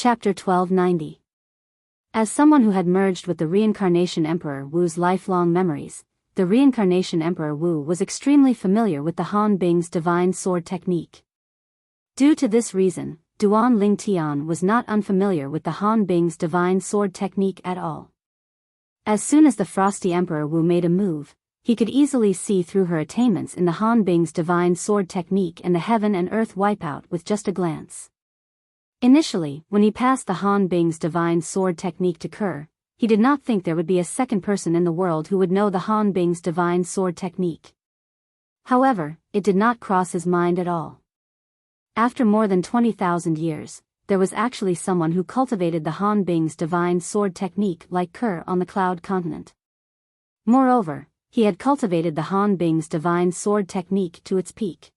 Chapter 1290. As someone who had merged with the reincarnation Emperor Wu's lifelong memories, the reincarnation Emperor Wu was extremely familiar with the Han Bing's divine sword technique. Due to this reason, Duan Ling Tian was not unfamiliar with the Han Bing's divine sword technique at all. As soon as the Frosty Emperor Wu made a move, he could easily see through her attainments in the Han Bing's divine sword technique and the heaven and earth wipeout with just a glance. Initially, when he passed the Han Bing's divine sword technique to Kerr, he did not think there would be a second person in the world who would know the Han Bing's divine sword technique. However, it did not cross his mind at all. After more than 20,000 years, there was actually someone who cultivated the Han Bing's divine sword technique like Kerr on the Cloud Continent. Moreover, he had cultivated the Han Bing's divine sword technique to its peak.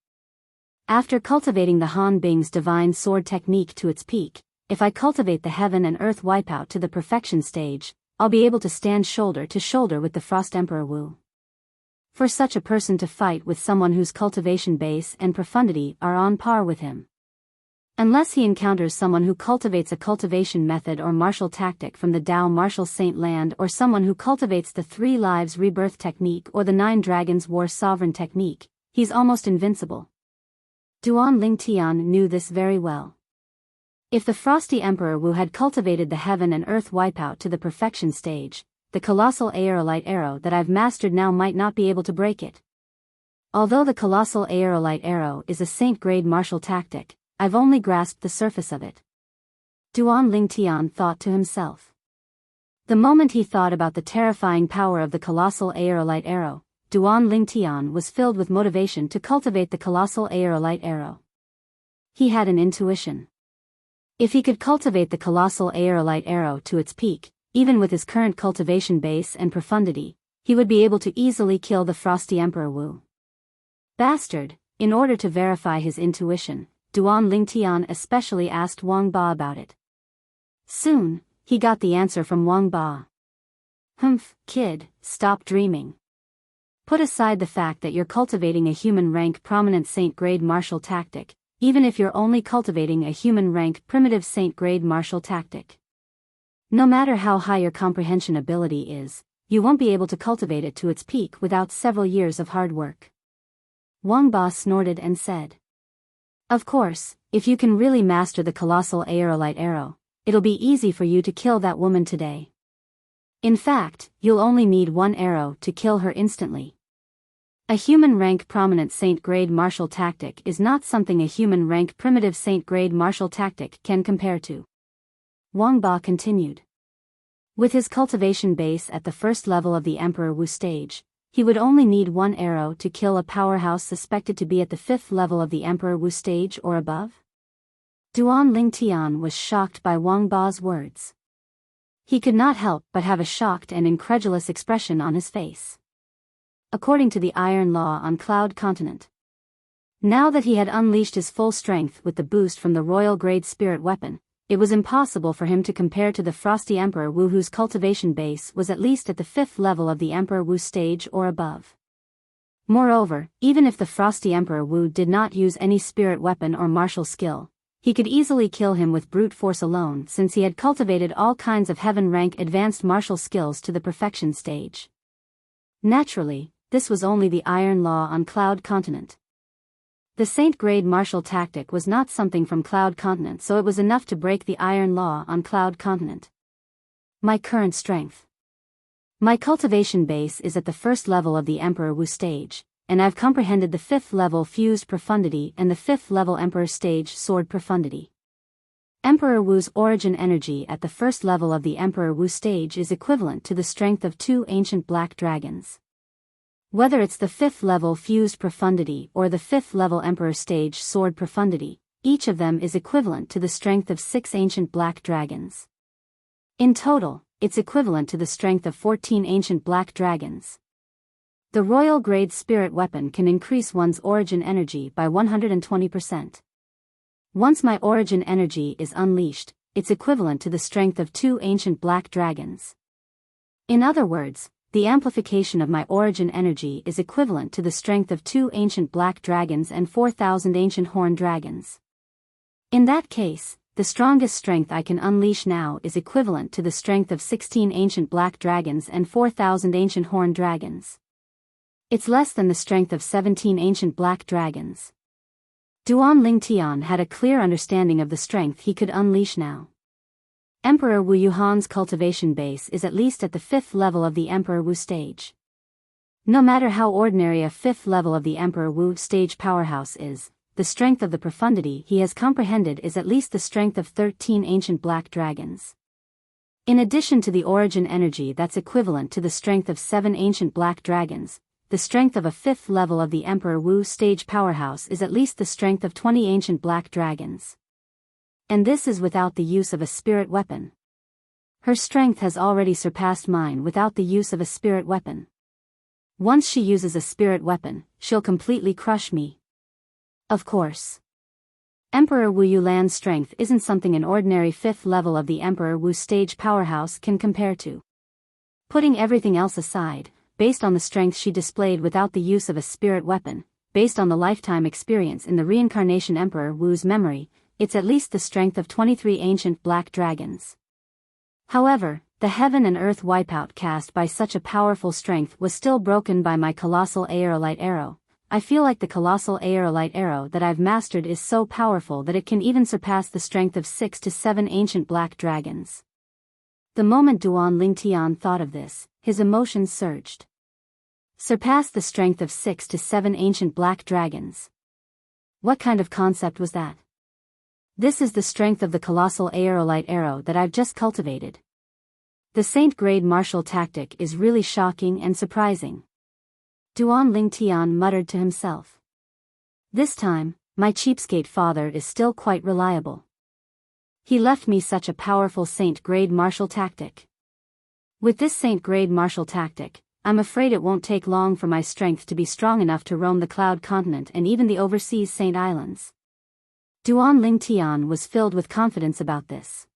After cultivating the Han Bing's divine sword technique to its peak, if I cultivate the heaven and earth wipeout to the perfection stage, I'll be able to stand shoulder to shoulder with the Frost Emperor Wu. For such a person to fight with someone whose cultivation base and profundity are on par with him. Unless he encounters someone who cultivates a cultivation method or martial tactic from the Tao Martial Saint Land, or someone who cultivates the 3 Lives Rebirth technique or the 9 Dragons War Sovereign technique, he's almost invincible. Duan Ling Tian knew this very well. If the Frosty Emperor Wu had cultivated the heaven and earth wipeout to the perfection stage, the colossal aerolite arrow that I've mastered now might not be able to break it. Although the colossal aerolite arrow is a saint-grade martial tactic, I've only grasped the surface of it. Duan Ling Tian thought to himself. The moment he thought about the terrifying power of the colossal aerolite arrow, Duan Ling Tian was filled with motivation to cultivate the colossal aerolite arrow. He had an intuition. If he could cultivate the colossal aerolite arrow to its peak, even with his current cultivation base and profundity, he would be able to easily kill the Frosty Emperor Wu. Bastard! In order to verify his intuition, Duan Ling Tian especially asked Wang Ba about it. Soon, he got the answer from Wang Ba. Humph, kid, stop dreaming. Put aside the fact that you're cultivating a human rank prominent saint-grade martial tactic, even if you're only cultivating a human rank primitive saint-grade martial tactic. No matter how high your comprehension ability is, you won't be able to cultivate it to its peak without several years of hard work. Wang Ba snorted and said. Of course, if you can really master the colossal aerolite arrow, it'll be easy for you to kill that woman today. In fact, you'll only need 1 arrow to kill her instantly. A human rank prominent saint-grade martial tactic is not something a human rank primitive saint-grade martial tactic can compare to. Wang Ba continued. With his cultivation base at the first level of the Emperor Wu stage, he would only need 1 arrow to kill a powerhouse suspected to be at the 5th level of the Emperor Wu stage or above. Duan Ling Tian was shocked by Wang Ba's words. He could not help but have a shocked and incredulous expression on his face. According to the Iron Law on Cloud Continent. Now that he had unleashed his full strength with the boost from the Royal Grade Spirit Weapon, it was impossible for him to compare to the Frosty Emperor Wu, whose cultivation base was at least at the 5th level of the Emperor Wu stage or above. Moreover, even if the Frosty Emperor Wu did not use any spirit weapon or martial skill, he could easily kill him with brute force alone, since he had cultivated all kinds of heaven-rank advanced martial skills to the perfection stage. Naturally, this was only the Iron Law on Cloud Continent. The saint-grade martial tactic was not something from Cloud Continent, so it was enough to break the Iron Law on Cloud Continent. My current strength. My cultivation base is at the 1st level of the Emperor Wu stage, and I've comprehended the 5th level fused profundity and the 5th level Emperor stage sword profundity. Emperor Wu's origin energy at the 1st level of the Emperor Wu stage is equivalent to the strength of 2 ancient black dragons. Whether it's the 5th level fused profundity or the 5th level Emperor stage sword profundity, each of them is equivalent to the strength of 6 ancient black dragons. In total, it's equivalent to the strength of 14 ancient black dragons. The Royal Grade Spirit Weapon can increase one's origin energy by 120%. Once my origin energy is unleashed, it's equivalent to the strength of 2 ancient black dragons. In other words, the amplification of my origin energy is equivalent to the strength of 2 ancient black dragons and 4,000 ancient horned dragons. In that case, the strongest strength I can unleash now is equivalent to the strength of 16 ancient black dragons and 4,000 ancient horned dragons. It's less than the strength of 17 ancient black dragons. Duan Lingtian had a clear understanding of the strength he could unleash now. Emperor Wu Yuhan's cultivation base is at least at the 5th level of the Emperor Wu stage. No matter how ordinary a 5th level of the Emperor Wu stage powerhouse is, the strength of the profundity he has comprehended is at least the strength of 13 ancient black dragons. In addition to the origin energy that's equivalent to the strength of 7 ancient black dragons, the strength of a 5th level of the Emperor Wu stage powerhouse is at least the strength of 20 ancient black dragons. And this is without the use of a spirit weapon. Her strength has already surpassed mine without the use of a spirit weapon. Once she uses a spirit weapon, she'll completely crush me. Of course. Emperor Wu Yulan's strength isn't something an ordinary 5th level of the Emperor Wu stage powerhouse can compare to. Putting everything else aside, based on the strength she displayed without the use of a spirit weapon, based on the lifetime experience in the reincarnation Emperor Wu's memory, it's at least the strength of 23 ancient black dragons. However, the heaven and earth wipeout cast by such a powerful strength was still broken by my colossal aerolite arrow. I feel like the colossal aerolite arrow that I've mastered is so powerful that it can even surpass the strength of 6 to 7 ancient black dragons. The moment Duan Lingtian thought of this, his emotions surged. Surpass the strength of 6 to 7 ancient black dragons. What kind of concept was that? This is the strength of the colossal aerolite arrow that I've just cultivated. The Saint-grade martial tactic is really shocking and surprising. Duan Lingtian muttered to himself. This time, my cheapskate father is still quite reliable. He left me such a powerful Saint-grade martial tactic. With this Saint-grade martial tactic, I'm afraid it won't take long for my strength to be strong enough to roam the Cloud Continent and even the overseas Saint Islands. Duan Lingtian was filled with confidence about this.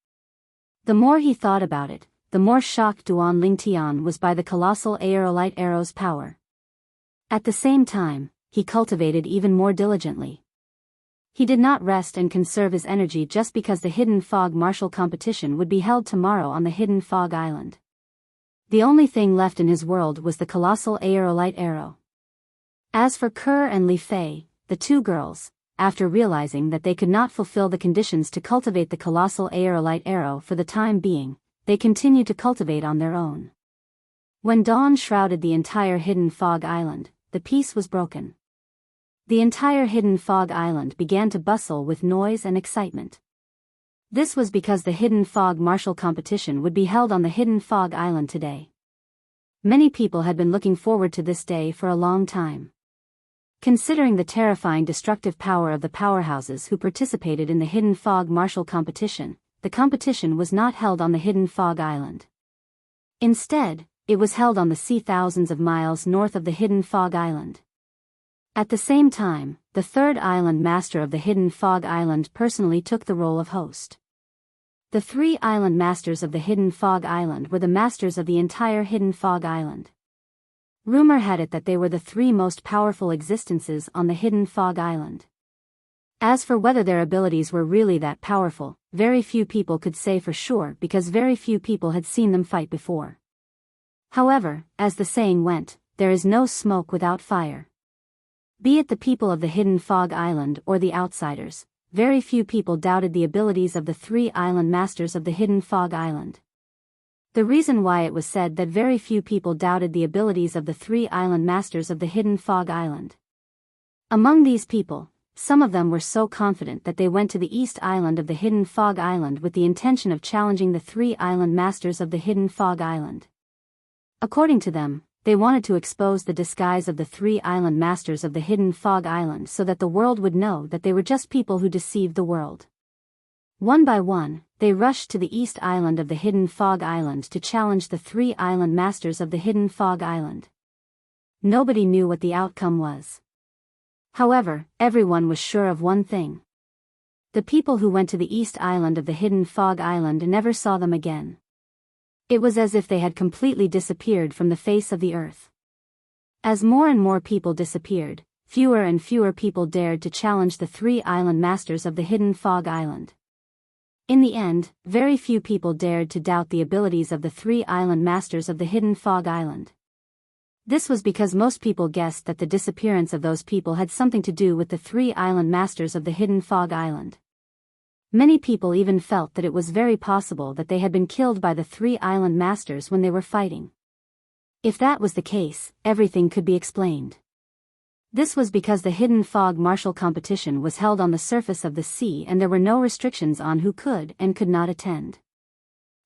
The more he thought about it, the more shocked Duan Lingtian was by the colossal aerolite arrow's power. At the same time, he cultivated even more diligently. He did not rest and conserve his energy just because the Hidden Fog martial competition would be held tomorrow on the Hidden Fog Island. The only thing left in his world was the colossal aerolite arrow. As for Kerr and Li Fei, the two girls, after realizing that they could not fulfill the conditions to cultivate the colossal aerolite arrow for the time being, they continued to cultivate on their own. When dawn shrouded the entire Hidden Fog Island, the peace was broken. The entire Hidden Fog Island began to bustle with noise and excitement. This was because the Hidden Fog martial competition would be held on the Hidden Fog Island today. Many people had been looking forward to this day for a long time. Considering the terrifying destructive power of the powerhouses who participated in the Hidden Fog martial competition, the competition was not held on the Hidden Fog Island. Instead, it was held on the sea thousands of miles north of the Hidden Fog Island. At the same time, the third island master of the Hidden Fog Island personally took the role of host. The 3 island masters of the Hidden Fog Island were the masters of the entire Hidden Fog Island. Rumor had it that they were the 3 most powerful existences on the Hidden Fog Island. As for whether their abilities were really that powerful, very few people could say for sure because very few people had seen them fight before. However, as the saying went, there is no smoke without fire. Be it the people of the Hidden Fog Island or the outsiders, very few people doubted the abilities of the 3 island masters of the Hidden Fog Island. The reason why it was said that very few people doubted the abilities of the 3 island masters of the Hidden Fog Island. Among these people, some of them were so confident that they went to the East Island of the Hidden Fog Island with the intention of challenging the 3 island masters of the Hidden Fog Island. According to them, they wanted to expose the disguise of the 3 island masters of the Hidden Fog Island so that the world would know that they were just people who deceived the world. One by one, they rushed to the East Island of the Hidden Fog Island to challenge the 3 island masters of the Hidden Fog Island. Nobody knew what the outcome was. However, everyone was sure of one thing. The people who went to the East Island of the Hidden Fog Island never saw them again. It was as if they had completely disappeared from the face of the earth. As more and more people disappeared, fewer and fewer people dared to challenge the 3 island masters of the Hidden Fog Island. In the end, very few people dared to doubt the abilities of the 3 island masters of the hidden fog island. This was because most people guessed that the disappearance of those people had something to do with the 3 island masters of the hidden fog island. Many people even felt that it was very possible that they had been killed by the 3 island masters when they were fighting. If that was the case, everything could be explained. This was because the hidden fog martial competition was held on the surface of the sea and there were no restrictions on who could and could not attend.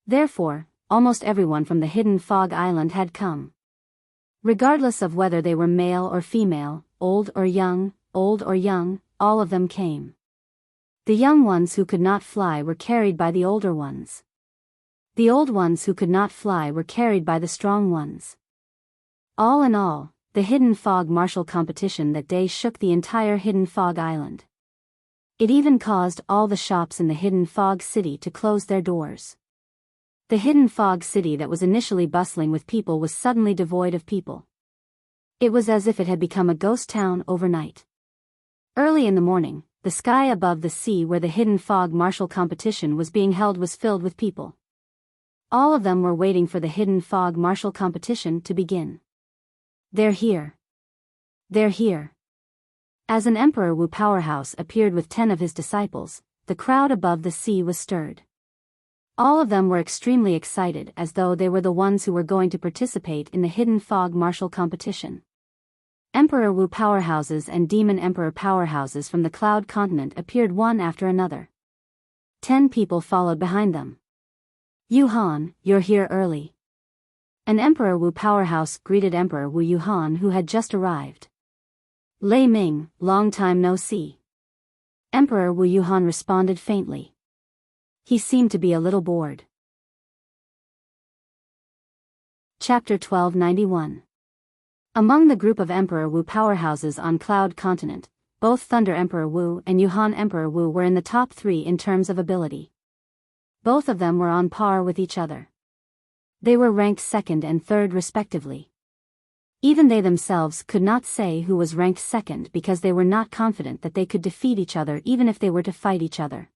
Therefore, almost everyone from the hidden fog island had come. Regardless of whether they were male or female, old or young, all of them came. The young ones who could not fly were carried by the older ones. The old ones who could not fly were carried by the strong ones. All in all, the hidden fog martial competition that day shook the entire hidden fog island. It even caused all the shops in the hidden fog city to close their doors. The hidden fog city that was initially bustling with people was suddenly devoid of people. It was as if it had become a ghost town overnight. Early in the morning, the sky above the sea where the hidden fog martial competition was being held was filled with people. All of them were waiting for the hidden fog martial competition to begin. They're here. They're here. As an Emperor Wu powerhouse appeared with 10 of his disciples, the crowd above the sea was stirred. All of them were extremely excited as though they were the ones who were going to participate in the hidden fog martial competition. Emperor Wu powerhouses and Demon Emperor powerhouses from the Cloud Continent appeared one after another. 10 people followed behind them. Yuhan, you're here early. An Emperor Wu powerhouse greeted Emperor Wu Yuhan who had just arrived. Lei Ming, long time no see. Emperor Wu Yuhan responded faintly. He seemed to be a little bored. Chapter 1291. Among the group of Emperor Wu powerhouses on Cloud Continent, both Thunder Emperor Wu and Yuhan Emperor Wu were in the top 3 in terms of ability. Both of them were on par with each other. They were ranked 2nd and 3rd respectively. Even they themselves could not say who was ranked 2nd because they were not confident that they could defeat each other even if they were to fight each other.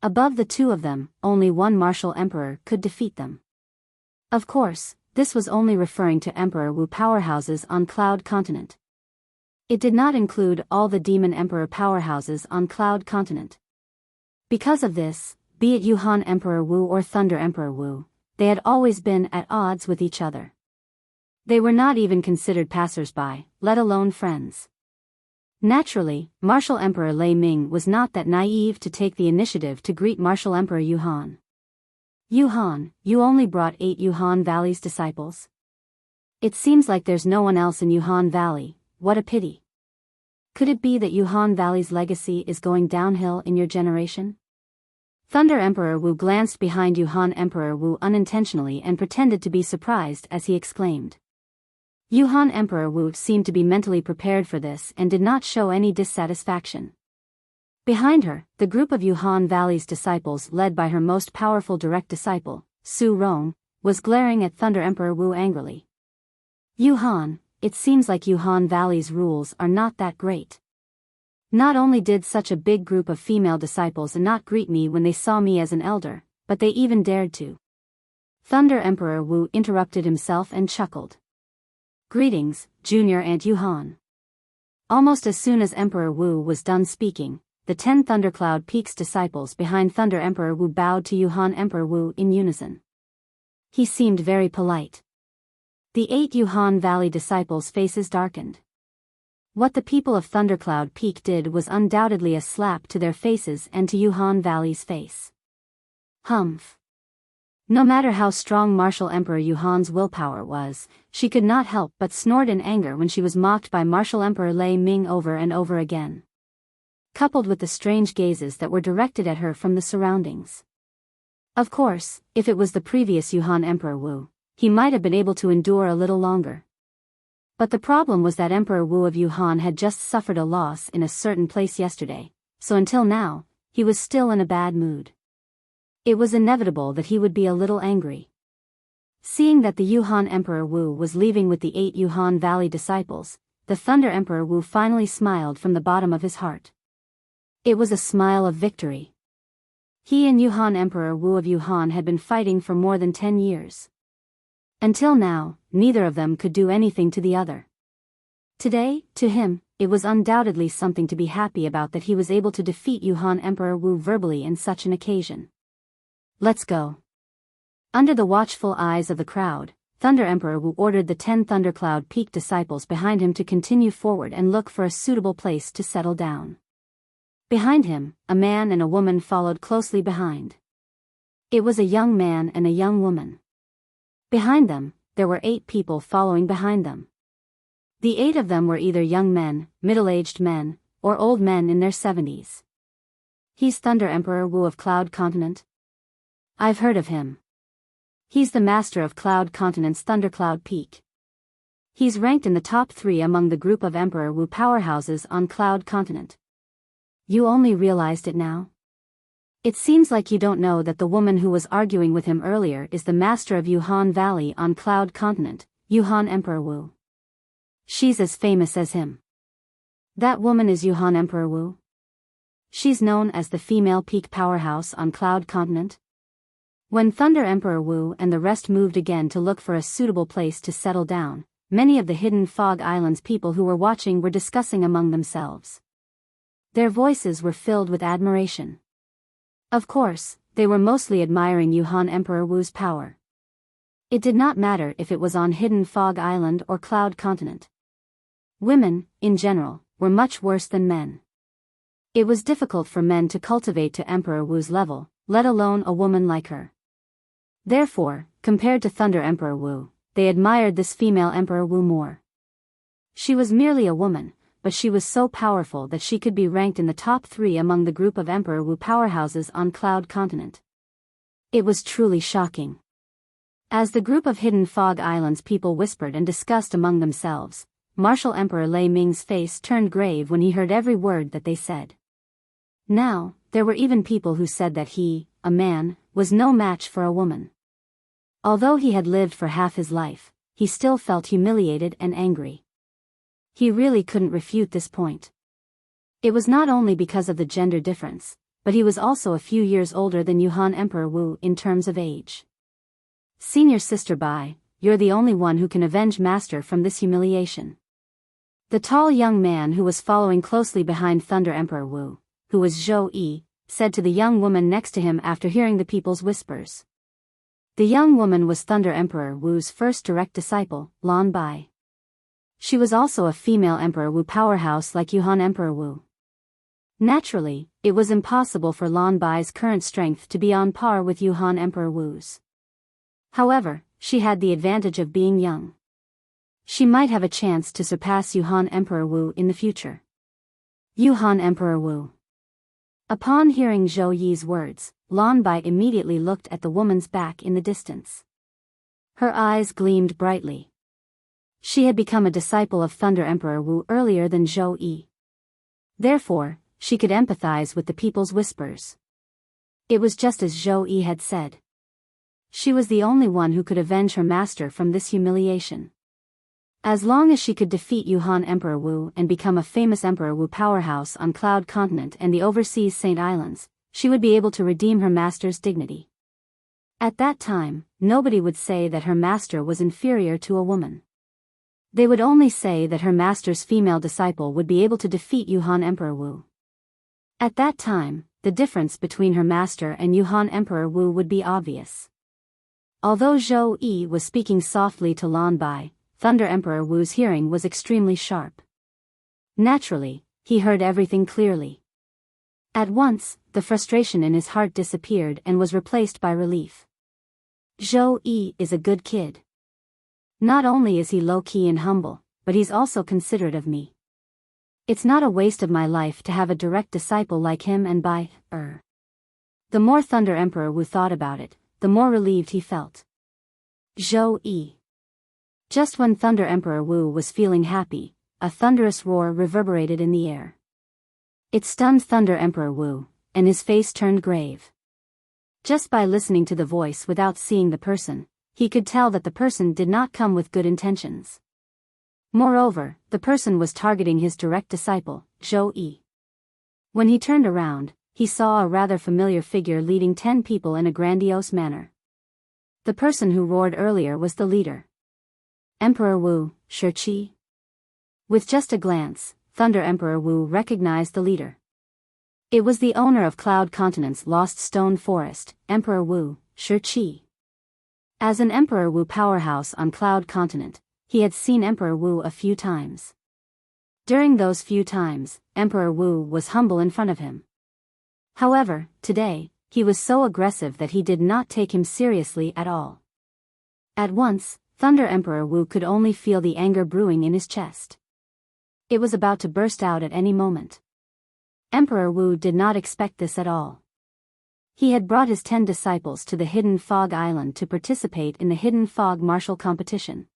Above the 2 of them, only one martial emperor could defeat them. Of course, this was only referring to Emperor Wu powerhouses on Cloud Continent. It did not include all the Demon Emperor powerhouses on Cloud Continent. Because of this, be it Yuhan Emperor Wu or Thunder Emperor Wu, they had always been at odds with each other. They were not even considered passers-by, let alone friends. Naturally, Martial Emperor Lei Ming was not that naive to take the initiative to greet Martial Emperor Yuhan. Yuhan, you only brought 8 Yuhan Valley's disciples? It seems like there's no one else in Yuhan Valley, what a pity. Could it be that Yuhan Valley's legacy is going downhill in your generation? Thunder Emperor Wu glanced behind Yuhan Emperor Wu unintentionally and pretended to be surprised as he exclaimed. Yuhan Emperor Wu seemed to be mentally prepared for this and did not show any dissatisfaction. Behind her, the group of Yuhan Valley's disciples led by her most powerful direct disciple, Su Rong, was glaring at Thunder Emperor Wu angrily. Yuhan, it seems like Yuhan Valley's rules are not that great. Not only did such a big group of female disciples not greet me when they saw me as an elder, but they even dared to. Thunder Emperor Wu interrupted himself and chuckled. Greetings, Junior Aunt Yuhan. Almost as soon as Emperor Wu was done speaking, the 10 Thundercloud Peaks disciples behind Thunder Emperor Wu bowed to Yuhan Emperor Wu in unison. He seemed very polite. The 8 Yuhan Valley disciples' faces darkened. What the people of Thundercloud Peak did was undoubtedly a slap to their faces and to Yuhan Valley's face. Humph. No matter how strong Martial Emperor Yuhan's willpower was, she could not help but snort in anger when she was mocked by Martial Emperor Lei Ming over and over again. Coupled with the strange gazes that were directed at her from the surroundings. Of course, if it was the previous Yuhan Emperor Wu, he might have been able to endure a little longer. But the problem was that Emperor Wu of Yuhan had just suffered a loss in a certain place yesterday, so until now, he was still in a bad mood. It was inevitable that he would be a little angry. Seeing that the Yuhan Emperor Wu was leaving with the 8 Yuhan Valley disciples, the Thunder Emperor Wu finally smiled from the bottom of his heart. It was a smile of victory. He and Yuhan Emperor Wu of Yuhan had been fighting for more than 10 years. Until now, neither of them could do anything to the other. Today, to him, it was undoubtedly something to be happy about that he was able to defeat Yuhan Emperor Wu verbally in such an occasion. Let's go. Under the watchful eyes of the crowd, Thunder Emperor Wu ordered the 10 Thundercloud Peak disciples behind him to continue forward and look for a suitable place to settle down. Behind him, a man and a woman followed closely behind. It was a young man and a young woman. Behind them, there were 8 people following behind them. The 8 of them were either young men, middle-aged men, or old men in their 70s. He's Thunder Emperor Wu of Cloud Continent. I've heard of him. He's the master of Cloud Continent's Thundercloud Peak. He's ranked in the top 3 among the group of Emperor Wu powerhouses on Cloud Continent. You only realized it now? It seems like you don't know that the woman who was arguing with him earlier is the master of Yuhan Valley on Cloud Continent, Yuhan Emperor Wu. She's as famous as him. That woman is Yuhan Emperor Wu. She's known as the female peak powerhouse on Cloud Continent. When Thunder Emperor Wu and the rest moved again to look for a suitable place to settle down, many of the Hidden Fog Islands people who were watching were discussing among themselves. Their voices were filled with admiration. Of course, they were mostly admiring Yuhan Emperor Wu's power. It did not matter if it was on Hidden Fog Island or Cloud Continent. Women, in general, were much worse than men. It was difficult for men to cultivate to Emperor Wu's level, let alone a woman like her. Therefore, compared to Thunder Emperor Wu, they admired this female Emperor Wu more. She was merely a woman, but she was so powerful that she could be ranked in the top 3 among the group of Emperor Wu powerhouses on Cloud Continent. It was truly shocking. As the group of Hidden Fog Islands people whispered and discussed among themselves, Martial Emperor Lei Ming's face turned grave when he heard every word that they said. Now, there were even people who said that he, a man, was no match for a woman. Although he had lived for half his life, he still felt humiliated and angry. He really couldn't refute this point. It was not only because of the gender difference, but he was also a few years older than Yuhan Emperor Wu in terms of age. Senior Sister Bai, you're the only one who can avenge Master from this humiliation. The tall young man who was following closely behind Thunder Emperor Wu, who was Zhou Yi, said to the young woman next to him after hearing the people's whispers. The young woman was Thunder Emperor Wu's first direct disciple, Lan Bai. She was also a female Emperor Wu powerhouse like Yuhan Emperor Wu. Naturally, it was impossible for Lan Bai's current strength to be on par with Yuhan Emperor Wu's. However, she had the advantage of being young. She might have a chance to surpass Yuhan Emperor Wu in the future. Yuhan Emperor Wu. Upon hearing Zhou Yi's words, Lan Bai immediately looked at the woman's back in the distance. Her eyes gleamed brightly. She had become a disciple of Thunder Emperor Wu earlier than Zhou Yi. Therefore, she could empathize with the people's whispers. It was just as Zhou Yi had said. She was the only one who could avenge her master from this humiliation. As long as she could defeat Yuhan Emperor Wu and become a famous Emperor Wu powerhouse on Cloud Continent and the overseas Saint Islands, she would be able to redeem her master's dignity. At that time, nobody would say that her master was inferior to a woman. They would only say that her master's female disciple would be able to defeat Yuhan Emperor Wu. At that time, the difference between her master and Yuhan Emperor Wu would be obvious. Although Zhou Yi was speaking softly to Lan Bai, Thunder Emperor Wu's hearing was extremely sharp. Naturally, he heard everything clearly. At once, the frustration in his heart disappeared and was replaced by relief. Zhou Yi is a good kid. Not only is he low-key and humble, but he's also considerate of me. It's not a waste of my life to have a direct disciple like him and The more Thunder Emperor Wu thought about it, the more relieved he felt. Zhou Yi. Just when Thunder Emperor Wu was feeling happy, a thunderous roar reverberated in the air. It stunned Thunder Emperor Wu, and his face turned grave. Just by listening to the voice without seeing the person, he could tell that the person did not come with good intentions. Moreover, the person was targeting his direct disciple, Zhou Yi. When he turned around, he saw a rather familiar figure leading 10 people in a grandiose manner. The person who roared earlier was the leader. Emperor Wu, Shi. With just a glance, Thunder Emperor Wu recognized the leader. It was the owner of Cloud Continent's Lost Stone Forest, Emperor Wu, Shi. As an Emperor Wu powerhouse on Cloud Continent, he had seen Emperor Wu a few times. During those few times, Emperor Wu was humble in front of him. However, today, he was so aggressive that he did not take him seriously at all. At once, Thunder Emperor Wu could only feel the anger brewing in his chest. It was about to burst out at any moment. Emperor Wu did not expect this at all. He had brought his 10 disciples to the Hidden Fog Island to participate in the Hidden Fog martial competition.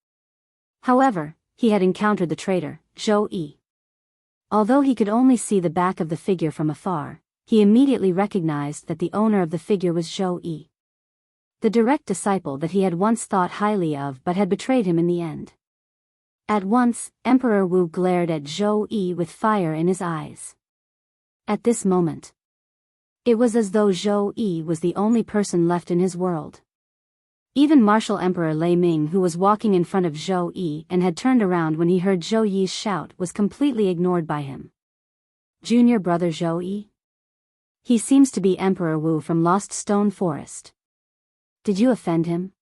However, he had encountered the traitor, Zhou Yi. Although he could only see the back of the figure from afar, he immediately recognized that the owner of the figure was Zhou Yi, the direct disciple that he had once thought highly of but had betrayed him in the end. At once, Emperor Wu glared at Zhou Yi with fire in his eyes. At this moment, it was as though Zhou Yi was the only person left in his world. Even Martial Emperor Lei Ming, who was walking in front of Zhou Yi and had turned around when he heard Zhou Yi's shout, was completely ignored by him. Junior brother Zhou Yi? He seems to be Emperor Wu from Lost Stone Forest. Did you offend him?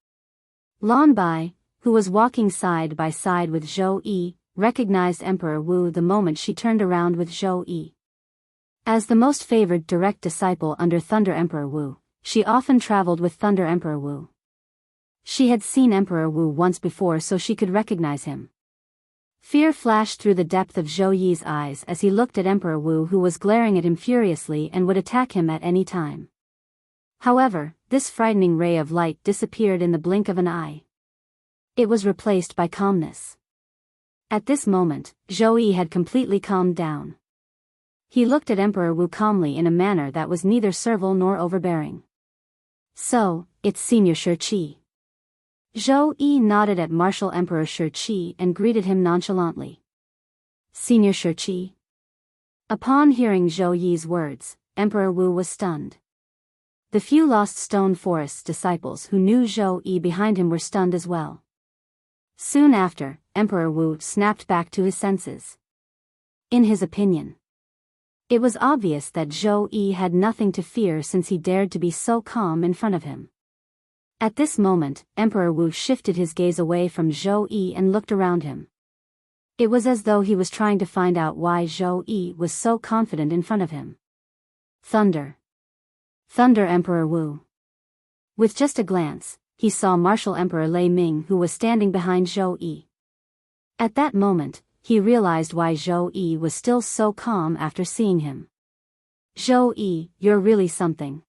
Lan Bai, who was walking side by side with Zhou Yi, recognized Emperor Wu the moment she turned around with Zhou Yi. As the most favored direct disciple under Thunder Emperor Wu, she often traveled with Thunder Emperor Wu. She had seen Emperor Wu once before, so she could recognize him. Fear flashed through the depth of Zhou Yi's eyes as he looked at Emperor Wu, who was glaring at him furiously and would attack him at any time. However, this frightening ray of light disappeared in the blink of an eye. It was replaced by calmness. At this moment, Zhou Yi had completely calmed down. He looked at Emperor Wu calmly in a manner that was neither servile nor overbearing. So, it's Senior Shi. Zhou Yi nodded at Martial Emperor Shi and greeted him nonchalantly. Senior Shi. Upon hearing Zhou Yi's words, Emperor Wu was stunned. The few Lost Stone Forest disciples who knew Zhou Yi behind him were stunned as well. Soon after, Emperor Wu snapped back to his senses. In his opinion, it was obvious that Zhou Yi had nothing to fear since he dared to be so calm in front of him. At this moment, Emperor Wu shifted his gaze away from Zhou Yi and looked around him. It was as though he was trying to find out why Zhou Yi was so confident in front of him. Thunder Emperor Wu. With just a glance, he saw Martial Emperor Lei Ming, who was standing behind Zhou Yi. At that moment, he realized why Zhou Yi was still so calm after seeing him. Zhou Yi, you're really something.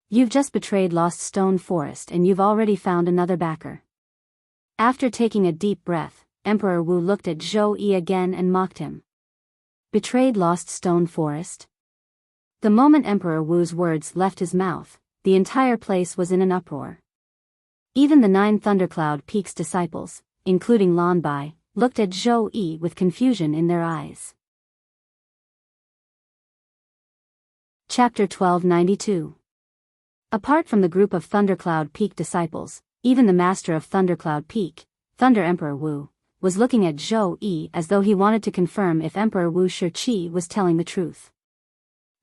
You've just betrayed Lost Stone Forest and you've already found another backer. After taking a deep breath, Emperor Wu looked at Zhou Yi again and mocked him. Betrayed Lost Stone Forest? The moment Emperor Wu's words left his mouth, the entire place was in an uproar. Even the 9 Thundercloud Peak's disciples, including Lan Bai, looked at Zhou Yi with confusion in their eyes. Chapter 1292. Apart from the group of Thundercloud Peak disciples, even the master of Thundercloud Peak, Thunder Emperor Wu, was looking at Zhou Yi as though he wanted to confirm if Emperor Wu Shi was telling the truth.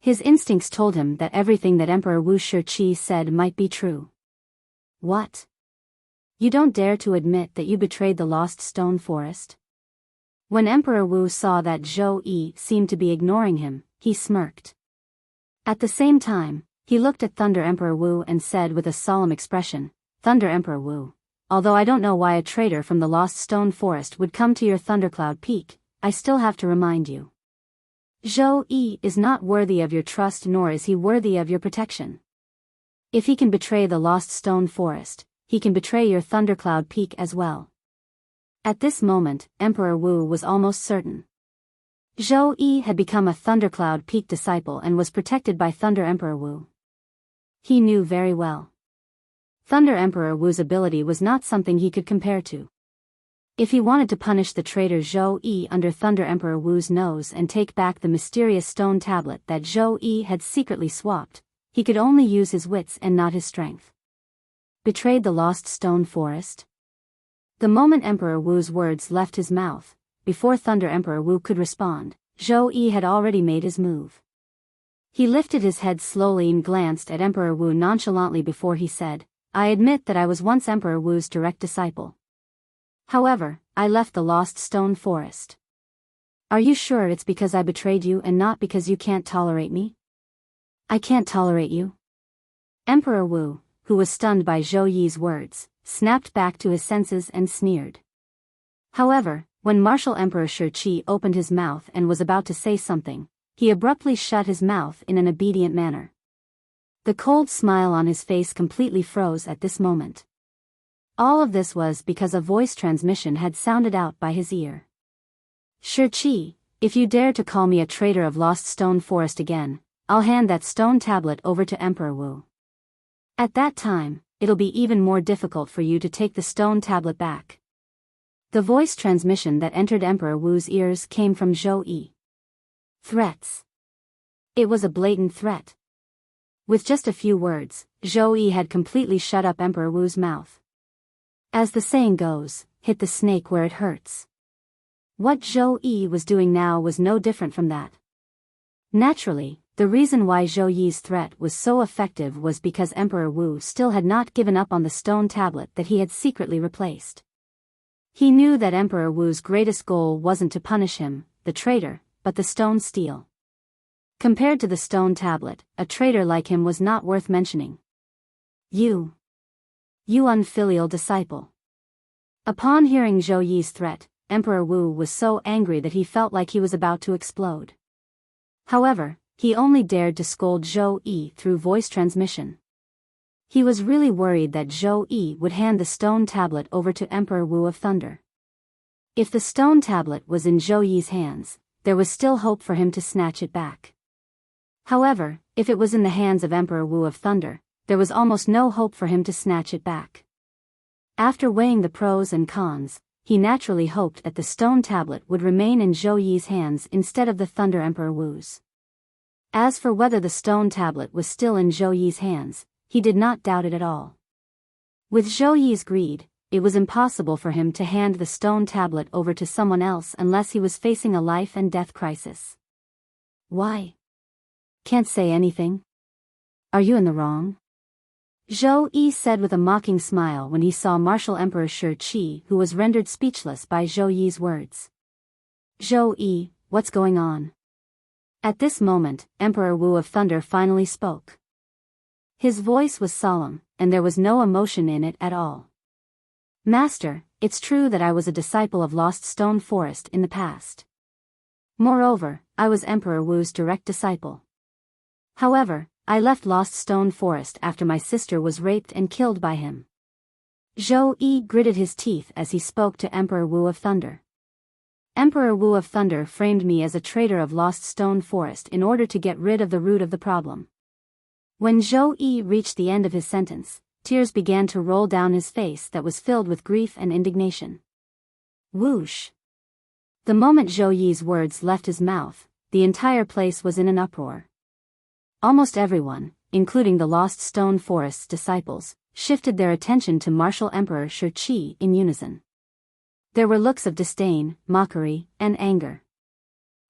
His instincts told him that everything that Emperor Wu Shi said might be true. What? You don't dare to admit that you betrayed the Lost Stone Forest? When Emperor Wu saw that Zhou Yi seemed to be ignoring him, he smirked. At the same time, he looked at Thunder Emperor Wu and said with a solemn expression, Thunder Emperor Wu, although I don't know why a traitor from the Lost Stone Forest would come to your Thundercloud Peak, I still have to remind you. Zhou Yi is not worthy of your trust, nor is he worthy of your protection. If he can betray the Lost Stone Forest, he can betray your Thundercloud Peak as well. At this moment, Emperor Wu was almost certain. Zhou Yi had become a Thundercloud Peak disciple and was protected by Thunder Emperor Wu. He knew very well. Thunder Emperor Wu's ability was not something he could compare to. If he wanted to punish the traitor Zhou Yi under Thunder Emperor Wu's nose and take back the mysterious stone tablet that Zhou Yi had secretly swapped, he could only use his wits and not his strength. Betrayed the lost stone forest? The moment Emperor Wu's words left his mouth, before Thunder Emperor Wu could respond, Zhou Yi had already made his move. He lifted his head slowly and glanced at Emperor Wu nonchalantly before he said, "I admit that I was once Emperor Wu's direct disciple. However, I left the lost stone forest. Are you sure it's because I betrayed you and not because you can't tolerate me?" "I can't tolerate you." Emperor Wu, who was stunned by Zhou Yi's words, snapped back to his senses and sneered. However, when Martial Emperor Shi Qi opened his mouth and was about to say something, he abruptly shut his mouth in an obedient manner. The cold smile on his face completely froze at this moment. All of this was because a voice transmission had sounded out by his ear. "Shi Qi, if you dare to call me a traitor of Lost Stone Forest again, I'll hand that stone tablet over to Emperor Wu. At that time, it'll be even more difficult for you to take the stone tablet back." The voice transmission that entered Emperor Wu's ears came from Zhou Yi. Threats. It was a blatant threat. With just a few words, Zhou Yi had completely shut up Emperor Wu's mouth. As the saying goes, hit the snake where it hurts. What Zhou Yi was doing now was no different from that. Naturally, the reason why Zhou Yi's threat was so effective was because Emperor Wu still had not given up on the stone tablet that he had secretly replaced. He knew that Emperor Wu's greatest goal wasn't to punish him, the traitor, but the stone stele. Compared to the stone tablet, a traitor like him was not worth mentioning. You unfilial disciple." Upon hearing Zhou Yi's threat, Emperor Wu was so angry that he felt like he was about to explode. However, he only dared to scold Zhou Yi through voice transmission. He was really worried that Zhou Yi would hand the stone tablet over to Emperor Wu of Thunder. If the stone tablet was in Zhou Yi's hands, there was still hope for him to snatch it back. However, if it was in the hands of Emperor Wu of Thunder, there was almost no hope for him to snatch it back. After weighing the pros and cons, he naturally hoped that the stone tablet would remain in Zhou Yi's hands instead of the Thunder Emperor Wu's. As for whether the stone tablet was still in Zhou Yi's hands, he did not doubt it at all. With Zhou Yi's greed, it was impossible for him to hand the stone tablet over to someone else unless he was facing a life and death crisis. "Why? Can't say anything? Are you in the wrong?" Zhou Yi said with a mocking smile when he saw Martial Emperor Shi Qi, who was rendered speechless by Zhou Yi's words. "Zhou Yi, what's going on?" At this moment, Emperor Wu of Thunder finally spoke. His voice was solemn, and there was no emotion in it at all. "Master, it's true that I was a disciple of Lost Stone Forest in the past. Moreover, I was Emperor Wu's direct disciple. However, I left Lost Stone Forest after my sister was raped and killed by him." Zhou Yi gritted his teeth as he spoke to Emperor Wu of Thunder. "Emperor Wu of Thunder framed me as a traitor of Lost Stone Forest in order to get rid of the root of the problem." When Zhou Yi reached the end of his sentence, tears began to roll down his face that was filled with grief and indignation. Whoosh! The moment Zhou Yi's words left his mouth, the entire place was in an uproar. Almost everyone, including the Lost Stone Forest's disciples, shifted their attention to Martial Emperor Shi Qi in unison. There were looks of disdain, mockery, and anger.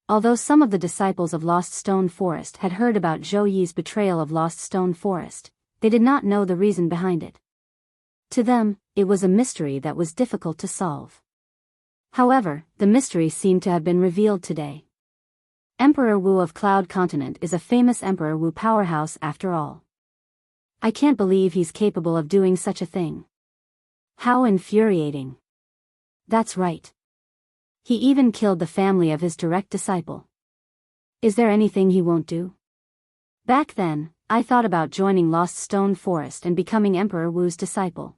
Although some of the disciples of Lost Stone Forest had heard about Zhou Yi's betrayal of Lost Stone Forest, they did not know the reason behind it. To them, it was a mystery that was difficult to solve. However, the mystery seemed to have been revealed today. Emperor Wu of Cloud Continent is a famous Emperor Wu powerhouse after all. I can't believe he's capable of doing such a thing. How infuriating. That's right. He even killed the family of his direct disciple. Is there anything he won't do? Back then, I thought about joining Lost Stone Forest and becoming Emperor Wu's disciple.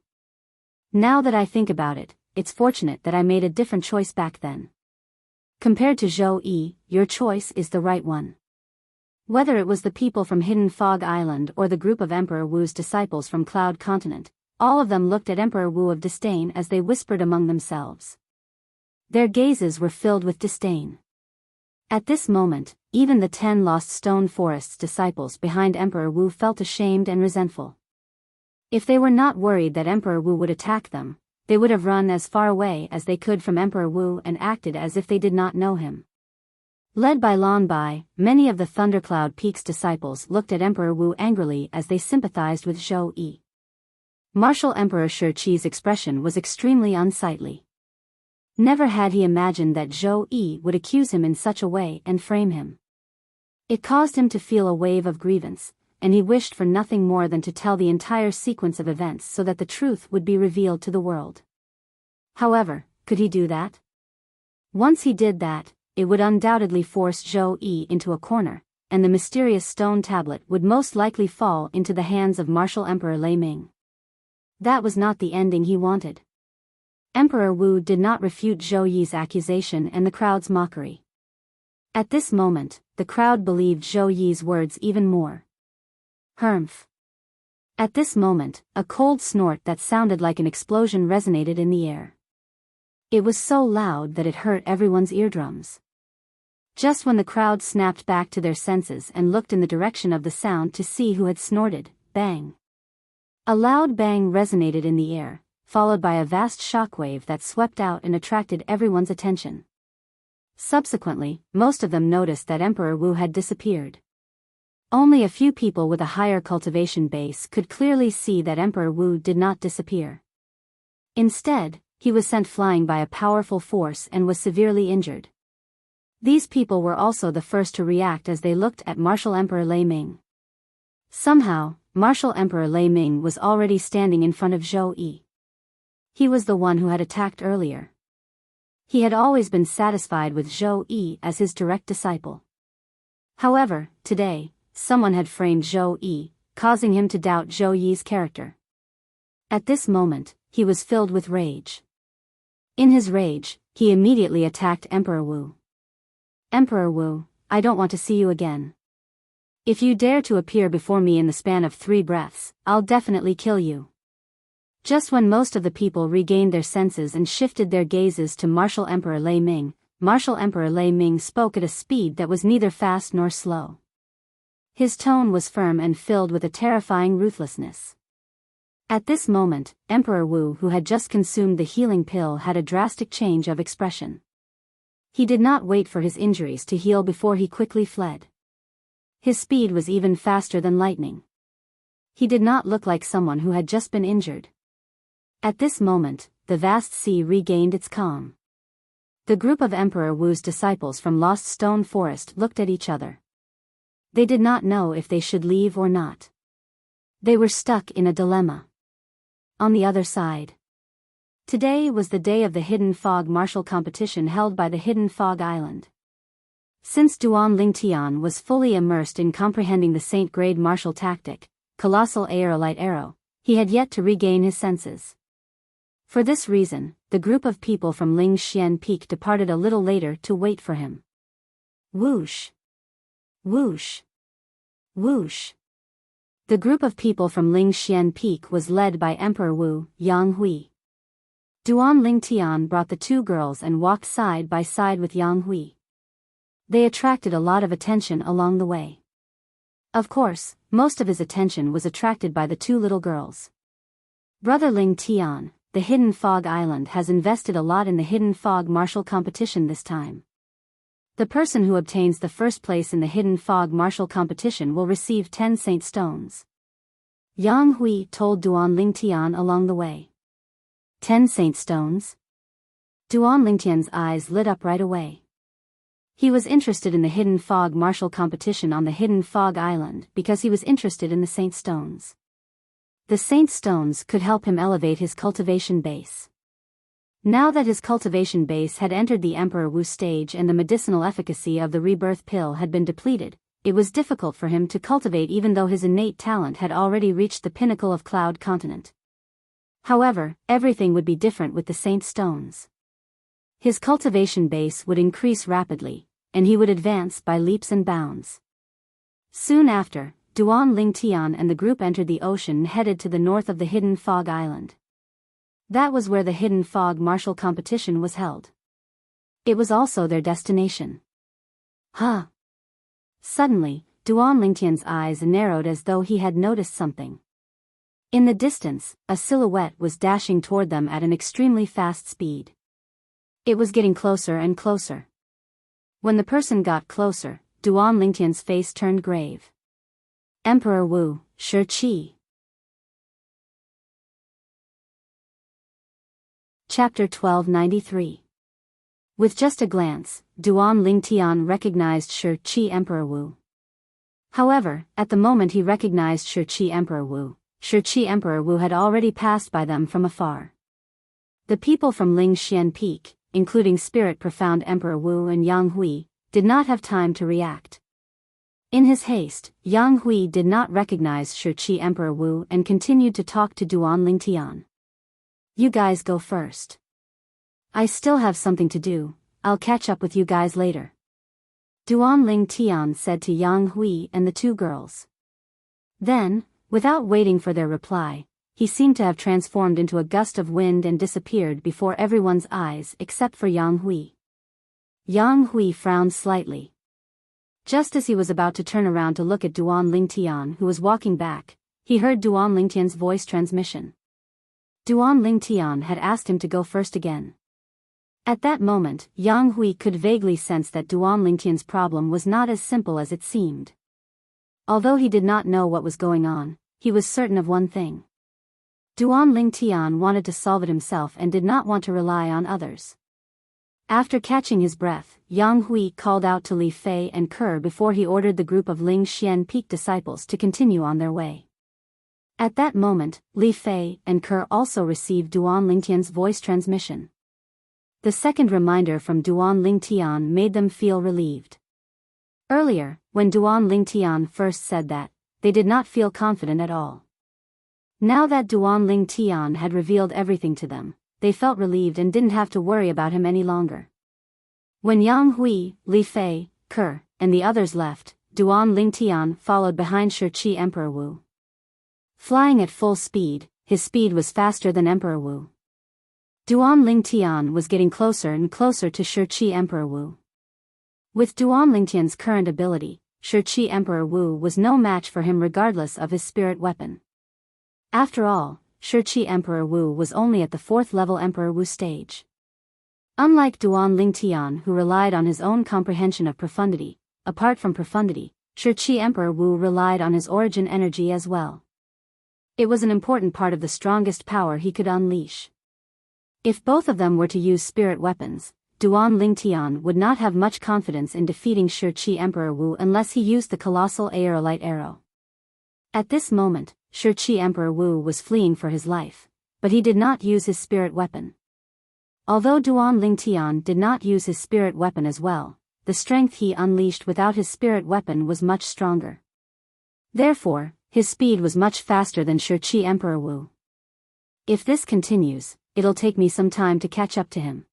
Now that I think about it, it's fortunate that I made a different choice back then. Compared to Zhou Yi, your choice is the right one. Whether it was the people from Hidden Fog Island or the group of Emperor Wu's disciples from Cloud Continent, all of them looked at Emperor Wu of disdain as they whispered among themselves. Their gazes were filled with disdain. At this moment, even the 10 Lost Stone Forest's disciples behind Emperor Wu felt ashamed and resentful. If they were not worried that Emperor Wu would attack them, they would have run as far away as they could from Emperor Wu and acted as if they did not know him. Led by Lan Bai, many of the Thundercloud Peak's disciples looked at Emperor Wu angrily as they sympathized with Zhou Yi. Martial Emperor Shi Qi's expression was extremely unsightly. Never had he imagined that Zhou Yi would accuse him in such a way and frame him. It caused him to feel a wave of grievance, and he wished for nothing more than to tell the entire sequence of events so that the truth would be revealed to the world. However, could he do that? Once he did that, it would undoubtedly force Zhou Yi into a corner, and the mysterious stone tablet would most likely fall into the hands of martial Emperor Lei Ming. That was not the ending he wanted. Emperor Wu did not refute Zhou Yi's accusation and the crowd's mockery. At this moment, the crowd believed Zhou Yi's words even more. Humph. At this moment, a cold snort that sounded like an explosion resonated in the air. It was so loud that it hurt everyone's eardrums. Just when the crowd snapped back to their senses and looked in the direction of the sound to see who had snorted, bang. A loud bang resonated in the air, followed by a vast shockwave that swept out and attracted everyone's attention. Subsequently, most of them noticed that Emperor Wu had disappeared. Only a few people with a higher cultivation base could clearly see that Emperor Wu did not disappear. Instead, he was sent flying by a powerful force and was severely injured. These people were also the first to react as they looked at Martial Emperor Lei Ming. Somehow, Martial Emperor Lei Ming was already standing in front of Zhou Yi. He was the one who had attacked earlier. He had always been satisfied with Zhou Yi as his direct disciple. However, today, someone had framed Zhou Yi, causing him to doubt Zhou Yi's character. At this moment, he was filled with rage. In his rage, he immediately attacked Emperor Wu. Emperor Wu, I don't want to see you again. If you dare to appear before me in the span of 3 breaths, I'll definitely kill you. Just when most of the people regained their senses and shifted their gazes to Martial Emperor Lei Ming, Martial Emperor Lei Ming spoke at a speed that was neither fast nor slow. His tone was firm and filled with a terrifying ruthlessness. At this moment, Emperor Wu, who had just consumed the healing pill, had a drastic change of expression. He did not wait for his injuries to heal before he quickly fled. His speed was even faster than lightning. He did not look like someone who had just been injured. At this moment, the vast sea regained its calm. The group of Emperor Wu's disciples from Lost Stone Forest looked at each other. They did not know if they should leave or not. They were stuck in a dilemma. On the other side. Today was the day of the Hidden Fog martial competition held by the Hidden Fog Island. Since Duan Lingtian was fully immersed in comprehending the Saint-grade martial tactic, Colossal Aerolite Arrow, he had yet to regain his senses. For this reason, the group of people from Ling Xian Peak departed a little later to wait for him. Whoosh! Whoosh! Whoosh! The group of people from Ling Xian Peak was led by Emperor Wu, Yang Hui. Duan Lingtian brought the 2 girls and walked side by side with Yang Hui. They attracted a lot of attention along the way. Of course, most of his attention was attracted by the 2 little girls. Brother Ling Tian, the Hidden Fog Island has invested a lot in the Hidden Fog martial competition this time. The person who obtains the first place in the Hidden Fog martial competition will receive 10 Saint Stones. Yang Hui told Duan Lingtian along the way. 10 Saint Stones? Duan Lingtian's eyes lit up right away. He was interested in the Hidden Fog martial competition on the Hidden Fog Island because he was interested in the Saint Stones. The Saint Stones could help him elevate his cultivation base. Now that his cultivation base had entered the Emperor Wu stage and the medicinal efficacy of the rebirth pill had been depleted, it was difficult for him to cultivate even though his innate talent had already reached the pinnacle of Cloud Continent. However, everything would be different with the Saint Stones. His cultivation base would increase rapidly, and he would advance by leaps and bounds. Soon after, Duan Lingtian and the group entered the ocean and headed to the north of the Hidden Fog Island. That was where the Hidden Fog martial competition was held. It was also their destination. Huh. Suddenly, Duan Lingtian's eyes narrowed as though he had noticed something. In the distance, a silhouette was dashing toward them at an extremely fast speed. It was getting closer and closer. When the person got closer, Duan Lingtian's face turned grave. Emperor Wu, Shi Qi. Chapter 1293. With just a glance, Duan Lingtian recognized Shi Qi Emperor Wu. However, at the moment he recognized Shi Qi Emperor Wu, Shi Qi Emperor Wu had already passed by them from afar. The people from Lingxian Peak, including Spirit Profound Emperor Wu and Yang Hui, did not have time to react. In his haste, Yang Hui did not recognize Shi Qi Emperor Wu and continued to talk to Duan Lingtian. You guys go first. I still have something to do, I'll catch up with you guys later. Duan Lingtian said to Yang Hui and the two girls. Then, without waiting for their reply, he seemed to have transformed into a gust of wind and disappeared before everyone's eyes except for Yang Hui. Yang Hui frowned slightly. Just as he was about to turn around to look at Duan Lingtian who was walking back, he heard Duan Lingtian's voice transmission. Duan Lingtian had asked him to go first again. At that moment, Yang Hui could vaguely sense that Duan Lingtian's problem was not as simple as it seemed. Although he did not know what was going on, he was certain of one thing. Duan Lingtian wanted to solve it himself and did not want to rely on others. After catching his breath, Yang Hui called out to Li Fei and Ke before he ordered the group of Ling Xian Peak disciples to continue on their way. At that moment, Li Fei and Ke also received Duan Lingtian's voice transmission. The second reminder from Duan Lingtian made them feel relieved. Earlier, when Duan Lingtian first said that, they did not feel confident at all. Now that Duan Lingtian had revealed everything to them, they felt relieved and didn't have to worry about him any longer. When Yang Hui, Li Fei, Ke, and the others left, Duan Lingtian followed behind Shi Qi Emperor Wu. Flying at full speed, his speed was faster than Emperor Wu. Duan Lingtian was getting closer and closer to Shi Qi Emperor Wu. With Duan Lingtian's current ability, Shi Qi Emperor Wu was no match for him regardless of his spirit weapon. After all, Shi Qi Emperor Wu was only at the 4th level Emperor Wu stage. Unlike Duan Lingtian who relied on his own comprehension of profundity, apart from profundity, Shi Qi Emperor Wu relied on his origin energy as well. It was an important part of the strongest power he could unleash. If both of them were to use spirit weapons, Duan Lingtian would not have much confidence in defeating Shi Qi Emperor Wu unless he used the colossal aerolite arrow. At this moment, Shi Qi Emperor Wu was fleeing for his life, but he did not use his spirit weapon. Although Duan Lingtian did not use his spirit weapon as well, the strength he unleashed without his spirit weapon was much stronger. Therefore, his speed was much faster than Shi Qi Emperor Wu. If this continues, it'll take me some time to catch up to him.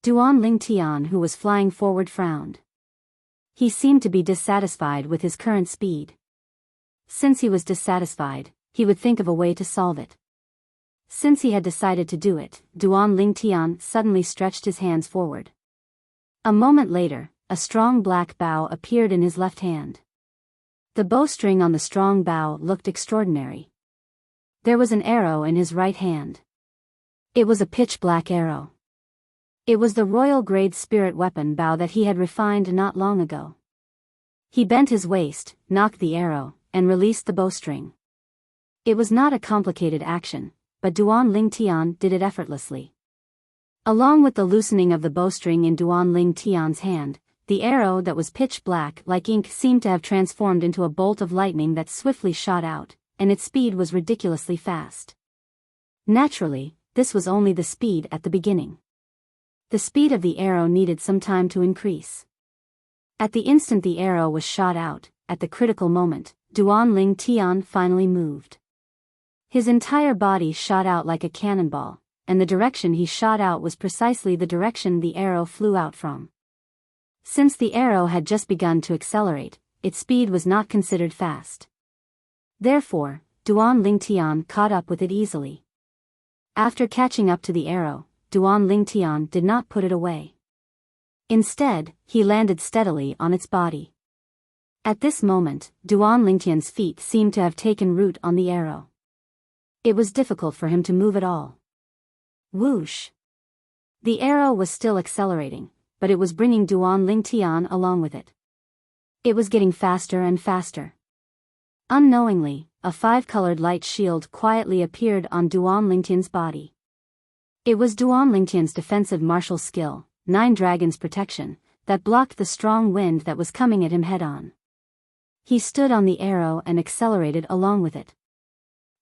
Duan Lingtian who was flying forward frowned. He seemed to be dissatisfied with his current speed. Since he was dissatisfied, he would think of a way to solve it. Since he had decided to do it, Duan Lingtian suddenly stretched his hands forward. A moment later, a strong black bow appeared in his left hand. The bowstring on the strong bow looked extraordinary. There was an arrow in his right hand. It was a pitch-black arrow. It was the royal-grade spirit weapon bow that he had refined not long ago. He bent his waist, knocked the arrow, and released the bowstring. It was not a complicated action, but Duan Lingtian did it effortlessly. Along with the loosening of the bowstring in Duan Lingtian's hand, the arrow that was pitch-black like ink seemed to have transformed into a bolt of lightning that swiftly shot out, and its speed was ridiculously fast. Naturally, this was only the speed at the beginning. The speed of the arrow needed some time to increase. At the instant the arrow was shot out, at the critical moment, Duan Lingtian finally moved. His entire body shot out like a cannonball, and the direction he shot out was precisely the direction the arrow flew out from. Since the arrow had just begun to accelerate, its speed was not considered fast. Therefore, Duan Lingtian caught up with it easily. After catching up to the arrow, Duan Lingtian did not put it away. Instead, he landed steadily on its body. At this moment, Duan Lingtian's feet seemed to have taken root on the arrow. It was difficult for him to move at all. Whoosh! The arrow was still accelerating, but it was bringing Duan Lingtian along with it. It was getting faster and faster. Unknowingly, a 5-colored light shield quietly appeared on Duan Lingtian's body. It was Duan Lingtian's defensive martial skill, 9 Dragons Protection, that blocked the strong wind that was coming at him head-on. He stood on the arrow and accelerated along with it.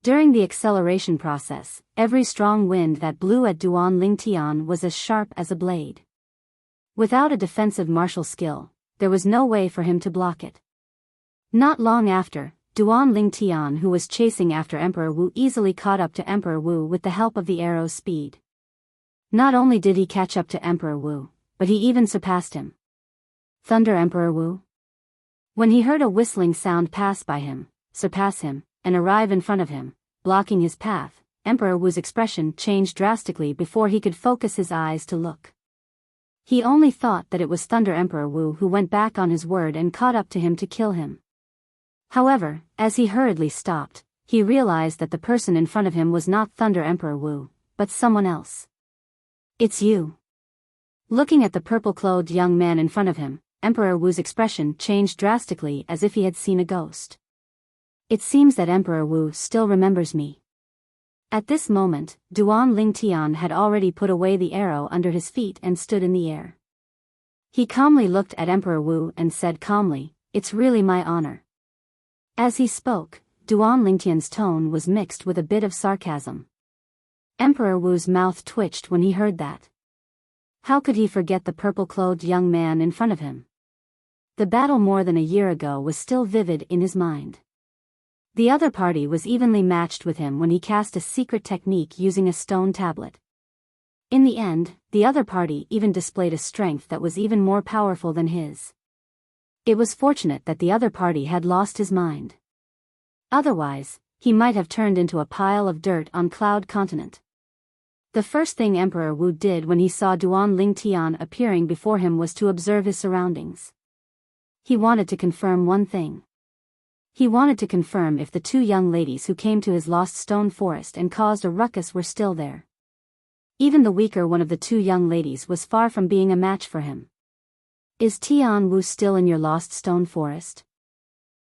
During the acceleration process, every strong wind that blew at Duan Lingtian was as sharp as a blade. Without a defensive martial skill, there was no way for him to block it. Not long after, Duan Lingtian, who was chasing after Emperor Wu, easily caught up to Emperor Wu with the help of the arrow's speed. Not only did he catch up to Emperor Wu, but he even surpassed him. Thunder Emperor Wu? When he heard a whistling sound pass by him, surpass him, and arrive in front of him, blocking his path, Emperor Wu's expression changed drastically before he could focus his eyes to look. He only thought that it was Thunder Emperor Wu who went back on his word and caught up to him to kill him. However, as he hurriedly stopped, he realized that the person in front of him was not Thunder Emperor Wu, but someone else. It's you. Looking at the purple-clothed young man in front of him, Emperor Wu's expression changed drastically as if he had seen a ghost. It seems that Emperor Wu still remembers me. At this moment, Duan Lingtian had already put away the arrow under his feet and stood in the air. He calmly looked at Emperor Wu and said calmly, "It's really my honor." As he spoke, Duan Lingtian's tone was mixed with a bit of sarcasm. Emperor Wu's mouth twitched when he heard that. How could he forget the purple-clothed young man in front of him? The battle more than a year ago was still vivid in his mind. The other party was evenly matched with him when he cast a secret technique using a stone tablet. In the end, the other party even displayed a strength that was even more powerful than his. It was fortunate that the other party had lost his mind. Otherwise, he might have turned into a pile of dirt on Cloud Continent. The first thing Emperor Wu did when he saw Duan Lingtian appearing before him was to observe his surroundings. He wanted to confirm one thing. He wanted to confirm if the 2 young ladies who came to his lost stone forest and caused a ruckus were still there. Even the weaker one of the 2 young ladies was far from being a match for him. Is Tian Wu still in your lost stone forest?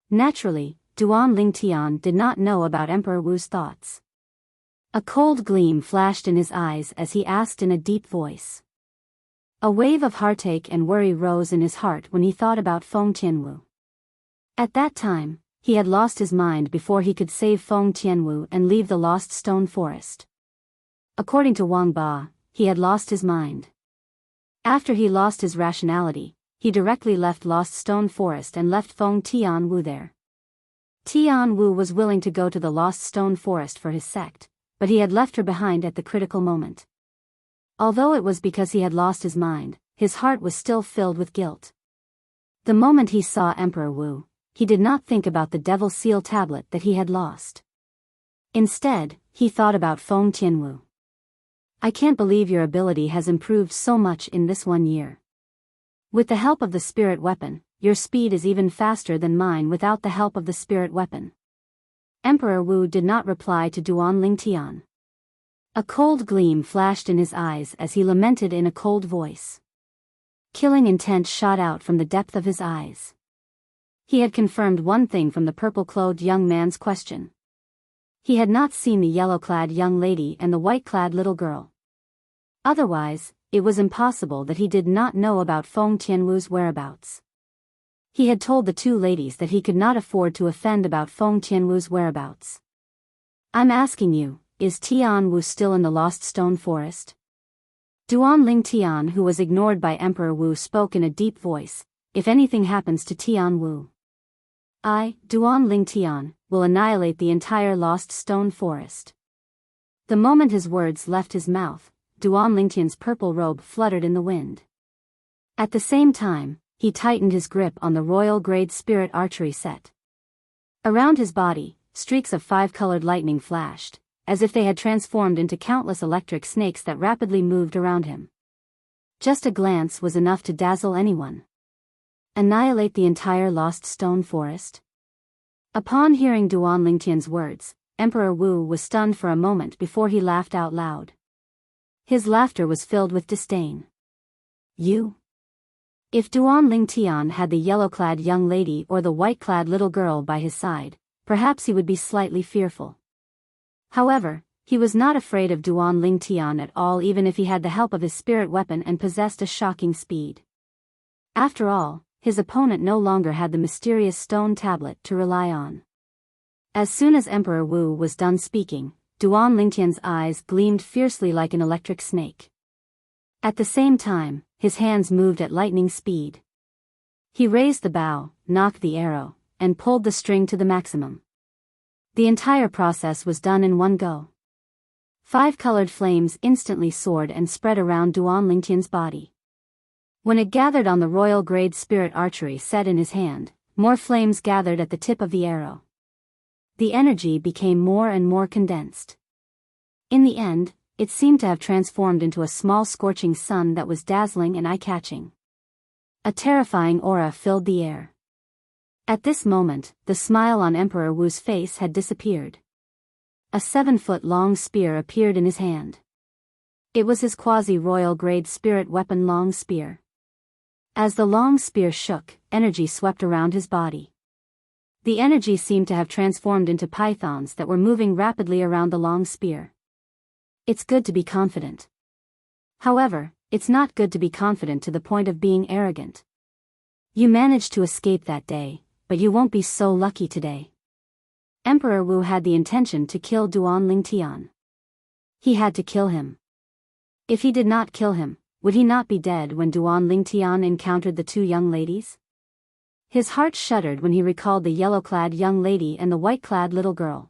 Naturally, Duan Lingtian did not know about Emperor Wu's thoughts. A cold gleam flashed in his eyes as he asked in a deep voice. A wave of heartache and worry rose in his heart when he thought about Feng Tianwu. At that time, he had lost his mind before he could save Feng Tianwu and leave the lost stone forest. According to Wang Ba, he had lost his mind. After he lost his rationality, he directly left Lost Stone Forest and left Feng Tianwu there. Tianwu was willing to go to the Lost Stone Forest for his sect, but he had left her behind at the critical moment. Although it was because he had lost his mind, his heart was still filled with guilt. The moment he saw Emperor Wu, he did not think about the Devil Seal tablet that he had lost. Instead, he thought about Feng Tianwu. I can't believe your ability has improved so much in this 1 year. With the help of the spirit weapon, your speed is even faster than mine without the help of the spirit weapon. Emperor Wu did not reply to Duan Lingtian. A cold gleam flashed in his eyes as he lamented in a cold voice. Killing intent shot out from the depth of his eyes. He had confirmed one thing from the purple-clothed young man's question. He had not seen the yellow-clad young lady and the white-clad little girl. Otherwise, it was impossible that he did not know about Feng Tianwu's whereabouts. He had told the 2 ladies that he could not afford to offend about Feng Tianwu's whereabouts. I'm asking you, is Tianwu still in the Lost Stone Forest? Duan Lingtian, who was ignored by Emperor Wu, spoke in a deep voice. If anything happens to Tianwu, I, Duan Lingtian, will annihilate the entire Lost Stone Forest. The moment his words left his mouth, Duan Lingtian's purple robe fluttered in the wind. At the same time, he tightened his grip on the Royal Grade Spirit Archery set. Around his body, streaks of 5-colored lightning flashed, as if they had transformed into countless electric snakes that rapidly moved around him. Just a glance was enough to dazzle anyone. Annihilate the entire lost stone forest? Upon hearing Duan Lingtian's words, Emperor Wu was stunned for a moment before he laughed out loud. His laughter was filled with disdain. You? If Duan Lingtian had the yellow-clad young lady or the white-clad little girl by his side, perhaps he would be slightly fearful. However, he was not afraid of Duan Lingtian at all, even if he had the help of his spirit weapon and possessed a shocking speed. After all, his opponent no longer had the mysterious stone tablet to rely on. As soon as Emperor Wu was done speaking, Duan Lingtian's eyes gleamed fiercely like an electric snake. At the same time, his hands moved at lightning speed. He raised the bow, knocked the arrow, and pulled the string to the maximum. The entire process was done in one go. 5 colored flames instantly soared and spread around Duan Lingtian's body. When it gathered on the royal grade spirit archery set in his hand, more flames gathered at the tip of the arrow. The energy became more and more condensed. In the end, it seemed to have transformed into a small scorching sun that was dazzling and eye-catching. A terrifying aura filled the air. At this moment, the smile on Emperor Wu's face had disappeared. A 7-foot-long spear appeared in his hand. It was his quasi-royal grade spirit weapon long spear. As the long spear shook, energy swept around his body. The energy seemed to have transformed into pythons that were moving rapidly around the long spear. It's good to be confident. However, it's not good to be confident to the point of being arrogant. You managed to escape that day, but you won't be so lucky today. Emperor Wu had the intention to kill Duan Lingtian. He had to kill him. If he did not kill him, would he not be dead when Duan Lingtian encountered the 2 young ladies? His heart shuddered when he recalled the yellow-clad young lady and the white-clad little girl.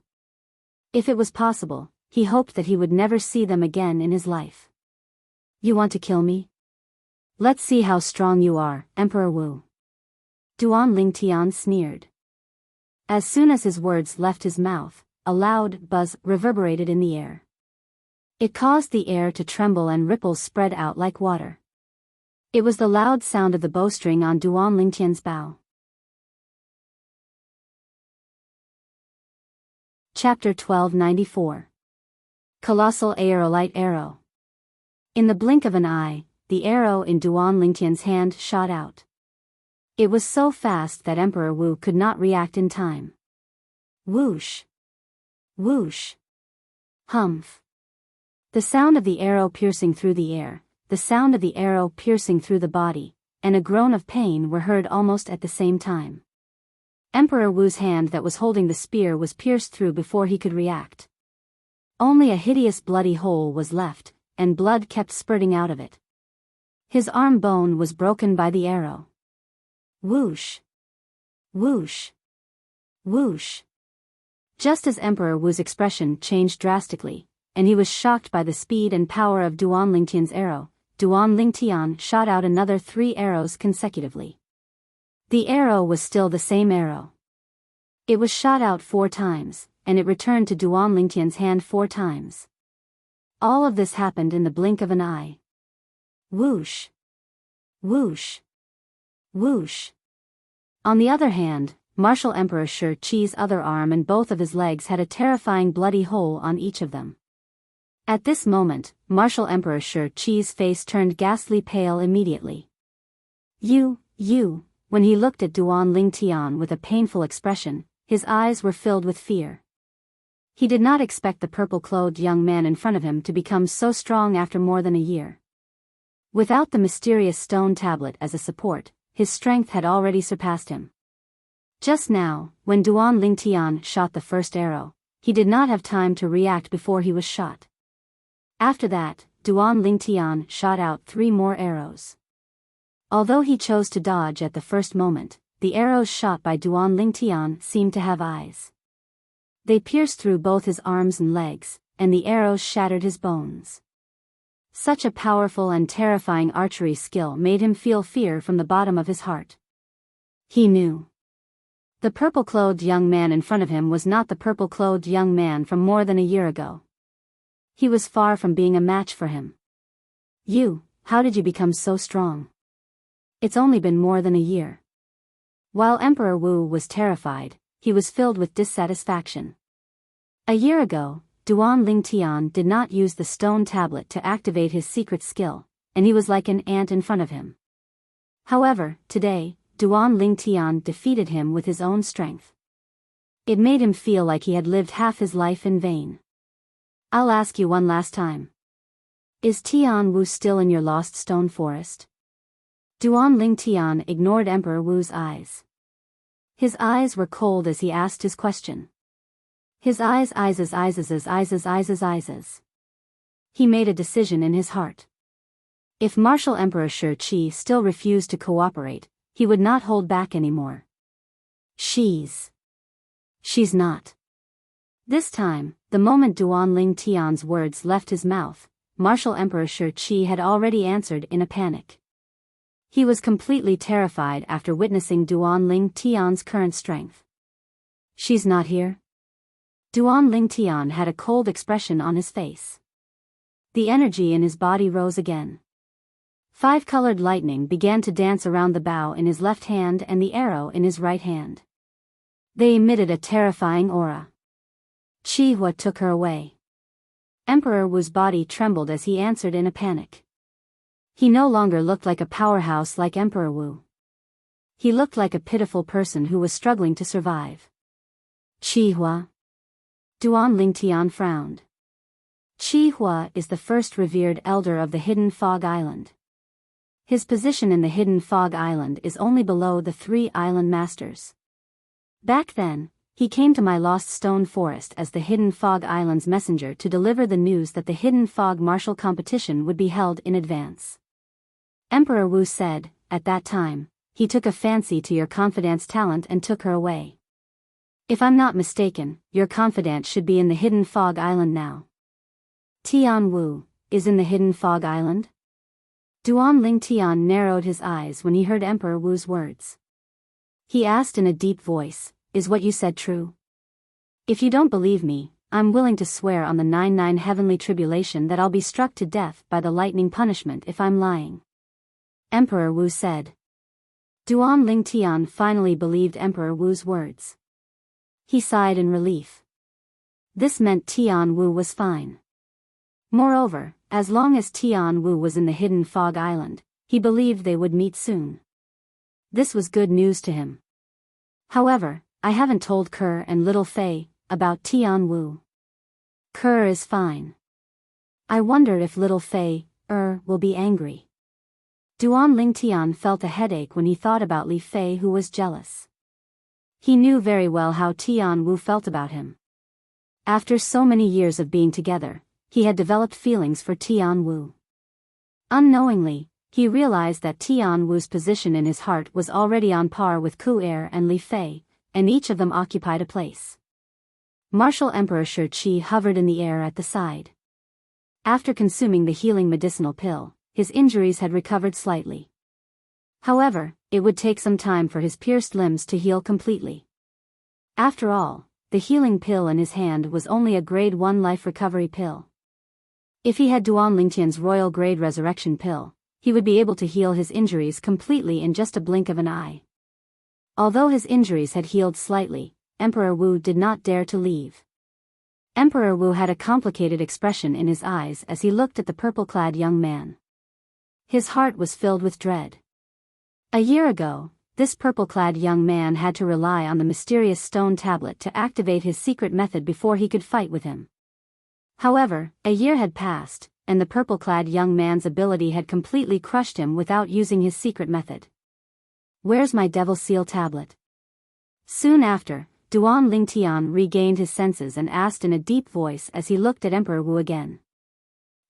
If it was possible, he hoped that he would never see them again in his life. You want to kill me? Let's see how strong you are, Emperor Wu. Duan Lingtian sneered. As soon as his words left his mouth, a loud buzz reverberated in the air. It caused the air to tremble and ripples spread out like water. It was the loud sound of the bowstring on Duan Lingtian's bow. Chapter 1294. Colossal Aerolite Arrow. In the blink of an eye, the arrow in Duan Lingtian's hand shot out. It was so fast that Emperor Wu could not react in time. Whoosh! Whoosh! Humph! The sound of the arrow piercing through the air, the sound of the arrow piercing through the body, and a groan of pain were heard almost at the same time. Emperor Wu's hand that was holding the spear was pierced through before he could react. Only a hideous bloody hole was left, and blood kept spurting out of it. His arm bone was broken by the arrow. Whoosh! Whoosh! Whoosh! Just as Emperor Wu's expression changed drastically, and he was shocked by the speed and power of Duan Lingtian's arrow, Duan Lingtian shot out another 3 arrows consecutively. The arrow was still the same arrow. It was shot out 4 times, and it returned to Duan Lingtian's hand 4 times. All of this happened in the blink of an eye. Whoosh! Whoosh! Whoosh! On the other hand, Martial Emperor Shi Qi's other arm and both of his legs had a terrifying bloody hole on each of them. At this moment, Martial Emperor Shi Qi's face turned ghastly pale immediately. You, when he looked at Duan Lingtian with a painful expression, his eyes were filled with fear. He did not expect the purple-clothed young man in front of him to become so strong after more than a year. Without the mysterious stone tablet as a support, his strength had already surpassed him. Just now, when Duan Lingtian shot the first arrow, he did not have time to react before he was shot. After that, Duan Lingtian shot out 3 more arrows. Although he chose to dodge at the first moment, the arrows shot by Duan Lingtian seemed to have eyes. They pierced through both his arms and legs, and the arrows shattered his bones. Such a powerful and terrifying archery skill made him feel fear from the bottom of his heart. He knew. The purple-clothed young man in front of him was not the purple-clothed young man from more than a year ago. He was far from being a match for him. You how did you become so strong? It's only been more than a year. While Emperor Wu was terrified, he was filled with dissatisfaction. A year ago, Duan Lingtian did not use the stone tablet to activate his secret skill, and he was like an ant in front of him. However, today, Duan Lingtian defeated him with his own strength. It made him feel like he had lived half his life in vain. I'll ask you one last time. Is Tian Wu still in your lost stone forest? Duan Lingtian ignored Emperor Wu's eyes. His eyes were cold as he asked his question. His eyes. He made a decision in his heart. If Martial Emperor Shi Qi still refused to cooperate, he would not hold back anymore. She's not. This time, the moment Duan Lingtian's words left his mouth, Martial Emperor Shi Qi had already answered in a panic. He was completely terrified after witnessing Duan Lingtian's current strength. She's not here? Duan Lingtian had a cold expression on his face. The energy in his body rose again. 5-colored lightning began to dance around the bow in his left hand and the arrow in his right hand. They emitted a terrifying aura. Qi Hua took her away. Emperor Wu's body trembled as he answered in a panic. He no longer looked like a powerhouse like Emperor Wu. He looked like a pitiful person who was struggling to survive. Qi Hua. Duan Lingtian frowned. Qi Hua is the first revered elder of the Hidden Fog Island. His position in the Hidden Fog Island is only below the 3 island masters. Back then, he came to my Lost Stone Forest as the Hidden Fog Island's messenger to deliver the news that the Hidden Fog martial competition would be held in advance. Emperor Wu said, at that time, he took a fancy to your confidant's talent and took her away. If I'm not mistaken, your confidant should be in the Hidden Fog Island now. Tian Wu is in the Hidden Fog Island? Duan Lingtian narrowed his eyes when he heard Emperor Wu's words. He asked in a deep voice, is what you said true? If you don't believe me, I'm willing to swear on the 99 heavenly tribulation that I'll be struck to death by the lightning punishment if I'm lying. Emperor Wu said. Duan Lingtian finally believed Emperor Wu's words. He sighed in relief. This meant Tian Wu was fine. Moreover, as long as Tian Wu was in the Hidden Fog Island, he believed they would meet soon. This was good news to him. However, I haven't told Kerr and Little Fei about Tian Wu. Kerr is fine. I wonder if Little Fei will be angry. Duan Lingtian felt a headache when he thought about Li Fei, who was jealous. He knew very well how Tian Wu felt about him. After so many years of being together, he had developed feelings for Tian Wu. Unknowingly, he realized that Tian Wu's position in his heart was already on par with Ku Er and Li Fei, and each of them occupied a place. Martial Emperor Shi Qi hovered in the air at the side. After consuming the healing medicinal pill, his injuries had recovered slightly. However, it would take some time for his pierced limbs to heal completely. After all, the healing pill in his hand was only a grade 1 life recovery pill. If he had Duan Lingtian's royal grade resurrection pill, he would be able to heal his injuries completely in just a blink of an eye. Although his injuries had healed slightly, Emperor Wu did not dare to leave. Emperor Wu had a complicated expression in his eyes as he looked at the purple-clad young man. His heart was filled with dread. A year ago, this purple-clad young man had to rely on the mysterious stone tablet to activate his secret method before he could fight with him. However, a year had passed, and the purple-clad young man's ability had completely crushed him without using his secret method. Where's my Devil Seal tablet? Soon after, Duan Lingtian regained his senses and asked in a deep voice as he looked at Emperor Wu again.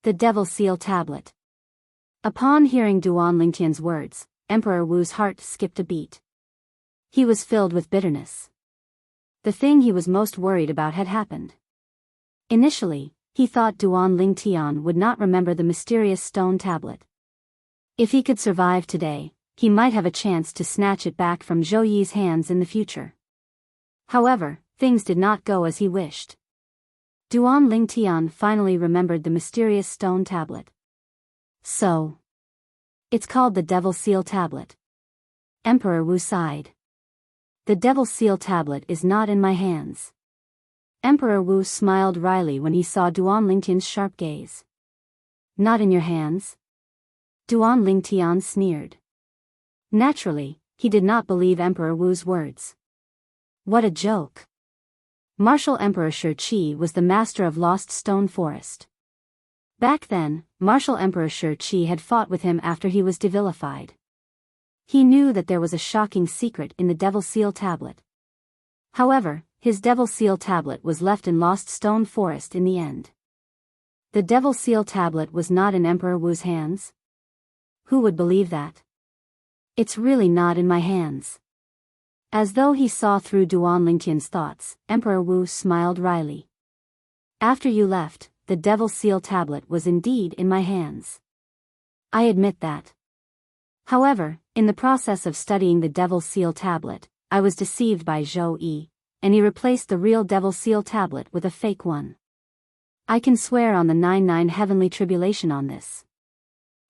The Devil Seal tablet. Upon hearing Duan Lingtian's words, Emperor Wu's heart skipped a beat. He was filled with bitterness. The thing he was most worried about had happened. Initially, he thought Duan Lingtian would not remember the mysterious stone tablet. If he could survive today, he might have a chance to snatch it back from Zhou Yi's hands in the future. However, things did not go as he wished. Duan Lingtian finally remembered the mysterious stone tablet. So, It's called the Devil Seal Tablet. Emperor Wu sighed. The Devil Seal Tablet is not in my hands. Emperor Wu smiled wryly when he saw Duan Lingtian's sharp gaze. Not in your hands? Duan Lingtian sneered. Naturally, he did not believe Emperor Wu's words. What a joke. Martial Emperor Shi Qi was the master of Lost Stone Forest. Back then, Martial Emperor Shi Qi had fought with him after he was devilified. He knew that there was a shocking secret in the Devil Seal Tablet. However, his Devil Seal Tablet was left in Lost Stone Forest in the end. The Devil Seal Tablet was not in Emperor Wu's hands? Who would believe that? It's really not in my hands. As though he saw through Duan Lingtian's thoughts, Emperor Wu smiled wryly. After you left, the Devil Seal Tablet was indeed in my hands. I admit that. However, in the process of studying the Devil Seal Tablet, I was deceived by Zhou Yi, and he replaced the real Devil Seal Tablet with a fake one. I can swear on the 99 heavenly tribulation on this.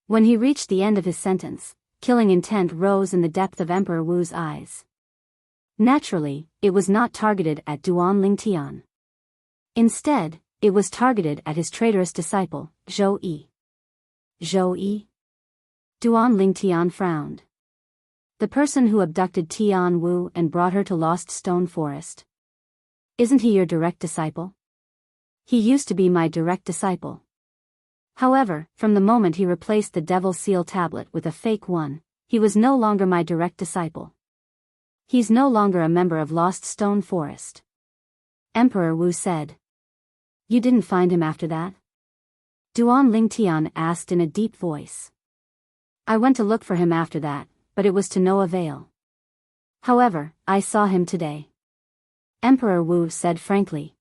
When he reached the end of his sentence, killing intent rose in the depth of Emperor Wu's eyes. Naturally, it was not targeted at Duan Lingtian. Instead, it was targeted at his traitorous disciple, Zhou Yi. Zhou Yi? Duan Lingtian frowned. The person who abducted Tian Wu and brought her to Lost Stone Forest. Isn't he your direct disciple? He used to be my direct disciple. However, from the moment he replaced the Devil Seal Tablet with a fake one, he was no longer my direct disciple. He's no longer a member of Lost Stone Forest. Emperor Wu said. You didn't find him after that? Duan Lingtian asked in a deep voice. I went to look for him after that, but it was to no avail. However, I saw him today. Emperor Wu said frankly.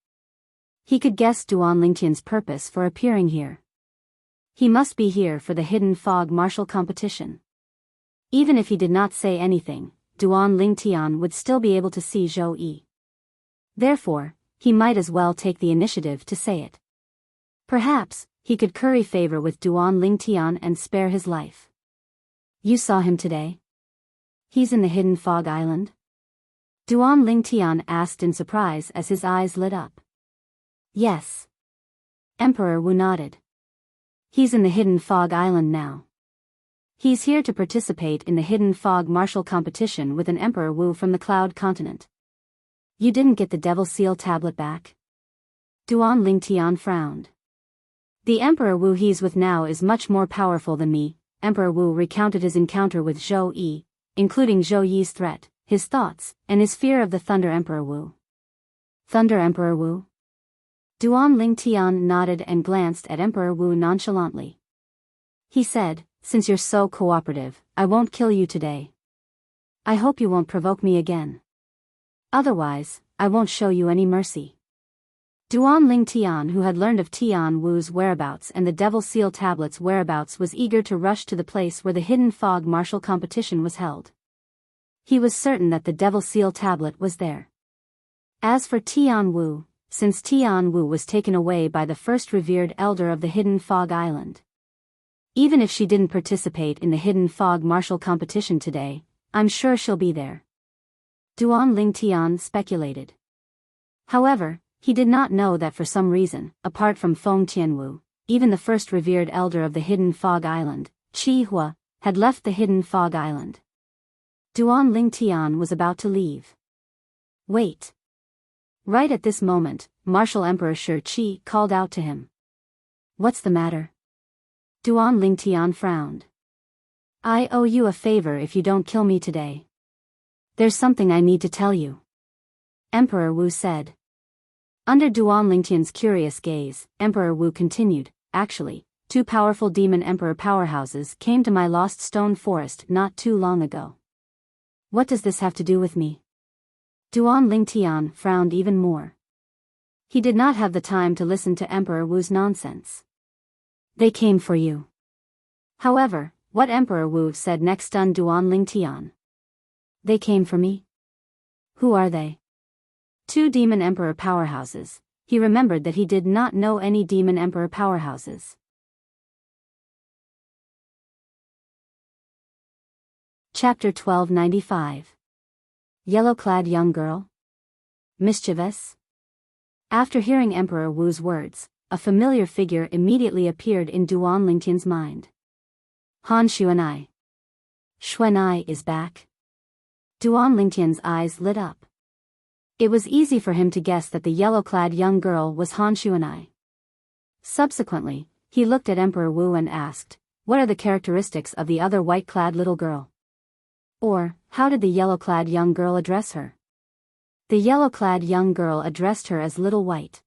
He could guess Duan Lingtian's purpose for appearing here. He must be here for the Hidden Fog martial competition. Even if he did not say anything, Duan Lingtian would still be able to see Zhou Yi. Therefore, he might as well take the initiative to say it. Perhaps, he could curry favor with Duan Lingtian and spare his life. You saw him today? He's in the Hidden Fog Island? Duan Lingtian asked in surprise as his eyes lit up. Yes. Emperor Wu nodded. He's in the Hidden Fog Island now. He's here to participate in the Hidden Fog martial competition with an Emperor Wu from the Cloud Continent. You didn't get the Devil Seal Tablet back? Duan Lingtian frowned. The Emperor Wu he's with now is much more powerful than me. Emperor Wu recounted his encounter with Zhou Yi, including Zhou Yi's threat, his thoughts, and his fear of the Thunder Emperor Wu. Thunder Emperor Wu? Duan Lingtian nodded and glanced at Emperor Wu nonchalantly. He said, since you're so cooperative, I won't kill you today. I hope you won't provoke me again. Otherwise, I won't show you any mercy. Duan Lingtian, who had learned of Tian Wu's whereabouts and the Devil Seal Tablet's whereabouts, was eager to rush to the place where the Hidden Fog martial competition was held. He was certain that the Devil Seal Tablet was there. As for Tian Wu, since Tian Wu was taken away by the first revered elder of the Hidden Fog Island. Even if she didn't participate in the Hidden Fog martial competition today, I'm sure she'll be there. Duan Lingtian speculated. However, he did not know that for some reason, apart from Feng Tianwu, even the first revered elder of the Hidden Fog Island, Qi Hua, had left the Hidden Fog Island. Duan Lingtian was about to leave. Wait. Right at this moment, Martial Emperor Shi Qi called out to him. What's the matter? Duan Lingtian frowned. I owe you a favor if you don't kill me today. There's something I need to tell you. Emperor Wu said. Under Duan Lingtian's curious gaze, Emperor Wu continued, actually, 2 powerful demon emperor powerhouses came to my Lost Stone Forest not too long ago. What does this have to do with me? Duan Lingtian frowned even more. He did not have the time to listen to Emperor Wu's nonsense. They came for you. However, what Emperor Wu said next stunned Duan Lingtian. They came for me? Who are they? 2 demon emperor powerhouses. He remembered that he did not know any demon emperor powerhouses. Chapter 1295. Yellow-clad young girl? Mischievous? After hearing Emperor Wu's words, a familiar figure immediately appeared in Duan Lingtian's mind. Han Xuanai. Xuanai is back. Duan Lingtian's eyes lit up. It was easy for him to guess that the yellow-clad young girl was Han Xuanai. Subsequently, he looked at Emperor Wu and asked, "What are the characteristics of the other white-clad little girl?" Or, how did the yellow-clad young girl address her? The yellow-clad young girl addressed her as Little White.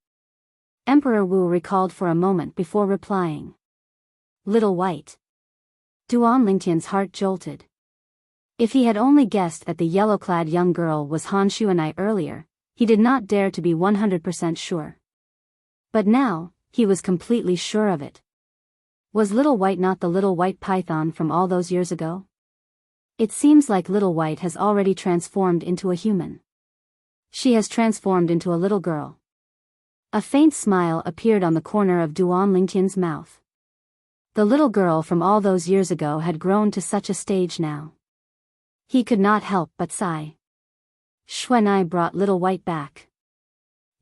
Emperor Wu recalled for a moment before replying. Little White. Duan Lingtian's heart jolted. If he had only guessed that the yellow-clad young girl was Han Xuanai earlier, he did not dare to be 100% sure. But now, he was completely sure of it. Was Little White not the little white python from all those years ago? It seems like Little White has already transformed into a human. She has transformed into a little girl. A faint smile appeared on the corner of Duan Lingtian's mouth. The little girl from all those years ago had grown to such a stage now. He could not help but sigh. Xuanai brought Little White back.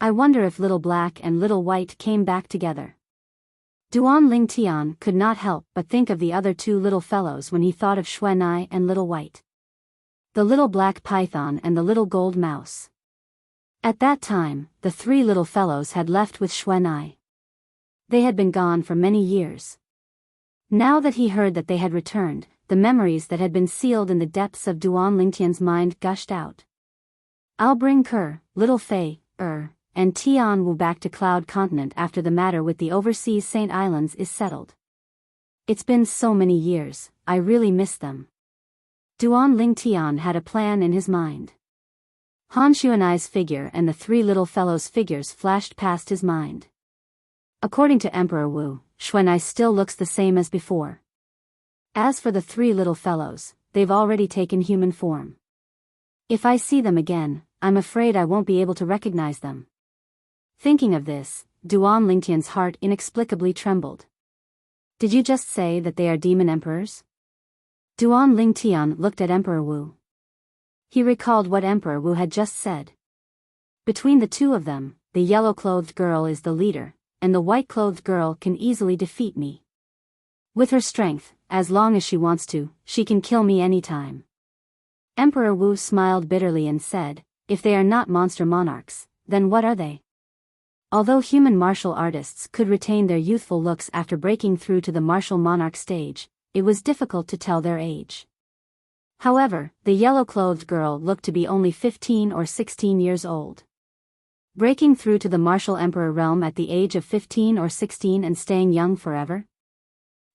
I wonder if Little Black and Little White came back together. Duan Lingtian could not help but think of the other two little fellows when he thought of Xuanai and Little White. The little black python and the little gold mouse. At that time, the three little fellows had left with Xuanai. They had been gone for many years. Now that he heard that they had returned, the memories that had been sealed in the depths of Duan Lingtian's mind gushed out. I'll bring Ker, Little Fei, and Tian Wu back to Cloud Continent after the matter with the overseas Saint Islands is settled. It's been so many years, I really miss them. Duan Lingtian had a plan in his mind. Han Xuanai's figure and the three little fellows' figures flashed past his mind. According to Emperor Wu, Xuanai still looks the same as before. As for the three little fellows, they've already taken human form. If I see them again, I'm afraid I won't be able to recognize them. Thinking of this, Duan Lingtian's heart inexplicably trembled. Did you just say that they are demon emperors? Duan Lingtian looked at Emperor Wu. He recalled what Emperor Wu had just said. Between the two of them, the yellow-clothed girl is the leader, and the white-clothed girl can easily defeat me. With her strength, as long as she wants to, she can kill me anytime. Emperor Wu smiled bitterly and said, if they are not monster monarchs, then what are they? Although human martial artists could retain their youthful looks after breaking through to the martial monarch stage, it was difficult to tell their age. However, the yellow-clothed girl looked to be only 15 or 16 years old. Breaking through to the martial emperor realm at the age of 15 or 16 and staying young forever?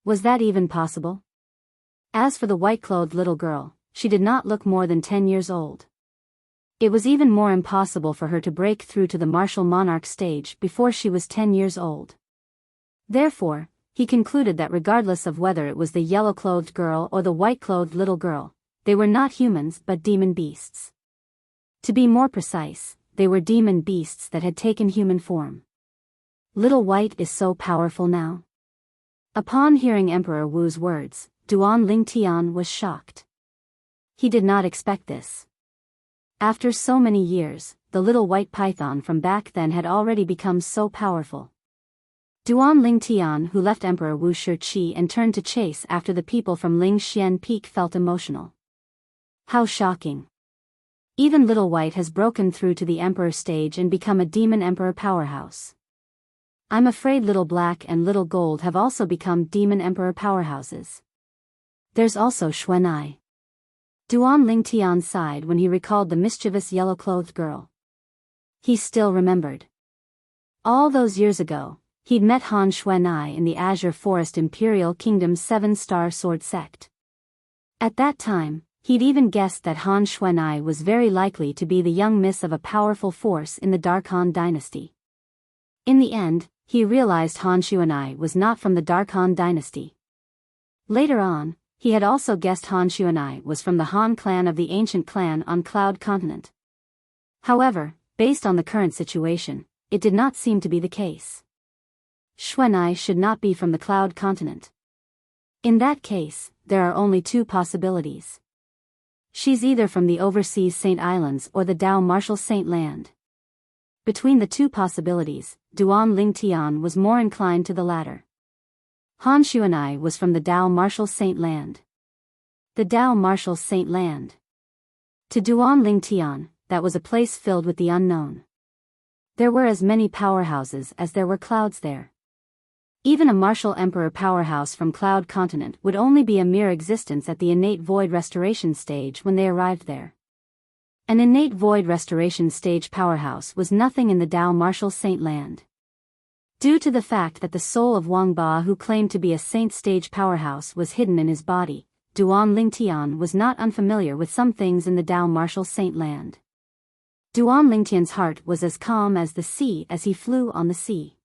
Was that even possible? As for the white-clothed little girl, she did not look more than 10 years old. It was even more impossible for her to break through to the martial monarch stage before she was 10 years old. Therefore, he concluded that regardless of whether it was the yellow-clothed girl or the white-clothed little girl, they were not humans but demon beasts. To be more precise, they were demon beasts that had taken human form. Little White is so powerful now. Upon hearing Emperor Wu's words, Duan Lingtian was shocked. He did not expect this. After so many years, the little white python from back then had already become so powerful. Duan Lingtian, who left Emperor Wu Shiqi and turned to chase after the people from Lingxian Peak, felt emotional. How shocking. Even Little White has broken through to the Emperor stage and become a demon emperor powerhouse. I'm afraid Little Black and Little Gold have also become demon emperor powerhouses. There's also Xuanai. Duan Lingtian sighed when he recalled the mischievous yellow-clothed girl. He still remembered. All those years ago, he'd met Han Xuanai in the Azure Forest Imperial Kingdom's 7-star sword sect. At that time, he'd even guessed that Han Xuanai was very likely to be the young miss of a powerful force in the Dark Han dynasty. In the end, he realized Han Xuanai was not from the Dark Han dynasty. Later on, he had also guessed Han Xuanai was from the Han clan of the ancient clan on Cloud Continent. However, based on the current situation, it did not seem to be the case. Xuanai should not be from the Cloud Continent. In that case, there are only two possibilities. She's either from the overseas Saint Islands or the Dao Martial Saint Land. Between the two possibilities, Duan Lingtian was more inclined to the latter. Han Xuanai was from the Dao Martial Saint Land. The Dao Martial Saint Land. To Duan Lingtian, that was a place filled with the unknown. There were as many powerhouses as there were clouds there. Even a martial emperor powerhouse from Cloud Continent would only be a mere existence at the innate void restoration stage when they arrived there. An innate void restoration stage powerhouse was nothing in the Dao Martial Saint Land. Due to the fact that the soul of Wang Ba, who claimed to be a saint stage powerhouse, was hidden in his body, Duan Lingtian was not unfamiliar with some things in the Dao Martial Saint Land. Duan Lingtian's heart was as calm as the sea as he flew on the sea.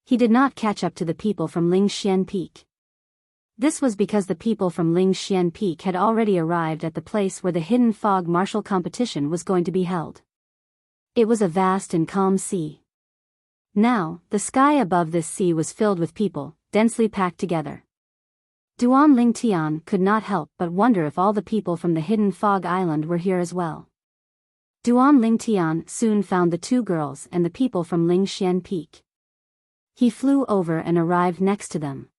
He did not catch up to the people from Lingxian Peak. This was because the people from Lingxian Peak had already arrived at the place where the hidden fog martial competition was going to be held. It was a vast and calm sea. Now, the sky above this sea was filled with people, densely packed together. Duan Lingtian could not help but wonder if all the people from the hidden fog island were here as well. Duan Lingtian soon found the two girls and the people from Lingxian Peak. He flew over and arrived next to them.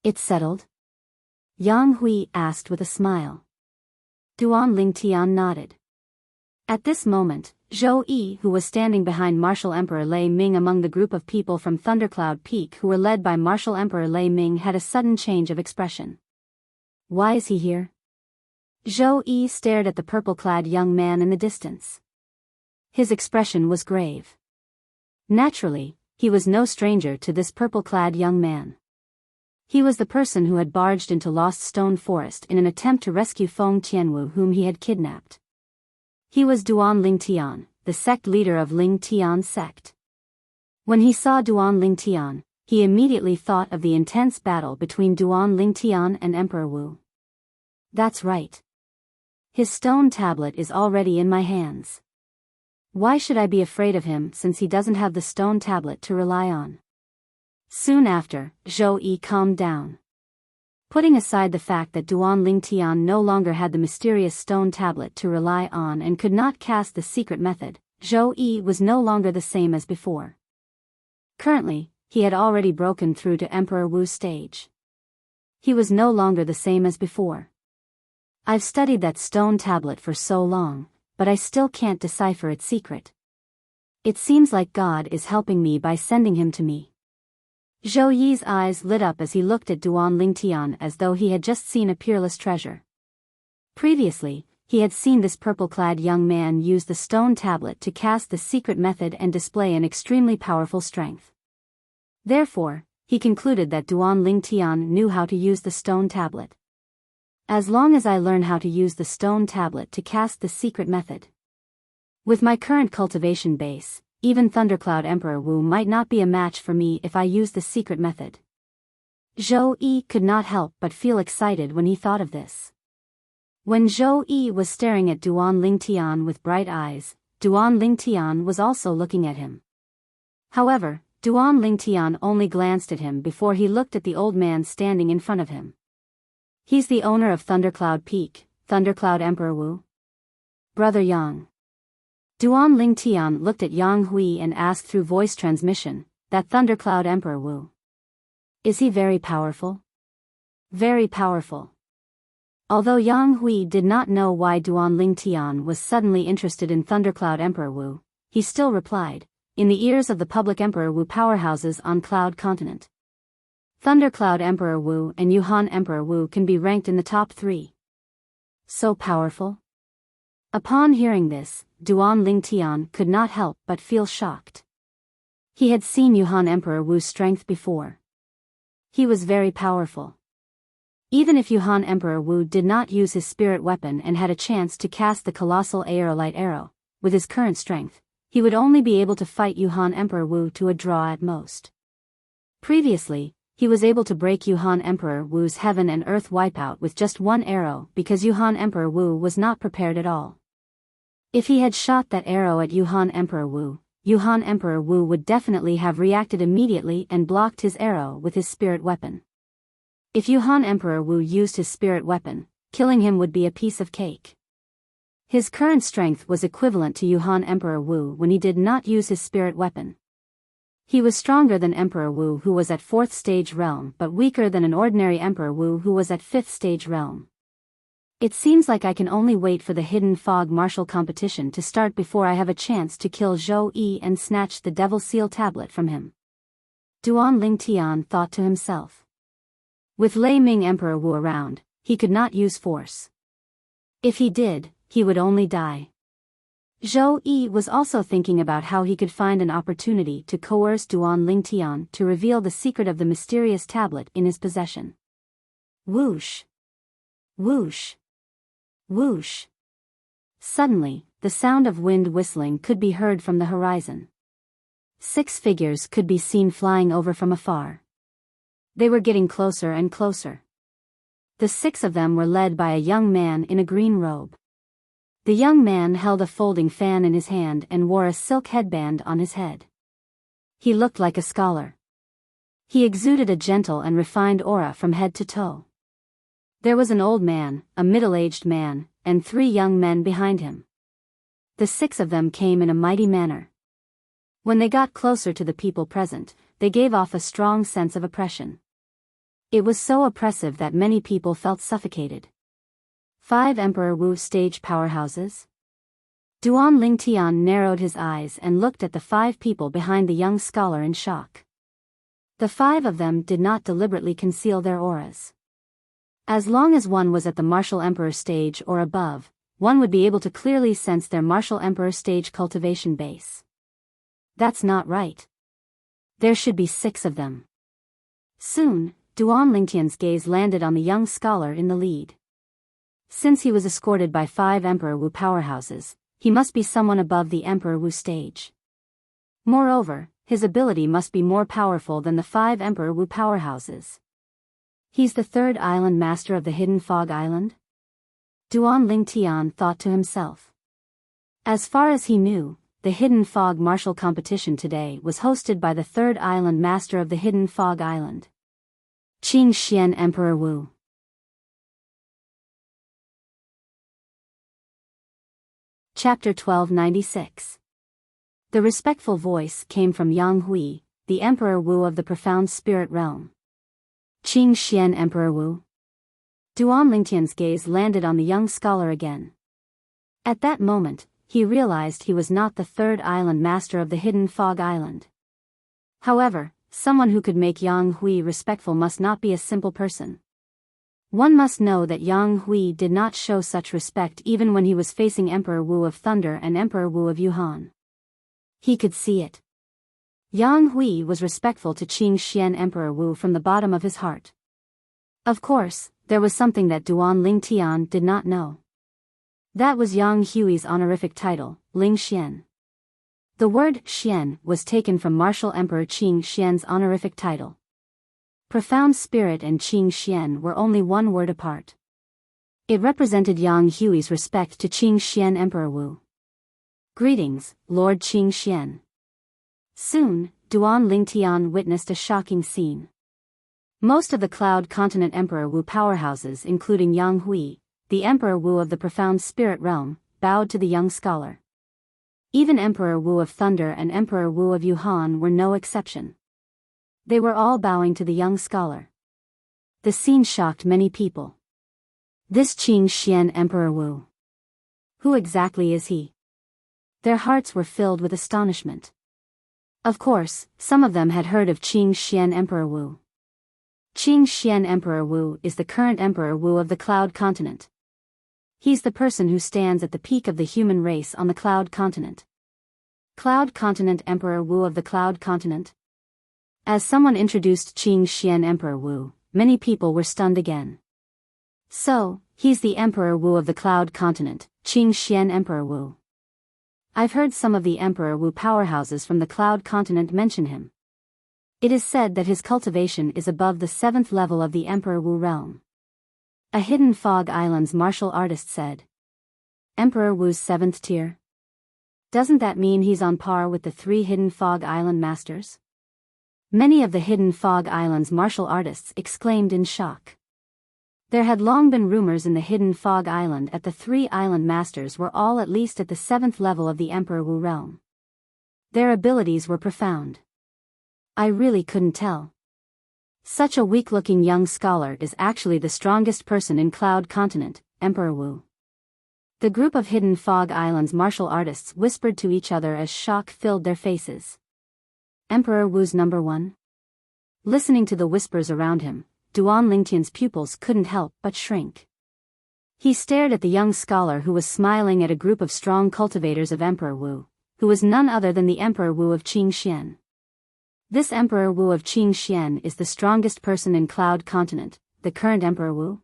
"It's settled?" Yang Hui asked with a smile. Duan Lingtian nodded. At this moment, Zhou Yi, who was standing behind Martial Emperor Lei Ming among the group of people from Thundercloud Peak who were led by Martial Emperor Lei Ming, had a sudden change of expression. "Why is he here?" Zhou Yi stared at the purple-clad young man in the distance. His expression was grave. Naturally, he was no stranger to this purple-clad young man. He was the person who had barged into Lost Stone Forest in an attempt to rescue Feng Tianwu, whom he had kidnapped. He was Duan Lingtian, the sect leader of Lingtian sect. When he saw Duan Lingtian, he immediately thought of the intense battle between Duan Lingtian and Emperor Wu. That's right. His stone tablet is already in my hands. Why should I be afraid of him since he doesn't have the stone tablet to rely on? Soon after, Zhou Yi calmed down. Putting aside the fact that Duan Lingtian no longer had the mysterious stone tablet to rely on and could not cast the secret method, Zhou Yi was no longer the same as before. Currently, he had already broken through to Emperor Wu's stage. He was no longer the same as before. "I've studied that stone tablet for so long, but I still can't decipher its secret. It seems like God is helping me by sending him to me." Zhou Yi's eyes lit up as he looked at Duan Lingtian as though he had just seen a peerless treasure. Previously, he had seen this purple-clad young man use the stone tablet to cast the secret method and display an extremely powerful strength. Therefore, he concluded that Duan Lingtian knew how to use the stone tablet. As long as I learn how to use the stone tablet to cast the secret method. With my current cultivation base, even Thundercloud Emperor Wu might not be a match for me if I use the secret method. Zhou Yi could not help but feel excited when he thought of this. When Zhou Yi was staring at Duan Lingtian with bright eyes, Duan Lingtian was also looking at him. However, Duan Lingtian only glanced at him before he looked at the old man standing in front of him. "He's the owner of Thundercloud Peak, Thundercloud Emperor Wu?" "Brother Yang." Duan Lingtian looked at Yang Hui and asked through voice transmission, "That Thundercloud Emperor Wu. Is he very powerful?" "Very powerful." Although Yang Hui did not know why Duan Lingtian was suddenly interested in Thundercloud Emperor Wu, he still replied, "In the ears of the public Emperor Wu powerhouses on Cloud Continent. Thundercloud Emperor Wu and Yuhan Emperor Wu can be ranked in the top 3. So powerful?" Upon hearing this, Duan Lingtian could not help but feel shocked. He had seen Yuhan Emperor Wu's strength before. He was very powerful. Even if Yuhan Emperor Wu did not use his spirit weapon and had a chance to cast the colossal aerolite arrow, with his current strength, he would only be able to fight Yuhan Emperor Wu to a draw at most. Previously, he was able to break Yuhan Emperor Wu's heaven and earth wipeout with just one arrow because Yuhan Emperor Wu was not prepared at all. If he had shot that arrow at Yuhan Emperor Wu would definitely have reacted immediately and blocked his arrow with his spirit weapon. If Yuhan Emperor Wu used his spirit weapon, killing him would be a piece of cake. His current strength was equivalent to Yuhan Emperor Wu when he did not use his spirit weapon. He was stronger than Emperor Wu, who was at 4th stage realm, but weaker than an ordinary Emperor Wu who was at 5th stage realm. It seems like I can only wait for the Hidden Fog martial competition to start before I have a chance to kill Zhou Yi and snatch the Devil Seal tablet from him. Duan Lingtian thought to himself. With Lei Ming Emperor Wu around, he could not use force. If he did, he would only die. Zhou Yi was also thinking about how he could find an opportunity to coerce Duan Lingtian to reveal the secret of the mysterious tablet in his possession. Whoosh! Whoosh! Whoosh! Suddenly, the sound of wind whistling could be heard from the horizon. 6 figures could be seen flying over from afar. They were getting closer and closer. The 6 of them were led by a young man in a green robe. The young man held a folding fan in his hand and wore a silk headband on his head. He looked like a scholar. He exuded a gentle and refined aura from head to toe. There was an old man, a middle-aged man, and 3 young men behind him. The 6 of them came in a mighty manner. When they got closer to the people present, they gave off a strong sense of oppression. It was so oppressive that many people felt suffocated. 5 Emperor Wu stage powerhouses? Duan Lingtian narrowed his eyes and looked at the 5 people behind the young scholar in shock. The 5 of them did not deliberately conceal their auras. As long as one was at the martial emperor stage or above, one would be able to clearly sense their martial emperor stage cultivation base. That's not right. There should be 6 of them. Soon, Duan Lingtian's gaze landed on the young scholar in the lead. Since he was escorted by 5 Emperor Wu powerhouses, he must be someone above the Emperor Wu stage. Moreover, his ability must be more powerful than the 5 Emperor Wu powerhouses. He's the 3rd island master of the Hidden Fog Island? Duan Lingtian thought to himself. As far as he knew, the Hidden Fog martial competition today was hosted by the 3rd island master of the Hidden Fog Island. Qing Xian Emperor Wu. Chapter 1296. The respectful voice came from Yang Hui, the Emperor Wu of the Profound Spirit Realm. Qing Xian Emperor Wu. Duan Lingtian's gaze landed on the young scholar again. At that moment, he realized he was not the 3rd island master of the Hidden Fog Island. However, someone who could make Yang Hui respectful must not be a simple person. One must know that Yang Hui did not show such respect even when he was facing Emperor Wu of Thunder and Emperor Wu of Yuhan. He could see it. Yang Hui was respectful to Qing Xian Emperor Wu from the bottom of his heart. Of course, there was something that Duan Lingtian did not know. That was Yang Hui's honorific title, Ling Xian. The word Xian was taken from Martial Emperor Qing Xian's honorific title. Profound Spirit and Qing Xian were only one word apart. It represented Yang Hui's respect to Qing Xian Emperor Wu. Greetings, Lord Qing Xian. Soon, Duan Lingtian witnessed a shocking scene. Most of the Cloud Continent Emperor Wu powerhouses, including Yang Hui, the Emperor Wu of the Profound Spirit Realm, bowed to the young scholar. Even Emperor Wu of Thunder and Emperor Wu of Yuhan were no exception. They were all bowing to the young scholar. The scene shocked many people. This Qing Xian Emperor Wu. Who exactly is he? Their hearts were filled with astonishment. Of course, some of them had heard of Qing Xian Emperor Wu. Qing Xian Emperor Wu is the current Emperor Wu of the Cloud Continent. He's the person who stands at the peak of the human race on the Cloud Continent. Cloud Continent Emperor Wu of the Cloud Continent. As someone introduced Qing Xian Emperor Wu, many people were stunned again. So, he's the Emperor Wu of the Cloud Continent, Qing Xian Emperor Wu. I've heard some of the Emperor Wu powerhouses from the Cloud Continent mention him. It is said that his cultivation is above the 7th level of the Emperor Wu realm. A Hidden Fog Island's martial artist said. Emperor Wu's 7th tier? Doesn't that mean he's on par with the 3 Hidden Fog Island masters? Many of the Hidden Fog Island's martial artists exclaimed in shock. There had long been rumors in the hidden Fog Island that the three island masters were all at least at the 7th level of the Emperor Wu realm. Their abilities were profound. I really couldn't tell. Such a weak-looking young scholar is actually the strongest person in Cloud Continent, Emperor Wu. The group of hidden Fog Island's martial artists whispered to each other as shock filled their faces. Emperor Wu's number one? Listening to the whispers around him, Duan Lingtian's pupils couldn't help but shrink. He stared at the young scholar who was smiling at a group of strong cultivators of Emperor Wu, who was none other than the Emperor Wu of Qingxian. This Emperor Wu of Qingxian is the strongest person in Cloud Continent, the current Emperor Wu?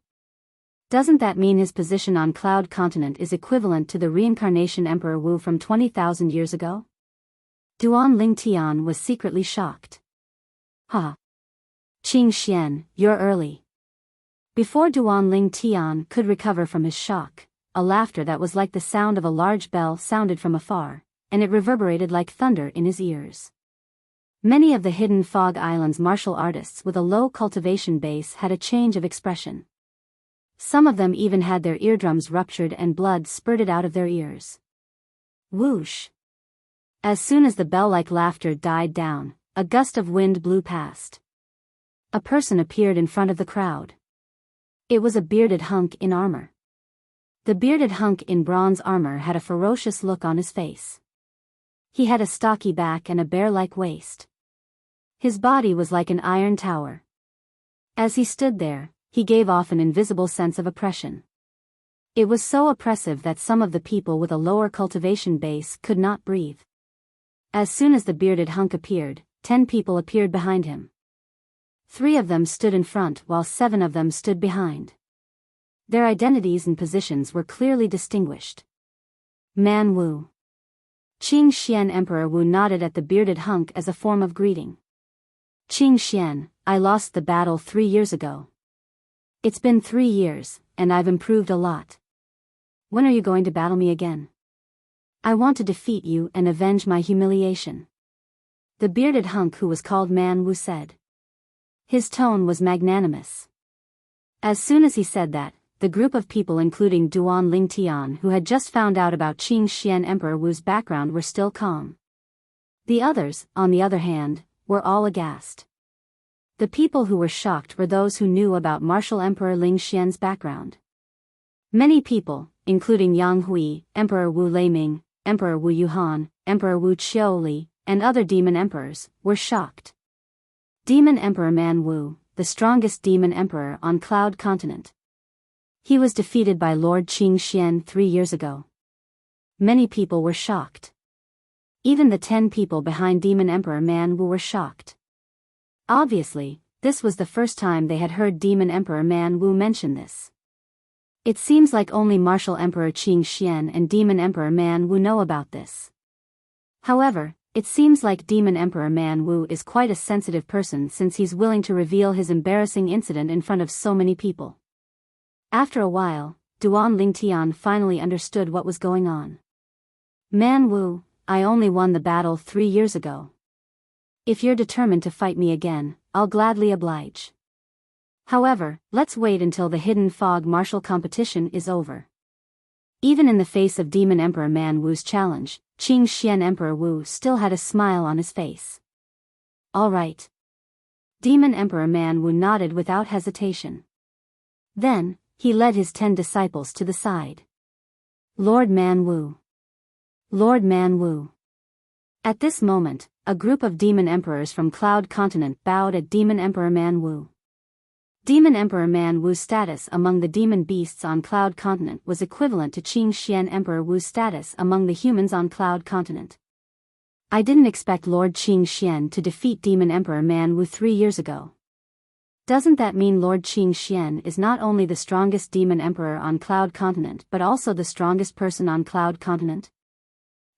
Doesn't that mean his position on Cloud Continent is equivalent to the reincarnation Emperor Wu from 20,000 years ago? Duan Lingtian was secretly shocked. Ha! Qingxian, you're early. Before Duan Lingtian could recover from his shock, a laughter that was like the sound of a large bell sounded from afar, and it reverberated like thunder in his ears. Many of the hidden Fog Island's martial artists with a low cultivation base had a change of expression. Some of them even had their eardrums ruptured and blood spurted out of their ears. Whoosh! As soon as the bell-like laughter died down, a gust of wind blew past. A person appeared in front of the crowd. It was a bearded hunk in armor. The bearded hunk in bronze armor had a ferocious look on his face. He had a stocky back and a bear-like waist. His body was like an iron tower. As he stood there, he gave off an invisible sense of oppression. It was so oppressive that some of the people with a lower cultivation base could not breathe. As soon as the bearded hunk appeared, 10 people appeared behind him. 3 of them stood in front while 7 of them stood behind. Their identities and positions were clearly distinguished. Man Wu. Qingxian Emperor Wu nodded at the bearded hunk as a form of greeting. Qingxian, I lost the battle 3 years ago. It's been 3 years, and I've improved a lot. When are you going to battle me again? I want to defeat you and avenge my humiliation. The bearded hunk who was called Man Wu said. His tone was magnanimous. As soon as he said that, the group of people including Duan Lingtian who had just found out about Qingxian Emperor Wu's background were still calm. The others, on the other hand, were all aghast. The people who were shocked were those who knew about martial Emperor Lingxian's background. Many people, including Yang Hui, Emperor Wu Leiming, Emperor Wu Yuhan, Emperor Wu Qiuli, and other demon emperors, were shocked. Demon Emperor Man Wu, the strongest demon emperor on Cloud Continent. He was defeated by Lord Qingxian 3 years ago. Many people were shocked. Even the 10 people behind Demon Emperor Man Wu were shocked. Obviously, this was the first time they had heard Demon Emperor Man Wu mention this. It seems like only Martial Emperor Qingxian and Demon Emperor Man Wu know about this. However, it seems like Demon Emperor Man Wu is quite a sensitive person since he's willing to reveal his embarrassing incident in front of so many people. After a while, Duan Lingtian finally understood what was going on. Man Wu, I only won the battle 3 years ago. If you're determined to fight me again, I'll gladly oblige. However, let's wait until the Hidden Fog martial competition is over. Even in the face of Demon Emperor Man Wu's challenge, Qingxian Emperor Wu still had a smile on his face. All right. Demon Emperor Man Wu nodded without hesitation. Then, he led his 10 disciples to the side. Lord Man Wu. Lord Man Wu. At this moment, a group of demon emperors from Cloud Continent bowed at Demon Emperor Man Wu. Demon Emperor Man Wu's status among the demon beasts on Cloud Continent was equivalent to Qingxian Emperor Wu's status among the humans on Cloud Continent. I didn't expect Lord Qingxian to defeat Demon Emperor Man Wu 3 years ago. Doesn't that mean Lord Qingxian is not only the strongest demon emperor on Cloud Continent but also the strongest person on Cloud Continent?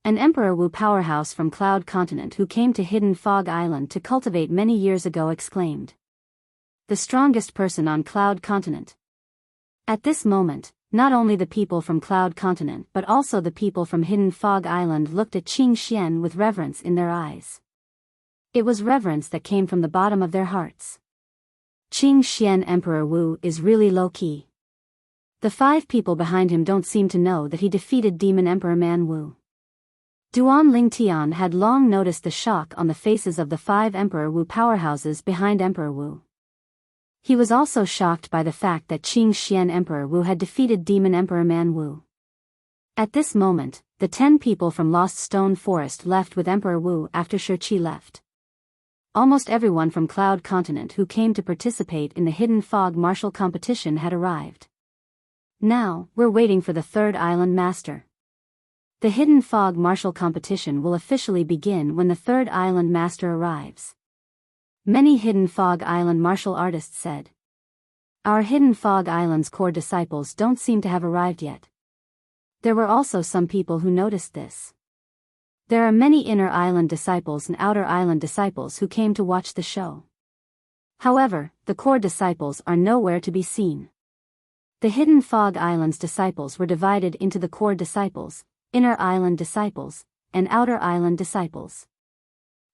An Emperor Wu powerhouse from Cloud Continent who came to Hidden Fog Island to cultivate many years ago exclaimed. The strongest person on Cloud Continent. At this moment, not only the people from Cloud Continent but also the people from Hidden Fog Island looked at Qingxian with reverence in their eyes. It was reverence that came from the bottom of their hearts. Qing Xian Emperor Wu is really low-key. The 5 people behind him don't seem to know that he defeated Demon Emperor Man Wu. Duan Lingtian had long noticed the shock on the faces of the 5 Emperor Wu powerhouses behind Emperor Wu. He was also shocked by the fact that Qing Xian Emperor Wu had defeated Demon Emperor Man Wu. At this moment, the 10 people from Lost Stone Forest left with Emperor Wu after Shi Qi left. Almost everyone from Cloud Continent who came to participate in the Hidden Fog martial competition had arrived. Now, we're waiting for the 3rd Island Master. The Hidden Fog martial competition will officially begin when the 3rd Island Master arrives. Many Hidden Fog Island martial artists said. Our Hidden Fog Island's core disciples don't seem to have arrived yet. There were also some people who noticed this. There are many Inner Island disciples and Outer Island disciples who came to watch the show. However, the core disciples are nowhere to be seen. The Hidden Fog Island's disciples were divided into the core disciples, Inner Island disciples, and Outer Island disciples.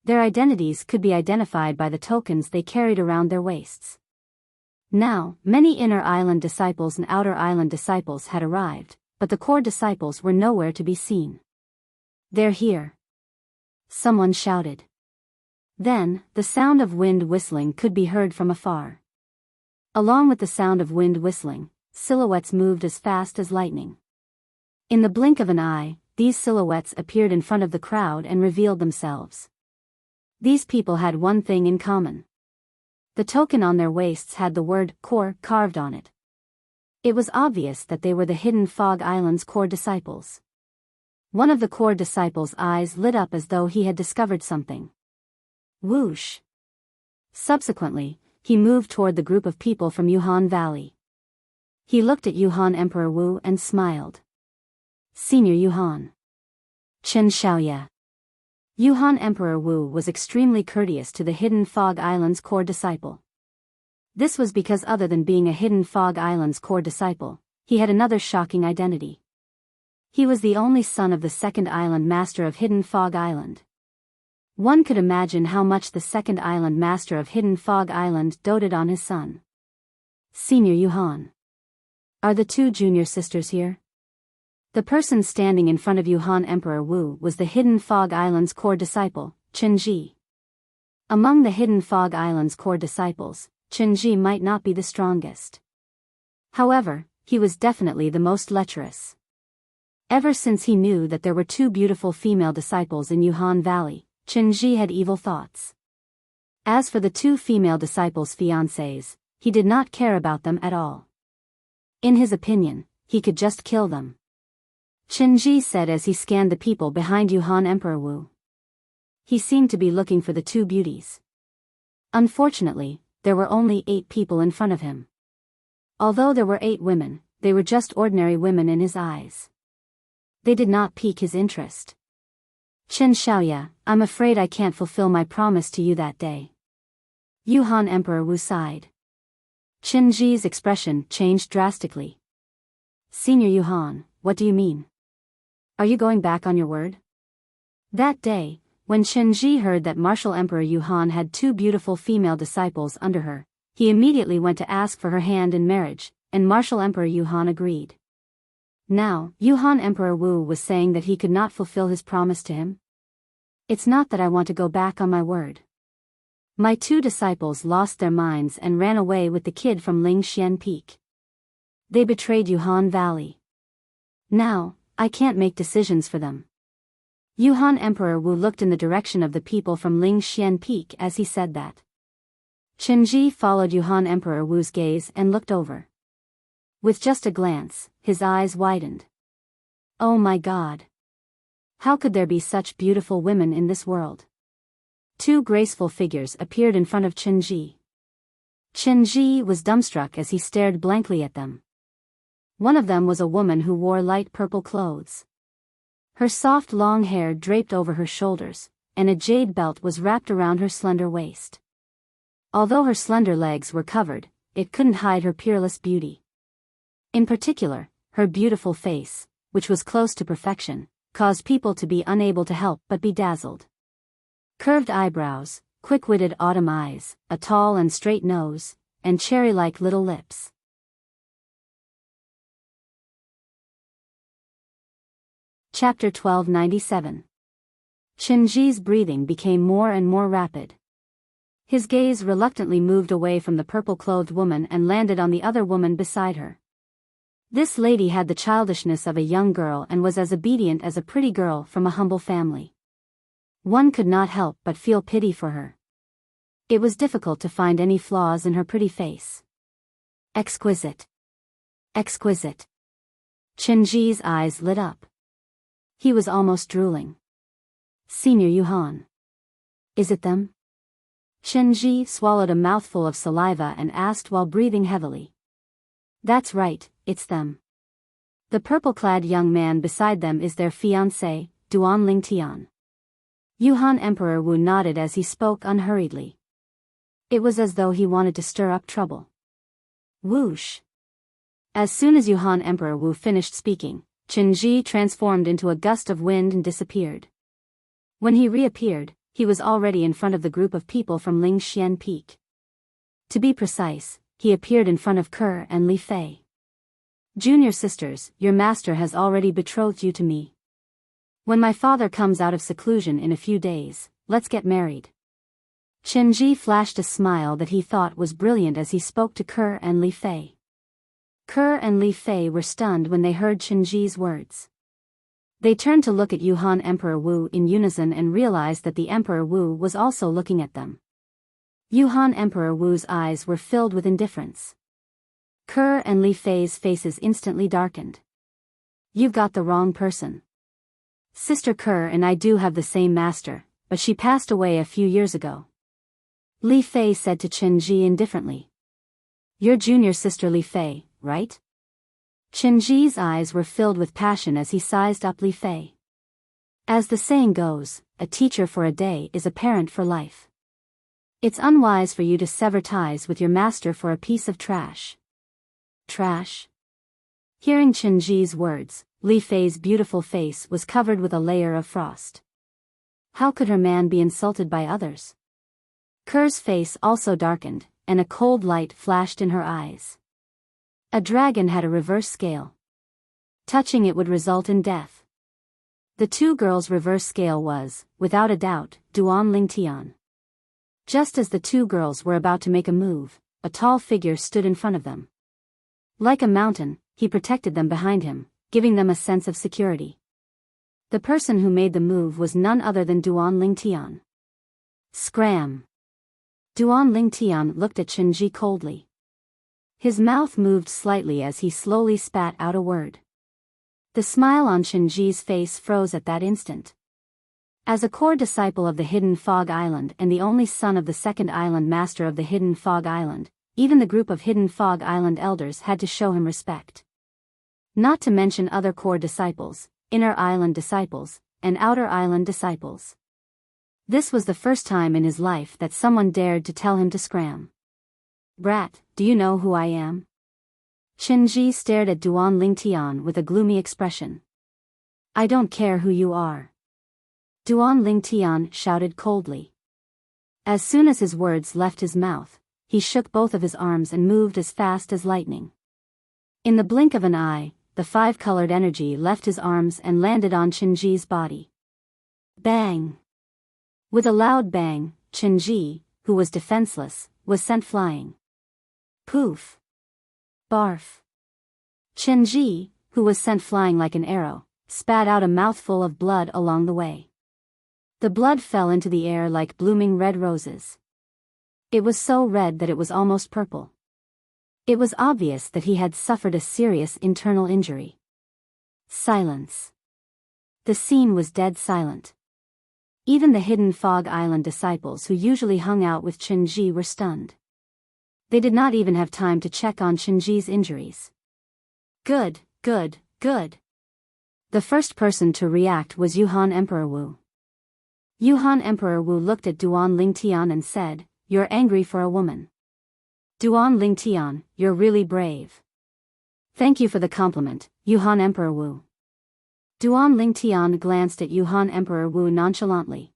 Their identities could be identified by the tokens they carried around their waists. Now, many Inner Island disciples and Outer Island disciples had arrived, but the core disciples were nowhere to be seen. They're here. Someone shouted. Then, the sound of wind whistling could be heard from afar. Along with the sound of wind whistling, silhouettes moved as fast as lightning. In the blink of an eye, these silhouettes appeared in front of the crowd and revealed themselves. These people had one thing in common. The token on their waists had the word core carved on it. It was obvious that they were the Hidden Fog Island's core disciples. One of the core disciples' eyes lit up as though he had discovered something. Whoosh! Subsequently, he moved toward the group of people from Yuhan Valley. He looked at Yuhan Emperor Wu and smiled. Senior Yuhan. Chen Xiaoye. Yuhan Emperor Wu was extremely courteous to the Hidden Fog Island's core disciple. This was because other than being a Hidden Fog Island's core disciple, he had another shocking identity. He was the only son of the 2nd Island Master of Hidden Fog Island. One could imagine how much the 2nd Island Master of Hidden Fog Island doted on his son. Senior Yuhan. Are the 2 junior sisters here? The person standing in front of Yuhan Emperor Wu was the Hidden Fog Island's core disciple, Qinji. Among the Hidden Fog Island's core disciples, Qinji might not be the strongest. However, he was definitely the most lecherous. Ever since he knew that there were 2 beautiful female disciples in Yuhan Valley, Qinji had evil thoughts. As for the 2 female disciples' fiancés, he did not care about them at all. In his opinion, he could just kill them. Qinji said as he scanned the people behind Yuhan Emperor Wu. He seemed to be looking for the 2 beauties. Unfortunately, there were only 8 people in front of him. Although there were 8 women, they were just ordinary women in his eyes. They did not pique his interest. Chen Xiaoye, I'm afraid I can't fulfill my promise to you that day. Yuhan Emperor Wu sighed. Qinji's expression changed drastically. Senior Yuhan, what do you mean? Are you going back on your word? That day, when Qinji heard that Martial Emperor Yuhan had 2 beautiful female disciples under her, he immediately went to ask for her hand in marriage, and Martial Emperor Yuhan agreed. Now, Yuhan Emperor Wu was saying that he could not fulfill his promise to him. It's not that I want to go back on my word. My 2 disciples lost their minds and ran away with the kid from Lingxian Peak. They betrayed Yuhan Valley. Now, I can't make decisions for them. Yuhan Emperor Wu looked in the direction of the people from Lingxian Peak as he said that. Qinji followed Yuhan Emperor Wu's gaze and looked over. With just a glance, his eyes widened. Oh my God! How could there be such beautiful women in this world? 2 graceful figures appeared in front of Qinji. Qinji was dumbstruck as he stared blankly at them. One of them was a woman who wore light purple clothes. Her soft long hair draped over her shoulders, and a jade belt was wrapped around her slender waist. Although her slender legs were covered, it couldn't hide her peerless beauty. In particular, her beautiful face, which was close to perfection, caused people to be unable to help but be dazzled. Curved eyebrows, quick-witted autumn eyes, a tall and straight nose, and cherry-like little lips. Chapter 1297. Qinji's breathing became more and more rapid. His gaze reluctantly moved away from the purple-clothed woman and landed on the other woman beside her. This lady had the childishness of a young girl and was as obedient as a pretty girl from a humble family. One could not help but feel pity for her. It was difficult to find any flaws in her pretty face. Exquisite. Exquisite. Qinji's eyes lit up. He was almost drooling. Senior Yuhan. Is it them? Qinji swallowed a mouthful of saliva and asked while breathing heavily. That's right, it's them. The purple-clad young man beside them is their fiancé, Duan Lingtian. Yuhan Emperor Wu nodded as he spoke unhurriedly. It was as though he wanted to stir up trouble. Whoosh! As soon as Yuhan Emperor Wu finished speaking, Qinji transformed into a gust of wind and disappeared. When he reappeared, he was already in front of the group of people from Lingxian Peak. To be precise, he appeared in front of Ke and Li Fei. Junior sisters, your master has already betrothed you to me. When my father comes out of seclusion in a few days, let's get married. Qinji flashed a smile that he thought was brilliant as he spoke to Ke and Li Fei. Ke and Li Fei were stunned when they heard Qinji's words. They turned to look at Yuhan Emperor Wu in unison and realized that the Emperor Wu was also looking at them. Yuhan Emperor Wu's eyes were filled with indifference. Ke and Li Fei's faces instantly darkened. You've got the wrong person. Sister Ke and I do have the same master, but she passed away a few years ago. Li Fei said to Qinji indifferently. Your junior sister Li Fei, right? Qinji's eyes were filled with passion as he sized up Li Fei. As the saying goes, a teacher for a day is a parent for life. It's unwise for you to sever ties with your master for a piece of trash. Trash? Hearing Qinji's words, Li Fei's beautiful face was covered with a layer of frost. How could her man be insulted by others? Ke's face also darkened, and a cold light flashed in her eyes. A dragon had a reverse scale. Touching it would result in death. The two girls' reverse scale was, without a doubt, Duan Lingtian. Just as the two girls were about to make a move, a tall figure stood in front of them. Like a mountain, he protected them behind him, giving them a sense of security. The person who made the move was none other than Duan Lingtian. Scram! Duan Lingtian looked at Qinji coldly. His mouth moved slightly as he slowly spat out a word. The smile on Qinji's face froze at that instant. As a core disciple of the Hidden Fog Island and the only son of the second island master of the Hidden Fog Island, even the group of Hidden Fog Island elders had to show him respect. Not to mention other core disciples, inner island disciples, and outer island disciples. This was the first time in his life that someone dared to tell him to scram. Brat, do you know who I am? Qinji stared at Duan Lingtian with a gloomy expression. I don't care who you are. Duan Lingtian shouted coldly. As soon as his words left his mouth, he shook both of his arms and moved as fast as lightning. In the blink of an eye, the five-colored energy left his arms and landed on Qinji's body. Bang! With a loud bang, Qinji, who was defenseless, was sent flying. Poof! Barf! Qinji, who was sent flying like an arrow, spat out a mouthful of blood along the way. The blood fell into the air like blooming red roses. It was so red that it was almost purple. It was obvious that he had suffered a serious internal injury. Silence. The scene was dead silent. Even the Hidden Fog Island disciples who usually hung out with Qinji were stunned. They did not even have time to check on Qinji's injuries. Good, good, good. The first person to react was Yuhan Emperor Wu. Yuhan Emperor Wu looked at Duan Lingtian and said, You're angry for a woman. Duan Lingtian, you're really brave. Thank you for the compliment, Yuhan Emperor Wu. Duan Lingtian glanced at Yuhan Emperor Wu nonchalantly.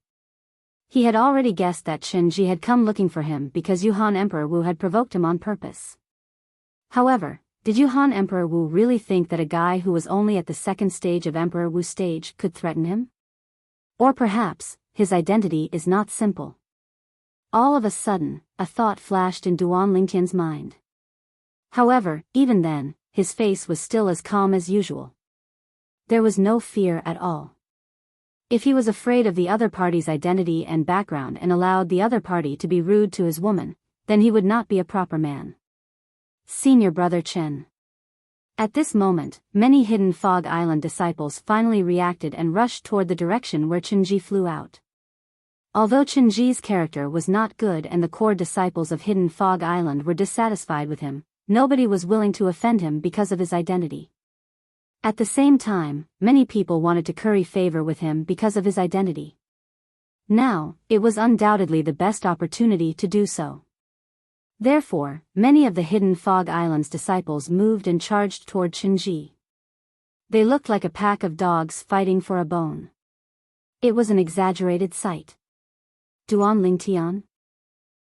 He had already guessed that Qinji had come looking for him because Yuhan Emperor Wu had provoked him on purpose. However, did Yuhan Emperor Wu really think that a guy who was only at the second stage of Emperor Wu stage could threaten him? Or perhaps, his identity is not simple. All of a sudden, a thought flashed in Duan Lingtian's mind. However, even then, his face was still as calm as usual. There was no fear at all. If he was afraid of the other party's identity and background and allowed the other party to be rude to his woman, then he would not be a proper man. Senior Brother Chen. At this moment, many Hidden Fog Island disciples finally reacted and rushed toward the direction where Qinji flew out. Although Qinji's character was not good and the core disciples of Hidden Fog Island were dissatisfied with him, nobody was willing to offend him because of his identity. At the same time, many people wanted to curry favor with him because of his identity. Now, it was undoubtedly the best opportunity to do so. Therefore, many of the Hidden Fog Island's disciples moved and charged toward Qinji. They looked like a pack of dogs fighting for a bone. It was an exaggerated sight. Duan Lingtian?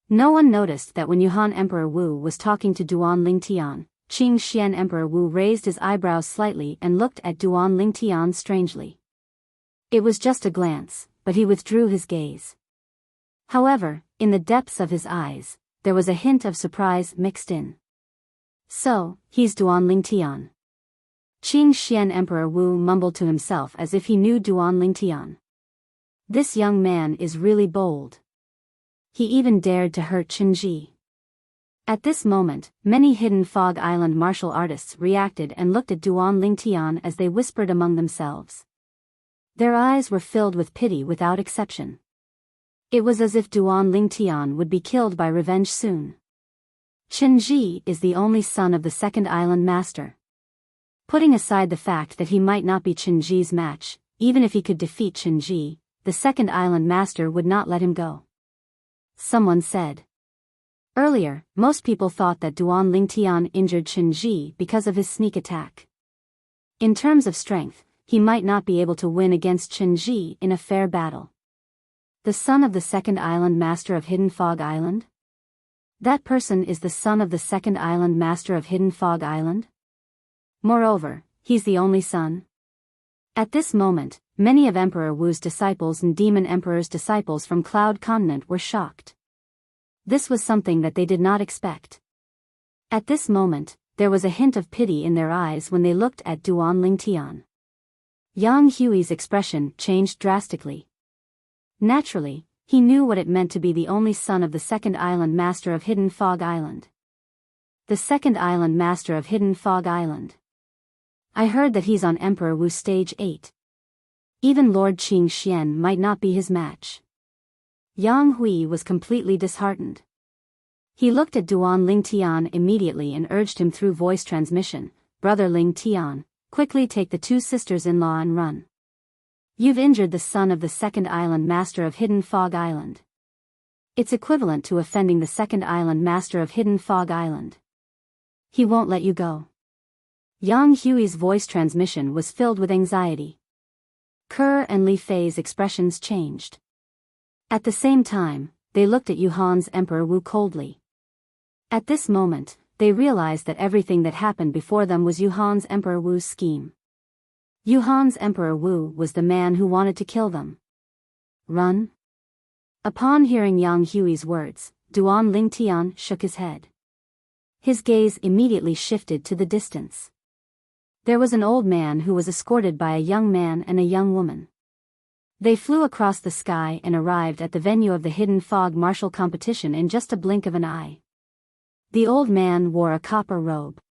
No one noticed that when Yuhan Emperor Wu was talking to Duan Lingtian, Qing Xian Emperor Wu raised his eyebrows slightly and looked at Duan Lingtian strangely. It was just a glance, but he withdrew his gaze. However, in the depths of his eyes, there was a hint of surprise mixed in. So, he's Duan Lingtian. Qing Xian Emperor Wu mumbled to himself as if he knew Duan Lingtian. This young man is really bold. He even dared to hurt Qinji. At this moment, many Hidden Fog Island martial artists reacted and looked at Duan Lingtian as they whispered among themselves. Their eyes were filled with pity without exception. It was as if Duan Lingtian would be killed by revenge soon. Qinji is the only son of the second island master. Putting aside the fact that he might not be Qinji's match, even if he could defeat Qinji, the second island master would not let him go. Someone said. Earlier, most people thought that Duan Lingtian injured Qinji because of his sneak attack. In terms of strength, he might not be able to win against Qinji in a fair battle. The son of the second island master of Hidden Fog Island? That person is the son of the second island master of Hidden Fog Island? Moreover, he's the only son. At this moment, many of Emperor Wu's disciples and Demon Emperor's disciples from Cloud Continent were shocked. This was something that they did not expect. At this moment, there was a hint of pity in their eyes when they looked at Duan Lingtian. Yang Hui's expression changed drastically. Naturally, he knew what it meant to be the only son of the second island master of Hidden Fog Island. The second island master of Hidden Fog Island. I heard that he's on Emperor Wu Stage 8. Even Lord Qing Xian might not be his match. Yang Hui was completely disheartened. He looked at Duan Lingtian immediately and urged him through voice transmission, "Brother Lingtian, quickly take the two sisters-in-law and run. You've injured the son of the second island master of Hidden Fog Island. It's equivalent to offending the second island master of Hidden Fog Island. He won't let you go." Yang Hui's voice transmission was filled with anxiety. Kerr and Li Fei's expressions changed. At the same time, they looked at Yuhan's Emperor Wu coldly. At this moment, they realized that everything that happened before them was Yuhan's Emperor Wu's scheme. Yuhan's Emperor Wu was the man who wanted to kill them. Run? Upon hearing Yang Hui's words, Duan Lingtian shook his head. His gaze immediately shifted to the distance. There was an old man who was escorted by a young man and a young woman. They flew across the sky and arrived at the venue of the Hidden Fog martial competition in just a blink of an eye. The old man wore a copper robe.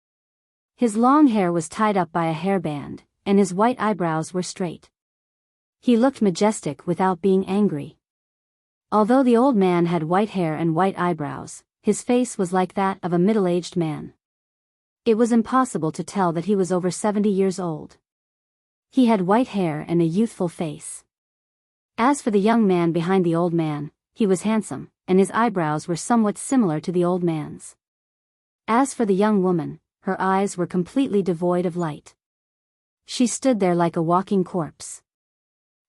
His long hair was tied up by a hairband, and his white eyebrows were straight. He looked majestic without being angry. Although the old man had white hair and white eyebrows, his face was like that of a middle-aged man. It was impossible to tell that he was over 70 years old. He had white hair and a youthful face. As for the young man behind the old man, he was handsome, and his eyebrows were somewhat similar to the old man's. As for the young woman, her eyes were completely devoid of light. She stood there like a walking corpse.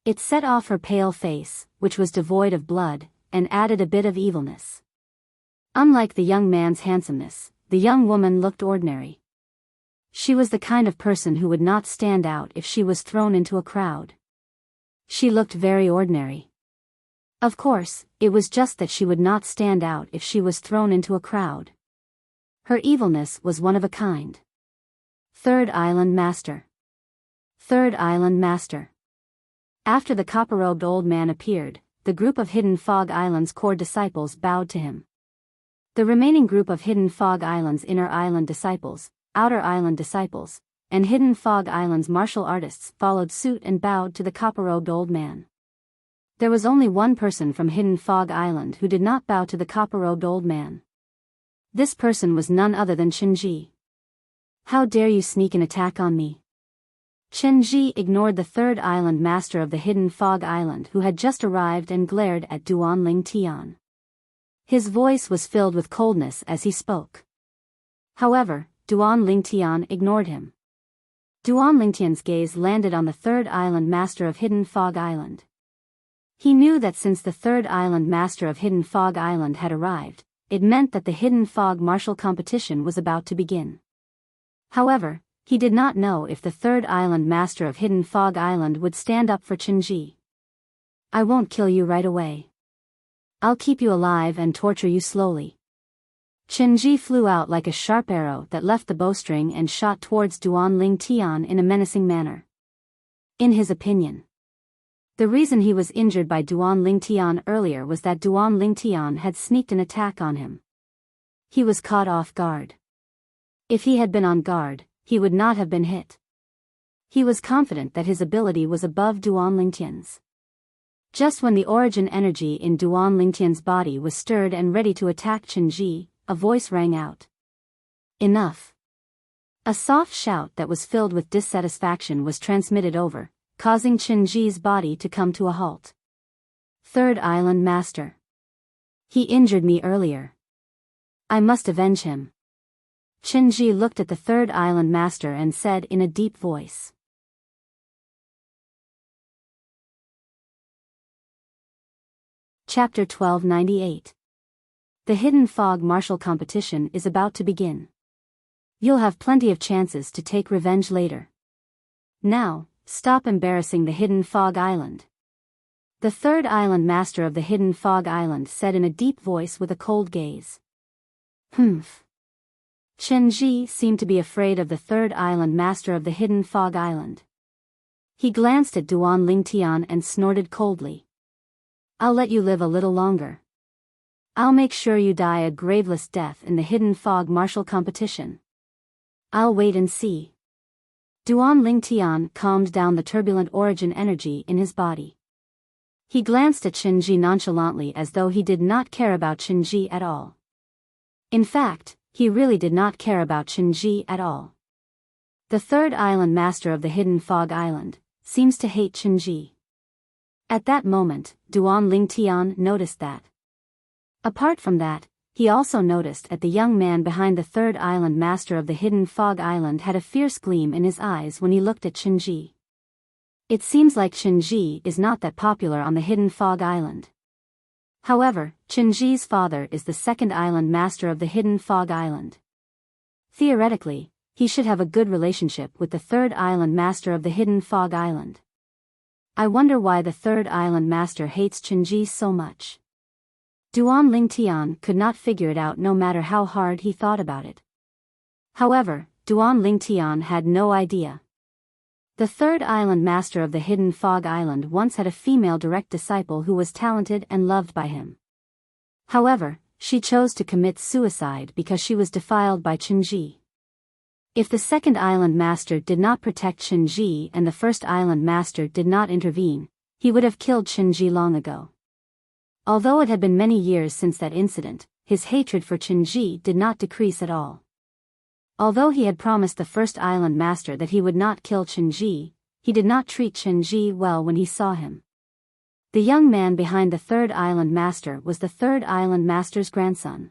It set off her pale face, which was devoid of blood, and added a bit of evilness. Unlike the young man's handsomeness, the young woman looked ordinary. She was the kind of person who would not stand out if she was thrown into a crowd. She looked very ordinary. Of course, it was just that she would not stand out if she was thrown into a crowd. Her evilness was one of a kind. Third Island Master. Third Island Master. After the copper-robed old man appeared, the group of Hidden Fog Island's core disciples bowed to him. The remaining group of Hidden Fog Island's inner island disciples, outer island disciples, and Hidden Fog Island's martial artists followed suit and bowed to the copper-robed old man. There was only one person from Hidden Fog Island who did not bow to the copper-robed old man. This person was none other than Qinji. How dare you sneak an attack on me? Qinji ignored the third island master of the Hidden Fog Island who had just arrived and glared at Duanling Tian. His voice was filled with coldness as he spoke. However, Duanling Tian ignored him. Duanling Tian's gaze landed on the third island master of Hidden Fog Island. He knew that since the third island master of Hidden Fog Island had arrived, it meant that the Hidden Fog martial competition was about to begin. However, he did not know if the third island master of Hidden Fog Island would stand up for Qinji. I won't kill you right away. I'll keep you alive and torture you slowly. Qinji flew out like a sharp arrow that left the bowstring and shot towards Duanling Tian in a menacing manner. In his opinion, the reason he was injured by Duanling Tian earlier was that Duanling Tian had sneaked an attack on him. He was caught off guard. If he had been on guard, he would not have been hit. He was confident that his ability was above Duanling Tian's. Just when the origin energy in Duanling Tian's body was stirred and ready to attack Qinji, a voice rang out. Enough. A soft shout that was filled with dissatisfaction was transmitted over, causing Qinji's body to come to a halt. Third Island Master. He injured me earlier. I must avenge him. Qinji looked at the third island master and said in a deep voice. Chapter 1298. The Hidden Fog martial competition is about to begin. You'll have plenty of chances to take revenge later. Now, stop embarrassing the Hidden Fog Island. The third island master of the Hidden Fog Island said in a deep voice with a cold gaze. Humph. Qinji seemed to be afraid of the third island master of the Hidden Fog Island. He glanced at Duanling Tian and snorted coldly. I'll let you live a little longer. I'll make sure you die a graveless death in the Hidden Fog martial competition. I'll wait and see. Duanling Tian calmed down the turbulent origin energy in his body. He glanced at Qinji nonchalantly as though he did not care about Qinji at all. In fact, he really did not care about Qinji at all. The third island master of the Hidden Fog Island seems to hate Qinji. At that moment, Duanling Tian noticed that. Apart from that, he also noticed that the young man behind the third island master of the Hidden Fog Island had a fierce gleam in his eyes when he looked at Qinji. It seems like Qinji is not that popular on the Hidden Fog Island. However, Qinji's father is the second island master of the Hidden Fog Island. Theoretically, he should have a good relationship with the third island master of the Hidden Fog Island. I wonder why the third island master hates Qinji so much. Duanling Tian could not figure it out no matter how hard he thought about it. However, Duanling Tian had no idea. The third island master of the Hidden Fog Island once had a female direct disciple who was talented and loved by him. However, she chose to commit suicide because she was defiled by Qinji. If the second island master did not protect Qinji and the first island master did not intervene, he would have killed Qinji long ago. Although it had been many years since that incident, his hatred for Qinji did not decrease at all. Although he had promised the first island master that he would not kill Qinji, he did not treat Qinji well when he saw him. The young man behind the third island master was the third island master's grandson.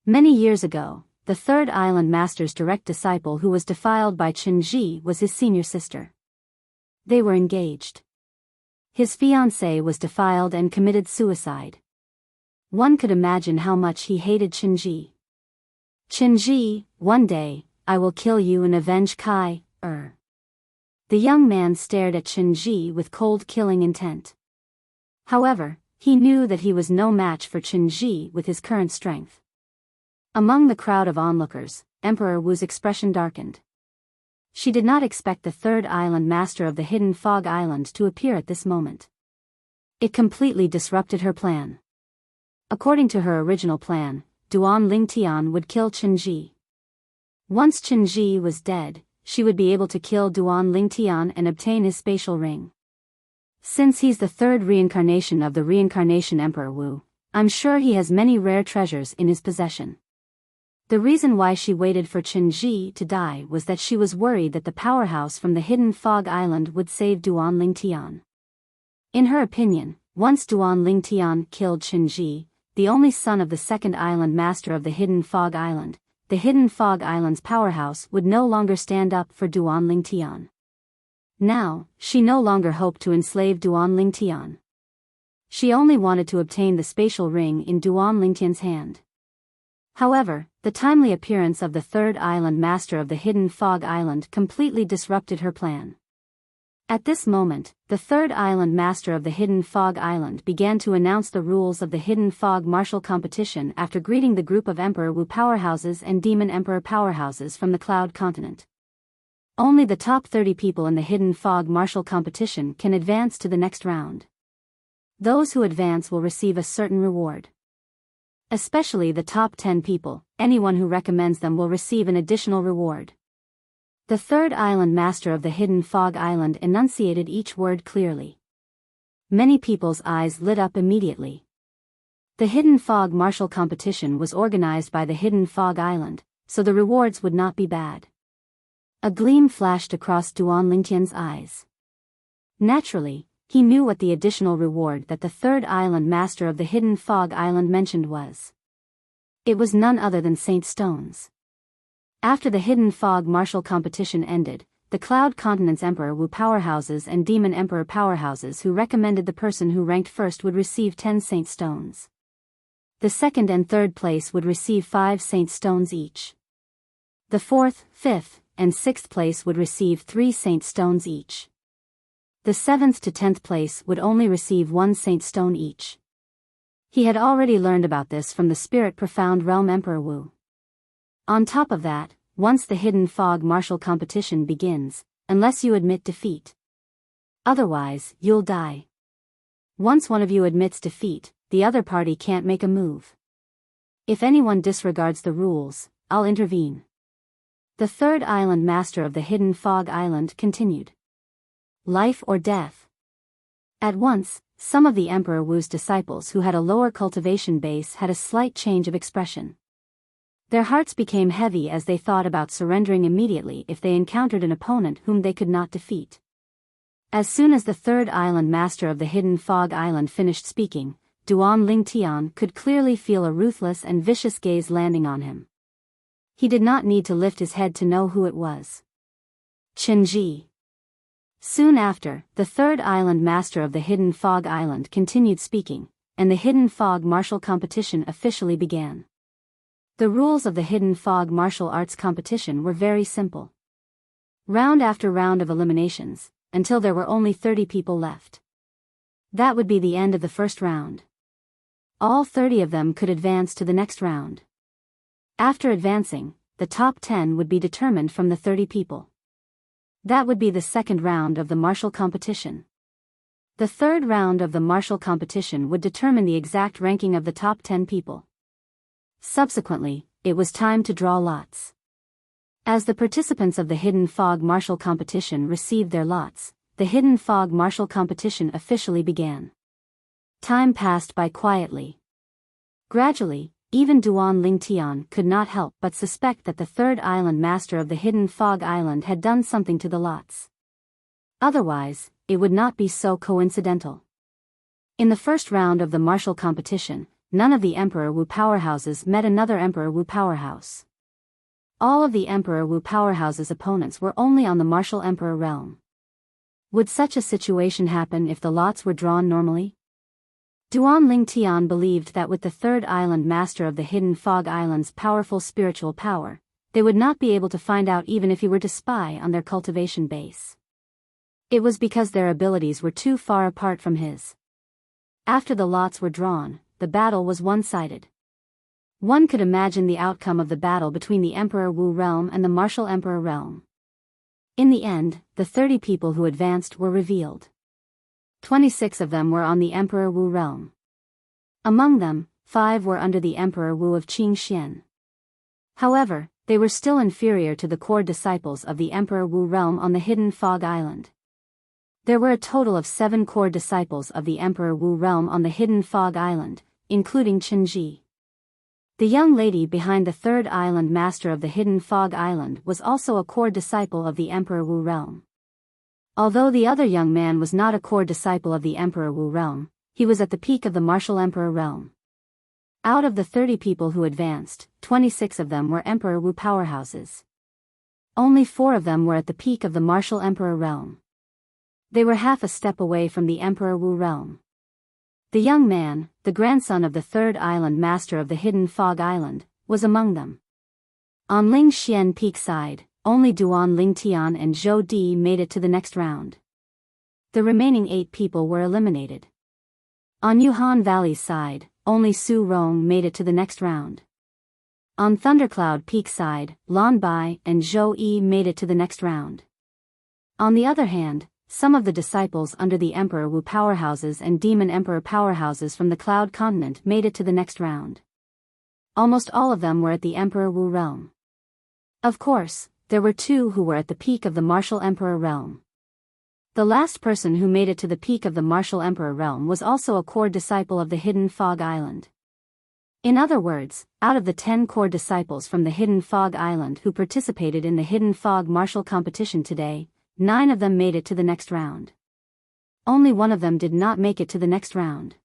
Many years ago, the third island master's direct disciple who was defiled by Qinji was his senior sister. They were engaged. his fiancée was defiled and committed suicide. One could imagine how much he hated Qinji. Qinji, one day, I will kill you and avenge Kai. The young man stared at Qinji with cold killing intent. However, he knew that he was no match for Qinji with his current strength. Among the crowd of onlookers, Emperor Wu's expression darkened. She did not expect the third island master of the hidden fog island to appear at this moment. It completely disrupted her plan. According to her original plan, Duan Lingtian would kill Qinji. Once Qinji was dead, she would be able to kill Duan Lingtian and obtain his spatial ring. Since he's the third reincarnation of the reincarnation Emperor Wu, I'm sure he has many rare treasures in his possession. The reason why she waited for Qinji to die was that she was worried that the powerhouse from the hidden fog island would save Duan Lingtian. In her opinion, once Duan Lingtian killed Qinji, the only son of the second island master of the hidden fog island, the hidden fog island's powerhouse would no longer stand up for Duan Lingtian. Now, she no longer hoped to enslave Duan Lingtian. She only wanted to obtain the spatial ring in Duan Lingtian's hand. However, the timely appearance of the third island master of the hidden fog island completely disrupted her plan. At this moment, the third island master of the hidden fog island began to announce the rules of the hidden fog martial competition after greeting the group of Emperor Wu powerhouses and Demon Emperor powerhouses from the Cloud Continent. Only the top 30 people in the hidden fog martial competition can advance to the next round. Those who advance will receive a certain reward. Especially the top 10 people, anyone who recommends them will receive an additional reward. The third island master of the hidden fog island enunciated each word clearly. Many people's eyes lit up immediately. The hidden fog martial competition was organized by the hidden fog island, so the rewards would not be bad. A gleam flashed across Duan Lingtian's eyes. Naturally, he knew what the additional reward that the third island master of the hidden fog island mentioned was. It was none other than Saint Stones. After the hidden fog martial competition ended, the Cloud Continent's Emperor Wu powerhouses and Demon Emperor powerhouses who recommended the person who ranked first would receive 10 Saint Stones. The second and third place would receive 5 Saint Stones each. The fourth, fifth, and sixth place would receive 3 Saint Stones each. The 7th to 10th place would only receive 1 Saint Stone each. He had already learned about this from the Spirit Profound Realm Emperor Wu. On top of that, once the hidden fog martial competition begins, unless you admit defeat. Otherwise, you'll die. Once one of you admits defeat, the other party can't make a move. If anyone disregards the rules, I'll intervene. The third island master of the hidden fog island continued. Life or death. At once, some of the Emperor Wu's disciples who had a lower cultivation base had a slight change of expression. Their hearts became heavy as they thought about surrendering immediately if they encountered an opponent whom they could not defeat. As soon as the third island master of the hidden fog island finished speaking, Duan Lingtian could clearly feel a ruthless and vicious gaze landing on him. He did not need to lift his head to know who it was. Qinji. Soon after, the third island master of the hidden fog island continued speaking, and the hidden fog martial competition officially began. The rules of the hidden fog martial arts competition were very simple. Round after round of eliminations, until there were only 30 people left. That would be the end of the first round. All 30 of them could advance to the next round. After advancing, the top 10 would be determined from the 30 people. That would be the second round of the martial competition. The third round of the martial competition would determine the exact ranking of the top 10 people. Subsequently, it was time to draw lots. As the participants of the hidden fog martial competition received their lots, the hidden fog martial competition officially began. Time passed by quietly. Gradually, even Duan Lingtian could not help but suspect that the third island master of the hidden fog island had done something to the lots. Otherwise, it would not be so coincidental. In the first round of the martial competition, none of the Emperor Wu powerhouses met another Emperor Wu powerhouse. All of the Emperor Wu powerhouse's opponents were only on the martial emperor realm. Would such a situation happen if the lots were drawn normally? Duan Ling Tian believed that with the third island master of the Hidden Fog Island's powerful spiritual power, they would not be able to find out even if he were to spy on their cultivation base. It was because their abilities were too far apart from his. After the lots were drawn, the battle was one-sided. One could imagine the outcome of the battle between the Emperor Wu realm and the Martial Emperor realm. In the end, the 30 people who advanced were revealed. 26 of them were on the Emperor Wu realm. Among them, 5 were under the Emperor Wu of Qingxian. However, they were still inferior to the core disciples of the Emperor Wu realm on the Hidden Fog Island. There were a total of 7 core disciples of the Emperor Wu realm on the Hidden Fog Island, including Qinji. The young lady behind the third island master of the Hidden Fog Island was also a core disciple of the Emperor Wu realm. Although the other young man was not a core disciple of the Emperor Wu realm, he was at the peak of the Martial Emperor realm. Out of the 30 people who advanced, 26 of them were Emperor Wu powerhouses. Only 4 of them were at the peak of the Martial Emperor realm. They were half a step away from the Emperor Wu realm. The young man, the grandson of the third island master of the Hidden Fog Island, was among them. On Ling Xian Peak side, only Duan Ling Tian and Zhou Di made it to the next round. The remaining 8 people were eliminated. On Yuhan Valley's side, only Su Rong made it to the next round. On Thundercloud Peak side, Lan Bai and Zhou Yi made it to the next round. On the other hand, some of the disciples under the Emperor Wu powerhouses and Demon Emperor powerhouses from the Cloud Continent made it to the next round. Almost all of them were at the Emperor Wu realm. Of course, there were 2 who were at the peak of the Martial Emperor realm. The last person who made it to the peak of the Martial Emperor realm was also a core disciple of the Hidden Fog Island. In other words, out of the 10 core disciples from the Hidden Fog Island who participated in the Hidden Fog Martial competition today, 9 of them made it to the next round. Only 1 of them did not make it to the next round.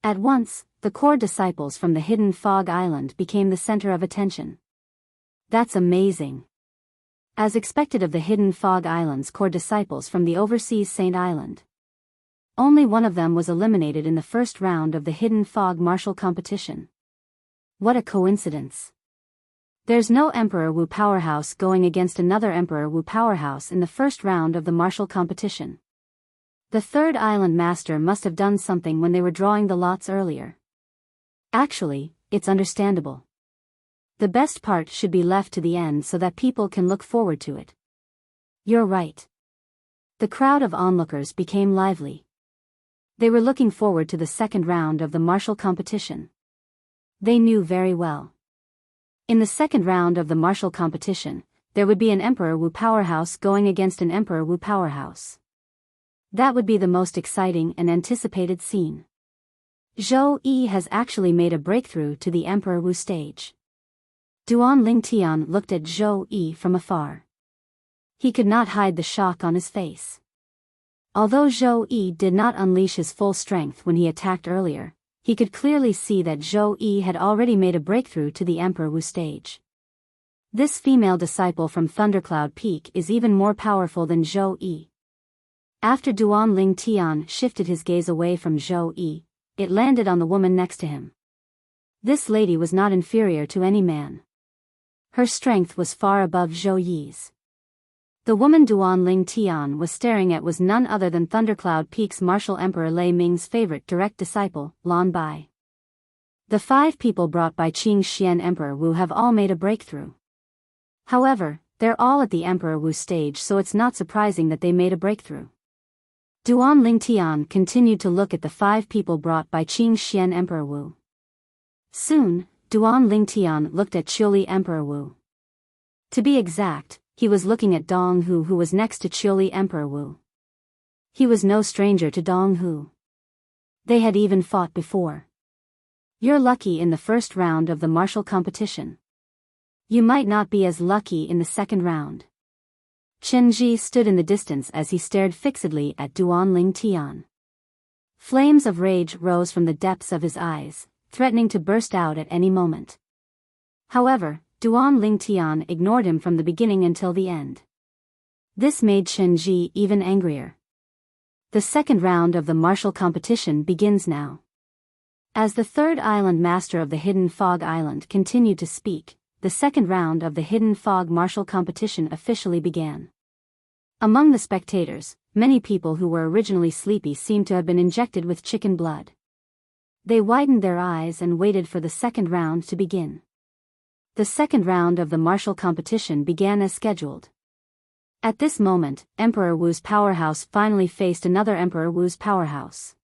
At once, the core disciples from the Hidden Fog Island became the center of attention. That's amazing. As expected of the Hidden Fog Island's core disciples from the overseas Saint Island. Only 1 of them was eliminated in the first round of the Hidden Fog Martial competition. What a coincidence. There's no Emperor Wu powerhouse going against another Emperor Wu powerhouse in the first round of the martial competition. The third island master must have done something when they were drawing the lots earlier. Actually, it's understandable. The best part should be left to the end so that people can look forward to it. You're right. The crowd of onlookers became lively. They were looking forward to the second round of the martial competition. They knew very well. In the second round of the martial competition, there would be an Emperor Wu powerhouse going against an Emperor Wu powerhouse. That would be the most exciting and anticipated scene. Zhou Yi has actually made a breakthrough to the Emperor Wu stage. Duan Ling Tian looked at Zhou Yi from afar. He could not hide the shock on his face. Although Zhou Yi did not unleash his full strength when he attacked earlier, he could clearly see that Zhou Yi had already made a breakthrough to the Emperor Wu stage. This female disciple from Thundercloud Peak is even more powerful than Zhou Yi. After Duan Ling Tian shifted his gaze away from Zhou Yi, it landed on the woman next to him. This lady was not inferior to any man. Her strength was far above Zhou Yi's. The woman Duan Ling Tian was staring at was none other than Thundercloud Peak's martial Emperor Lei Ming's favorite direct disciple, Lan Bai. The 5 people brought by Qingxian Emperor Wu have all made a breakthrough. However, they're all at the Emperor Wu stage, so it's not surprising that they made a breakthrough. Duan Ling Tian continued to look at the 5 people brought by Qingxian Emperor Wu. Soon, Duan Ling Tian looked at Qiuli Emperor Wu. To be exact, he was looking at Dong Hu, who was next to Qiuli Emperor Wu. He was no stranger to Dong Hu. They had even fought before. You're lucky in the first round of the martial competition. You might not be as lucky in the second round. Chen Ji stood in the distance as he stared fixedly at Duan Ling Tian. Flames of rage rose from the depths of his eyes, threatening to burst out at any moment. However, Duan Ling Tian ignored him from the beginning until the end. This made Chen Ji even angrier. The second round of the martial competition begins now. As the third island master of the Hidden Fog Island continued to speak, the second round of the Hidden Fog martial competition officially began. Among the spectators, many people who were originally sleepy seemed to have been injected with chicken blood. They widened their eyes and waited for the second round to begin. The second round of the martial competition began as scheduled. At this moment, Emperor Wu's powerhouse finally faced another Emperor Wu's powerhouse.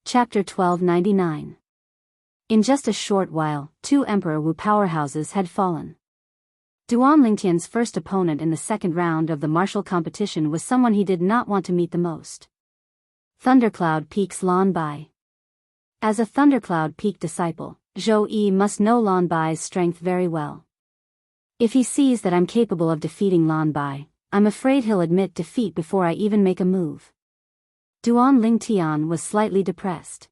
Chapter 1299. In just a short while, two Emperor Wu powerhouses had fallen. Duan Lingtian's first opponent in the second round of the martial competition was someone he did not want to meet the most. Thundercloud Peak's Lan Bai. As a Thundercloud Peak disciple, Zhou Yi must know Lan Bai's strength very well. If he sees that I'm capable of defeating Lan Bai, I'm afraid he'll admit defeat before I even make a move. Duan Lingtian was slightly depressed.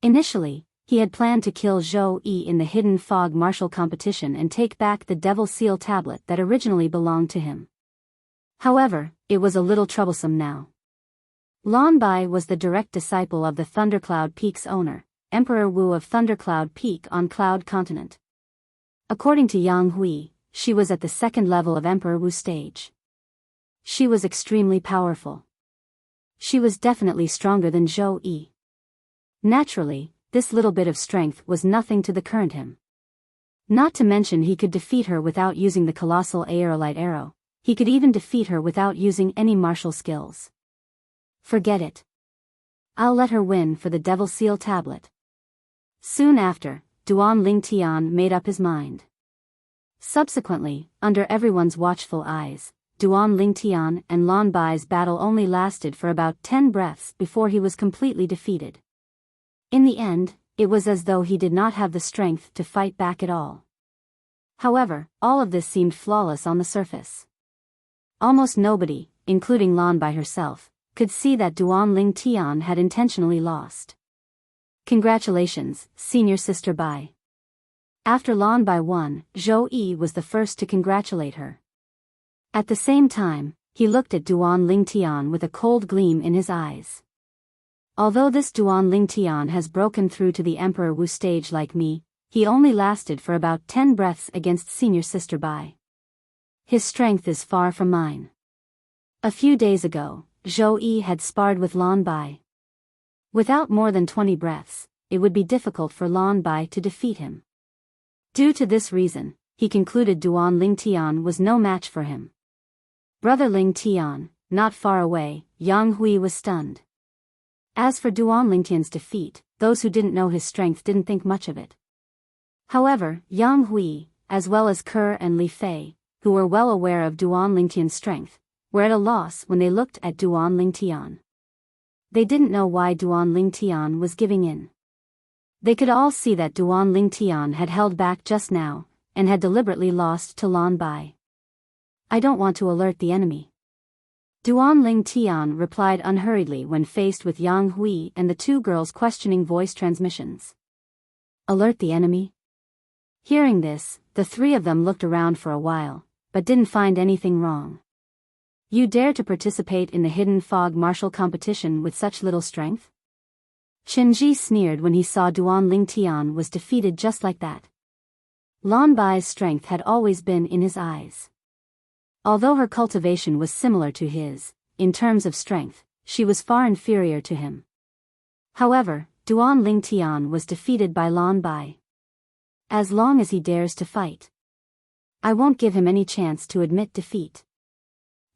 Initially, he had planned to kill Zhou Yi in the Hidden Fog martial competition and take back the Devil Seal tablet that originally belonged to him. However, it was a little troublesome now. Lan Bai was the direct disciple of the Thundercloud Peak's owner, Emperor Wu of Thundercloud Peak on Cloud Continent. According to Yang Hui, she was at the second level of Emperor Wu stage. She was extremely powerful. She was definitely stronger than Zhou Yi. Naturally, this little bit of strength was nothing to the current him. Not to mention he could defeat her without using the colossal aerolite arrow, he could even defeat her without using any martial skills. Forget it. I'll let her win for the Devil Seal tablet. Soon after, Duan Lingtian made up his mind. Subsequently, under everyone's watchful eyes, Duan Lingtian and Lan Bai's battle only lasted for about 10 breaths before he was completely defeated. In the end, it was as though he did not have the strength to fight back at all. However, all of this seemed flawless on the surface. Almost nobody, including Lan Bai herself, could see that Duan Lingtian had intentionally lost. Congratulations, Senior Sister Bai. After Lan Bai won, Zhou Yi was the first to congratulate her. At the same time, he looked at Duan Lingtian with a cold gleam in his eyes. Although this Duan Lingtian has broken through to the Emperor Wu stage like me, he only lasted for about 10 breaths against Senior Sister Bai. His strength is far from mine. A few days ago, Zhou Yi had sparred with Lan Bai. Without more than 20 breaths, it would be difficult for Lan Bai to defeat him. Due to this reason, he concluded Duan Lingtian was no match for him. Brother Lingtian, not far away, Yang Hui was stunned. As for Duan Lingtian's defeat, those who didn't know his strength didn't think much of it. However, Yang Hui, as well as Ke and Li Fei, who were well aware of Duan Lingtian's strength, were at a loss when they looked at Duan Lingtian. They didn't know why Duan Lingtian was giving in. They could all see that Duan Lingtian had held back just now, and had deliberately lost to Lan Bai. I don't want to alert the enemy. Duan Lingtian replied unhurriedly when faced with Yang Hui and the two girls' questioning voice transmissions. Alert the enemy? Hearing this, the three of them looked around for a while, but didn't find anything wrong. You dare to participate in the Hidden Fog martial competition with such little strength? Chen Ji sneered when he saw Duan Lingtian was defeated just like that. Lan Bai's strength had always been in his eyes. Although her cultivation was similar to his, in terms of strength, she was far inferior to him. However, Duan Lingtian was defeated by Lan Bai. As long as he dares to fight, I won't give him any chance to admit defeat.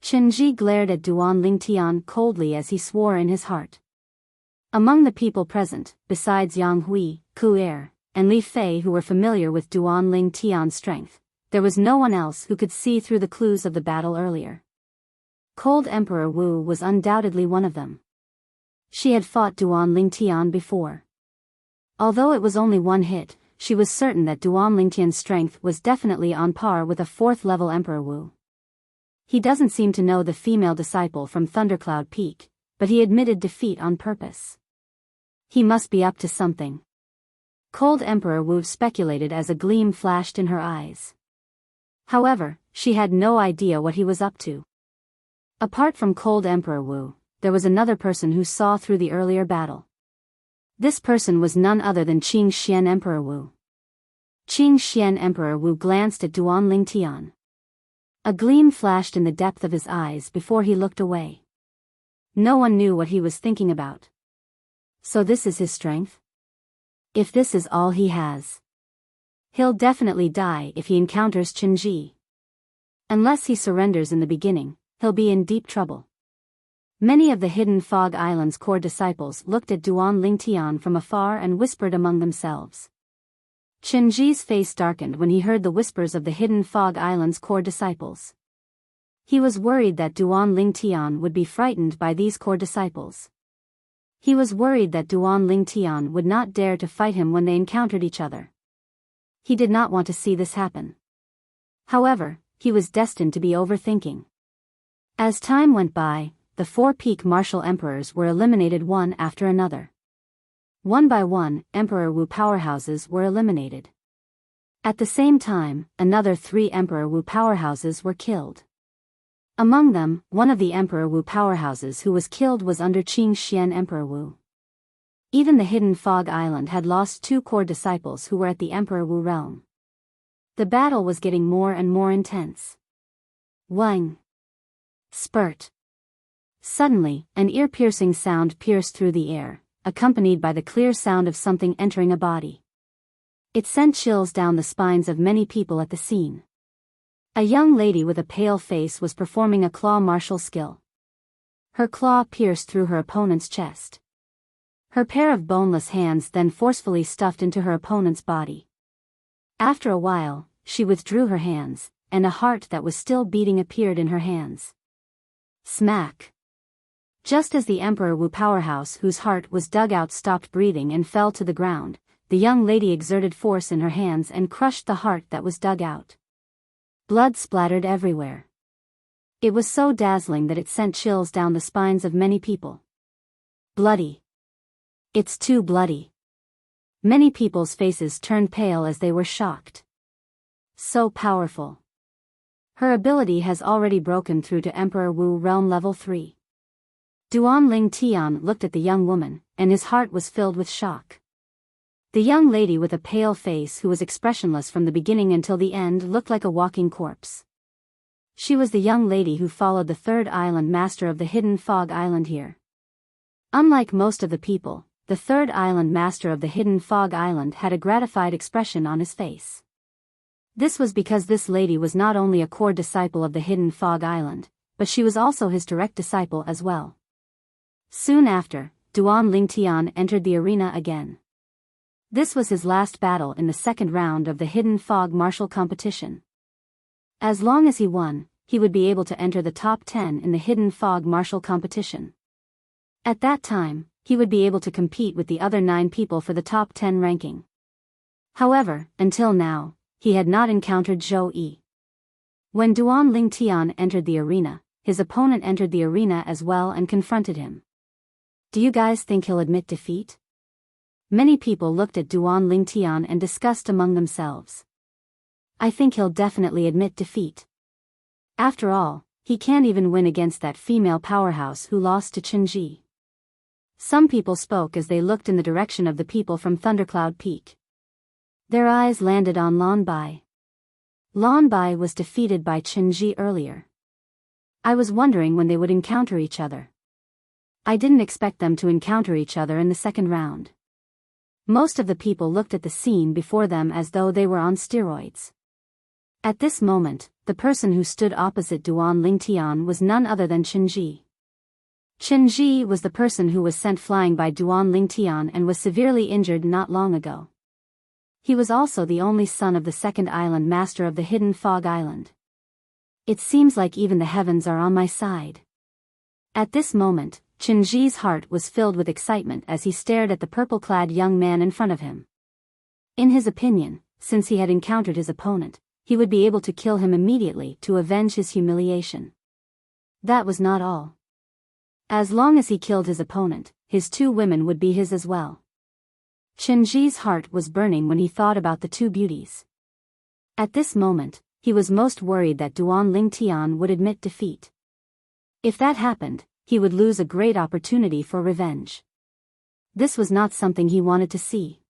Chen Ji glared at Duan Lingtian coldly as he swore in his heart. Among the people present, besides Yang Hui, Ku and Li Fei who were familiar with Duan Lingtian's strength, there was no one else who could see through the clues of the battle earlier. Cold Emperor Wu was undoubtedly one of them. She had fought Duan Lingtian before. Although it was only one hit, she was certain that Duan Lingtian's strength was definitely on par with a 4th-level Emperor Wu. He doesn't seem to know the female disciple from Thundercloud Peak, but he admitted defeat on purpose. He must be up to something. Cold Emperor Wu speculated as a gleam flashed in her eyes. However, she had no idea what he was up to. Apart from Cold Emperor Wu, there was another person who saw through the earlier battle. This person was none other than Qing Xian Emperor Wu. Qing Xian Emperor Wu glanced at Duan Lingtian. A gleam flashed in the depth of his eyes before he looked away. No one knew what he was thinking about. So this is his strength? If this is all he has, he'll definitely die if he encounters Qinji. Unless he surrenders in the beginning, he'll be in deep trouble. Many of the Hidden Fog Island's core disciples looked at Duan Lingtian from afar and whispered among themselves. Qinji's face darkened when he heard the whispers of the Hidden Fog Island's core disciples. He was worried that Duan Lingtian would be frightened by these core disciples. He was worried that Duan Lingtian would not dare to fight him when they encountered each other. He did not want to see this happen. However, he was destined to be overthinking. As time went by, the four peak martial emperors were eliminated one after another. One by one, Emperor Wu powerhouses were eliminated. At the same time, another 3 Emperor Wu powerhouses were killed. Among them, one of the Emperor Wu powerhouses who was killed was under Qing Xian Emperor Wu. Even the Hidden Fog Island had lost 2 core disciples who were at the Emperor Wu realm. The battle was getting more and more intense. Wang! Spurt! Suddenly, an ear-piercing sound pierced through the air, accompanied by the clear sound of something entering a body. It sent chills down the spines of many people at the scene. A young lady with a pale face was performing a claw martial skill. Her claw pierced through her opponent's chest. Her pair of boneless hands then forcefully stuffed into her opponent's body. After a while, she withdrew her hands, and a heart that was still beating appeared in her hands. Smack! Just as the Emperor Wu powerhouse whose heart was dug out stopped breathing and fell to the ground, the young lady exerted force in her hands and crushed the heart that was dug out. Blood splattered everywhere. It was so dazzling that it sent chills down the spines of many people. Bloody. It's too bloody. Many people's faces turned pale as they were shocked. So powerful. Her ability has already broken through to Emperor Wu Realm Level 3. Duan Lingtian looked at the young woman, and his heart was filled with shock. The young lady with a pale face who was expressionless from the beginning until the end looked like a walking corpse. She was the young lady who followed the 3rd island master of the Hidden Fog Island here. Unlike most of the people, the 3rd island master of the Hidden Fog Island had a gratified expression on his face. This was because this lady was not only a core disciple of the Hidden Fog Island, but she was also his direct disciple as well. Soon after, Duan Lingtian entered the arena again. This was his last battle in the 2nd round of the Hidden Fog martial competition. As long as he won, he would be able to enter the top 10 in the Hidden Fog martial competition. At that time, he would be able to compete with the other 9 people for the top 10 ranking. However, until now, he had not encountered Zhou Yi. When Duan Lingtian entered the arena, his opponent entered the arena as well and confronted him. Do you guys think he'll admit defeat? Many people looked at Duan Lingtian and discussed among themselves. I think he'll definitely admit defeat. After all, he can't even win against that female powerhouse who lost to Qinji. Some people spoke as they looked in the direction of the people from Thundercloud Peak. Their eyes landed on Lan Bai. Lan Bai was defeated by Qinji earlier. I was wondering when they would encounter each other. I didn't expect them to encounter each other in the 2nd round. Most of the people looked at the scene before them as though they were on steroids. At this moment, the person who stood opposite Duan Lingtian was none other than Qinji. Qinji was the person who was sent flying by Duan Lingtian and was severely injured not long ago. He was also the only son of the 2nd island master of the Hidden Fog Island. It seems like even the heavens are on my side. At this moment, Qinji's heart was filled with excitement as he stared at the purple-clad young man in front of him. In his opinion, since he had encountered his opponent, he would be able to kill him immediately to avenge his humiliation. That was not all. As long as he killed his opponent, his 2 women would be his as well. Qinji's heart was burning when he thought about the two beauties. At this moment, he was most worried that Duan Lingtian would admit defeat. If that happened, he would lose a great opportunity for revenge. This was not something he wanted to see.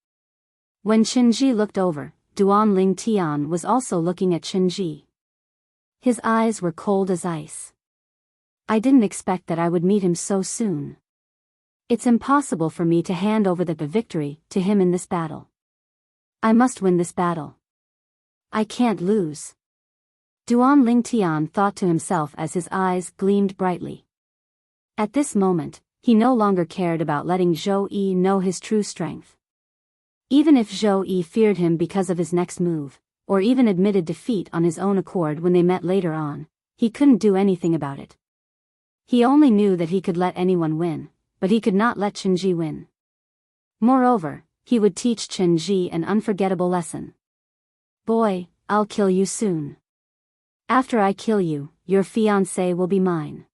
When Qinji looked over, Duan Lingtian was also looking at Qinji. His eyes were cold as ice. I didn't expect that I would meet him so soon. It's impossible for me to hand over the victory to him in this battle. I must win this battle. I can't lose. Duan Lingtian thought to himself as his eyes gleamed brightly. At this moment, he no longer cared about letting Zhou Yi know his true strength. Even if Zhou Yi feared him because of his next move, or even admitted defeat on his own accord when they met later on, he couldn't do anything about it. He only knew that he could let anyone win, but he could not let Qinji win. Moreover, he would teach Qinji an unforgettable lesson. Boy, I'll kill you soon. After I kill you, your fiancé will be mine.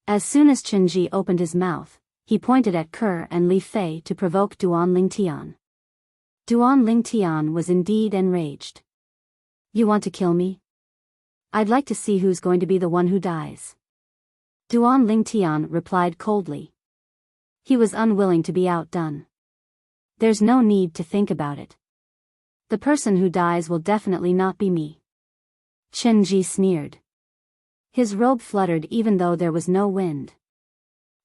As soon as Qinji opened his mouth, he pointed at Ke and Li Fei to provoke Duan Lingtian. Duan Lingtian was indeed enraged. You want to kill me? I'd like to see who's going to be the one who dies. Duan Lingtian replied coldly. He was unwilling to be outdone. There's no need to think about it. The person who dies will definitely not be me. Qinji sneered. His robe fluttered even though there was no wind.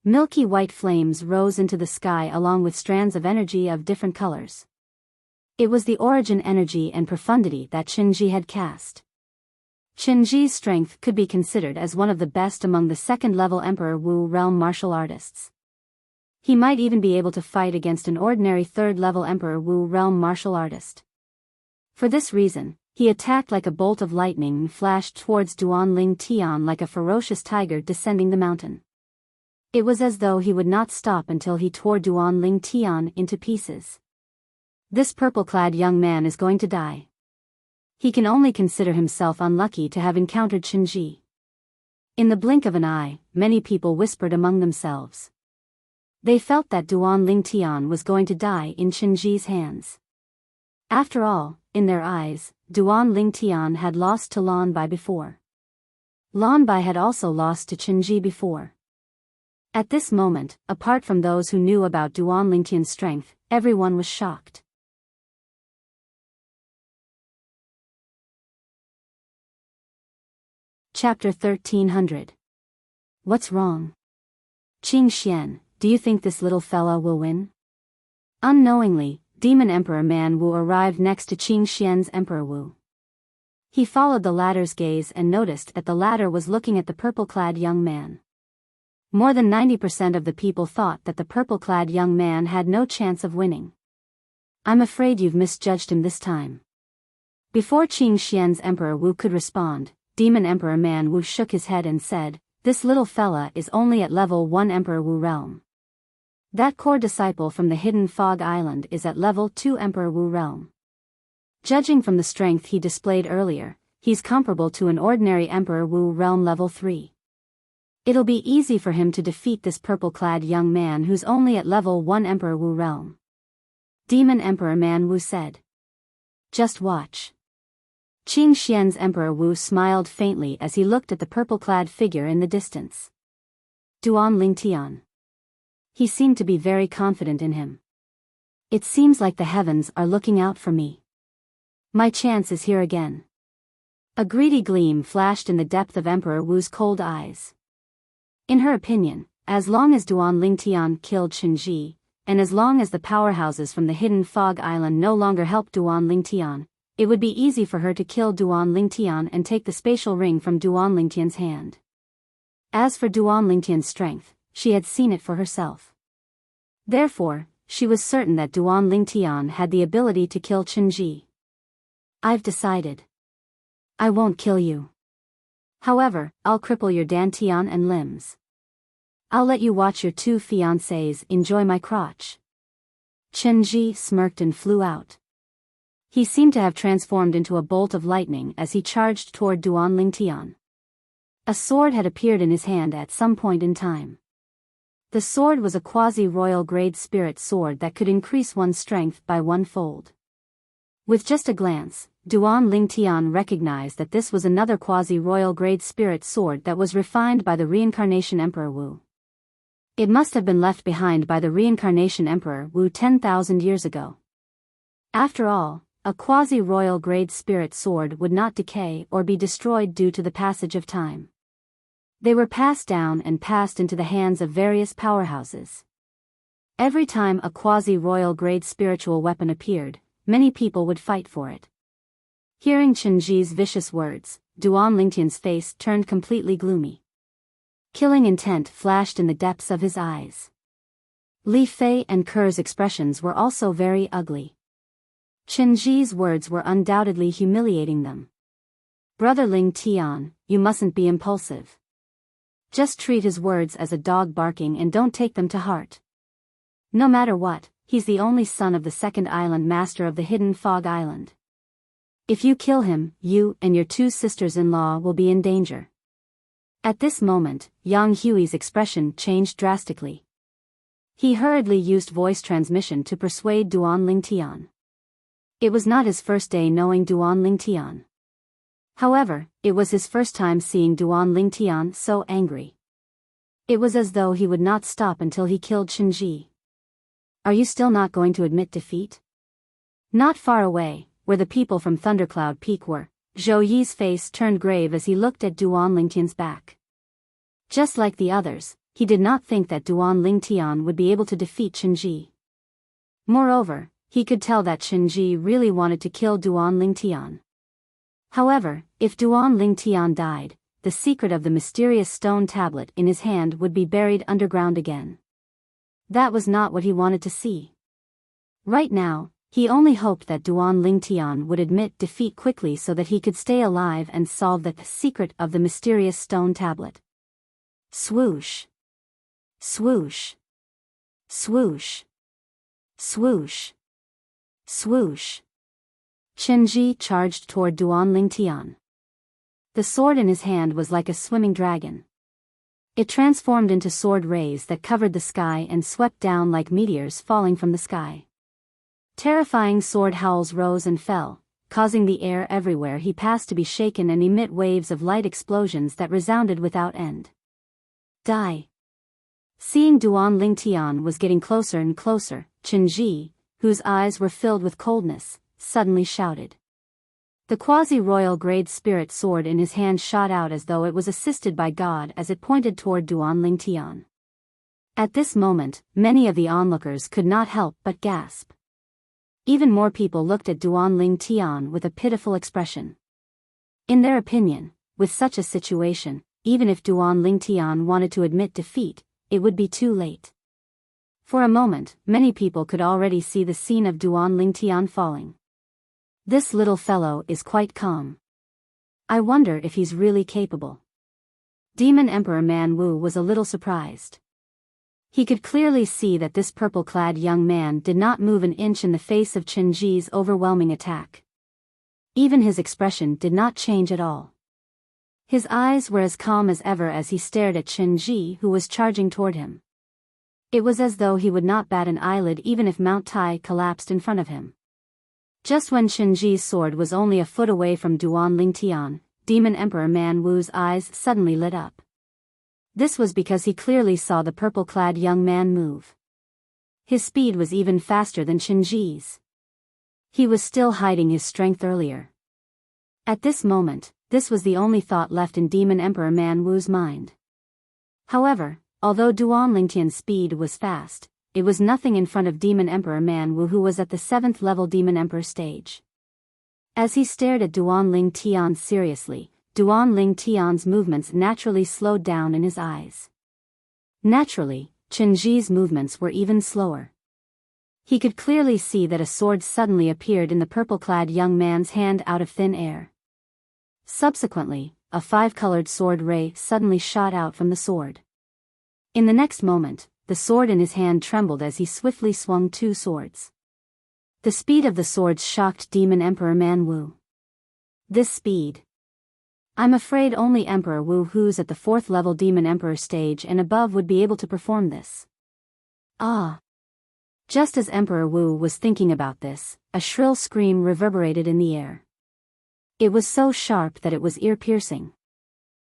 Milky white flames rose into the sky along with strands of energy of different colors. It was the origin energy and profundity that Qinji had cast. Qinji's strength could be considered as one of the best among the second-level Emperor Wu realm martial artists. He might even be able to fight against an ordinary third-level Emperor Wu realm martial artist. For this reason, he attacked like a bolt of lightning and flashed towards Duan Lingtian like a ferocious tiger descending the mountain. It was as though he would not stop until he tore Duan Lingtian into pieces. This purple-clad young man is going to die. He can only consider himself unlucky to have encountered Qinji. In the blink of an eye, many people whispered among themselves. They felt that Duan Lingtian was going to die in Qinji's hands. After all, in their eyes, Duan Lingtian had lost to Lan Bai before. Lan Bai had also lost to Qinji before. At this moment, apart from those who knew about Duan Lingtian's strength, everyone was shocked. Chapter 1300. What's wrong? Qing Xian, do you think this little fella will win? Unknowingly, Demon Emperor Man Wu arrived next to Qing Xian's Emperor Wu. He followed the latter's gaze and noticed that the latter was looking at the purple-clad young man. More than 90% of the people thought that the purple-clad young man had no chance of winning. I'm afraid you've misjudged him this time. Before Qing Xian's Emperor Wu could respond, Demon Emperor Man Wu shook his head and said, "This little fella is only at level 1 Emperor Wu realm. That core disciple from the hidden Fog Island is at level 2 Emperor Wu realm. Judging from the strength he displayed earlier, he's comparable to an ordinary Emperor Wu realm level 3. It'll be easy for him to defeat this purple-clad young man who's only at level 1 Emperor Wu realm." Demon Emperor Man Wu said. "Just watch." Qing Xian's Emperor Wu smiled faintly as he looked at the purple-clad figure in the distance. Duan Lingtian. He seemed to be very confident in him. It seems like the heavens are looking out for me. My chance is here again. A greedy gleam flashed in the depth of Emperor Wu's cold eyes. In her opinion, as long as Duan Lingtian killed Qinji, and as long as the powerhouses from the hidden Fog Island no longer helped Duan Lingtian, it would be easy for her to kill Duan Lingtian and take the spatial ring from Duan Lingtian's hand. As for Duan Lingtian's strength, she had seen it for herself. Therefore, she was certain that Duan Lingtian had the ability to kill Qinji. I've decided. I won't kill you. However, I'll cripple your dantian and limbs. I'll let you watch your two fiancés enjoy my crotch. Qinji smirked and flew out. He seemed to have transformed into a bolt of lightning as he charged toward Duan Lingtian. A sword had appeared in his hand at some point in time. The sword was a quasi-royal grade spirit sword that could increase one's strength by 1-fold. With just a glance, Duan Lingtian recognized that this was another quasi-royal grade spirit sword that was refined by the reincarnation Emperor Wu. It must have been left behind by the reincarnation Emperor Wu 10,000 years ago. After all, a quasi-royal grade spirit sword would not decay or be destroyed due to the passage of time. They were passed down and passed into the hands of various powerhouses. Every time a quasi-royal grade spiritual weapon appeared, many people would fight for it. Hearing Chenji's vicious words, Duan Lingtian's face turned completely gloomy. Killing intent flashed in the depths of his eyes. Li Fei and Ker's expressions were also very ugly. Chenji's words were undoubtedly humiliating them. Brother Ling Tian, you mustn't be impulsive. Just treat his words as a dog barking and don't take them to heart. No matter what, he's the only son of the second island master of the hidden fog island. If you kill him, you and your 2 sisters-in-law will be in danger. At this moment, Yang Hui's expression changed drastically. He hurriedly used voice transmission to persuade Duan Lingtian. It was not his first day knowing Duan Lingtian. However, it was his first time seeing Duan Lingtian so angry. It was as though he would not stop until he killed Chenji. Are you still not going to admit defeat? Not far away, where the people from Thundercloud Peak were, Zhou Yi's face turned grave as he looked at Duan Lingtian's back. Just like the others, he did not think that Duan Lingtian would be able to defeat Chenji. Moreover, he could tell that Chenji really wanted to kill Duan Lingtian. However, if Duan Lingtian died, the secret of the mysterious stone tablet in his hand would be buried underground again. That was not what he wanted to see. Right now, he only hoped that Duan Lingtian would admit defeat quickly so that he could stay alive and solve the secret of the mysterious stone tablet. Swoosh. Swoosh. Swoosh. Swoosh. Swoosh. Chenji charged toward Duan Lingtian. The sword in his hand was like a swimming dragon. It transformed into sword rays that covered the sky and swept down like meteors falling from the sky. Terrifying sword howls rose and fell, causing the air everywhere he passed to be shaken and emit waves of light explosions that resounded without end. Die! Seeing Duan Lingtian was getting closer and closer, Chenji, whose eyes were filled with coldness, suddenly shouted. The quasi-royal grade spirit sword in his hand shot out as though it was assisted by God as it pointed toward Duan Lingtian. At this moment, many of the onlookers could not help but gasp. Even more people looked at Duan Lingtian with a pitiful expression. In their opinion, with such a situation, even if Duan Lingtian wanted to admit defeat, it would be too late. For a moment, many people could already see the scene of Duan Lingtian falling. This little fellow is quite calm. I wonder if he's really capable. Demon Emperor Man Wu was a little surprised. He could clearly see that this purple-clad young man did not move an inch in the face of Chenji's overwhelming attack. Even his expression did not change at all. His eyes were as calm as ever as he stared at Chenji, who was charging toward him. It was as though he would not bat an eyelid even if Mount Tai collapsed in front of him. Just when Chenji's sword was only a foot away from Duan Lingtian, Demon Emperor Man Wu's eyes suddenly lit up. This was because he clearly saw the purple-clad young man move. His speed was even faster than Chenji's. He was still hiding his strength earlier. At this moment, this was the only thought left in Demon Emperor Man Wu's mind. However, although Duan Lingtian's speed was fast, it was nothing in front of Demon Emperor Man Wu, who was at the 7th level Demon Emperor stage. As he stared at Duan Lingtian seriously, Duan Lingtian's movements naturally slowed down in his eyes. Naturally, Chenji's movements were even slower. He could clearly see that a sword suddenly appeared in the purple-clad young man's hand out of thin air. Subsequently, a 5-colored sword ray suddenly shot out from the sword. In the next moment, the sword in his hand trembled as he swiftly swung 2 swords. The speed of the swords shocked Demon Emperor Man Wu. This speed. I'm afraid only Emperor Wu, who's at the 4th level Demon Emperor stage and above, would be able to perform this. Ah! Just as Emperor Wu was thinking about this, a shrill scream reverberated in the air. It was so sharp that it was ear-piercing.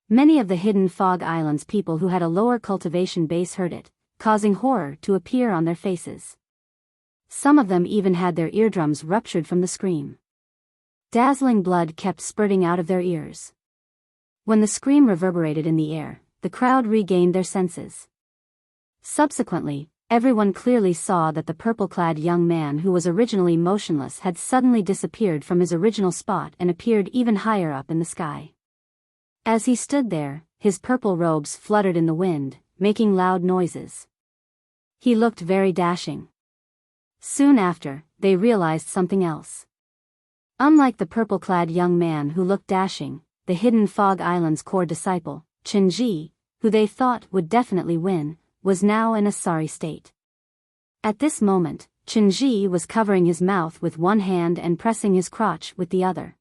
Many of the hidden Fog Islands people who had a lower cultivation base heard it, causing horror to appear on their faces. Some of them even had their eardrums ruptured from the scream. Dazzling blood kept spurting out of their ears. When the scream reverberated in the air, the crowd regained their senses. Subsequently, everyone clearly saw that the purple-clad young man who was originally motionless had suddenly disappeared from his original spot and appeared even higher up in the sky. As he stood there, his purple robes fluttered in the wind, making loud noises. He looked very dashing. Soon after, they realized something else. Unlike the purple-clad young man who looked dashing, the hidden Fog Islands core disciple, Qinji, who they thought would definitely win, was now in a sorry state. At this moment, Qinji was covering his mouth with one hand and pressing his crotch with the other.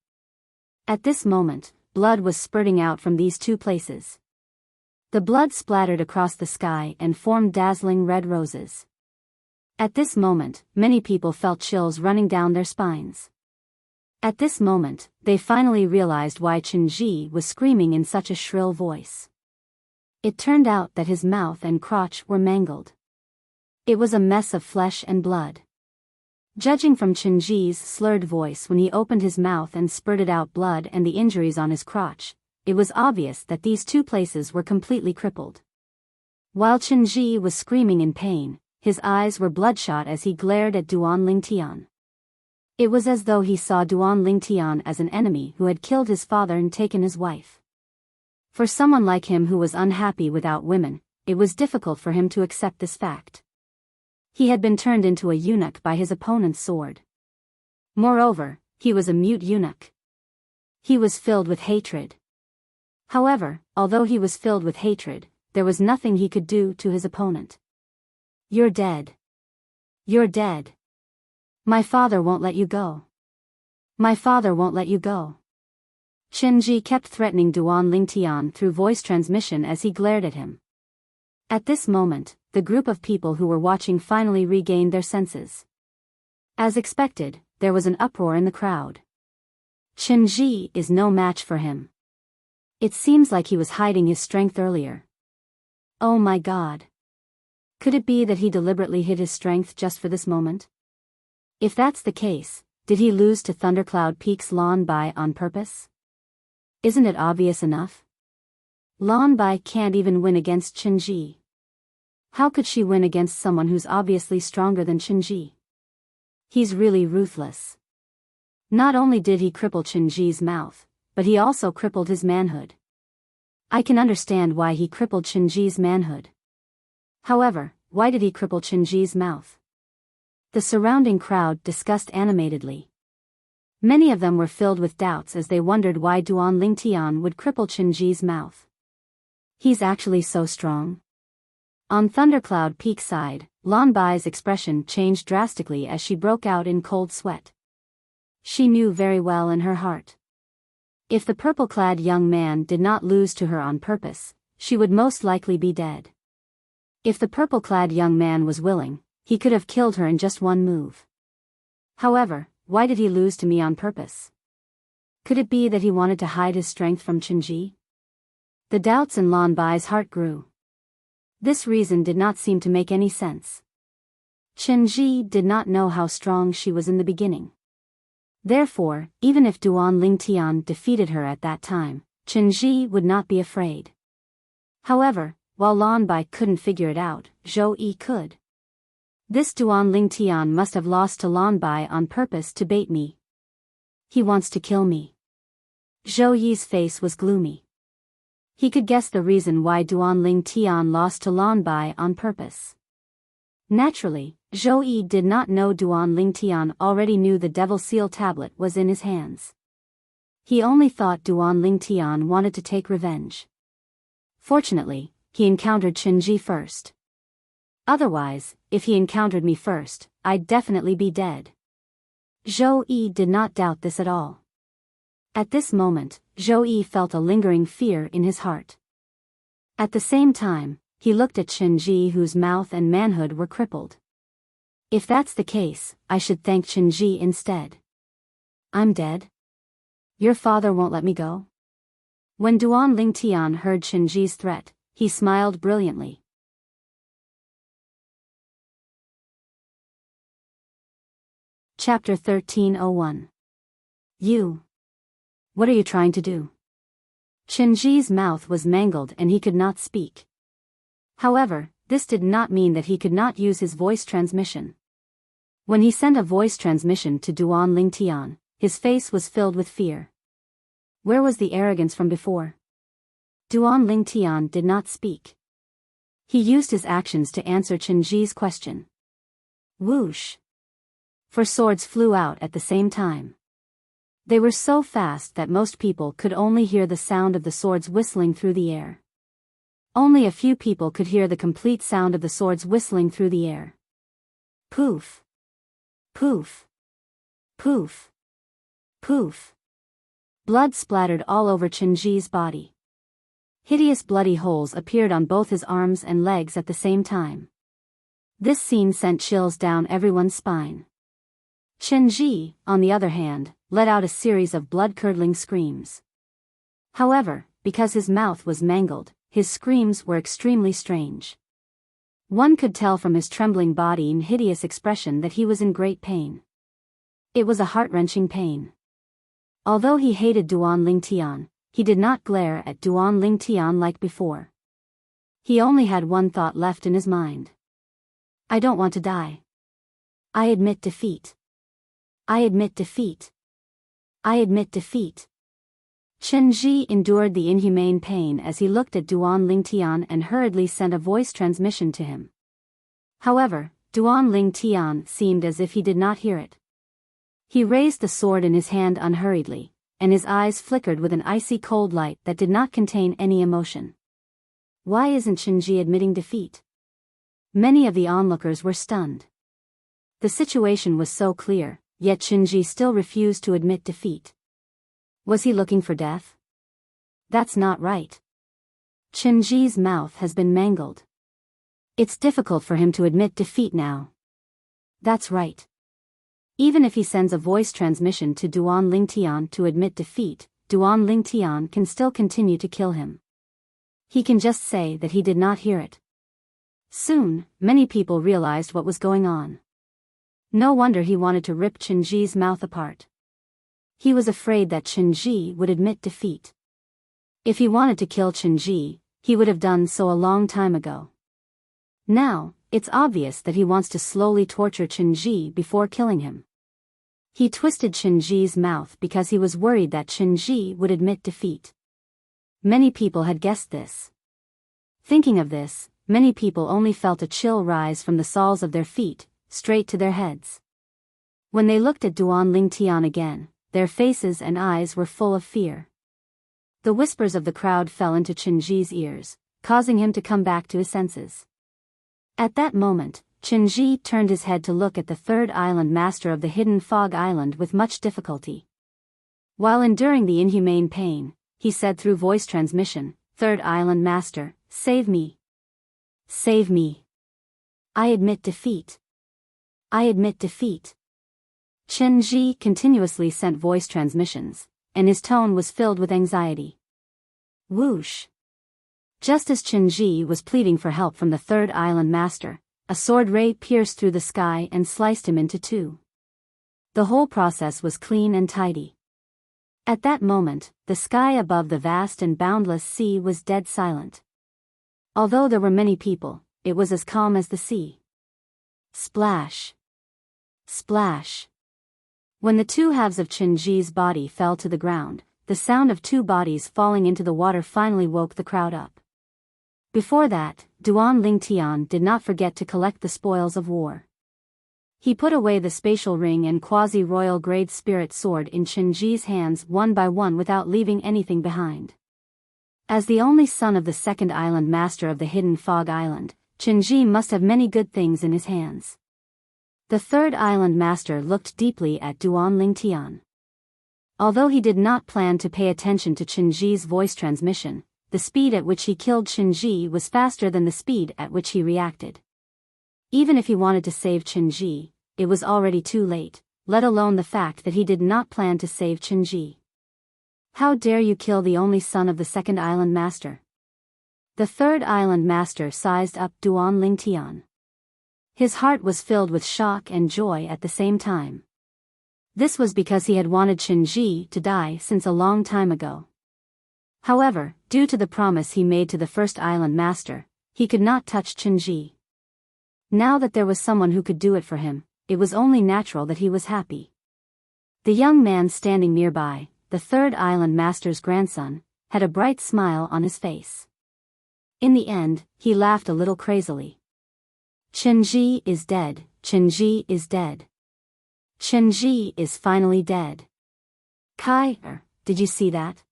At this moment, blood was spurting out from these two places. The blood splattered across the sky and formed dazzling red roses. At this moment, many people felt chills running down their spines. At this moment, they finally realized why Qinji was screaming in such a shrill voice. It turned out that his mouth and crotch were mangled. It was a mess of flesh and blood. Judging from Qinji's slurred voice when he opened his mouth and spurted out blood and the injuries on his crotch, it was obvious that these two places were completely crippled. While Qinji was screaming in pain, his eyes were bloodshot as he glared at Duan Lingtian. It was as though he saw Duan Lingtian as an enemy who had killed his father and taken his wife. For someone like him who was unhappy without women, it was difficult for him to accept this fact. He had been turned into a eunuch by his opponent's sword. Moreover, he was a mute eunuch. He was filled with hatred. However, although he was filled with hatred, there was nothing he could do to his opponent. "You're dead. You're dead. My father won't let you go. My father won't let you go." Qinji kept threatening Duan Lingtian through voice transmission as he glared at him. At this moment, the group of people who were watching finally regained their senses. As expected, there was an uproar in the crowd. Qinji is no match for him. It seems like he was hiding his strength earlier. Oh my God. Could it be that he deliberately hid his strength just for this moment? If that's the case, did he lose to Thundercloud Peak's Lan Bai on purpose? Isn't it obvious enough? Lan Bai can't even win against Qinji. How could she win against someone who's obviously stronger than Qinji? He's really ruthless. Not only did he cripple Qinji's mouth, but he also crippled his manhood. I can understand why he crippled Qinji's manhood. However, why did he cripple Qinji's mouth? The surrounding crowd discussed animatedly. Many of them were filled with doubts as they wondered why Duan Lingtian would cripple Qinji's mouth. He's actually so strong. On Thundercloud Peak's side, Lan Bai's expression changed drastically as she broke out in cold sweat. She knew very well in her heart. If the purple-clad young man did not lose to her on purpose, she would most likely be dead. If the purple-clad young man was willing, he could have killed her in just one move. However, why did he lose to me on purpose? Could it be that he wanted to hide his strength from Qinji? The doubts in Lan Bai's heart grew. This reason did not seem to make any sense. Qinji did not know how strong she was in the beginning. Therefore, even if Duan Lingtian defeated her at that time, Qinji would not be afraid. However, while Lan Bai couldn't figure it out, Zhou Yi could. This Duan Lingtian must have lost to Lan Bai on purpose to bait me. He wants to kill me. Zhou Yi's face was gloomy. He could guess the reason why Duan Lingtian lost to Lan Bai on purpose. Naturally, Zhou Yi did not know Duan Lingtian already knew the Devil Seal tablet was in his hands. He only thought Duan Lingtian wanted to take revenge. Fortunately, he encountered Qinji first. Otherwise, if he encountered me first, I'd definitely be dead. Zhou Yi did not doubt this at all. At this moment, Zhou Yi felt a lingering fear in his heart. At the same time, he looked at Qinji, whose mouth and manhood were crippled. If that's the case, I should thank Qinji instead. I'm dead? Your father won't let me go? When Duan Lingtian heard Qinji's threat, he smiled brilliantly. Chapter 1301. You. What are you trying to do? Qinji's mouth was mangled and he could not speak. However, this did not mean that he could not use his voice transmission. When he sent a voice transmission to Duan Lingtian, his face was filled with fear. Where was the arrogance from before? Duan Lingtian did not speak. He used his actions to answer Qinji's question. Whoosh! 4 swords flew out at the same time. They were so fast that most people could only hear the sound of the swords whistling through the air. Only a few people could hear the complete sound of the swords whistling through the air. Poof! Poof! Poof! Poof! Blood splattered all over Qinji's body. Hideous bloody holes appeared on both his arms and legs at the same time. This scene sent chills down everyone's spine. Qinji, on the other hand, let out a series of blood-curdling screams. However, because his mouth was mangled, his screams were extremely strange. One could tell from his trembling body and hideous expression that he was in great pain. It was a heart-wrenching pain. Although he hated Duan Lingtian, he did not glare at Duan Lingtian like before. He only had one thought left in his mind. I don't want to die. I admit defeat. I admit defeat. I admit defeat. Qinji endured the inhumane pain as he looked at Duan Lingtian and hurriedly sent a voice transmission to him. However, Duan Lingtian seemed as if he did not hear it. He raised the sword in his hand unhurriedly, and his eyes flickered with an icy cold light that did not contain any emotion. Why isn't Qinji admitting defeat? Many of the onlookers were stunned. The situation was so clear, yet Qinji still refused to admit defeat. Was he looking for death? That's not right. Qinji's mouth has been mangled. It's difficult for him to admit defeat now. That's right. Even if he sends a voice transmission to Duan Lingtian to admit defeat, Duan Lingtian can still continue to kill him. He can just say that he did not hear it. Soon, many people realized what was going on. No wonder he wanted to rip Qinji's mouth apart. He was afraid that Qinji would admit defeat. If he wanted to kill Qinji, he would have done so a long time ago. Now, it's obvious that he wants to slowly torture Qinji before killing him. He twisted Qinji's mouth because he was worried that Qinji would admit defeat. Many people had guessed this. Thinking of this, many people only felt a chill rise from the soles of their feet, straight to their heads. When they looked at Duan Lingtian again, their faces and eyes were full of fear. The whispers of the crowd fell into Qinji's ears, causing him to come back to his senses. At that moment, Qinji turned his head to look at the third island master of the hidden fog island with much difficulty. While enduring the inhumane pain, he said through voice transmission, "Third island master, save me. Save me. I admit defeat. I admit defeat." Qinji continuously sent voice transmissions, and his tone was filled with anxiety. Whoosh! Just as Qinji was pleading for help from the third island master, a sword ray pierced through the sky and sliced him into 2. The whole process was clean and tidy. At that moment, the sky above the vast and boundless sea was dead silent. Although there were many people, it was as calm as the sea. Splash! Splash! When the 2 halves of Qinji's body fell to the ground, the sound of 2 bodies falling into the water finally woke the crowd up. Before that, Duan Lingtian did not forget to collect the spoils of war. He put away the spatial ring and quasi-royal grade spirit sword in Qinji's hands one by one without leaving anything behind. As the only son of the second island master of the hidden fog island, Qinji must have many good things in his hands. The third island master looked deeply at Duan Lingtian. Although he did not plan to pay attention to Qinji's voice transmission, the speed at which he killed Qinji was faster than the speed at which he reacted. Even if he wanted to save Qinji, it was already too late, let alone the fact that he did not plan to save Qinji. How dare you kill the only son of the second island master? The third island master sized up Duan Lingtian. His heart was filled with shock and joy at the same time. This was because he had wanted Qinji to die since a long time ago. However, due to the promise he made to the first island master, he could not touch Qinji. Now that there was someone who could do it for him, it was only natural that he was happy. The young man standing nearby, the third island master's grandson, had a bright smile on his face. In the end, he laughed a little crazily. Qinji is dead, Qinji is dead. Qinji is finally dead. Kai, did you see that?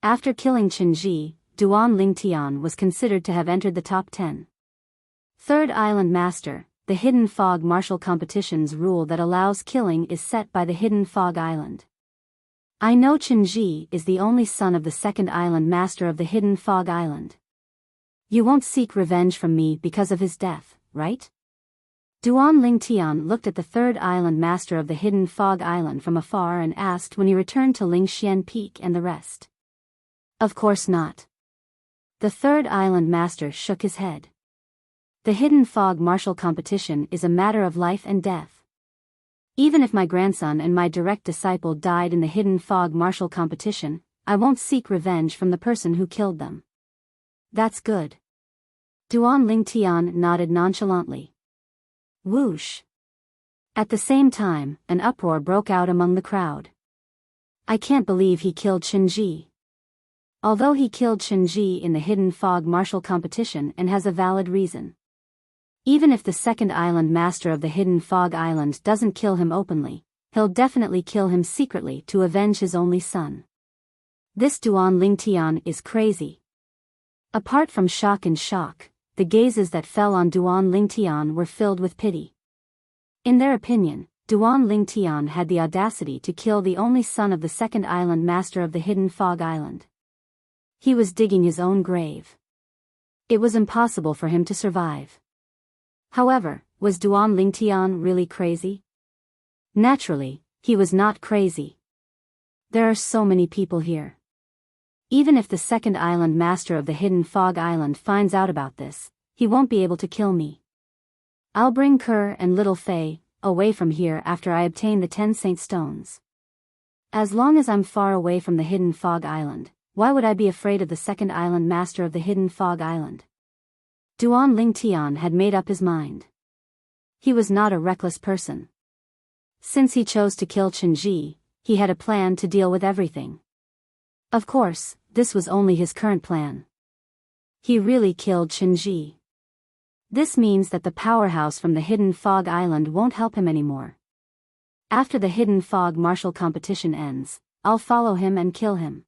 After killing Qinji, Duan Lingtian was considered to have entered the top 10. Third Island Master, the Hidden Fog Martial Competition's rule that allows killing is set by the Hidden Fog Island. I know Qinji is the only son of the second Island Master of the Hidden Fog Island. You won't seek revenge from me because of his death, right? Duan Lingtian looked at the third Island Master of the Hidden Fog Island from afar and asked when he returned to Lingxian Peak and the rest. Of course not. The third Island Master shook his head. The Hidden Fog Martial Competition is a matter of life and death. Even if my grandson and my direct disciple died in the Hidden Fog Martial Competition, I won't seek revenge from the person who killed them. That's good. Duan Lingtian nodded nonchalantly. Whoosh. At the same time, an uproar broke out among the crowd. I can't believe he killed Qinji. Although he killed Qinji in the Hidden Fog Martial Competition and has a valid reason. Even if the second Island Master of the Hidden Fog Island doesn't kill him openly, he'll definitely kill him secretly to avenge his only son. This Duan Lingtian is crazy. Apart from shock and shock, the gazes that fell on Duan Lingtian were filled with pity. In their opinion, Duan Lingtian had the audacity to kill the only son of the second Island Master of the Hidden Fog Island. He was digging his own grave. It was impossible for him to survive. However, was Duan Lingtian really crazy? Naturally, he was not crazy. There are so many people here. Even if the second Island Master of the Hidden Fog Island finds out about this, he won't be able to kill me. I'll bring Kerr and Little Fei away from here after I obtain the 10 Saint Stones. As long as I'm far away from the Hidden Fog Island, why would I be afraid of the second Island Master of the Hidden Fog Island? Duan Lingtian had made up his mind. He was not a reckless person. Since he chose to kill Qinji, he had a plan to deal with everything. Of course, this was only his current plan. He really killed Qinji. This means that the powerhouse from the Hidden Fog Island won't help him anymore. After the Hidden Fog Martial Competition ends, I'll follow him and kill him.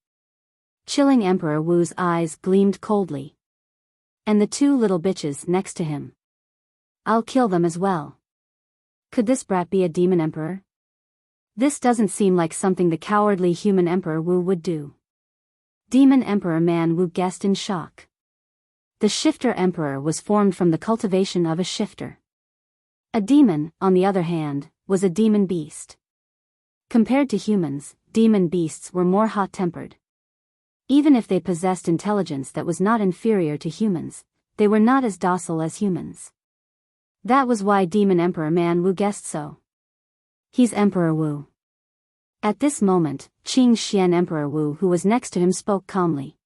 Chilling Emperor Wu's eyes gleamed coldly. And the two little bitches next to him. I'll kill them as well. Could this brat be a demon emperor? This doesn't seem like something the cowardly human Emperor Wu would do. Demon Emperor Man Wu guessed in shock. The Shifter Emperor was formed from the cultivation of a shifter. A demon, on the other hand, was a demon beast. Compared to humans, demon beasts were more hot-tempered. Even if they possessed intelligence that was not inferior to humans, they were not as docile as humans. That was why Demon Emperor Man Wu guessed so. He's Emperor Wu. At this moment, Qing Xian Emperor Wu, who was next to him, spoke calmly.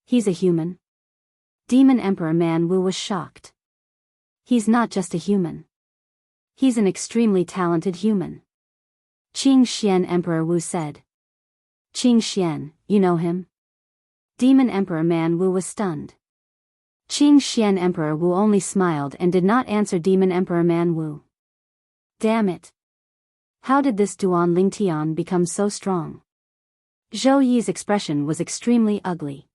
He's a human? Demon Emperor Man Wu was shocked. He's not just a human. He's an extremely talented human. Qing Xian Emperor Wu said. Qing Xian, you know him? Demon Emperor Man Wu was stunned. Qing Xian Emperor Wu only smiled and did not answer Demon Emperor Man Wu. Damn it. How did this Duan Lingtian become so strong? Zhou Yi's expression was extremely ugly.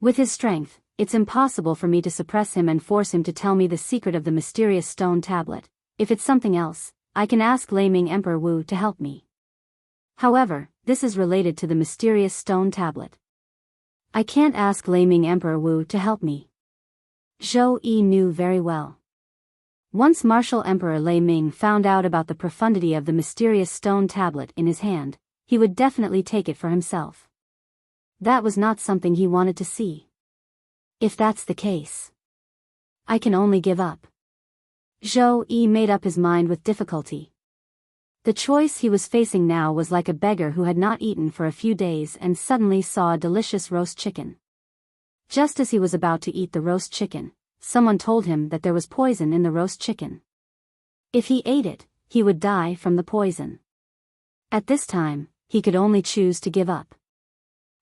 With his strength, it's impossible for me to suppress him and force him to tell me the secret of the mysterious stone tablet. If it's something else, I can ask Lei Ming Emperor Wu to help me. However, this is related to the mysterious stone tablet. I can't ask Laming Emperor Wu to help me. Zhou Yi knew very well. Once Martial Emperor Lei Ming found out about the profundity of the mysterious stone tablet in his hand, he would definitely take it for himself. That was not something he wanted to see. If that's the case, I can only give up. Zhou Yi made up his mind with difficulty. The choice he was facing now was like a beggar who had not eaten for a few days and suddenly saw a delicious roast chicken. Just as he was about to eat the roast chicken, someone told him that there was poison in the roast chicken. If he ate it, he would die from the poison. At this time, he could only choose to give up.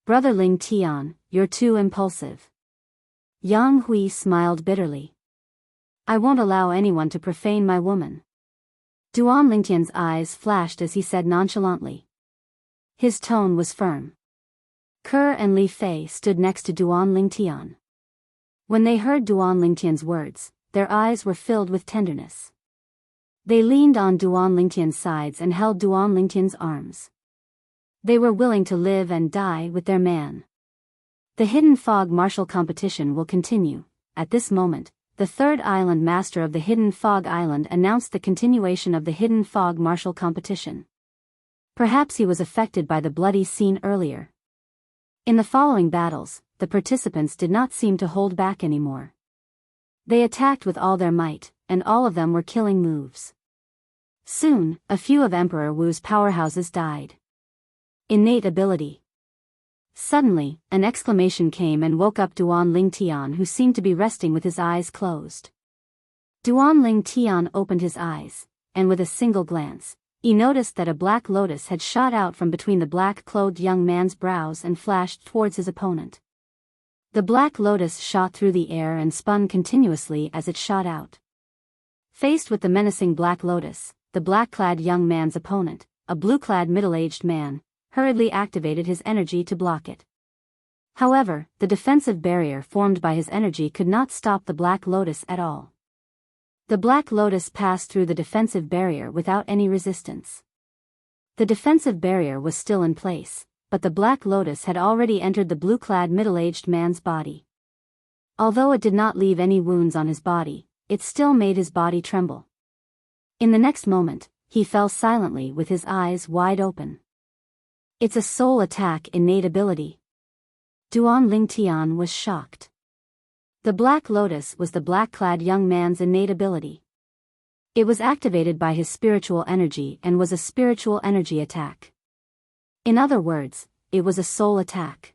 Brother Ling Tian, you're too impulsive. Yang Hui smiled bitterly. I won't allow anyone to profane my woman. Duan Lingtian's eyes flashed as he said nonchalantly. His tone was firm. Ke and Li Fei stood next to Duan Lingtian. When they heard Duan Lingtian's words, their eyes were filled with tenderness. They leaned on Duan Lingtian's sides and held Duan Lingtian's arms. They were willing to live and die with their man. The Hidden Fog Martial Competition will continue. At this moment, the third island master of the Hidden Fog Island announced the continuation of the Hidden Fog Martial Competition. Perhaps he was affected by the bloody scene earlier. In the following battles, the participants did not seem to hold back anymore. They attacked with all their might, and all of them were killing moves. Soon, a few of Emperor Wu's powerhouses died. Innate ability. Suddenly, an exclamation came and woke up Duan Lingtian, who seemed to be resting with his eyes closed. Duan Lingtian opened his eyes, and with a single glance, he noticed that a black lotus had shot out from between the black-clothed young man's brows and flashed towards his opponent. The black lotus shot through the air and spun continuously as it shot out. Faced with the menacing black lotus, the black-clad young man's opponent, a blue-clad middle-aged man, hurriedly activated his energy to block it. However, the defensive barrier formed by his energy could not stop the black lotus at all. The black lotus passed through the defensive barrier without any resistance. The defensive barrier was still in place, but the black lotus had already entered the blue-clad middle-aged man's body. Although it did not leave any wounds on his body, it still made his body tremble. In the next moment, he fell silently with his eyes wide open. It's a soul attack innate ability. Duan Lingtian was shocked. The black lotus was the black-clad young man's innate ability. It was activated by his spiritual energy and was a spiritual energy attack. In other words, it was a soul attack.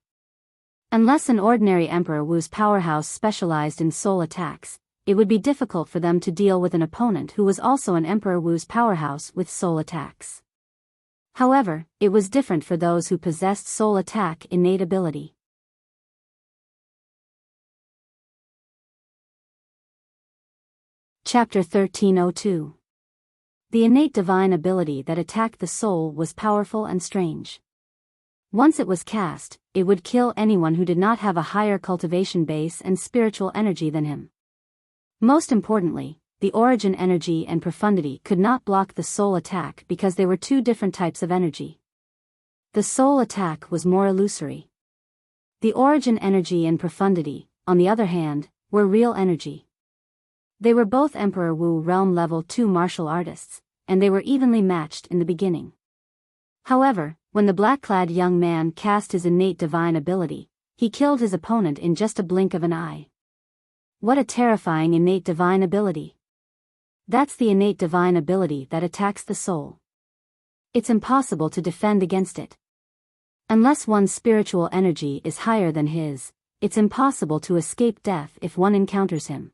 Unless an ordinary Emperor Wu's powerhouse specialized in soul attacks, it would be difficult for them to deal with an opponent who was also an Emperor Wu's powerhouse with soul attacks. However, it was different for those who possessed soul attack innate ability. Chapter 1302. The innate divine ability that attacked the soul was powerful and strange. Once it was cast, it would kill anyone who did not have a higher cultivation base and spiritual energy than him. Most importantly, the origin energy and profundity could not block the soul attack because they were two different types of energy. The soul attack was more illusory. The origin energy and profundity, on the other hand, were real energy. They were both Emperor Wu Realm Level 2 martial artists, and they were evenly matched in the beginning. However, when the black-clad young man cast his innate divine ability, he killed his opponent in just a blink of an eye. What a terrifying innate divine ability! That's the innate divine ability that attacks the soul. It's impossible to defend against it. Unless one's spiritual energy is higher than his, it's impossible to escape death if one encounters him.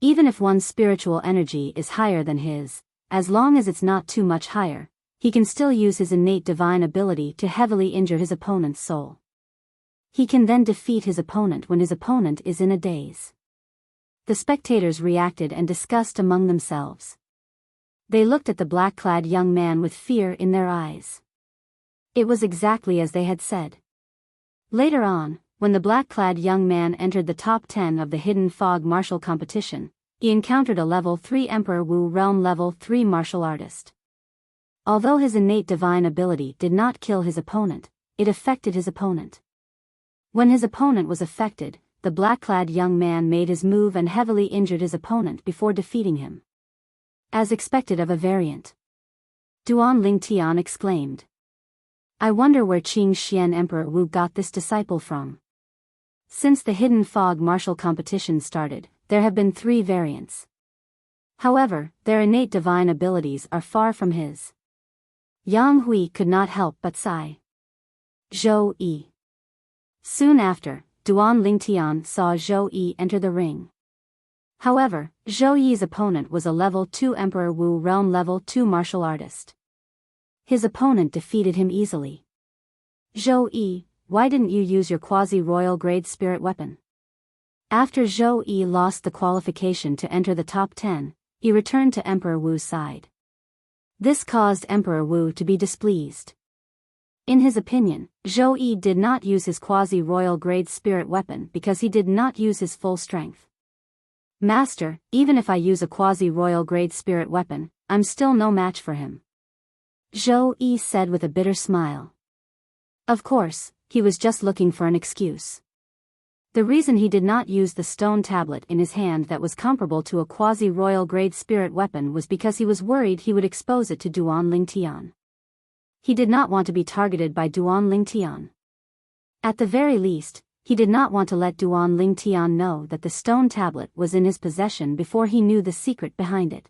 Even if one's spiritual energy is higher than his, as long as it's not too much higher, he can still use his innate divine ability to heavily injure his opponent's soul. He can then defeat his opponent when his opponent is in a daze. The spectators reacted and discussed among themselves. They looked at the black-clad young man with fear in their eyes. It was exactly as they had said. Later on, when the black-clad young man entered the top 10 of the Hidden Fog martial competition, he encountered a Level 3 Emperor Wu Realm Level 3 martial artist. Although his innate divine ability did not kill his opponent, it affected his opponent. When his opponent was affected, the black-clad young man made his move and heavily injured his opponent before defeating him. As expected of a variant. Duan Lingtian exclaimed. I wonder where Qing Xian Emperor Wu got this disciple from. Since the Hidden Fog martial competition started, there have been 3 variants. However, their innate divine abilities are far from his. Yang Hui could not help but sigh. Zhou Yi. Soon after, Duan Lingtian saw Zhou Yi enter the ring. However, Zhou Yi's opponent was a level 2 Emperor Wu realm level 2 martial artist. His opponent defeated him easily. Zhou Yi, why didn't you use your quasi-royal grade spirit weapon? After Zhou Yi lost the qualification to enter the top 10, he returned to Emperor Wu's side. This caused Emperor Wu to be displeased. In his opinion, Zhou Yi did not use his quasi-royal grade spirit weapon because he did not use his full strength. Master, even if I use a quasi-royal grade spirit weapon, I'm still no match for him. Zhou Yi said with a bitter smile. Of course, he was just looking for an excuse. The reason he did not use the stone tablet in his hand that was comparable to a quasi-royal grade spirit weapon was because he was worried he would expose it to Duan Lingtian. He did not want to be targeted by Duan Lingtian. At the very least, he did not want to let Duan Lingtian know that the stone tablet was in his possession before he knew the secret behind it.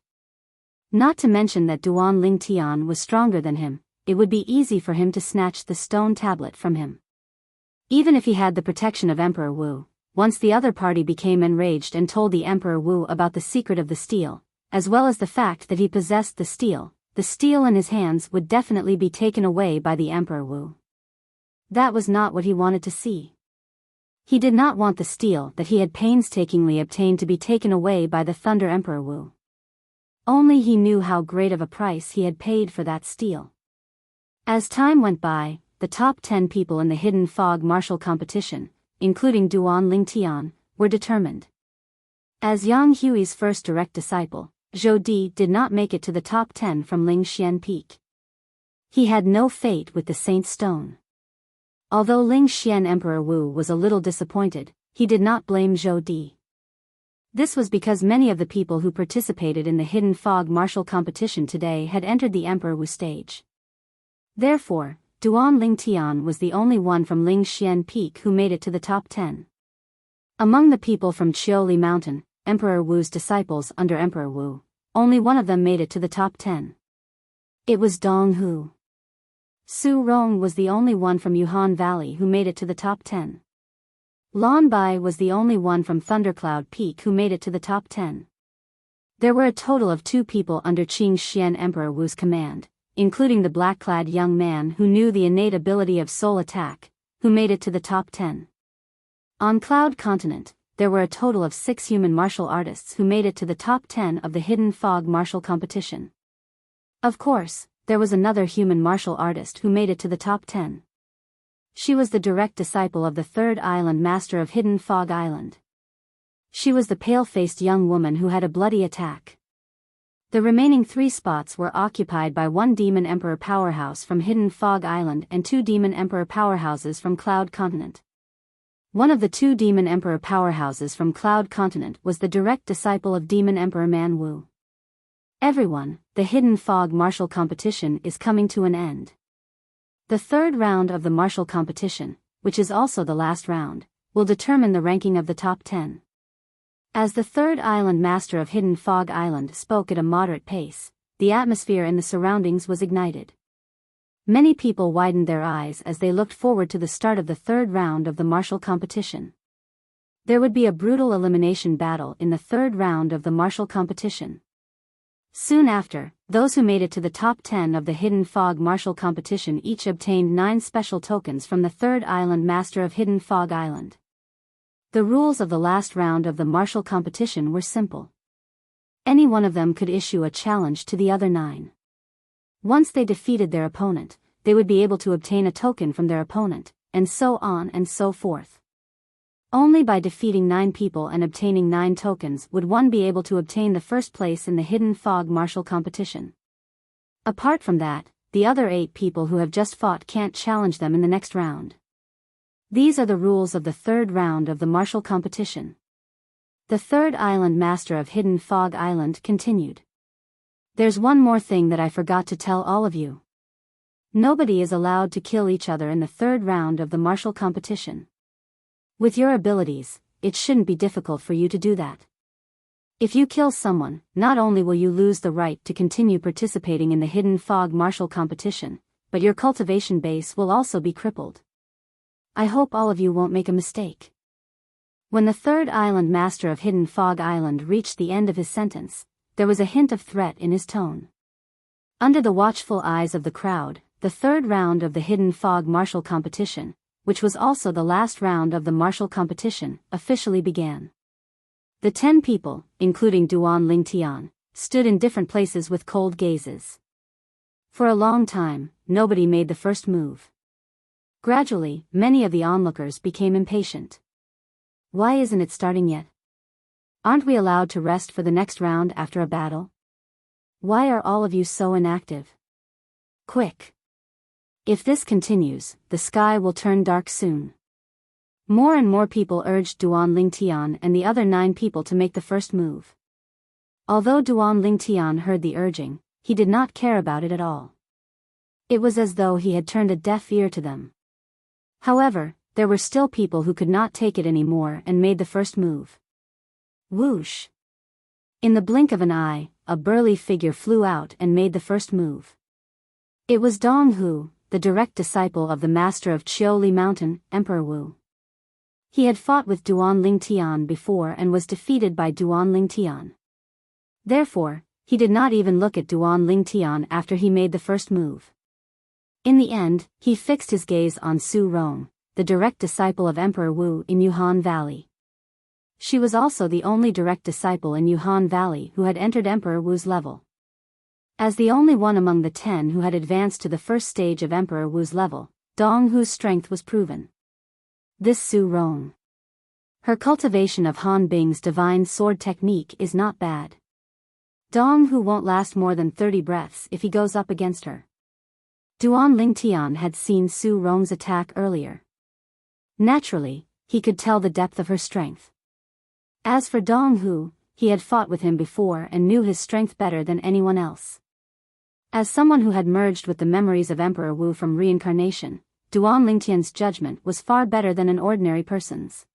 Not to mention that Duan Lingtian was stronger than him, it would be easy for him to snatch the stone tablet from him. Even if he had the protection of Emperor Wu, once the other party became enraged and told the Emperor Wu about the secret of the steel, as well as the fact that he possessed the steel in his hands would definitely be taken away by the Emperor Wu. That was not what he wanted to see. He did not want the steel that he had painstakingly obtained to be taken away by the Thunder Emperor Wu. Only he knew how great of a price he had paid for that steel. As time went by, the top 10 people in the Hidden Fog martial competition, including Duan Lingtian, were determined. As Yang Hui's first direct disciple, Zhou Di did not make it to the top 10 from Lingxian Peak. He had no fate with the Saint Stone. Although Lingxian Emperor Wu was a little disappointed, he did not blame Zhou Di. This was because many of the people who participated in the Hidden Fog martial competition today had entered the Emperor Wu stage. Therefore, Duan Lingtian was the only one from Lingxian Peak who made it to the top 10. Among the people from Qiuli Mountain, Emperor Wu's disciples under Emperor Wu, only one of them made it to the top 10. It was Dong Hu. Su Rong was the only one from Yuhan Valley who made it to the top 10. Lan Bai was the only one from Thundercloud Peak who made it to the top 10. There were a total of 2 people under Qing Xian Emperor Wu's command, including the black-clad young man who knew the innate ability of soul attack, who made it to the top 10. On Cloud Continent, there were a total of 6 human martial artists who made it to the top 10 of the Hidden Fog martial competition. Of course, there was another human martial artist who made it to the top 10. She was the direct disciple of the 3rd Island Master of Hidden Fog Island. She was the pale-faced young woman who had a bloody attack. The remaining 3 spots were occupied by 1 Demon Emperor powerhouse from Hidden Fog Island and 2 Demon Emperor powerhouses from Cloud Continent. One of the 2 Demon Emperor powerhouses from Cloud Continent was the direct disciple of Demon Emperor Man Wu. Everyone, the Hidden Fog martial competition is coming to an end. The 3rd round of the martial competition, which is also the last round, will determine the ranking of the top 10. As the 3rd Island Master of Hidden Fog Island spoke at a moderate pace, the atmosphere in the surroundings was ignited. Many people widened their eyes as they looked forward to the start of the 3rd round of the martial competition. There would be a brutal elimination battle in the 3rd round of the martial competition. Soon after, those who made it to the top 10 of the Hidden Fog martial competition each obtained 9 special tokens from the 3rd Island Master of Hidden Fog Island. The rules of the last round of the martial competition were simple. Any one of them could issue a challenge to the other 9. Once they defeated their opponent, they would be able to obtain a token from their opponent, and so on and so forth. Only by defeating 9 people and obtaining 9 tokens would one be able to obtain the first place in the Hidden Fog martial competition. Apart from that, the other 8 people who have just fought can't challenge them in the next round. These are the rules of the 3rd round of the martial competition. The 3rd Island Master of Hidden Fog Island continued. There's one more thing that I forgot to tell all of you. Nobody is allowed to kill each other in the 3rd round of the martial competition. With your abilities, it shouldn't be difficult for you to do that. If you kill someone, not only will you lose the right to continue participating in the Hidden Fog martial competition, but your cultivation base will also be crippled. I hope all of you won't make a mistake. When the 3rd Island Master of Hidden Fog Island reached the end of his sentence, there was a hint of threat in his tone. Under the watchful eyes of the crowd, the 3rd round of the Hidden Fog martial competition, which was also the last round of the martial competition, officially began. The 10 people, including Duan Lingtian, stood in different places with cold gazes. For a long time, nobody made the first move. Gradually, many of the onlookers became impatient. Why isn't it starting yet? Aren't we allowed to rest for the next round after a battle? Why are all of you so inactive? Quick! If this continues, the sky will turn dark soon. More and more people urged Duan Lingtian and the other 9 people to make the first move. Although Duan Lingtian heard the urging, he did not care about it at all. It was as though he had turned a deaf ear to them. However, there were still people who could not take it anymore and made the first move. Whoosh! In the blink of an eye, a burly figure flew out and made the first move. It was Dong Hu, the direct disciple of the master of Chioli Mountain, Emperor Wu. He had fought with Duan Lingtian before and was defeated by Duan Lingtian. Therefore, he did not even look at Duan Lingtian after he made the first move. In the end, he fixed his gaze on Su Rong, the direct disciple of Emperor Wu in Yuhan Valley. She was also the only direct disciple in Yuhan Valley who had entered Emperor Wu's level. As the only one among the 10 who had advanced to the first stage of Emperor Wu's level, Dong Hu's strength was proven. This Su Rong. Her cultivation of Han Bing's divine sword technique is not bad. Dong Hu won't last more than 30 breaths if he goes up against her. Duan Lingtian had seen Su Rong's attack earlier. Naturally, he could tell the depth of her strength. As for Dong Hu, he had fought with him before and knew his strength better than anyone else. As someone who had merged with the memories of Emperor Wu from reincarnation, Duan Lingtian's judgment was far better than an ordinary person's.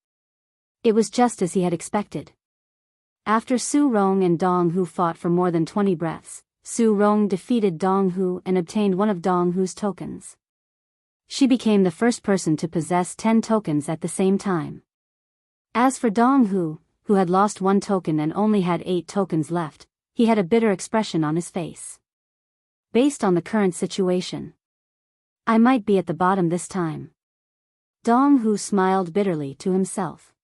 It was just as he had expected. After Su Rong and Dong Hu fought for more than 20 breaths, Su Rong defeated Dong Hu and obtained one of Dong Hu's tokens. She became the first person to possess 10 tokens at the same time. As for Dong Hu, who had lost 1 token and only had 8 tokens left, he had a bitter expression on his face. Based on the current situation, I might be at the bottom this time. Dong Hu smiled bitterly to himself.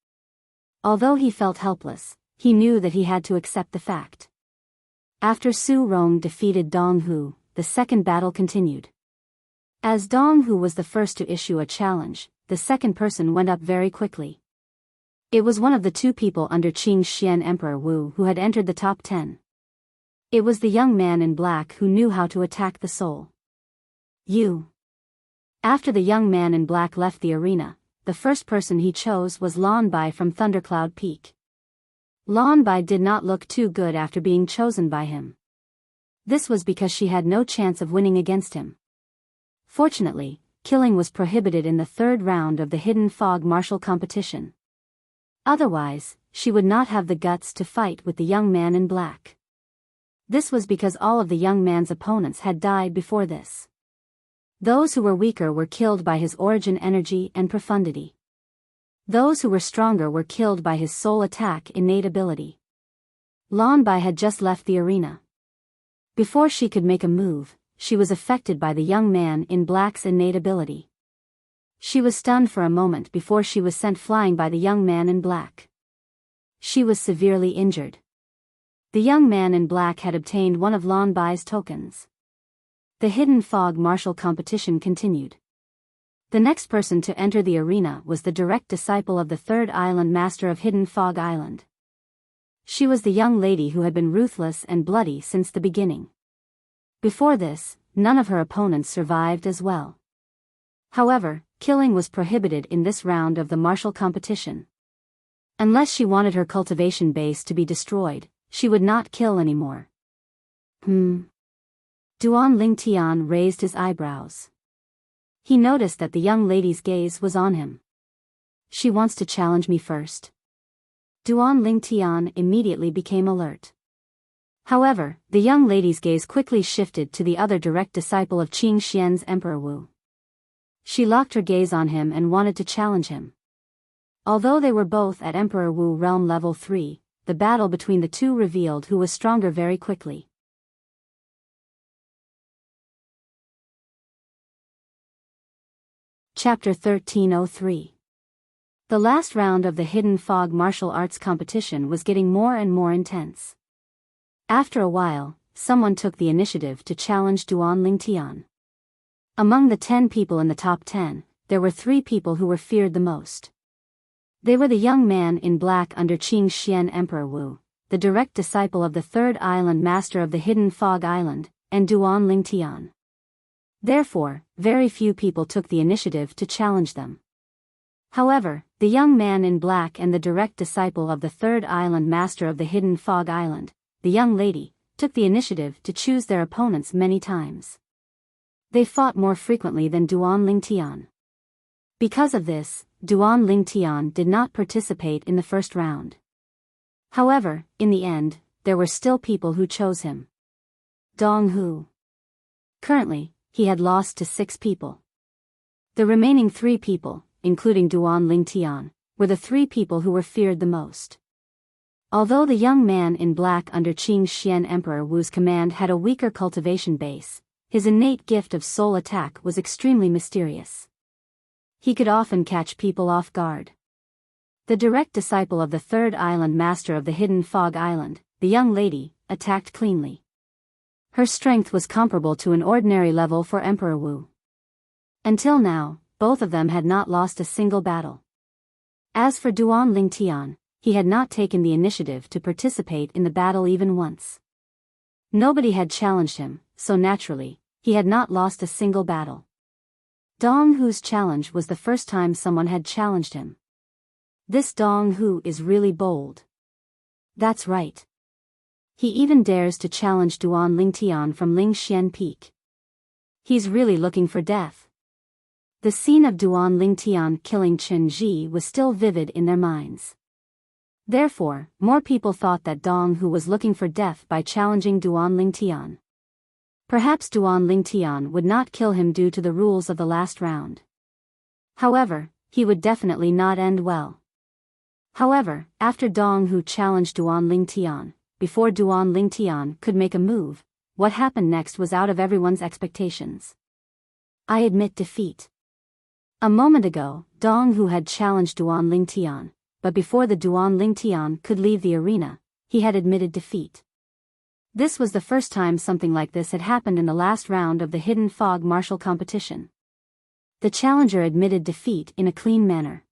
Although he felt helpless, he knew that he had to accept the fact. After Su Rong defeated Dong Hu, the second battle continued. As Dong Hu was the first to issue a challenge, the second person went up very quickly. It was one of the 2 people under Qing Xian Emperor Wu who had entered the top 10. It was the young man in black who knew how to attack the soul. You. After the young man in black left the arena, the first person he chose was Lan Bai from Thundercloud Peak. Lan Bai did not look too good after being chosen by him. This was because she had no chance of winning against him. Fortunately, killing was prohibited in the 3rd round of the Hidden Fog martial competition. Otherwise, she would not have the guts to fight with the young man in black. This was because all of the young man's opponents had died before this. Those who were weaker were killed by his origin energy and profundity. Those who were stronger were killed by his soul attack innate ability. Lan Bai had just left the arena. Before she could make a move, she was affected by the young man in black's innate ability. She was stunned for a moment before she was sent flying by the young man in black. She was severely injured. The young man in black had obtained one of Lan Bai's tokens. The Hidden Fog martial competition continued. The next person to enter the arena was the direct disciple of the 3rd Island Master of Hidden Fog Island. She was the young lady who had been ruthless and bloody since the beginning. Before this, none of her opponents survived as well. However, killing was prohibited in this round of the martial competition. Unless she wanted her cultivation base to be destroyed, she would not kill anymore. Duan Lingtian raised his eyebrows. He noticed that the young lady's gaze was on him. She wants to challenge me first. Duan Lingtian immediately became alert. However, the young lady's gaze quickly shifted to the other direct disciple of Qing Xian's Emperor Wu. She locked her gaze on him and wanted to challenge him. Although they were both at Emperor Wu Realm Level 3, the battle between the two revealed who was stronger very quickly. Chapter 1303. The last round of the Hidden Fog martial arts competition was getting more and more intense. After a while, someone took the initiative to challenge Duan Lingtian. Among the 10 people in the top 10, there were 3 people who were feared the most. They were the young man in black under Qing Xian Emperor Wu, the direct disciple of the Third Island Master of the Hidden Fog Island, and Duan Lingtian. Therefore, very few people took the initiative to challenge them. However, the young man in black and the direct disciple of the Third Island Master of the Hidden Fog Island, the young lady, took the initiative to choose their opponents many times. They fought more frequently than Duan Lingtian. Because of this, Duan Lingtian did not participate in the first round. However, in the end, there were still people who chose him. Dong Hu. Currently, he had lost to 6 people. The remaining 3 people, including Duan Lingtian, were the 3 people who were feared the most. Although the young man in black under Qing Xian Emperor Wu's command had a weaker cultivation base, his innate gift of soul attack was extremely mysterious. He could often catch people off guard. The direct disciple of the Third Island Master of the Hidden Fog Island, the young lady, attacked cleanly. Her strength was comparable to an ordinary level for Emperor Wu. Until now, both of them had not lost a single battle. As for Duan Lingtian, he had not taken the initiative to participate in the battle even once. Nobody had challenged him, so naturally, he had not lost a single battle. Dong Hu's challenge was the first time someone had challenged him. This Dong Hu is really bold. That's right. He even dares to challenge Duan Lingtian from Lingxian Peak. He's really looking for death. The scene of Duan Lingtian killing Chen Ji was still vivid in their minds. Therefore, more people thought that Dong Hu was looking for death by challenging Duan Lingtian. Perhaps Duan Lingtian would not kill him due to the rules of the last round. However, he would definitely not end well. However, after Dong Hu challenged Duan Lingtian, before Duan Lingtian could make a move, what happened next was out of everyone's expectations. I admit defeat. A moment ago, Dong Hu had challenged Duan Lingtian, but before the Duan Lingtian could leave the arena, he had admitted defeat. This was the first time something like this had happened in the last round of the Hidden Fog martial competition. The challenger admitted defeat in a clean manner.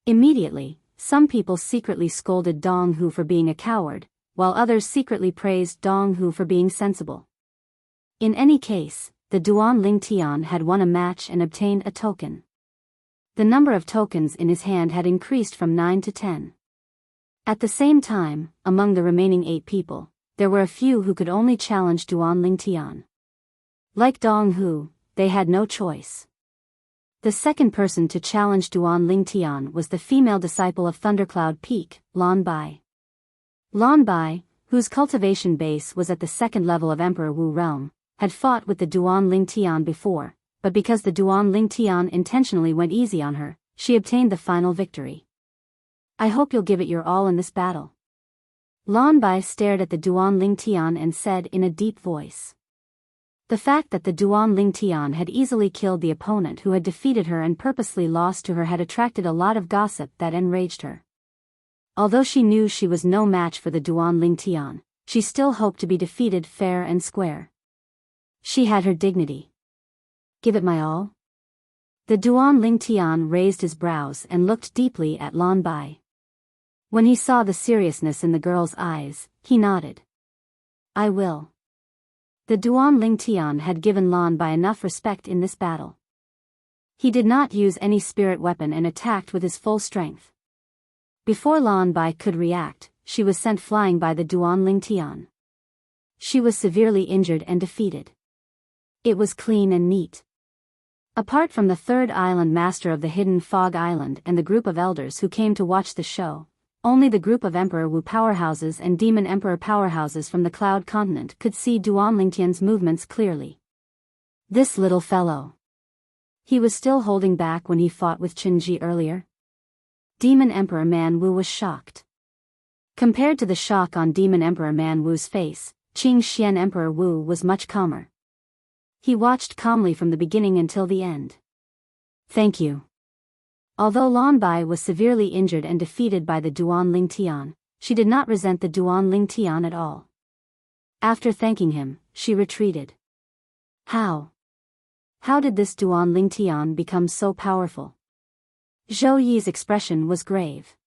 Immediately, some people secretly scolded Dong Hu for being a coward, while others secretly praised Dong Hu for being sensible. In any case, the Duan Lingtian had won a match and obtained a token. The number of tokens in his hand had increased from 9 to 10. At the same time, among the remaining 8 people, there were a few who could only challenge Duan Lingtian. Like Dong Hu, they had no choice. The second person to challenge Duan Lingtian was the female disciple of Thundercloud Peak, Lan Bai. Lan Bai, whose cultivation base was at the second level of Emperor Wu realm, had fought with the Duan Lingtian before, but because the Duan Lingtian intentionally went easy on her, she obtained the final victory. I hope you'll give it your all in this battle. Lan Bai stared at the Duan Lingtian and said in a deep voice. The fact that the Duan Lingtian had easily killed the opponent who had defeated her and purposely lost to her had attracted a lot of gossip that enraged her. Although she knew she was no match for the Duan Lingtian, she still hoped to be defeated fair and square. She had her dignity. Give it my all? The Duan Lingtian raised his brows and looked deeply at Lan Bai. When he saw the seriousness in the girl's eyes, he nodded. I will. The Duan Ling Tian had given Lan Bai enough respect in this battle. He did not use any spirit weapon and attacked with his full strength. Before Lan Bai could react, she was sent flying by the Duan Ling Tian. She was severely injured and defeated. It was clean and neat. Apart from the third island master of the Hidden Fog Island and the group of elders who came to watch the show, only the group of Emperor Wu powerhouses and Demon Emperor powerhouses from the Cloud Continent could see Duan Lingtian's movements clearly. This little fellow. He was still holding back when he fought with Qinji earlier. Demon Emperor Man Wu was shocked. Compared to the shock on Demon Emperor Man Wu's face, Qing Xian Emperor Wu was much calmer. He watched calmly from the beginning until the end. Thank you. Although Lan Bai was severely injured and defeated by the Duan Ling Tian, she did not resent the Duan Ling Tian at all. After thanking him, she retreated. How? How did this Duan Ling Tian become so powerful? Zhou Yi's expression was grave.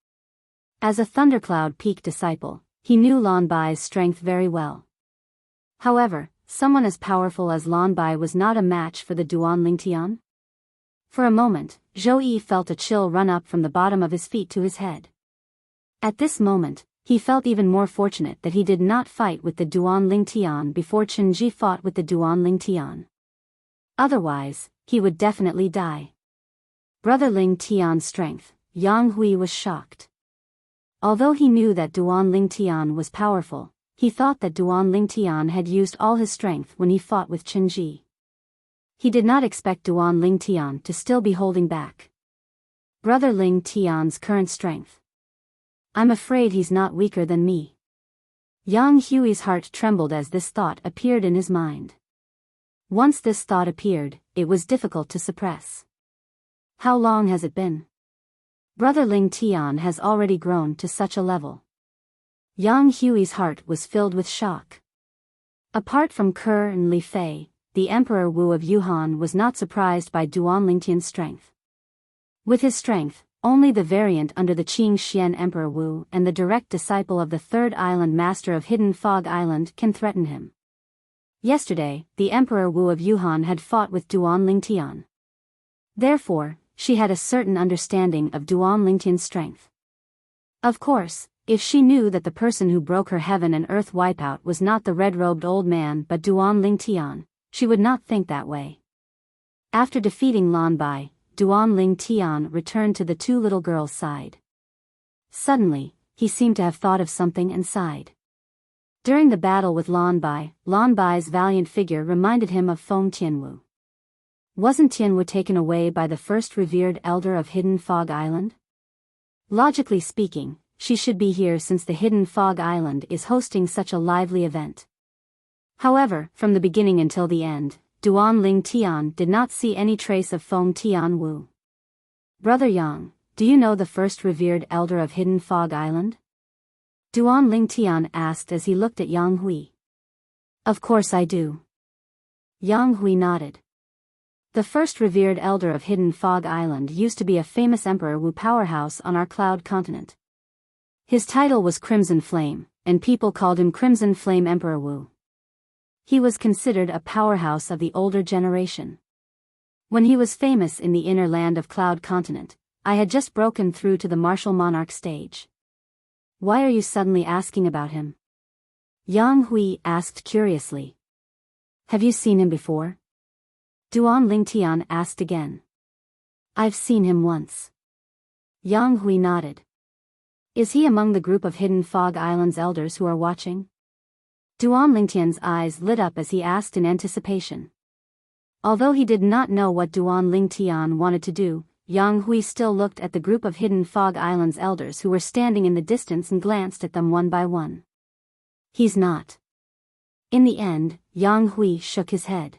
As a Thundercloud Peak disciple, he knew Lan Bai's strength very well. However, someone as powerful as Lan Bai was not a match for the Duan Ling Tian. For a moment, Zhou Yi felt a chill run up from the bottom of his feet to his head. At this moment, he felt even more fortunate that he did not fight with the Duan Ling Tian before Qinji fought with the Duan Ling Tian. Otherwise, he would definitely die. Brother Ling Tian's strength, Yang Hui was shocked. Although he knew that Duan Ling Tian was powerful, he thought that Duan Ling Tian had used all his strength when he fought with Qinji. He did not expect Duan Ling Tian to still be holding back. Brother Ling Tian's current strength. I'm afraid he's not weaker than me. Yang Hui's heart trembled as this thought appeared in his mind. Once this thought appeared, it was difficult to suppress. How long has it been? Brother Ling Tian has already grown to such a level. Yang Hui's heart was filled with shock. Apart from Ke and Li Fei, the Emperor Wu of Yuhan was not surprised by Duan Lingtian's strength. With his strength, only the variant under the Qing Xian Emperor Wu and the direct disciple of the Third Island Master of Hidden Fog Island can threaten him. Yesterday, the Emperor Wu of Yuhan had fought with Duan Lingtian. Therefore, she had a certain understanding of Duan Lingtian's strength. Of course, if she knew that the person who broke her heaven and earth wipeout was not the red-robed old man but Duan Lingtian, she would not think that way. After defeating Lan Bai, Duan Ling Tian returned to the two little girls' side. Suddenly, he seemed to have thought of something and sighed. During the battle with Lan Bai's valiant figure reminded him of Feng Tianwu. Wasn't Tianwu taken away by the first revered elder of Hidden Fog Island? Logically speaking, she should be here since the Hidden Fog Island is hosting such a lively event. However, from the beginning until the end, Duan Ling Tian did not see any trace of Feng Tianwu. Brother Yang, do you know the first revered elder of Hidden Fog Island? Duan Ling Tian asked as he looked at Yang Hui. Of course I do. Yang Hui nodded. The first revered elder of Hidden Fog Island used to be a famous Emperor Wu powerhouse on our Cloud Continent. His title was Crimson Flame, and people called him Crimson Flame Emperor Wu. He was considered a powerhouse of the older generation. When he was famous in the inner land of Cloud Continent, I had just broken through to the martial monarch stage. Why are you suddenly asking about him? Yang Hui asked curiously. Have you seen him before? Duan Ling Tian asked again. I've seen him once. Yang Hui nodded. Is he among the group of Hidden Fog Island's elders who are watching? Duan Lingtian's eyes lit up as he asked in anticipation. Although he did not know what Duan Lingtian wanted to do, Yang Hui still looked at the group of Hidden Fog Island's elders who were standing in the distance and glanced at them one by one. He's not. In the end, Yang Hui shook his head.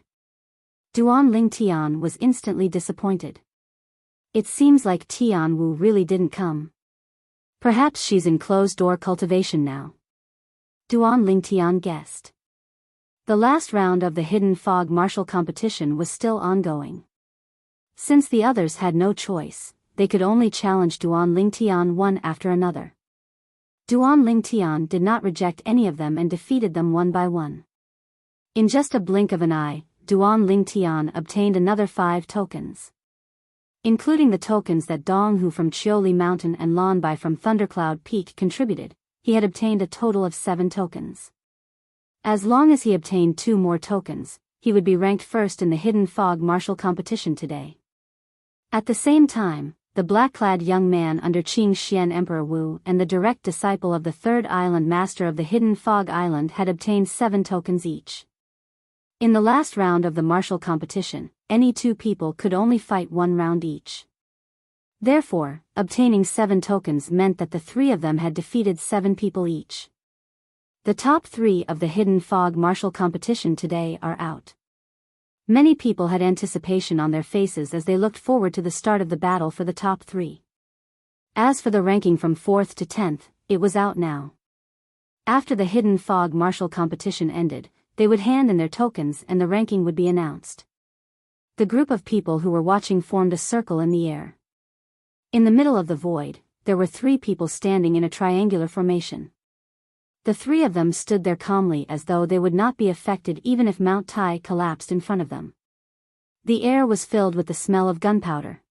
Duan Lingtian was instantly disappointed. It seems like Tianwu really didn't come. Perhaps she's in closed-door cultivation now. Duan Lingtian guessed. The last round of the Hidden Fog martial competition was still ongoing. Since the others had no choice, they could only challenge Duan Lingtian one after another. Duan Lingtian did not reject any of them and defeated them one by one. In just a blink of an eye, Duan Lingtian obtained another 5 tokens. Including the tokens that Dong Hu from Chioli Mountain and Lan Bai from Thundercloud Peak contributed, he had obtained a total of 7 tokens. As long as he obtained 2 more tokens, he would be ranked first in the Hidden Fog martial competition today. At the same time, the black-clad young man under Qing Xian Emperor Wu and the direct disciple of the Third Island Master of the Hidden Fog Island had obtained 7 tokens each. In the last round of the martial competition, any 2 people could only fight 1 round each. Therefore, obtaining 7 tokens meant that the 3 of them had defeated 7 people each. The top 3 of the Hidden Fog martial competition today are out. Many people had anticipation on their faces as they looked forward to the start of the battle for the top 3. As for the ranking from 4th to 10th, it was out now. After the Hidden Fog martial competition ended, they would hand in their tokens and the ranking would be announced. The group of people who were watching formed a circle in the air. In the middle of the void, there were 3 people standing in a triangular formation. The 3 of them stood there calmly as though they would not be affected even if Mount Tai collapsed in front of them. The air was filled with the smell of gunpowder.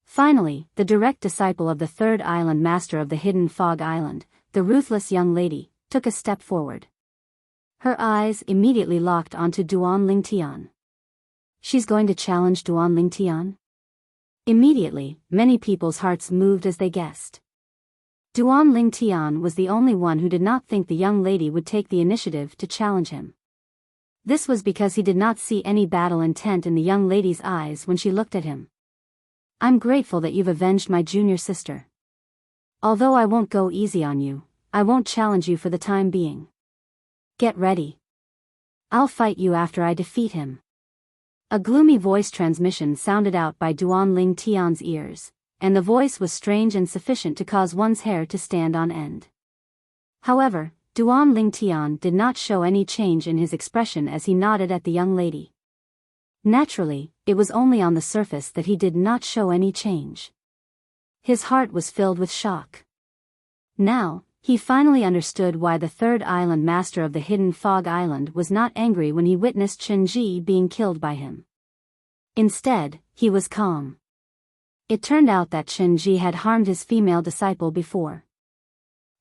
Finally, the direct disciple of the Third Island Master of the Hidden Fog Island, the ruthless young lady, took a step forward. Her eyes immediately locked onto Duan Lingtian. She's going to challenge Duan Lingtian? Immediately, many people's hearts moved as they guessed. Duan Lingtian was the only one who did not think the young lady would take the initiative to challenge him. This was because he did not see any battle intent in the young lady's eyes when she looked at him. I'm grateful that you've avenged my junior sister. Although I won't go easy on you, I won't challenge you for the time being. Get ready. I'll fight you after I defeat him. A gloomy voice transmission sounded out by Duan Lingtian's ears, and the voice was strange and sufficient to cause one's hair to stand on end. However, Duan Lingtian did not show any change in his expression as he nodded at the young lady. Naturally, it was only on the surface that he did not show any change. His heart was filled with shock. Now, he finally understood why the Third Island Master of the Hidden Fog Island was not angry when he witnessed Chen Ji being killed by him. Instead, he was calm. It turned out that Chen Ji had harmed his female disciple before.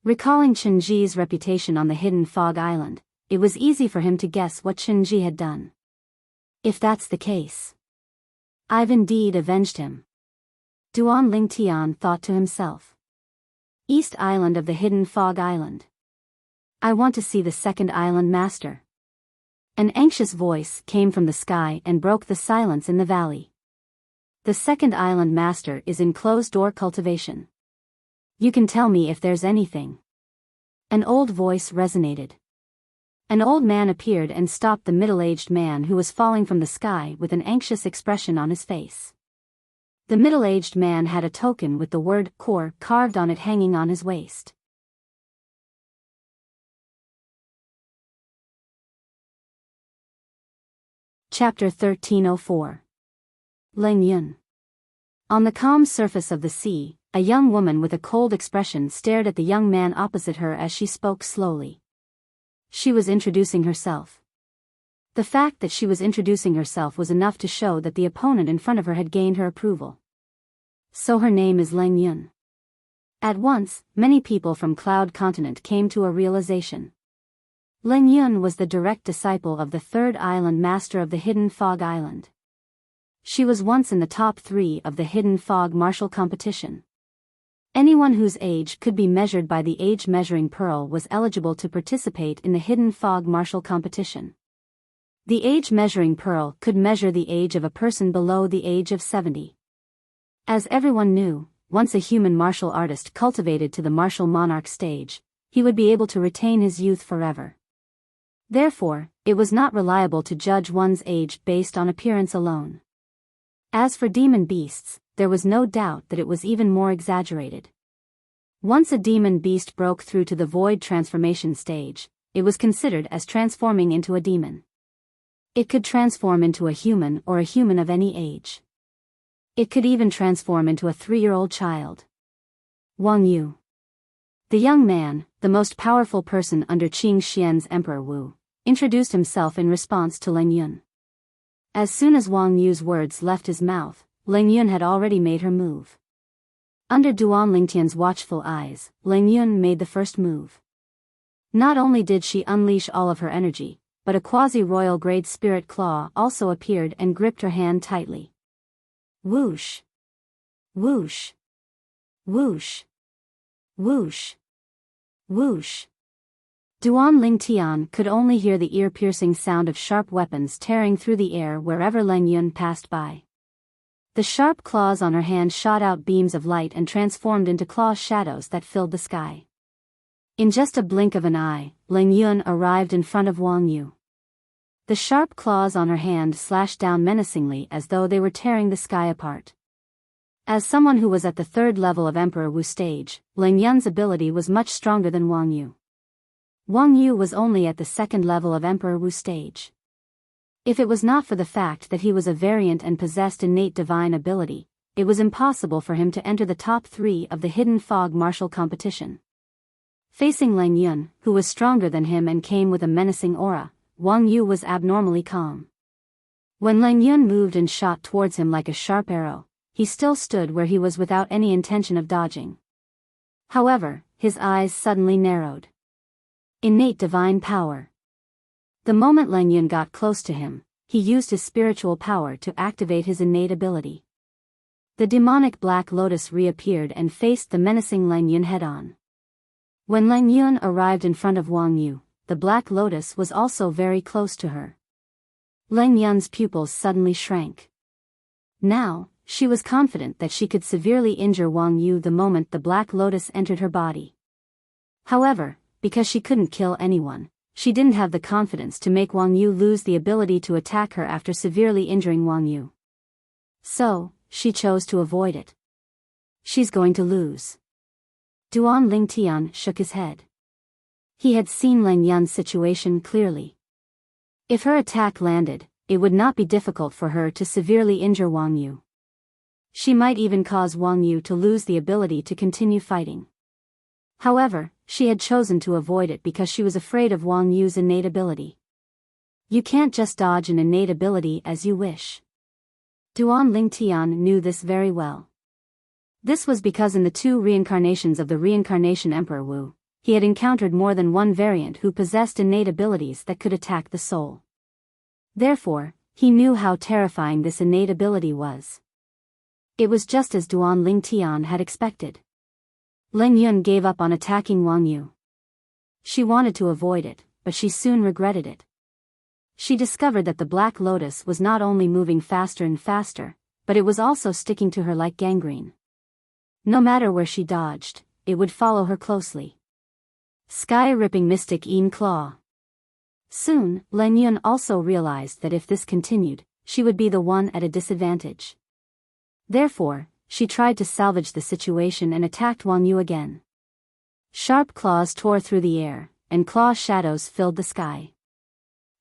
Recalling Chen Ji's reputation on the Hidden Fog Island, it was easy for him to guess what Chen Ji had done. If that's the case, I've indeed avenged him. Duan Lingtian thought to himself. East Island of the Hidden Fog Island. I want to see the second island master. An anxious voice came from the sky and broke the silence in the valley. The second island master is in closed-door cultivation. You can tell me if there's anything. An old voice resonated. An old man appeared and stopped the middle-aged man who was falling from the sky with an anxious expression on his face. The middle-aged man had a token with the word "core" carved on it hanging on his waist. Chapter 1304. Leng Yun. On the calm surface of the sea, a young woman with a cold expression stared at the young man opposite her as she spoke slowly. She was introducing herself. The fact that she was introducing herself was enough to show that the opponent in front of her had gained her approval. So her name is Leng Yun. At once, many people from Cloud Continent came to a realization. Leng Yun was the direct disciple of the Third Island Master of the Hidden Fog Island. She was once in the top 3 of the Hidden Fog martial competition. Anyone whose age could be measured by the age measuring pearl was eligible to participate in the Hidden Fog martial competition. The age measuring pearl could measure the age of a person below the age of 70. As everyone knew, once a human martial artist cultivated to the martial monarch stage, he would be able to retain his youth forever. Therefore, it was not reliable to judge one's age based on appearance alone. As for demon beasts, there was no doubt that it was even more exaggerated. Once a demon beast broke through to the void transformation stage, it was considered as transforming into a demon. It could transform into a human or a human of any age. It could even transform into a 3-year-old child. Wang Yu. The young man, the most powerful person under Qing Xian's Emperor Wu, introduced himself in response to Leng Yun. As soon as Wang Yu's words left his mouth, Leng Yun had already made her move. Under Duan Lingtian's watchful eyes, Leng Yun made the first move. Not only did she unleash all of her energy, but a quasi-royal grade spirit claw also appeared and gripped her hand tightly. Whoosh! Whoosh! Whoosh! Whoosh! Whoosh! Duan Lingtian could only hear the ear-piercing sound of sharp weapons tearing through the air wherever Leng Yun passed by. The sharp claws on her hand shot out beams of light and transformed into claw shadows that filled the sky. In just a blink of an eye, Leng Yun arrived in front of Wang Yu. The sharp claws on her hand slashed down menacingly as though they were tearing the sky apart. As someone who was at the third level of Emperor Wu stage, Leng Yun's ability was much stronger than Wang Yu. Wang Yu was only at the second level of Emperor Wu stage. If it was not for the fact that he was a variant and possessed innate divine ability, it was impossible for him to enter the top 3 of the Hidden Fog martial competition. Facing Leng Yun, who was stronger than him and came with a menacing aura, Wang Yu was abnormally calm. When Leng Yun moved and shot towards him like a sharp arrow, he still stood where he was without any intention of dodging. However, his eyes suddenly narrowed. Innate divine power. The moment Leng Yun got close to him, he used his spiritual power to activate his innate ability. The demonic Black Lotus reappeared and faced the menacing Leng Yun head-on. When Leng Yun arrived in front of Wang Yu, the Black Lotus was also very close to her. Leng Yun's pupils suddenly shrank. Now, she was confident that she could severely injure Wang Yu the moment the Black Lotus entered her body. However, because she couldn't kill anyone, she didn't have the confidence to make Wang Yu lose the ability to attack her after severely injuring Wang Yu. So, she chose to avoid it. She's going to lose. Duan Lingtian shook his head. He had seen Leng Yun's situation clearly. If her attack landed, it would not be difficult for her to severely injure Wang Yu. She might even cause Wang Yu to lose the ability to continue fighting. However, she had chosen to avoid it because she was afraid of Wang Yu's innate ability. You can't just dodge an innate ability as you wish. Duan Lingtian knew this very well. This was because in the 2 reincarnations of the Reincarnation Emperor Wu, he had encountered more than one variant who possessed innate abilities that could attack the soul. Therefore, he knew how terrifying this innate ability was. It was just as Duan Lingtian had expected. Leng Yun gave up on attacking Wang Yu. She wanted to avoid it, but she soon regretted it. She discovered that the Black Lotus was not only moving faster and faster, but it was also sticking to her like gangrene. No matter where she dodged, it would follow her closely. Sky-ripping mystic Een Claw. Soon, Leng Yun also realized that if this continued, she would be the one at a disadvantage. Therefore, she tried to salvage the situation and attacked Wang Yu again. Sharp claws tore through the air, and claw shadows filled the sky.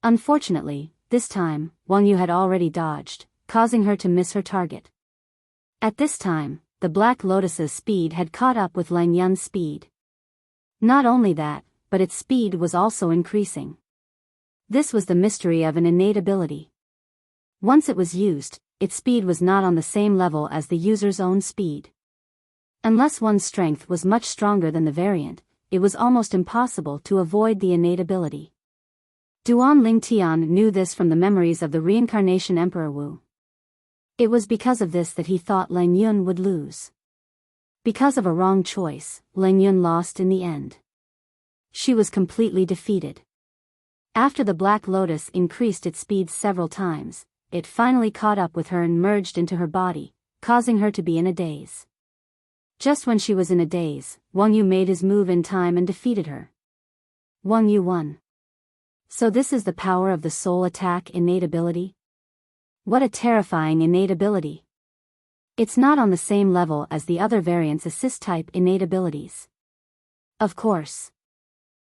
Unfortunately, this time, Wang Yu had already dodged, causing her to miss her target. At this time, the Black Lotus's speed had caught up with Leng Yun's speed. Not only that, but its speed was also increasing. This was the mystery of an innate ability. Once it was used, its speed was not on the same level as the user's own speed. Unless one's strength was much stronger than the variant, it was almost impossible to avoid the innate ability. Duan Lingtian knew this from the memories of the Reincarnation Emperor Wu. It was because of this that he thought Leng Yun would lose. Because of a wrong choice, Leng Yun lost in the end. She was completely defeated. After the Black Lotus increased its speed several times, it finally caught up with her and merged into her body, causing her to be in a daze. Just when she was in a daze, Wang Yu made his move in time and defeated her. Wang Yu won. So this is the power of the soul attack innate ability? What a terrifying innate ability. It's not on the same level as the other variants' assist-type innate abilities. Of course.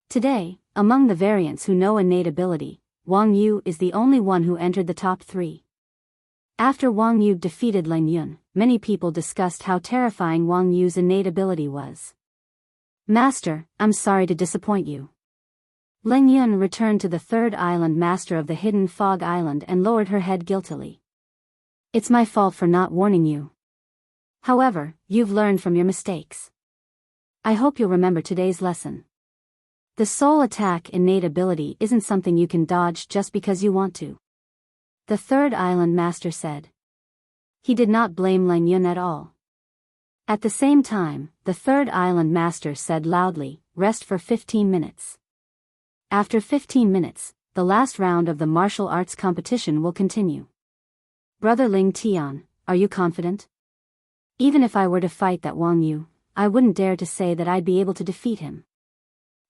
Today, among the variants who know innate ability, Wang Yu is the only one who entered the top 3. After Wang Yu defeated Leng Yun, many people discussed how terrifying Wang Yu's innate ability was. Master, I'm sorry to disappoint you. Leng Yun returned to the third island master of the hidden fog island and lowered her head guiltily. It's my fault for not warning you. However, you've learned from your mistakes. I hope you'll remember today's lesson. The soul attack innate ability isn't something you can dodge just because you want to. The third island master said. He did not blame Leng Yun at all. At the same time, the third island master said loudly, rest for 15 minutes. After 15 minutes, the last round of the martial arts competition will continue. Brother Ling Tian, are you confident? Even if I were to fight that Wang Yu, I wouldn't dare to say that I'd be able to defeat him.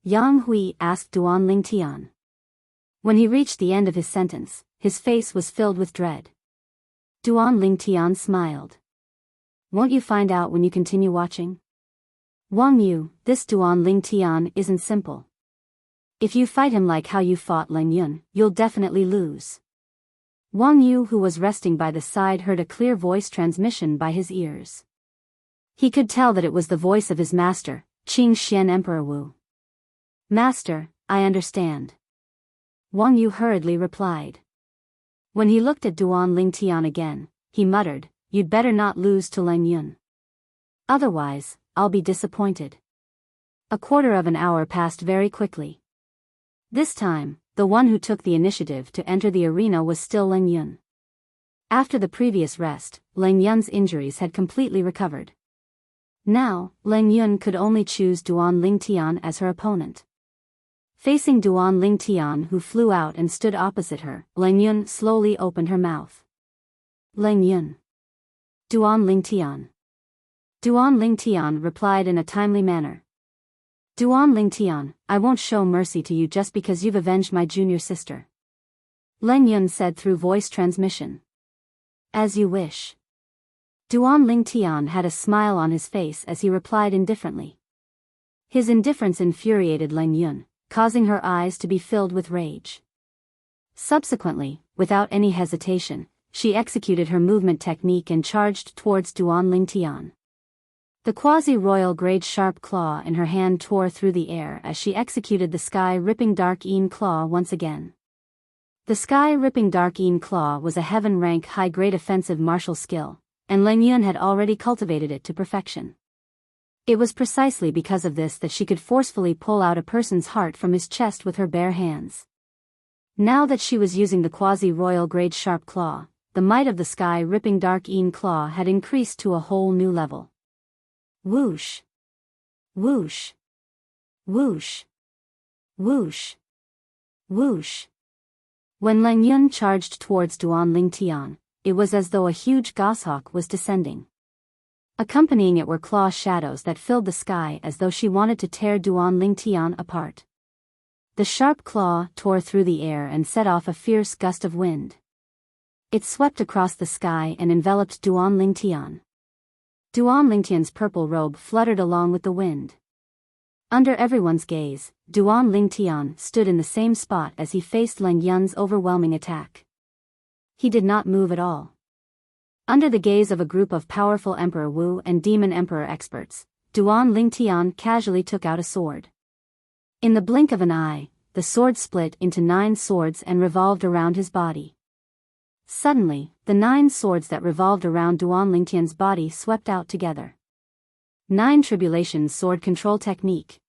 Yang Hui asked Duan Ling Tian. When he reached the end of his sentence, his face was filled with dread. Duan Ling Tian smiled. Won't you find out when you continue watching? Wang Yu, this Duan Ling Tian isn't simple. If you fight him like how you fought Leng Yun, you'll definitely lose. Wang Yu, who was resting by the side, heard a clear voice transmission by his ears. He could tell that it was the voice of his master, Qing Xian Emperor Wu. Master, I understand. Wang Yu hurriedly replied. When he looked at Duan Ling Tian again, he muttered, you'd better not lose to Leng Yun. Otherwise, I'll be disappointed. A quarter of an hour passed very quickly. This time, the one who took the initiative to enter the arena was still Leng Yun. After the previous rest, Leng Yun's injuries had completely recovered. Now, Leng Yun could only choose Duan Ling Tian as her opponent. Facing Duan Ling Tian, who flew out and stood opposite her, Leng Yun slowly opened her mouth. Leng Yun. Duan Ling Tian. Duan Ling Tian replied in a timely manner. Duan Ling Tian, I won't show mercy to you just because you've avenged my junior sister. Leng Yun said through voice transmission. As you wish. Duan Ling Tian had a smile on his face as he replied indifferently. His indifference infuriated Leng Yun, causing her eyes to be filled with rage. Subsequently, without any hesitation, she executed her movement technique and charged towards Duan Ling Tian. The quasi-royal grade sharp claw in her hand tore through the air as she executed the sky-ripping Dark Een Claw once again. The sky-ripping Dark Een Claw was a heaven-rank high-grade offensive martial skill, and Leng Yun had already cultivated it to perfection. It was precisely because of this that she could forcefully pull out a person's heart from his chest with her bare hands. Now that she was using the quasi-royal grade sharp claw, the might of the sky-ripping Dark Een Claw had increased to a whole new level. Whoosh! Whoosh! Whoosh! Whoosh! Whoosh! When Leng Yun charged towards Duan Ling Tian, it was as though a huge goshawk was descending. Accompanying it were claw shadows that filled the sky as though she wanted to tear Duan Ling Tian apart. The sharp claw tore through the air and set off a fierce gust of wind. It swept across the sky and enveloped Duan Ling Tian. Duan Ling Tian's purple robe fluttered along with the wind. Under everyone's gaze, Duan Ling Tian stood in the same spot as he faced Leng Yun's overwhelming attack. He did not move at all. Under the gaze of a group of powerful Emperor Wu and Demon Emperor experts, Duan Ling Tian casually took out a sword. In the blink of an eye, the sword split into 9 swords and revolved around his body. Suddenly, the 9 swords that revolved around Duan Ling Tian's body swept out together. 9 Tribulations Sword Control Technique.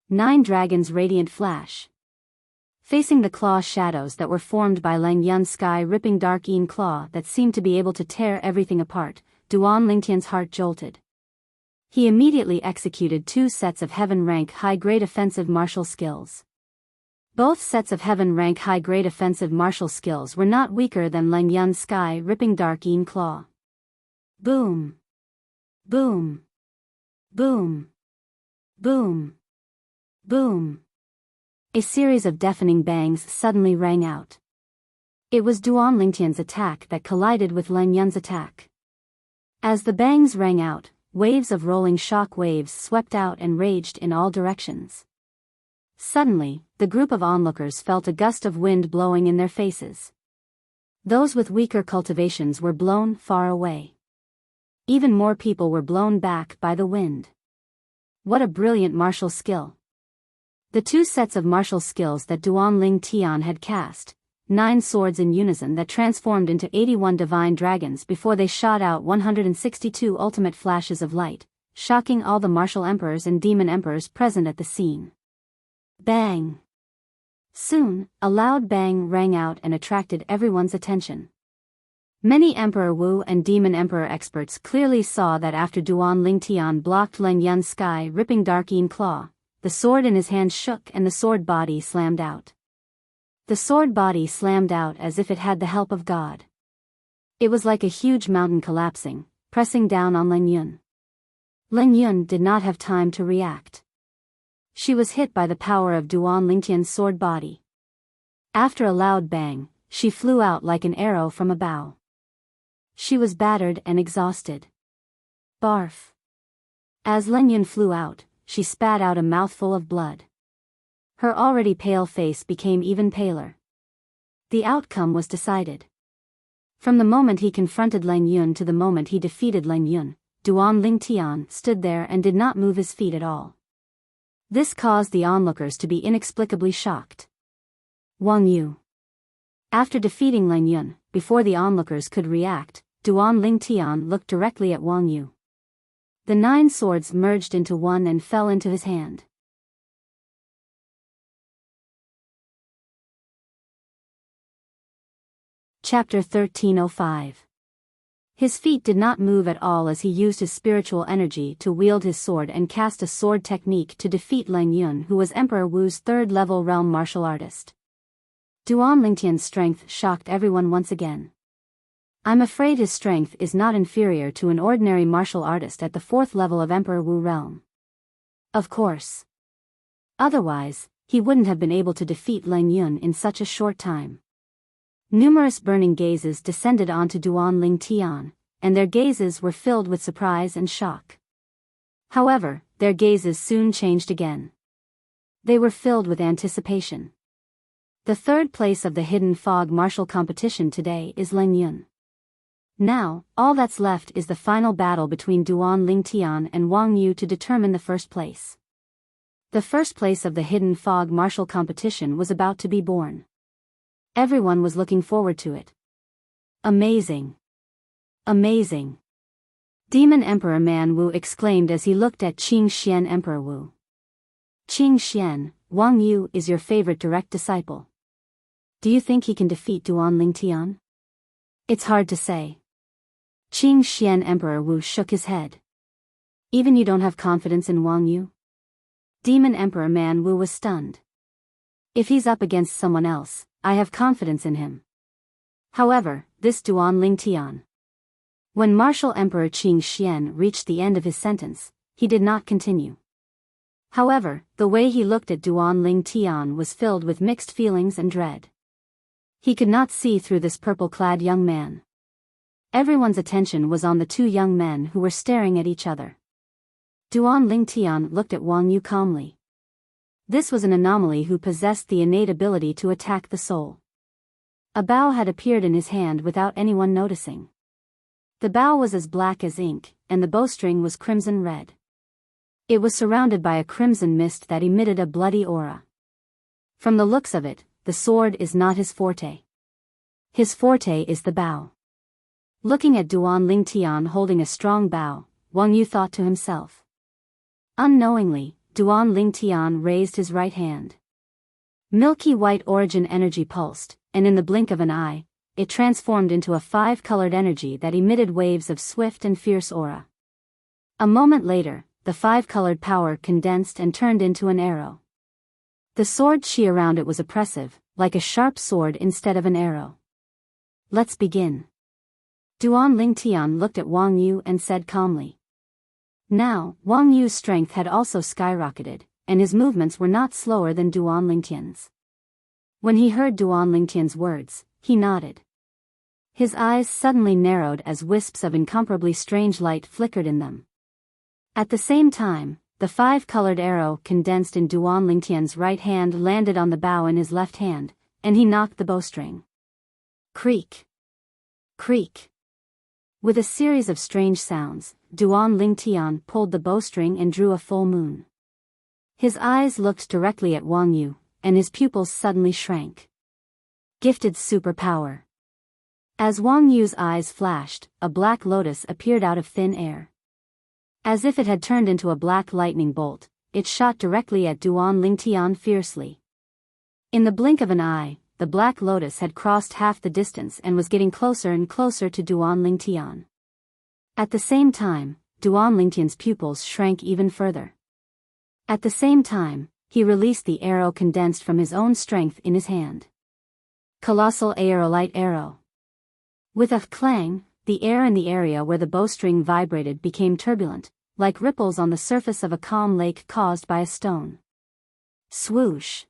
9 Dragons Radiant Flash. Facing the claw shadows that were formed by Leng Yun's sky-ripping Dark Een Claw that seemed to be able to tear everything apart, Duan Ling Tian's heart jolted. He immediately executed 2 sets of heaven-rank high-grade offensive martial skills. Both sets of heaven-rank high-grade offensive martial skills were not weaker than Leng Yun's sky-ripping Dark Een Claw. Boom! Boom! Boom! Boom! Boom! A series of deafening bangs suddenly rang out. It was Duan Ling Tian's attack that collided with Leng Yun's attack. As the bangs rang out, waves of rolling shock waves swept out and raged in all directions. Suddenly, the group of onlookers felt a gust of wind blowing in their faces. Those with weaker cultivations were blown far away. Even more people were blown back by the wind. What a brilliant martial skill! The two sets of martial skills that Duan Ling Tian had cast, 9 swords in unison that transformed into 81 divine dragons before they shot out 162 ultimate flashes of light, shocking all the martial emperors and demon emperors present at the scene. Bang! Soon, a loud bang rang out and attracted everyone's attention. Many Emperor Wu and Demon Emperor experts clearly saw that after Duan Ling Tian blocked Leng Yun's sky-ripping Dark-Een claw, the sword in his hand shook and the sword body slammed out. The sword body slammed out as if it had the help of God. It was like a huge mountain collapsing, pressing down on Leng Yun. Leng Yun did not have time to react. She was hit by the power of Duan Ling Tian's sword body. After a loud bang, she flew out like an arrow from a bow. She was battered and exhausted. Barf! As Leng Yun flew out, she spat out a mouthful of blood. Her already pale face became even paler. The outcome was decided. From the moment he confronted Leng Yun to the moment he defeated Leng Yun, Duan Ling Tian stood there and did not move his feet at all. This caused the onlookers to be inexplicably shocked. Wang Yu. After defeating Leng Yun, before the onlookers could react, Duan Ling Tian looked directly at Wang Yu. The 9 swords merged into one and fell into his hand. Chapter 1305. His feet did not move at all as he used his spiritual energy to wield his sword and cast a sword technique to defeat Leng Yun, who was Emperor Wu's 3rd-level realm martial artist. Duan Lingtian's strength shocked everyone once again. I'm afraid his strength is not inferior to an ordinary martial artist at the 4th level of Emperor Wu realm. Of course. Otherwise, he wouldn't have been able to defeat Leng Yun in such a short time. Numerous burning gazes descended onto Duan Ling Tian, and their gazes were filled with surprise and shock. However, their gazes soon changed again. They were filled with anticipation. The 3rd place of the Hidden Fog martial competition today is Leng Yun. Now, all that's left is the final battle between Duan Ling Tian and Wang Yu to determine the 1st place. The 1st place of the Hidden Fog martial competition was about to be born. Everyone was looking forward to it. Amazing! Amazing! Demon Emperor Man Wu exclaimed as he looked at Qing Xian Emperor Wu. Qing Xian, Wang Yu is your favorite direct disciple. Do you think he can defeat Duan Ling Tian? It's hard to say. Qing Xian Emperor Wu shook his head. Even you don't have confidence in Wang Yu? Demon Emperor Man Wu was stunned. If he's up against someone else, I have confidence in him. However, this Duan Ling Tian. When Martial Emperor Qing Xian reached the end of his sentence, he did not continue. However, the way he looked at Duan Ling Tian was filled with mixed feelings and dread. He could not see through this purple-clad young man. Everyone's attention was on the 2 young men who were staring at each other. Duan Ling Tian looked at Wang Yu calmly. This was an anomaly who possessed the innate ability to attack the soul. A bow had appeared in his hand without anyone noticing. The bow was as black as ink, and the bowstring was crimson red. It was surrounded by a crimson mist that emitted a bloody aura. From the looks of it, the sword is not his forte. His forte is the bow. Looking at Duan Ling Tian holding a strong bow, Wang Yu thought to himself. Unknowingly, Duan Ling Tian raised his right hand. Milky white origin energy pulsed, and in the blink of an eye, it transformed into a 5-colored energy that emitted waves of swift and fierce aura. A moment later, the 5-colored power condensed and turned into an arrow. The sword chi around it was oppressive, like a sharp sword instead of an arrow. Let's begin. Duan Ling Tian looked at Wang Yu and said calmly. Now, Wang Yu's strength had also skyrocketed, and his movements were not slower than Duan Ling Tian's. When he heard Duan Ling Tian's words, he nodded. His eyes suddenly narrowed as wisps of incomparably strange light flickered in them. At the same time, the 5-colored arrow condensed in Duan Ling Tian's right hand landed on the bow in his left hand, and he knocked the bowstring. Creak! Creak! With a series of strange sounds, Duan Ling Tian pulled the bowstring and drew a full moon. His eyes looked directly at Wang Yu, and his pupils suddenly shrank. Gifted superpower. As Wang Yu's eyes flashed, a black lotus appeared out of thin air. As if it had turned into a black lightning bolt, it shot directly at Duan Lingtian fiercely. In the blink of an eye, the black lotus had crossed half the distance and was getting closer and closer to Duan Lingtian. At the same time, Duan Lingtian's pupils shrank even further. At the same time, he released the arrow condensed from his own strength in his hand. Colossal aerolite arrow. With a clang, the air in the area where the bowstring vibrated became turbulent, like ripples on the surface of a calm lake caused by a stone. Swoosh!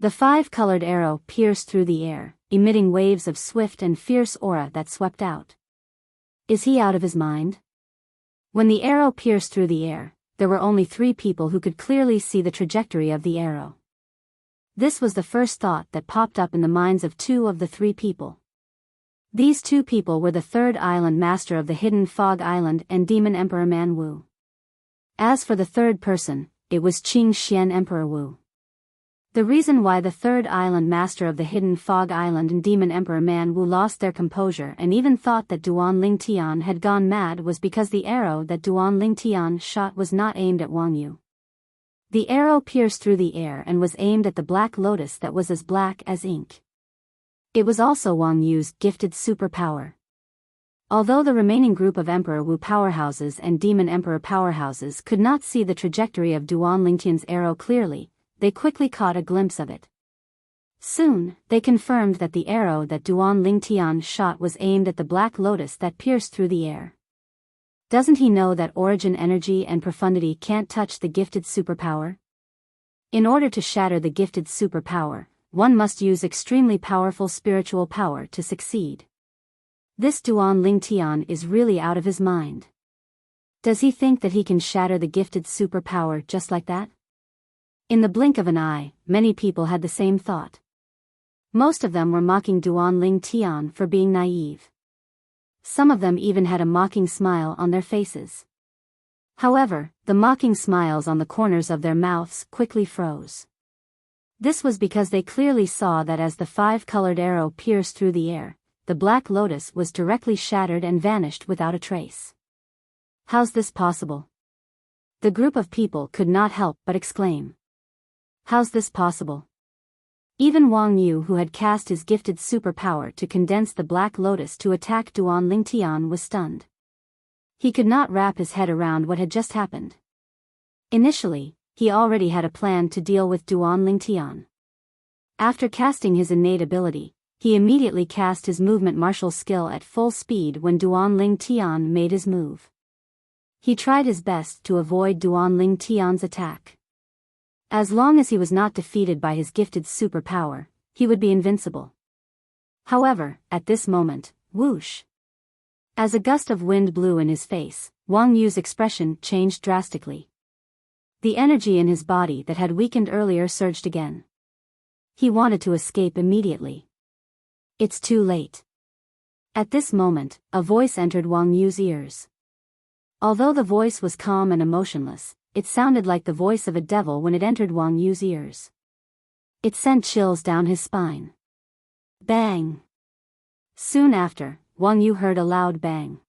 The five-colored arrow pierced through the air, emitting waves of swift and fierce aura that swept out. Is he out of his mind? When the arrow pierced through the air, there were only 3 people who could clearly see the trajectory of the arrow. This was the first thought that popped up in the minds of 2 of the 3 people. These 2 people were the 3rd island master of the Hidden Fog Island and Demon Emperor Man Wu. As for the 3rd person, it was Qing Xian Emperor Wu. The reason why the 3rd island master of the Hidden Fog Island and Demon Emperor Man Wu lost their composure and even thought that Duan Lingtian had gone mad was because the arrow that Duan Lingtian shot was not aimed at Wang Yu. The arrow pierced through the air and was aimed at the black lotus that was as black as ink. It was also Wang Yu's gifted superpower. Although the remaining group of Emperor Wu powerhouses and Demon Emperor powerhouses could not see the trajectory of Duan Lingtian's arrow clearly, they quickly caught a glimpse of it. Soon, they confirmed that the arrow that Duan Lingtian shot was aimed at the black lotus that pierced through the air. Doesn't he know that origin energy and profundity can't touch the gifted superpower? In order to shatter the gifted superpower, one must use extremely powerful spiritual power to succeed. This Duan Lingtian is really out of his mind. Does he think that he can shatter the gifted superpower just like that? In the blink of an eye, many people had the same thought. Most of them were mocking Duan Lingtian for being naive. Some of them even had a mocking smile on their faces. However, the mocking smiles on the corners of their mouths quickly froze. This was because they clearly saw that as the 5-colored arrow pierced through the air, the black lotus was directly shattered and vanished without a trace. How's this possible? The group of people could not help but exclaim. How's this possible? Even Wang Yu, who had cast his gifted superpower to condense the black lotus to attack Duan Lingtian, was stunned. He could not wrap his head around what had just happened. Initially, he already had a plan to deal with Duan Lingtian. After casting his innate ability, he immediately cast his movement martial skill at full speed when Duan Lingtian made his move. He tried his best to avoid Duan Lingtian's attack. As long as he was not defeated by his gifted superpower, he would be invincible. However, at this moment, whoosh! As a gust of wind blew in his face, Wang Yu's expression changed drastically. The energy in his body that had weakened earlier surged again. He wanted to escape immediately. It's too late. At this moment, a voice entered Wang Yu's ears. Although the voice was calm and emotionless, it sounded like the voice of a devil when it entered Wang Yu's ears. It sent chills down his spine. Bang! Soon after, Wang Yu heard a loud bang.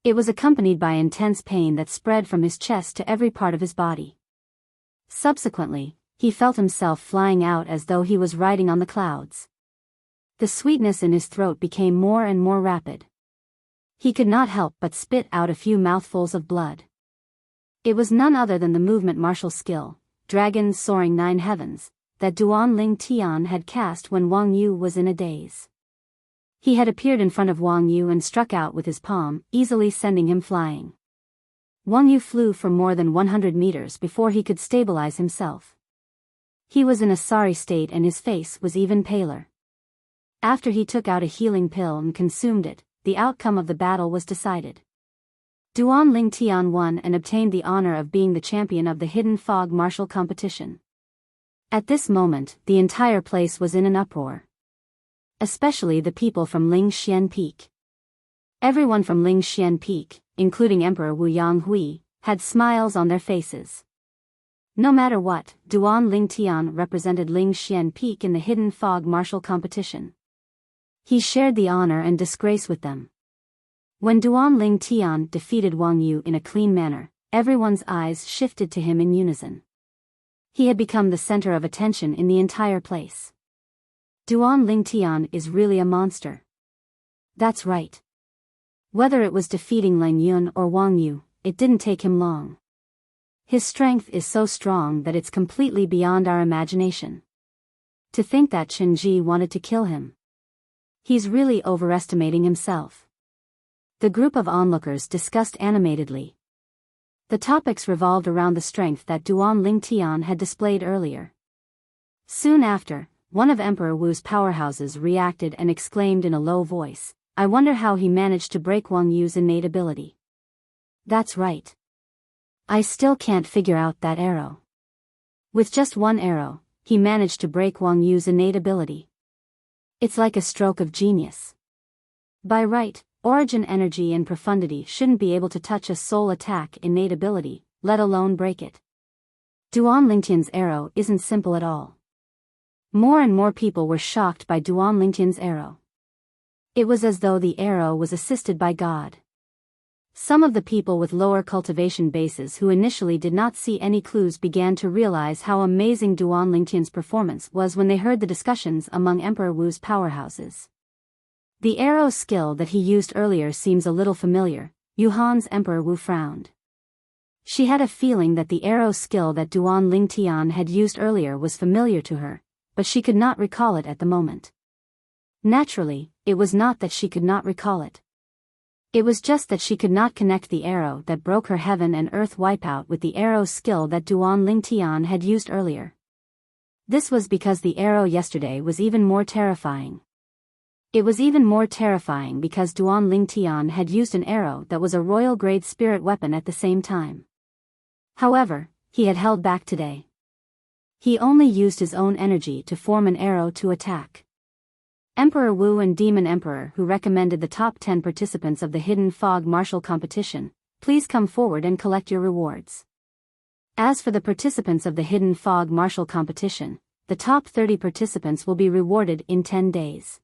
It was accompanied by intense pain that spread from his chest to every part of his body. Subsequently, he felt himself flying out as though he was riding on the clouds. The sweetness in his throat became more and more rapid. He could not help but spit out a few mouthfuls of blood. It was none other than the movement martial skill, Dragon Soaring 9 Heavens, that Duan Lingtian had cast when Wang Yu was in a daze. He had appeared in front of Wang Yu and struck out with his palm, easily sending him flying. Wang Yu flew for more than 100 meters before he could stabilize himself. He was in a sorry state and his face was even paler. After he took out a healing pill and consumed it, the outcome of the battle was decided. Duan Lingtian won and obtained the honor of being the champion of the Hidden Fog martial competition. At this moment, the entire place was in an uproar. Especially the people from Lingxian Peak. Everyone from Lingxian Peak, including Emperor Wu Yanghui, had smiles on their faces. No matter what, Duan Lingtian represented Ling Xian Peak in the Hidden Fog martial competition. He shared the honor and disgrace with them. When Duan Lingtian defeated Wang Yu in a clean manner, everyone's eyes shifted to him in unison. He had become the center of attention in the entire place. Duan Lingtian is really a monster. That's right. Whether it was defeating Lang Yun or Wang Yu, it didn't take him long. His strength is so strong that it's completely beyond our imagination. To think that Chen Ji wanted to kill him. He's really overestimating himself. The group of onlookers discussed animatedly. The topics revolved around the strength that Duan Lingtian had displayed earlier. Soon after, one of Emperor Wu's powerhouses reacted and exclaimed in a low voice, "I wonder how he managed to break Wang Yu's innate ability." That's right. I still can't figure out that arrow. With just one arrow, he managed to break Wang Yu's innate ability. It's like a stroke of genius. By right, origin energy and profundity shouldn't be able to touch a soul attack innate ability, let alone break it. Duan Lingtian's arrow isn't simple at all. More and more people were shocked by Duan Lingtian's arrow. It was as though the arrow was assisted by God. Some of the people with lower cultivation bases who initially did not see any clues began to realize how amazing Duan Lingtian's performance was when they heard the discussions among Emperor Wu's powerhouses. The arrow skill that he used earlier seems a little familiar. Yuhan's Emperor Wu frowned. She had a feeling that the arrow skill that Duan Lingtian had used earlier was familiar to her, but she could not recall it at the moment. Naturally, it was not that she could not recall it. It was just that she could not connect the arrow that broke her heaven and earth wipeout with the arrow skill that Duan Lingtian had used earlier. This was because the arrow yesterday was even more terrifying. It was even more terrifying because Duan Lingtian had used an arrow that was a royal-grade spirit weapon at the same time. However, he had held back today. He only used his own energy to form an arrow to attack. Emperor Wu and Demon Emperor, who recommended the top 10 participants of the Hidden Fog martial competition, please come forward and collect your rewards. As for the participants of the Hidden Fog martial competition, the top 30 participants will be rewarded in 10 days.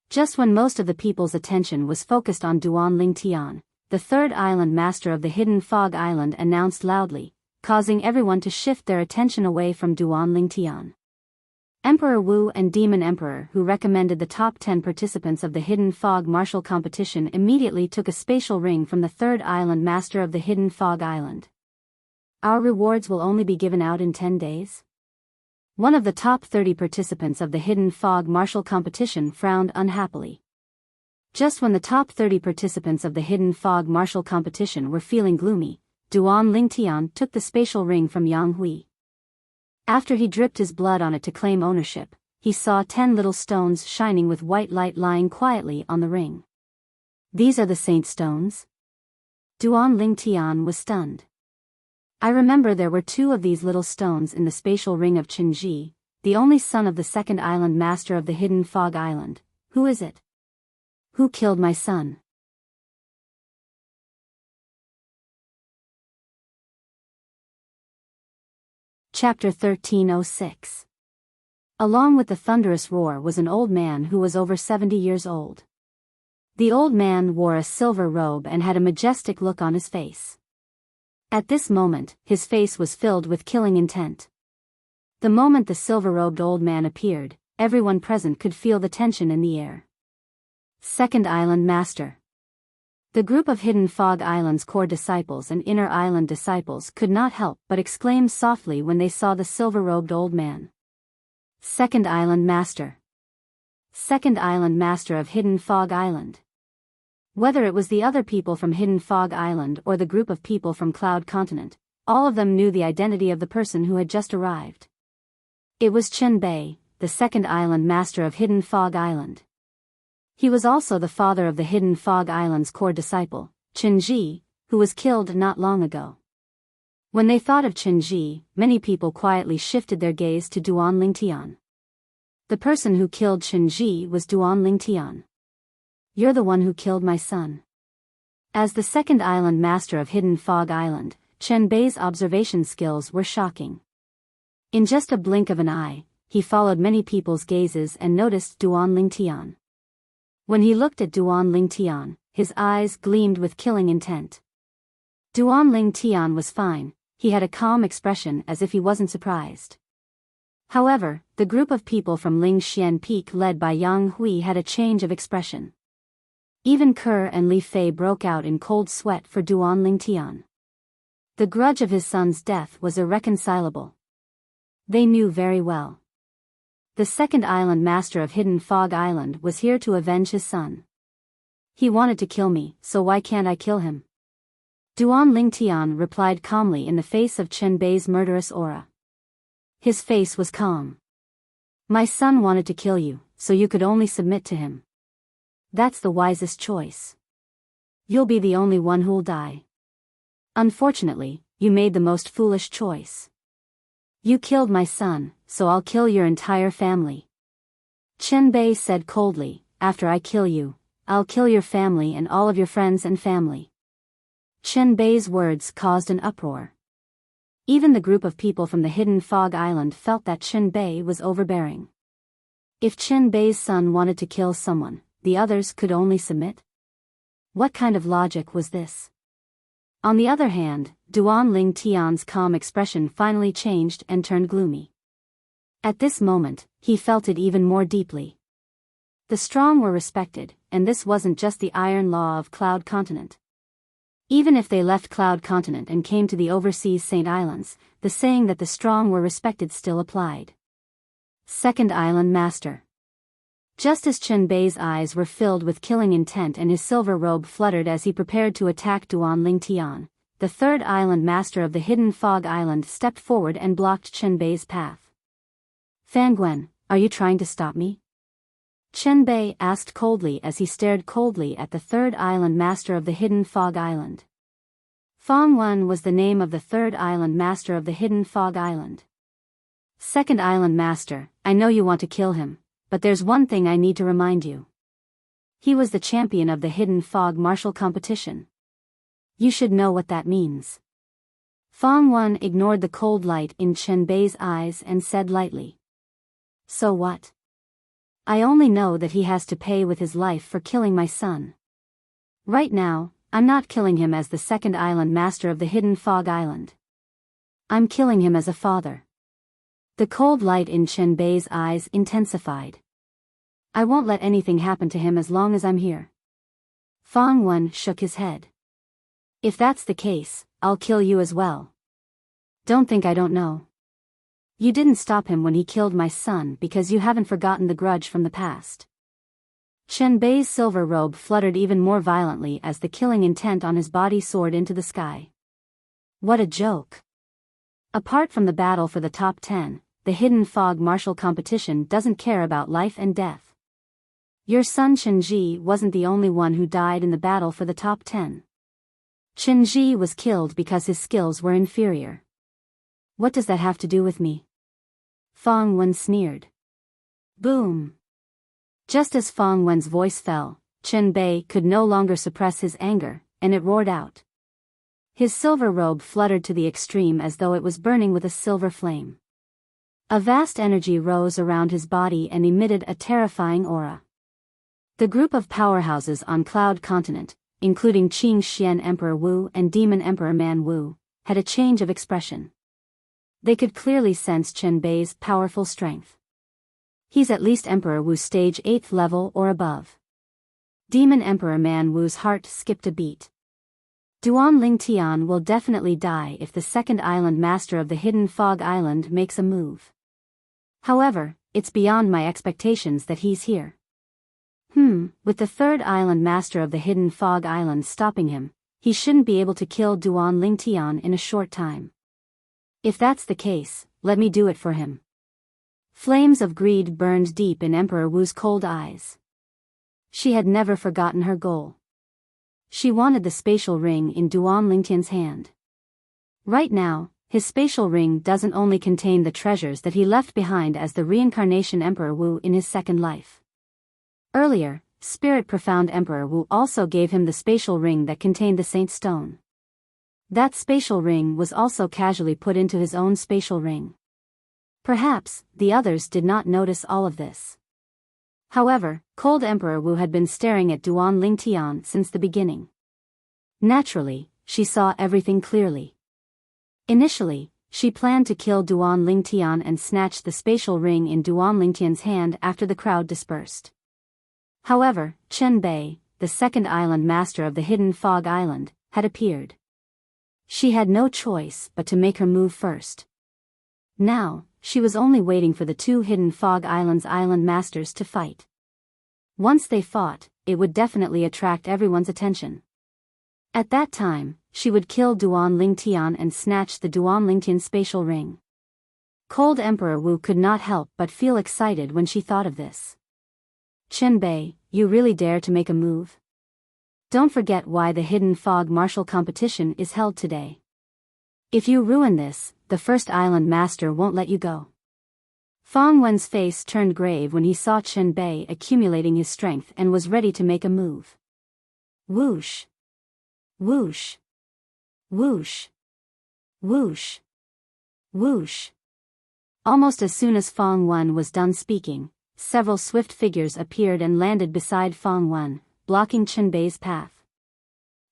Just when most of the people's attention was focused on Duan Lingtian, the third island master of the Hidden Fog Island announced loudly, causing everyone to shift their attention away from Duan Lingtian. Emperor Wu and Demon Emperor, who recommended the top 10 participants of the Hidden Fog martial competition, immediately took a spatial ring from the third island master of the Hidden Fog Island. Our rewards will only be given out in 10 days? One of the top 30 participants of the Hidden Fog martial competition frowned unhappily. Just when the top 30 participants of the Hidden Fog martial competition were feeling gloomy, Duan Lingtian took the spatial ring from Yang Hui. After he dripped his blood on it to claim ownership, he saw 10 little stones shining with white light lying quietly on the ring. These are the saint stones? Duan Lingtian was stunned. I remember there were 2 of these little stones in the spatial ring of Qinji, the only son of the second island master of the Hidden Fog Island. Who is it? Who killed my son? Chapter 1306. Along with the thunderous roar was an old man who was over 70 years old. The old man wore a silver robe and had a majestic look on his face. At this moment, his face was filled with killing intent. The moment the silver-robed old man appeared, everyone present could feel the tension in the air. Second Island Master. The group of Hidden Fog Island's core disciples and Inner Island disciples could not help but exclaim softly when they saw the silver-robed old man. Second Island Master. Second Island Master of Hidden Fog Island. Whether it was the other people from Hidden Fog Island or the group of people from Cloud Continent, all of them knew the identity of the person who had just arrived. It was Chen Bei, the second Island Master of Hidden Fog Island. He was also the father of the Hidden Fog Island's core disciple, Chen Ji, who was killed not long ago. When they thought of Chen Ji, many people quietly shifted their gaze to Duan Lingtian. The person who killed Chen Ji was Duan Lingtian. You're the one who killed my son. As the second island master of Hidden Fog Island, Chen Bei's observation skills were shocking. In just a blink of an eye, he followed many people's gazes and noticed Duan Lingtian. When he looked at Duan Lingtian, his eyes gleamed with killing intent. Duan Lingtian was fine, he had a calm expression as if he wasn't surprised. However, the group of people from Lingxian Peak led by Yang Hui had a change of expression. Even Kerr and Li Fei broke out in cold sweat for Duan Lingtian. The grudge of his son's death was irreconcilable. They knew very well. The second island master of Hidden Fog Island was here to avenge his son. He wanted to kill me, so why can't I kill him? Duan Lingtian replied calmly in the face of Chen Bei's murderous aura. His face was calm. My son wanted to kill you, so you could only submit to him. That's the wisest choice. You'll be the only one who'll die. Unfortunately, you made the most foolish choice. You killed my son, so I'll kill your entire family. Chen Bei said coldly, after I kill you, I'll kill your family and all of your friends and family. Chen Bei's words caused an uproar. Even the group of people from the Hidden Fog Island felt that Chen Bei was overbearing. If Chen Bei's son wanted to kill someone, the others could only submit? What kind of logic was this? On the other hand, Duan Lingtian's calm expression finally changed and turned gloomy. At this moment, he felt it even more deeply. The strong were respected, and this wasn't just the iron law of Cloud Continent. Even if they left Cloud Continent and came to the overseas Saint Islands, the saying that the strong were respected still applied. Second Island Master. Just as Chen Bei's eyes were filled with killing intent and his silver robe fluttered as he prepared to attack Duan Lingtian, the third island master of the Hidden Fog Island stepped forward and blocked Chen Bei's path. Fanguen, are you trying to stop me? Chen Bei asked coldly as he stared coldly at the third island master of the Hidden Fog Island. Fangwen was the name of the third island master of the Hidden Fog Island. Second island master, I know you want to kill him. But there's one thing I need to remind you. He was the champion of the Hidden Fog martial competition. You should know what that means. Fangwen ignored the cold light in Chen Bei's eyes and said lightly. So what? I only know that he has to pay with his life for killing my son. Right now, I'm not killing him as the second island master of the Hidden Fog Island. I'm killing him as a father. The cold light in Chen Bei's eyes intensified. I won't let anything happen to him as long as I'm here. Fangwen shook his head. If that's the case, I'll kill you as well. Don't think I don't know. You didn't stop him when he killed my son because you haven't forgotten the grudge from the past. Chen Bei's silver robe fluttered even more violently as the killing intent on his body soared into the sky. What a joke. Apart from the battle for the top 10, the Hidden Fog martial competition doesn't care about life and death. Your son Chenji wasn't the only one who died in the battle for the top 10. Chenji was killed because his skills were inferior. What does that have to do with me? Fangwen sneered. Boom! Just as Fangwen's voice fell, Chen Bei could no longer suppress his anger, and it roared out. His silver robe fluttered to the extreme as though it was burning with a silver flame. A vast energy rose around his body and emitted a terrifying aura. The group of powerhouses on Cloud Continent, including Qing Xian Emperor Wu and Demon Emperor Man Wu, had a change of expression. They could clearly sense Chen Bei's powerful strength. He's at least Emperor Wu's stage 8th level or above. Demon Emperor Man Wu's heart skipped a beat. Duan Lingtian will definitely die if the second island master of the Hidden Fog Island makes a move. However, it's beyond my expectations that he's here. With the third island master of the Hidden Fog Island stopping him, he shouldn't be able to kill Duan Lingtian in a short time. If that's the case, let me do it for him. Flames of greed burned deep in Emperor Wu's cold eyes. She had never forgotten her goal. She wanted the spatial ring in Duan Lingtian's hand. Right now, his spatial ring doesn't only contain the treasures that he left behind as the reincarnation Emperor Wu in his second life. Earlier, Spirit Profound Emperor Wu also gave him the spatial ring that contained the Saint Stone. That spatial ring was also casually put into his own spatial ring. Perhaps, the others did not notice all of this. However, Cold Emperor Wu had been staring at Duan Lingtian since the beginning. Naturally, she saw everything clearly. Initially, she planned to kill Duan Lingtian and snatch the spatial ring in Duan Lingtian's hand after the crowd dispersed. However, Chen Bei, the second island master of the Hidden Fog Island, had appeared. She had no choice but to make her move first. Now, she was only waiting for the two Hidden Fog Island's island masters to fight. Once they fought, it would definitely attract everyone's attention. At that time, she would kill Duan Lingtian and snatch the Duan Lingtian spatial ring. Cold Emperor Wu could not help but feel excited when she thought of this. Chen Bei, you really dare to make a move? Don't forget why the Hidden Fog martial competition is held today. If you ruin this, the first island master won't let you go. Fang Wen's face turned grave when he saw Chen Bei accumulating his strength and was ready to make a move. Whoosh! Whoosh! Whoosh! Whoosh! Whoosh! Almost as soon as Fang Wen was done speaking, several swift figures appeared and landed beside Fang Wen, blocking Chen Bei's path.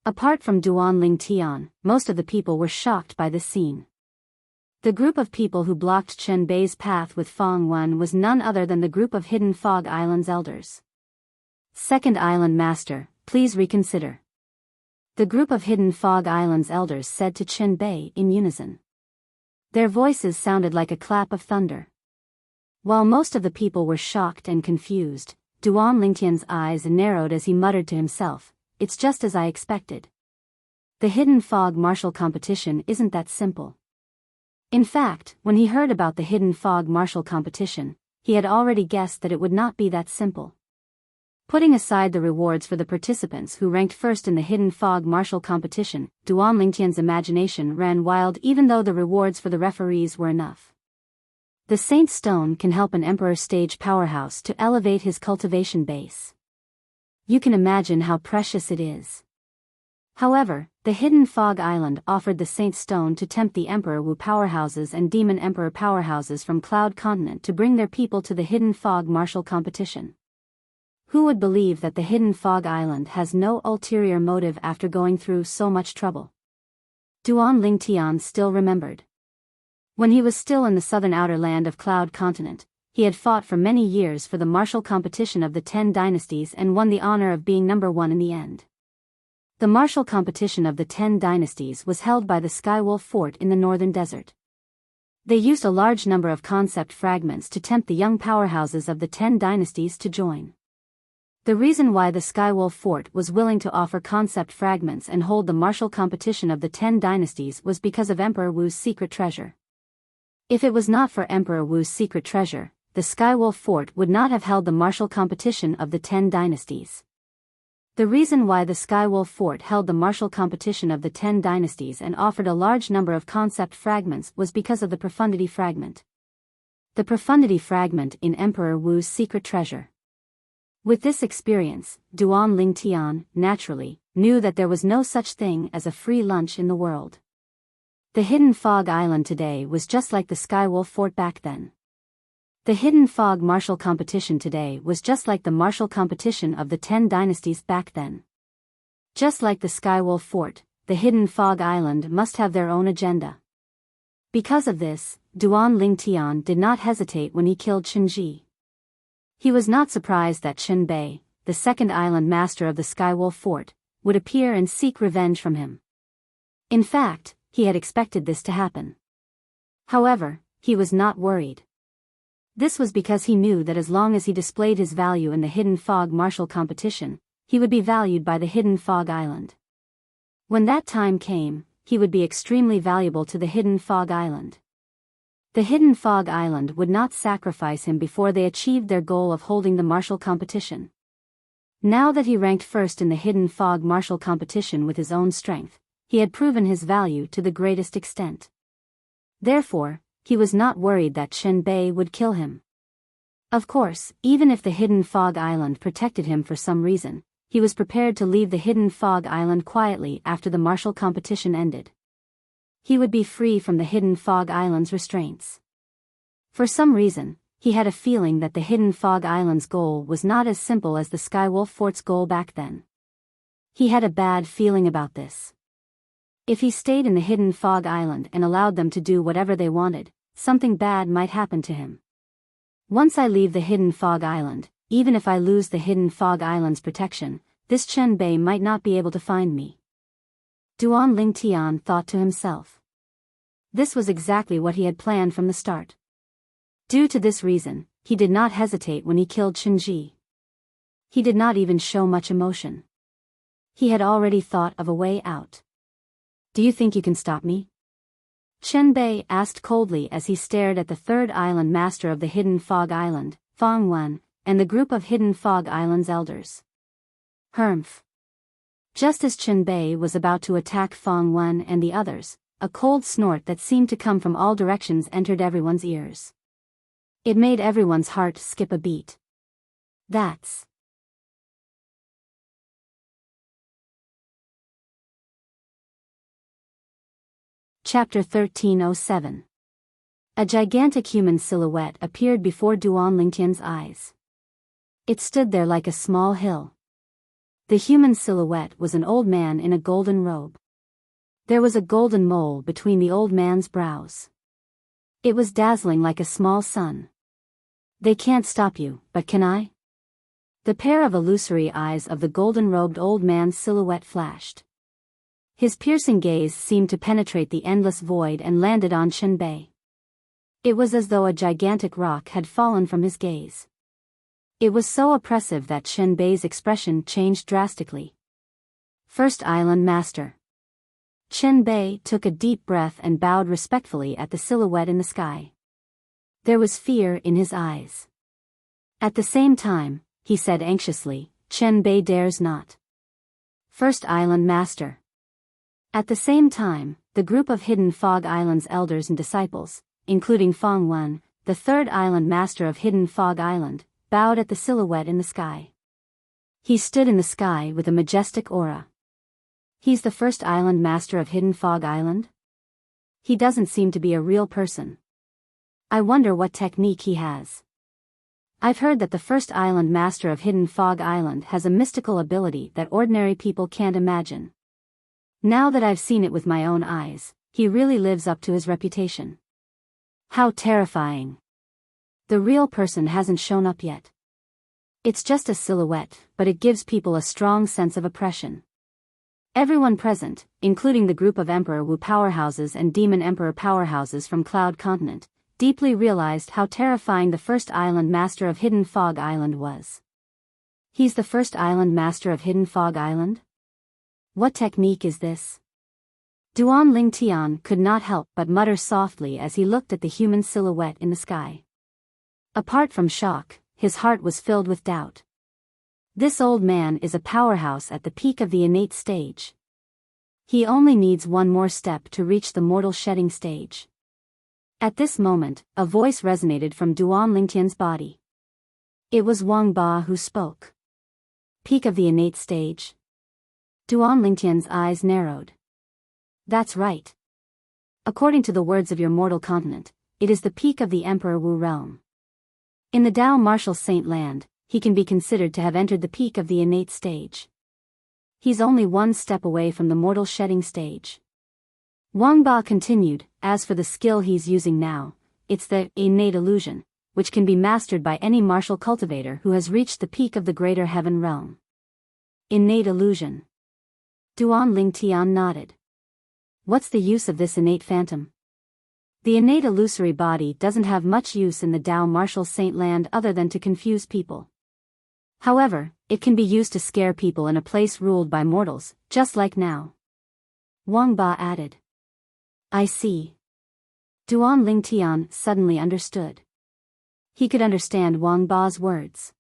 Apart from Duan Lingtian, most of the people were shocked by this scene. The group of people who blocked Chen Bei's path with Fang Wen was none other than the group of Hidden Fog Island's elders. Second Island Master, please reconsider. The group of Hidden Fog Island's elders said to Chen Bei in unison. Their voices sounded like a clap of thunder. While most of the people were shocked and confused, Duan Lingtian's eyes narrowed as he muttered to himself, "It's just as I expected. The Hidden Fog martial competition isn't that simple." In fact, when he heard about the Hidden Fog martial competition, he had already guessed that it would not be that simple. Putting aside the rewards for the participants who ranked first in the Hidden Fog martial competition, Duan Lingtian's imagination ran wild even though the rewards for the referees were enough. The Saint Stone can help an Emperor Stage powerhouse to elevate his cultivation base. You can imagine how precious it is. However, the Hidden Fog Island offered the Saint Stone to tempt the Emperor Wu powerhouses and Demon Emperor powerhouses from Cloud Continent to bring their people to the Hidden Fog martial competition. Who would believe that the Hidden Fog Island has no ulterior motive after going through so much trouble? Duan Lingtian still remembered. When he was still in the southern outer land of Cloud Continent, he had fought for many years for the martial competition of the 10 dynasties and won the honor of being number 1 in the end. The martial competition of the 10 dynasties was held by the Skywolf Fort in the northern desert. They used a large number of concept fragments to tempt the young powerhouses of the 10 dynasties to join. The reason why the Skywolf Fort was willing to offer concept fragments and hold the martial competition of the 10 dynasties was because of Emperor Wu's secret treasure. If it was not for Emperor Wu's secret treasure, the Skywolf Fort would not have held the martial competition of the 10 dynasties. The reason why the Skywolf Fort held the martial competition of the 10 dynasties and offered a large number of concept fragments was because of the Profundity Fragment. The Profundity Fragment in Emperor Wu's secret treasure. With this experience, Duan Lingtian, naturally, knew that there was no such thing as a free lunch in the world. The Hidden Fog Island today was just like the Skywolf Fort back then. The Hidden Fog martial competition today was just like the martial competition of the 10 dynasties back then. Just like the Skywolf Fort, the Hidden Fog Island must have their own agenda. Because of this, Duan Lingtian did not hesitate when he killed Chen Ji. He was not surprised that Chen Bei, the second island master of the Skywolf Fort, would appear and seek revenge from him. In fact, he had expected this to happen. However, he was not worried. This was because he knew that as long as he displayed his value in the Hidden Fog martial competition, he would be valued by the Hidden Fog Island. When that time came, he would be extremely valuable to the Hidden Fog Island. The Hidden Fog Island would not sacrifice him before they achieved their goal of holding the martial competition. Now that he ranked first in the Hidden Fog martial competition with his own strength, he had proven his value to the greatest extent. Therefore, he was not worried that Chen Bei would kill him. Of course, even if the Hidden Fog Island protected him for some reason, he was prepared to leave the Hidden Fog Island quietly after the martial competition ended. He would be free from the Hidden Fog Island's restraints. For some reason, he had a feeling that the Hidden Fog Island's goal was not as simple as the Skywolf Fort's goal back then. He had a bad feeling about this. If he stayed in the Hidden Fog Island and allowed them to do whatever they wanted, something bad might happen to him. Once I leave the Hidden Fog Island, even if I lose the Hidden Fog Island's protection, this Chen Bei might not be able to find me. Duan Lingtian thought to himself. This was exactly what he had planned from the start. Due to this reason, he did not hesitate when he killed Qinji. He did not even show much emotion. He had already thought of a way out. Do you think you can stop me? Chen Bei asked coldly as he stared at the third island master of the Hidden Fog Island, Fang Wen, and the group of Hidden Fog Island's elders. Humph. Just as Chen Bei was about to attack Fang Wen and the others, a cold snort that seemed to come from all directions entered everyone's ears. It made everyone's heart skip a beat. That's... Chapter 1307. A gigantic human silhouette appeared before Duan Lingtian's eyes. It stood there like a small hill. The human silhouette was an old man in a golden robe. There was a golden mole between the old man's brows. It was dazzling like a small sun. They can't stop you, but can I? The pair of illusory eyes of the golden-robed old man's silhouette flashed. His piercing gaze seemed to penetrate the endless void and landed on Chen Bei. It was as though a gigantic rock had fallen from his gaze. It was so oppressive that Chen Bei's expression changed drastically. First Island Master. Chen Bei took a deep breath and bowed respectfully at the silhouette in the sky. There was fear in his eyes. At the same time, he said anxiously, Chen Bei dares not. First Island Master. At the same time, the group of Hidden Fog Island's elders and disciples, including Fang Wen, the third island master of Hidden Fog Island, bowed at the silhouette in the sky. He stood in the sky with a majestic aura. He's the first island master of Hidden Fog Island? He doesn't seem to be a real person. I wonder what technique he has. I've heard that the first island master of Hidden Fog Island has a mystical ability that ordinary people can't imagine. Now that I've seen it with my own eyes, he really lives up to his reputation. How terrifying. The real person hasn't shown up yet. It's just a silhouette, but it gives people a strong sense of oppression. Everyone present, including the group of Emperor Wu powerhouses and Demon Emperor powerhouses from Cloud Continent, deeply realized how terrifying the first island master of Hidden Fog Island was. He's the first island master of Hidden Fog Island? What technique is this? Duan Lingtian could not help but mutter softly as he looked at the human silhouette in the sky. Apart from shock, his heart was filled with doubt. This old man is a powerhouse at the peak of the innate stage. He only needs one more step to reach the mortal shedding stage. At this moment, a voice resonated from Duan Lingtian's body. It was Wang Ba who spoke. Peak of the innate stage? Duan Lingtian's eyes narrowed. That's right. According to the words of your mortal continent, it is the peak of the Emperor Wu realm. In the Dao Martial Saint land, he can be considered to have entered the peak of the innate stage. He's only one step away from the mortal shedding stage. Wang Ba continued, as for the skill he's using now, it's the innate illusion, which can be mastered by any martial cultivator who has reached the peak of the greater heaven realm. Innate illusion. Duan Lingtian nodded. What's the use of this innate phantom? The innate illusory body doesn't have much use in the Dao Martial Saint land other than to confuse people. However, it can be used to scare people in a place ruled by mortals, just like now. Wang Ba added. I see. Duan Lingtian suddenly understood. He could understand Wang Ba's words.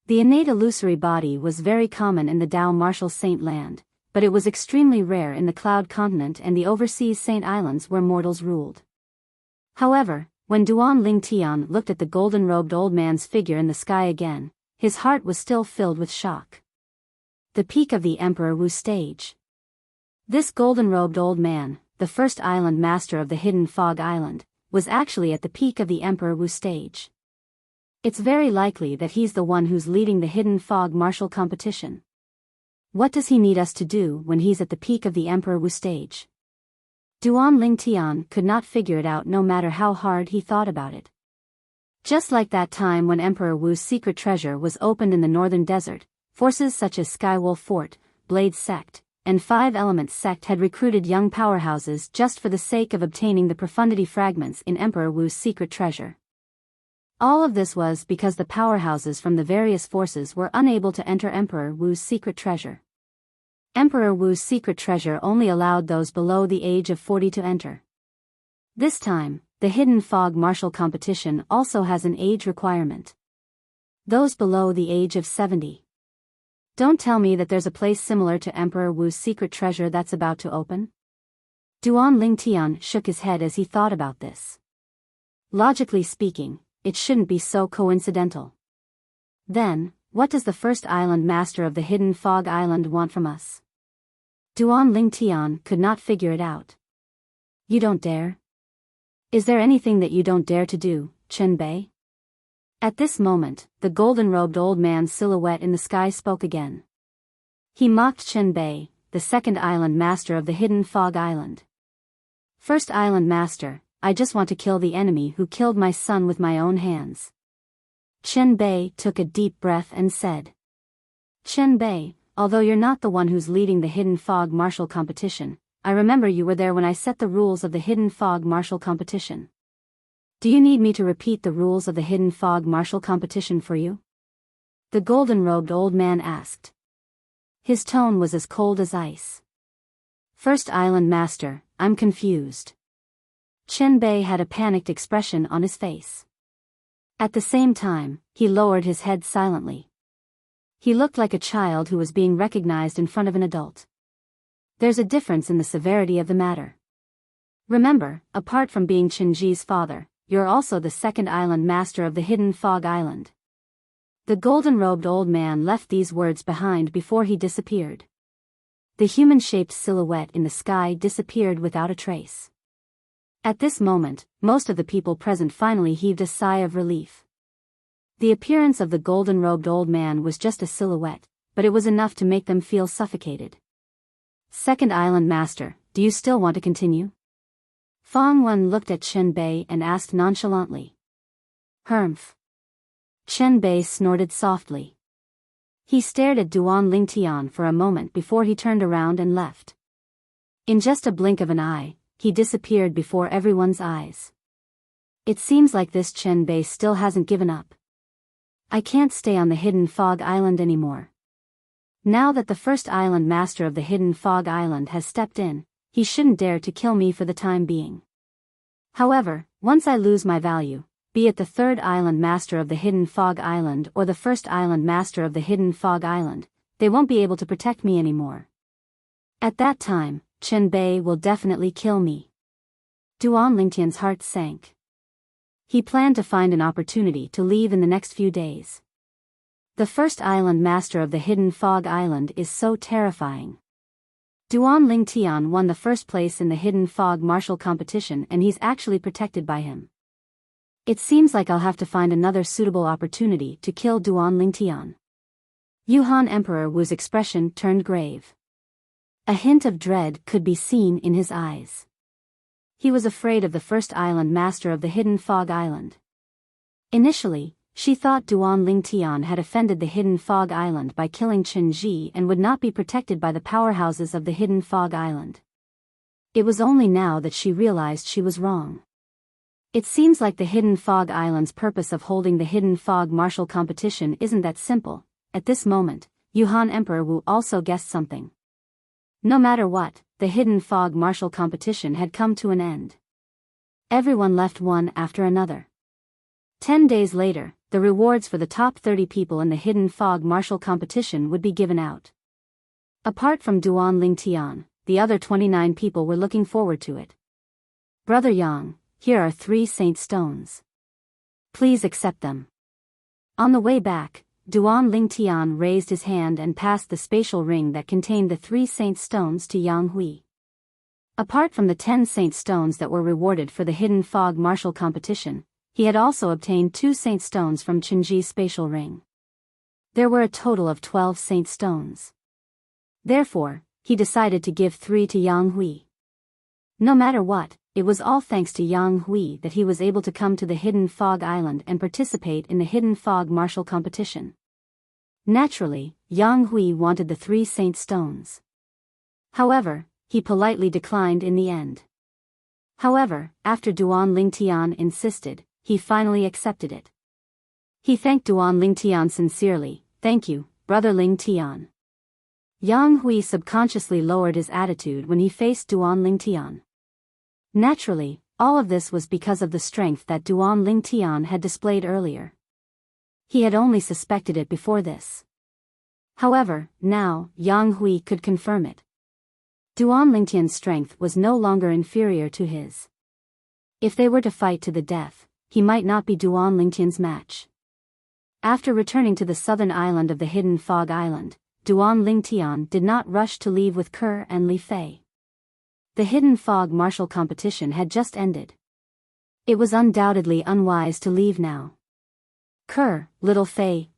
The innate illusory body was very common in the Dao Martial Saint land, but it was extremely rare in the Cloud Continent and the overseas Saint Islands where mortals ruled. However, when Duan Lingtian looked at the golden-robed old man's figure in the sky again, his heart was still filled with shock. The peak of the Emperor Wu stage. This golden-robed old man, the first island master of the Hidden Fog Island, was actually at the peak of the Emperor Wu stage. It's very likely that he's the one who's leading the Hidden Fog martial competition. What does he need us to do when he's at the peak of the Emperor Wu stage? Duan Lingtian could not figure it out no matter how hard he thought about it. Just like that time when Emperor Wu's secret treasure was opened in the northern desert, forces such as Skywolf Fort, Blade Sect, and Five Elements Sect had recruited young powerhouses just for the sake of obtaining the profundity fragments in Emperor Wu's secret treasure. All of this was because the powerhouses from the various forces were unable to enter Emperor Wu's secret treasure. Emperor Wu's secret treasure only allowed those below the age of 40 to enter. This time, the Hidden Fog martial competition also has an age requirement. Those below the age of 70. Don't tell me that there's a place similar to Emperor Wu's secret treasure that's about to open? Duan Lingtian shook his head as he thought about this. Logically speaking, it shouldn't be so coincidental. Then, what does the first island master of the Hidden Fog Island want from us? Duan Lingtian could not figure it out. You don't dare? Is there anything that you don't dare to do, Chen Bei? At this moment, the golden-robed old man's silhouette in the sky spoke again. He mocked Chen Bei, the second island master of the Hidden Fog Island. First island master, I just want to kill the enemy who killed my son with my own hands. Chen Bei took a deep breath and said. Chen Bei, although you're not the one who's leading the Hidden Fog martial competition, I remember you were there when I set the rules of the Hidden Fog martial competition. Do you need me to repeat the rules of the Hidden Fog martial competition for you? The golden-robed old man asked. His tone was as cold as ice. First island master, I'm confused. Chen Bei had a panicked expression on his face. At the same time, he lowered his head silently. He looked like a child who was being recognized in front of an adult. There's a difference in the severity of the matter. Remember, apart from being Qinji's father, you're also the second island master of the Hidden Fog Island. The golden-robed old man left these words behind before he disappeared. The human-shaped silhouette in the sky disappeared without a trace. At this moment, most of the people present finally heaved a sigh of relief. The appearance of the golden-robed old man was just a silhouette, but it was enough to make them feel suffocated. Second island master, do you still want to continue? Fang Wen looked at Chen Bei and asked nonchalantly. Humph. Chen Bei snorted softly. He stared at Duan Lingtian for a moment before he turned around and left. In just a blink of an eye, he disappeared before everyone's eyes. It seems like this Chen Bei still hasn't given up. I can't stay on the Hidden Fog Island anymore. Now that the first island master of the Hidden Fog Island has stepped in, he shouldn't dare to kill me for the time being. However, once I lose my value, be it the third island master of the Hidden Fog Island or the first island master of the Hidden Fog Island, they won't be able to protect me anymore. At that time, Chen Bei will definitely kill me. Duan Lingtian's heart sank. He planned to find an opportunity to leave in the next few days. The first island master of the Hidden Fog Island is so terrifying. Duan Lingtian won the first place in the Hidden Fog martial competition and he's actually protected by him. It seems like I'll have to find another suitable opportunity to kill Duan Lingtian. Yuhan Emperor Wu's expression turned grave. A hint of dread could be seen in his eyes. He was afraid of the first island master of the Hidden Fog Island. Initially, she thought Duan Lingtian had offended the Hidden Fog Island by killing Qinji and would not be protected by the powerhouses of the Hidden Fog Island. It was only now that she realized she was wrong. It seems like the Hidden Fog Island's purpose of holding the Hidden Fog martial competition isn't that simple. At this moment, Yuhan Emperor Wu also guessed something. No matter what, the Hidden Fog martial competition had come to an end. Everyone left one after another. 10 days later, the rewards for the top 30 people in the Hidden Fog martial competition would be given out. Apart from Duan Lingtian, the other 29 people were looking forward to it. Brother Yang, here are 3 saint stones. Please accept them. On the way back, Duan Lingtian raised his hand and passed the spatial ring that contained the 3 saint stones to Yang Hui. Apart from the 10 saint stones that were rewarded for the hidden fog martial competition, he had also obtained 2 saint stones from Chenji's spatial ring. There were a total of 12 saint stones. Therefore, he decided to give 3 to Yang Hui. No matter what, it was all thanks to Yang Hui that he was able to come to the Hidden Fog Island and participate in the Hidden Fog martial competition. Naturally, Yang Hui wanted the 3 saint stones. However, he politely declined in the end. However, after Duan Lingtian insisted, he finally accepted it. He thanked Duan Lingtian sincerely. "Thank you, brother Lingtian." Yang Hui subconsciously lowered his attitude when he faced Duan Lingtian. Naturally, all of this was because of the strength that Duan Lingtian had displayed earlier. He had only suspected it before this. However, now, Yang Hui could confirm it. Duan Lingtian's strength was no longer inferior to his. If they were to fight to the death, he might not be Duan Lingtian's match. After returning to the southern island of the Hidden Fog Island, Duan Lingtian did not rush to leave with Ke and Li Fei. The Hidden Fog martial competition had just ended. It was undoubtedly unwise to leave now. "Ke, little Fei,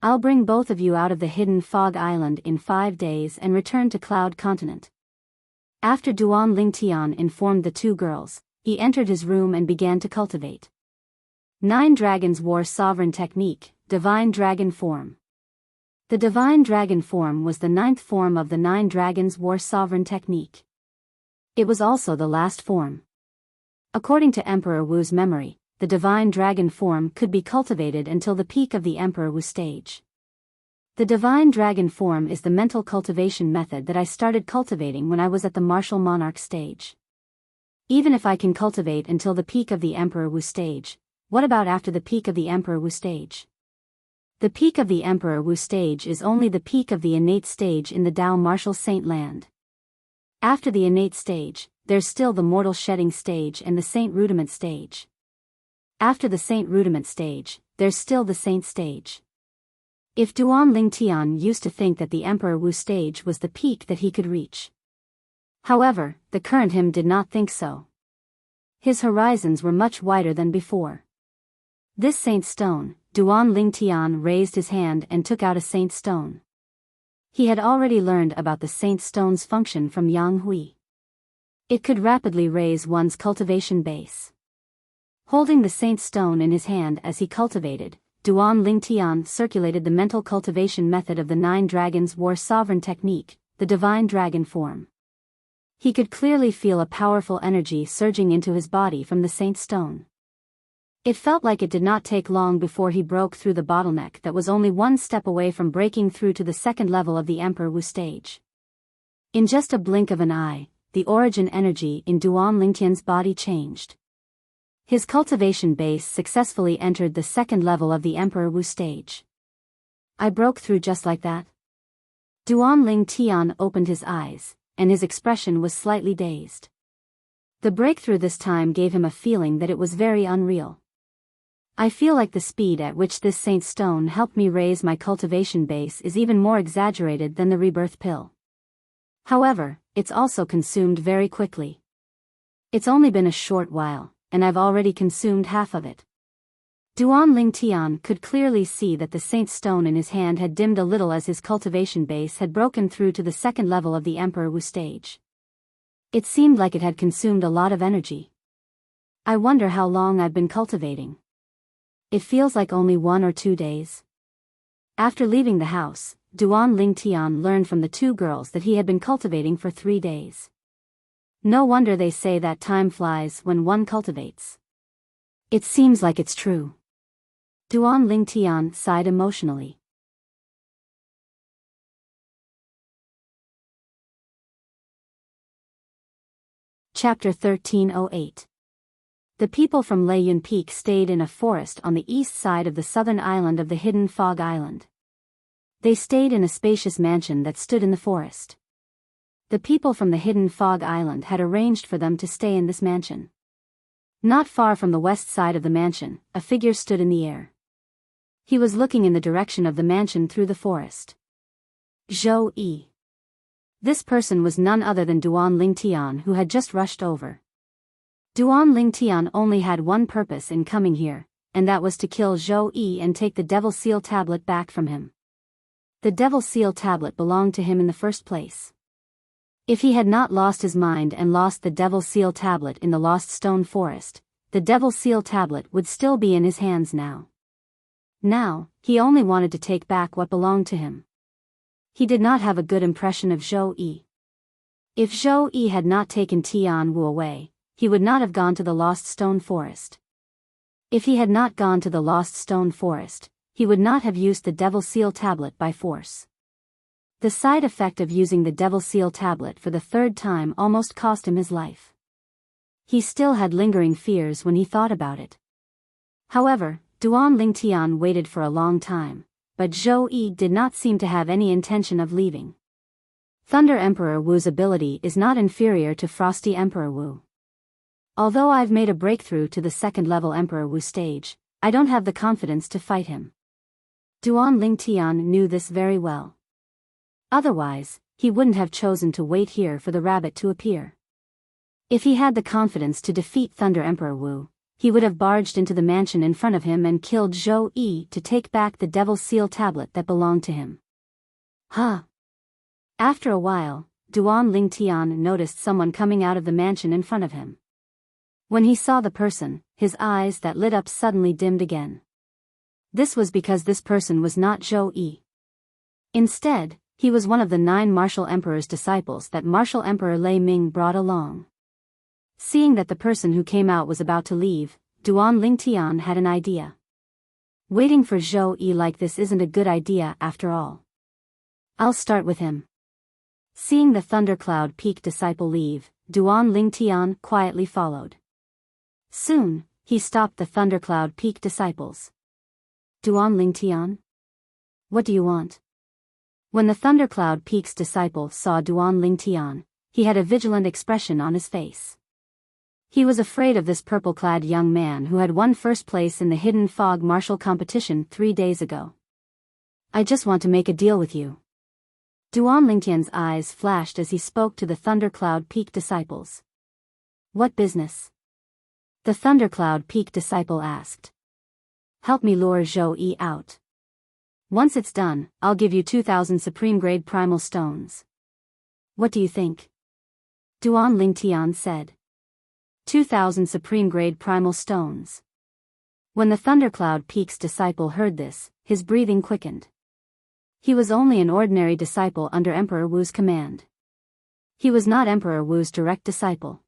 I'll bring both of you out of the Hidden Fog Island in 5 days and return to Cloud Continent." After Duan Lingtian informed the 2 girls, he entered his room and began to cultivate. 9 Dragons War Sovereign Technique, Divine Dragon Form. The Divine Dragon Form was the 9th form of the 9 Dragons War Sovereign Technique. It was also the last form. According to Emperor Wu's memory, the Divine Dragon Form could be cultivated until the peak of the Emperor Wu stage. The Divine Dragon Form is the mental cultivation method that I started cultivating when I was at the Martial Monarch stage. Even if I can cultivate until the peak of the Emperor Wu stage, what about after the peak of the Emperor Wu stage? The peak of the Emperor Wu stage is only the peak of the innate stage in the Tao Martial Saint Land. After the innate stage, there's still the mortal shedding stage and the Saint Rudiment stage. After the Saint Rudiment stage, there's still the Saint stage. If Duan Lingtian used to think that the Emperor Wu stage was the peak that he could reach. However, the current him did not think so. His horizons were much wider than before. This Saint Stone, Duan Lingtian raised his hand and took out a Saint Stone. He had already learned about the Saint Stone's function from Yang Hui. It could rapidly raise one's cultivation base. Holding the Saint Stone in his hand as he cultivated, Duan Lingtian circulated the mental cultivation method of the 9 Dragons War Sovereign Technique, the Divine Dragon Form. He could clearly feel a powerful energy surging into his body from the Saint Stone. It felt like it did not take long before he broke through the bottleneck that was only 1 step away from breaking through to the 2nd level of the Emperor Wu stage. In just a blink of an eye, the origin energy in Duan Lingtian's body changed. His cultivation base successfully entered the 2nd level of the Emperor Wu stage. "I broke through just like that?" Duan Lingtian opened his eyes, and his expression was slightly dazed. The breakthrough this time gave him a feeling that it was very unreal. "I feel like the speed at which this Saint Stone helped me raise my cultivation base is even more exaggerated than the rebirth pill. However, it's also consumed very quickly. It's only been a short while, and I've already consumed half of it." Duan Lingtian could clearly see that the Saint Stone in his hand had dimmed a little as his cultivation base had broken through to the 2nd level of the Emperor Wu stage. It seemed like it had consumed a lot of energy. "I wonder how long I've been cultivating. It feels like only 1 or 2 days." After leaving the house, Duan Lingtian learned from the 2 girls that he had been cultivating for 3 days. No wonder they say that time flies when one cultivates. It seems like it's true. Duan Lingtian sighed emotionally. Chapter 1308. The people from Layun Peak stayed in a forest on the east side of the southern island of the Hidden Fog Island. They stayed in a spacious mansion that stood in the forest. The people from the Hidden Fog Island had arranged for them to stay in this mansion. Not far from the west side of the mansion, a figure stood in the air. He was looking in the direction of the mansion through the forest. "Zhou Yi." This person was none other than Duan Lingtian, who had just rushed over. Duan Lingtian only had one purpose in coming here, and that was to kill Zhou Yi and take the Devil Seal tablet back from him. The Devil Seal tablet belonged to him in the first place. If he had not lost his mind and lost the Devil Seal tablet in the Lost Stone Forest, the Devil Seal tablet would still be in his hands now. Now, he only wanted to take back what belonged to him. He did not have a good impression of Zhou Yi. If Zhou Yi had not taken Tian Wu away, he would not have gone to the Lost Stone Forest. If he had not gone to the Lost Stone Forest, he would not have used the Devil Seal tablet by force. The side effect of using the Devil Seal tablet for the third time almost cost him his life. He still had lingering fears when he thought about it. However, Duan Lingtian waited for a long time, but Zhou Yi did not seem to have any intention of leaving. Thunder Emperor Wu's ability is not inferior to Frosty Emperor Wu. Although I've made a breakthrough to the second-level Emperor Wu stage, I don't have the confidence to fight him. Duan Lingtian knew this very well. Otherwise, he wouldn't have chosen to wait here for the rabbit to appear. If he had the confidence to defeat Thunder Emperor Wu, he would have barged into the mansion in front of him and killed Zhou Yi to take back the Devil Seal tablet that belonged to him. Huh. After a while, Duan Lingtian noticed someone coming out of the mansion in front of him. When he saw the person, his eyes that lit up suddenly dimmed again. This was because this person was not Zhou Yi. Instead, he was one of the 9 Martial Emperor's disciples that Martial Emperor Lei Ming brought along. Seeing that the person who came out was about to leave, Duan Lingtian had an idea. Waiting for Zhou Yi like this isn't a good idea after all. I'll start with him. Seeing the Thundercloud Peak disciple leave, Duan Lingtian quietly followed. Soon, he stopped the Thundercloud Peak disciples. Duan Lingtian? What do you want? When the Thundercloud Peak's disciple saw Duan Lingtian, he had a vigilant expression on his face. He was afraid of this purple-clad young man who had won first place in the Hidden Fog martial competition 3 days ago. I just want to make a deal with you. Duan Lingtian's eyes flashed as he spoke to the Thundercloud Peak disciples. What business? The Thundercloud Peak disciple asked. Help me lure Zhou Yi out. Once it's done, I'll give you 2,000 supreme-grade primal stones. What do you think? Duan Lingtian said. 2,000 supreme-grade primal stones. When the Thundercloud Peak's disciple heard this, his breathing quickened. He was only an ordinary disciple under Emperor Wu's command. He was not Emperor Wu's direct disciple.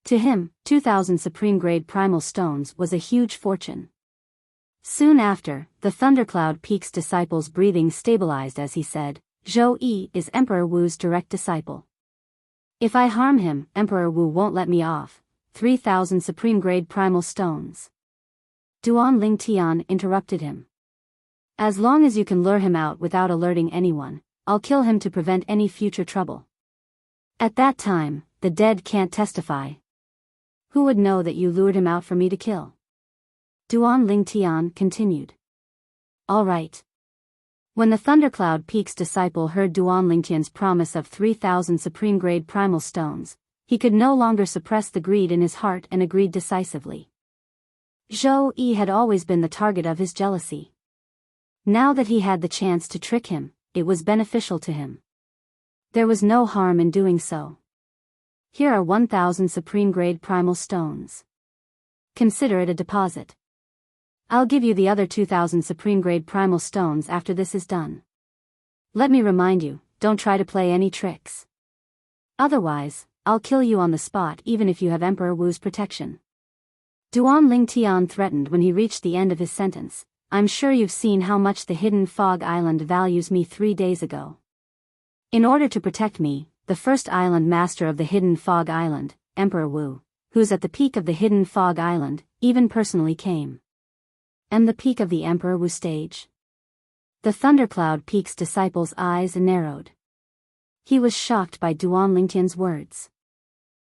To him, 2,000 supreme-grade primal stones was a huge fortune. Soon after, the Thundercloud Peak's disciple's breathing stabilized as he said, Zhou Yi is Emperor Wu's direct disciple. If I harm him, Emperor Wu won't let me off. 3,000 supreme-grade primal stones. Duan Lingtian interrupted him. As long as you can lure him out without alerting anyone, I'll kill him to prevent any future trouble. At that time, the dead can't testify. Who would know that you lured him out for me to kill? Duan Lingtian continued. All right. When the Thundercloud Peak's disciple heard Duan Lingtian's promise of 3,000 supreme-grade primal stones, he could no longer suppress the greed in his heart and agreed decisively. Zhou Yi had always been the target of his jealousy. Now that he had the chance to trick him, it was beneficial to him. There was no harm in doing so. Here are 1,000 supreme-grade primal stones. Consider it a deposit. I'll give you the other 2,000 supreme-grade primal stones after this is done. Let me remind you, don't try to play any tricks. Otherwise, I'll kill you on the spot even if you have Emperor Wu's protection. Duan Lingtian threatened when he reached the end of his sentence. I'm sure you've seen how much the Hidden Fog Island values me 3 days ago. In order to protect me, the first island master of the Hidden Fog Island, Emperor Wu, who's at the peak of the Hidden Fog Island, even personally came. And the peak of the Emperor Wu stage? The Thundercloud Peak's disciple's eyes narrowed. He was shocked by Duan Lingtian's words.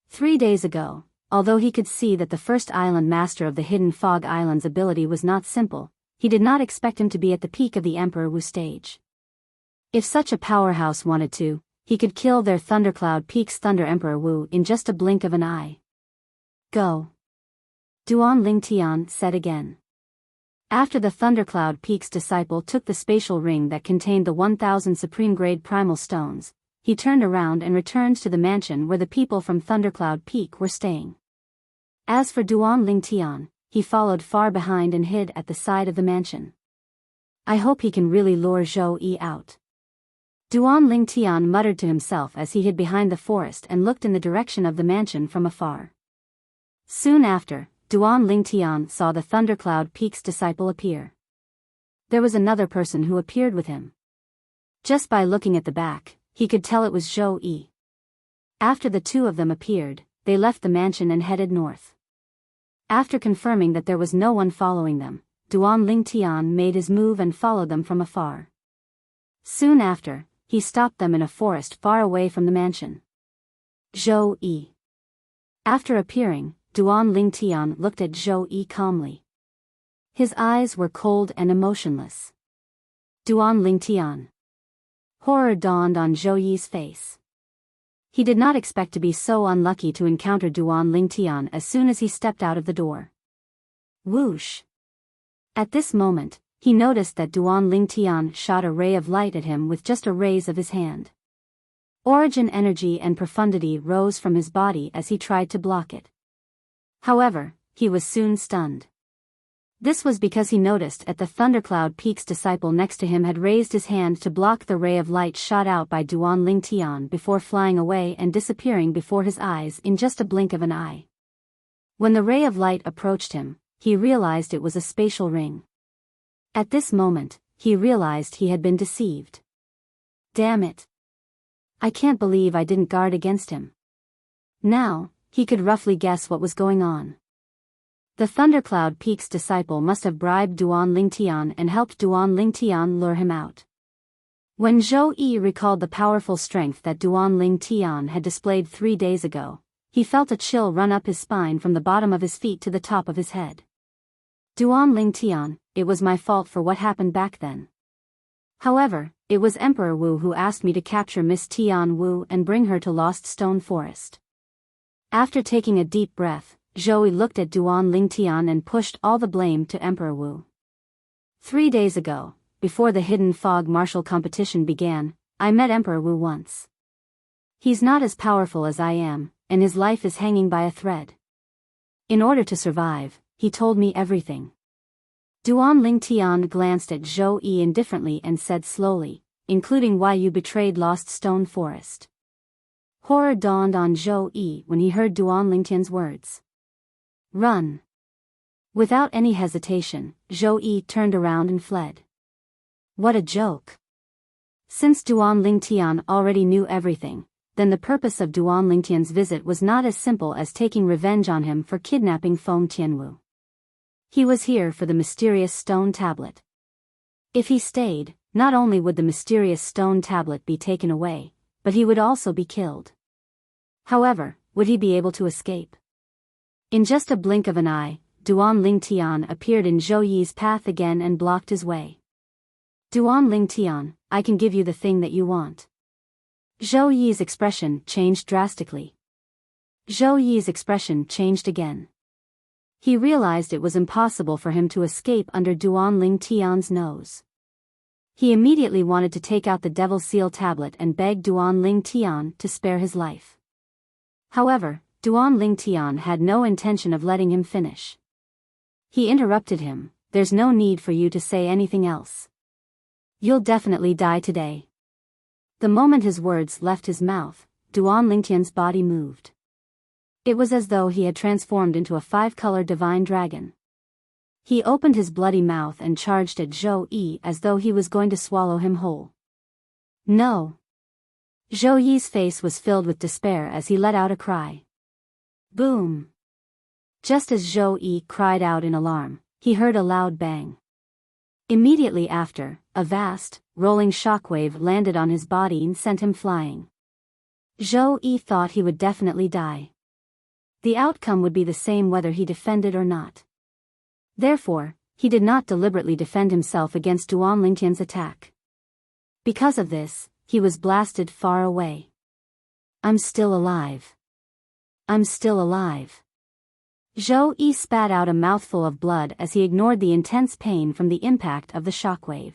3 days ago, although he could see that the first island master of the Hidden Fog Island's ability was not simple, he did not expect him to be at the peak of the Emperor Wu stage. If such a powerhouse wanted to, he could kill their Thundercloud Peak's Thunder Emperor Wu in just a blink of an eye. Go. Duan Lingtian said again. After the Thundercloud Peak's disciple took the spatial ring that contained the 1000 supreme-grade primal stones, he turned around and returned to the mansion where the people from Thundercloud Peak were staying. As for Duan Lingtian, he followed far behind and hid at the side of the mansion. I hope he can really lure Zhou Yi out. Duan Lingtian muttered to himself as he hid behind the forest and looked in the direction of the mansion from afar. Soon after, Duan Lingtian saw the Thundercloud Peak's disciple appear. There was another person who appeared with him. Just by looking at the back, he could tell it was Zhou Yi. After the two of them appeared, they left the mansion and headed north. After confirming that there was no one following them, Duan Lingtian made his move and followed them from afar. Soon after, he stopped them in a forest far away from the mansion. Zhou Yi. After appearing, Duan Lingtian looked at Zhou Yi calmly. His eyes were cold and emotionless. Duan Lingtian. Horror dawned on Zhou Yi's face. He did not expect to be so unlucky to encounter Duan Lingtian as soon as he stepped out of the door. Whoosh! At this moment, he noticed that Duan Lingtian shot a ray of light at him with just a raise of his hand. Origin energy and profundity rose from his body as he tried to block it. However, he was soon stunned. This was because he noticed that the Thundercloud Peak's disciple next to him had raised his hand to block the ray of light shot out by Duan Lingtian before flying away and disappearing before his eyes in just a blink of an eye. When the ray of light approached him, he realized it was a spatial ring. At this moment, he realized he had been deceived. Damn it! I can't believe I didn't guard against him. Now, he could roughly guess what was going on. The Thundercloud Peak's disciple must have bribed Duan Lingtian and helped Duan Lingtian lure him out. When Zhou Yi recalled the powerful strength that Duan Lingtian had displayed 3 days ago, he felt a chill run up his spine from the bottom of his feet to the top of his head. Duan Lingtian, it was my fault for what happened back then. However, it was Emperor Wu who asked me to capture Miss Tian Wu and bring her to Lost Stone Forest. After taking a deep breath, Zhou Yi looked at Duan Lingtian and pushed all the blame to Emperor Wu. 3 days ago, before the Hidden Fog martial competition began, I met Emperor Wu once. He's not as powerful as I am, and his life is hanging by a thread. In order to survive, he told me everything. Duan Lingtian glanced at Zhou Yi indifferently and said slowly, including why you betrayed Lost Stone Forest. Horror dawned on Zhou Yi when he heard Duan Lingtian's words. Run! Without any hesitation, Zhou Yi turned around and fled. What a joke! Since Duan Lingtian already knew everything, then the purpose of Duan Lingtian's visit was not as simple as taking revenge on him for kidnapping Feng Tianwu. He was here for the mysterious stone tablet. If he stayed, not only would the mysterious stone tablet be taken away, but he would also be killed. However, would he be able to escape? In just a blink of an eye, Duan Lingtian appeared in Zhou Yi's path again and blocked his way. Duan Lingtian, I can give you the thing that you want. Zhou Yi's expression changed drastically. Zhou Yi's expression changed again. He realized it was impossible for him to escape under Duan Lingtian's nose. He immediately wanted to take out the Devil Seal tablet and beg Duan Lingtian to spare his life. However, Duan Lingtian had no intention of letting him finish. He interrupted him, there's no need for you to say anything else. You'll definitely die today. The moment his words left his mouth, Duan Lingtian's body moved. It was as though he had transformed into a 5-color divine dragon. He opened his bloody mouth and charged at Zhou Yi as though he was going to swallow him whole. No! Zhou Yi's face was filled with despair as he let out a cry. Boom! Just as Zhou Yi cried out in alarm, he heard a loud bang. Immediately after, a vast, rolling shockwave landed on his body and sent him flying. Zhou Yi thought he would definitely die. The outcome would be the same whether he defended or not. Therefore, he did not deliberately defend himself against Duan Lingtian's attack. Because of this, he was blasted far away. I'm still alive. I'm still alive. Zhou Yi spat out a mouthful of blood as he ignored the intense pain from the impact of the shockwave.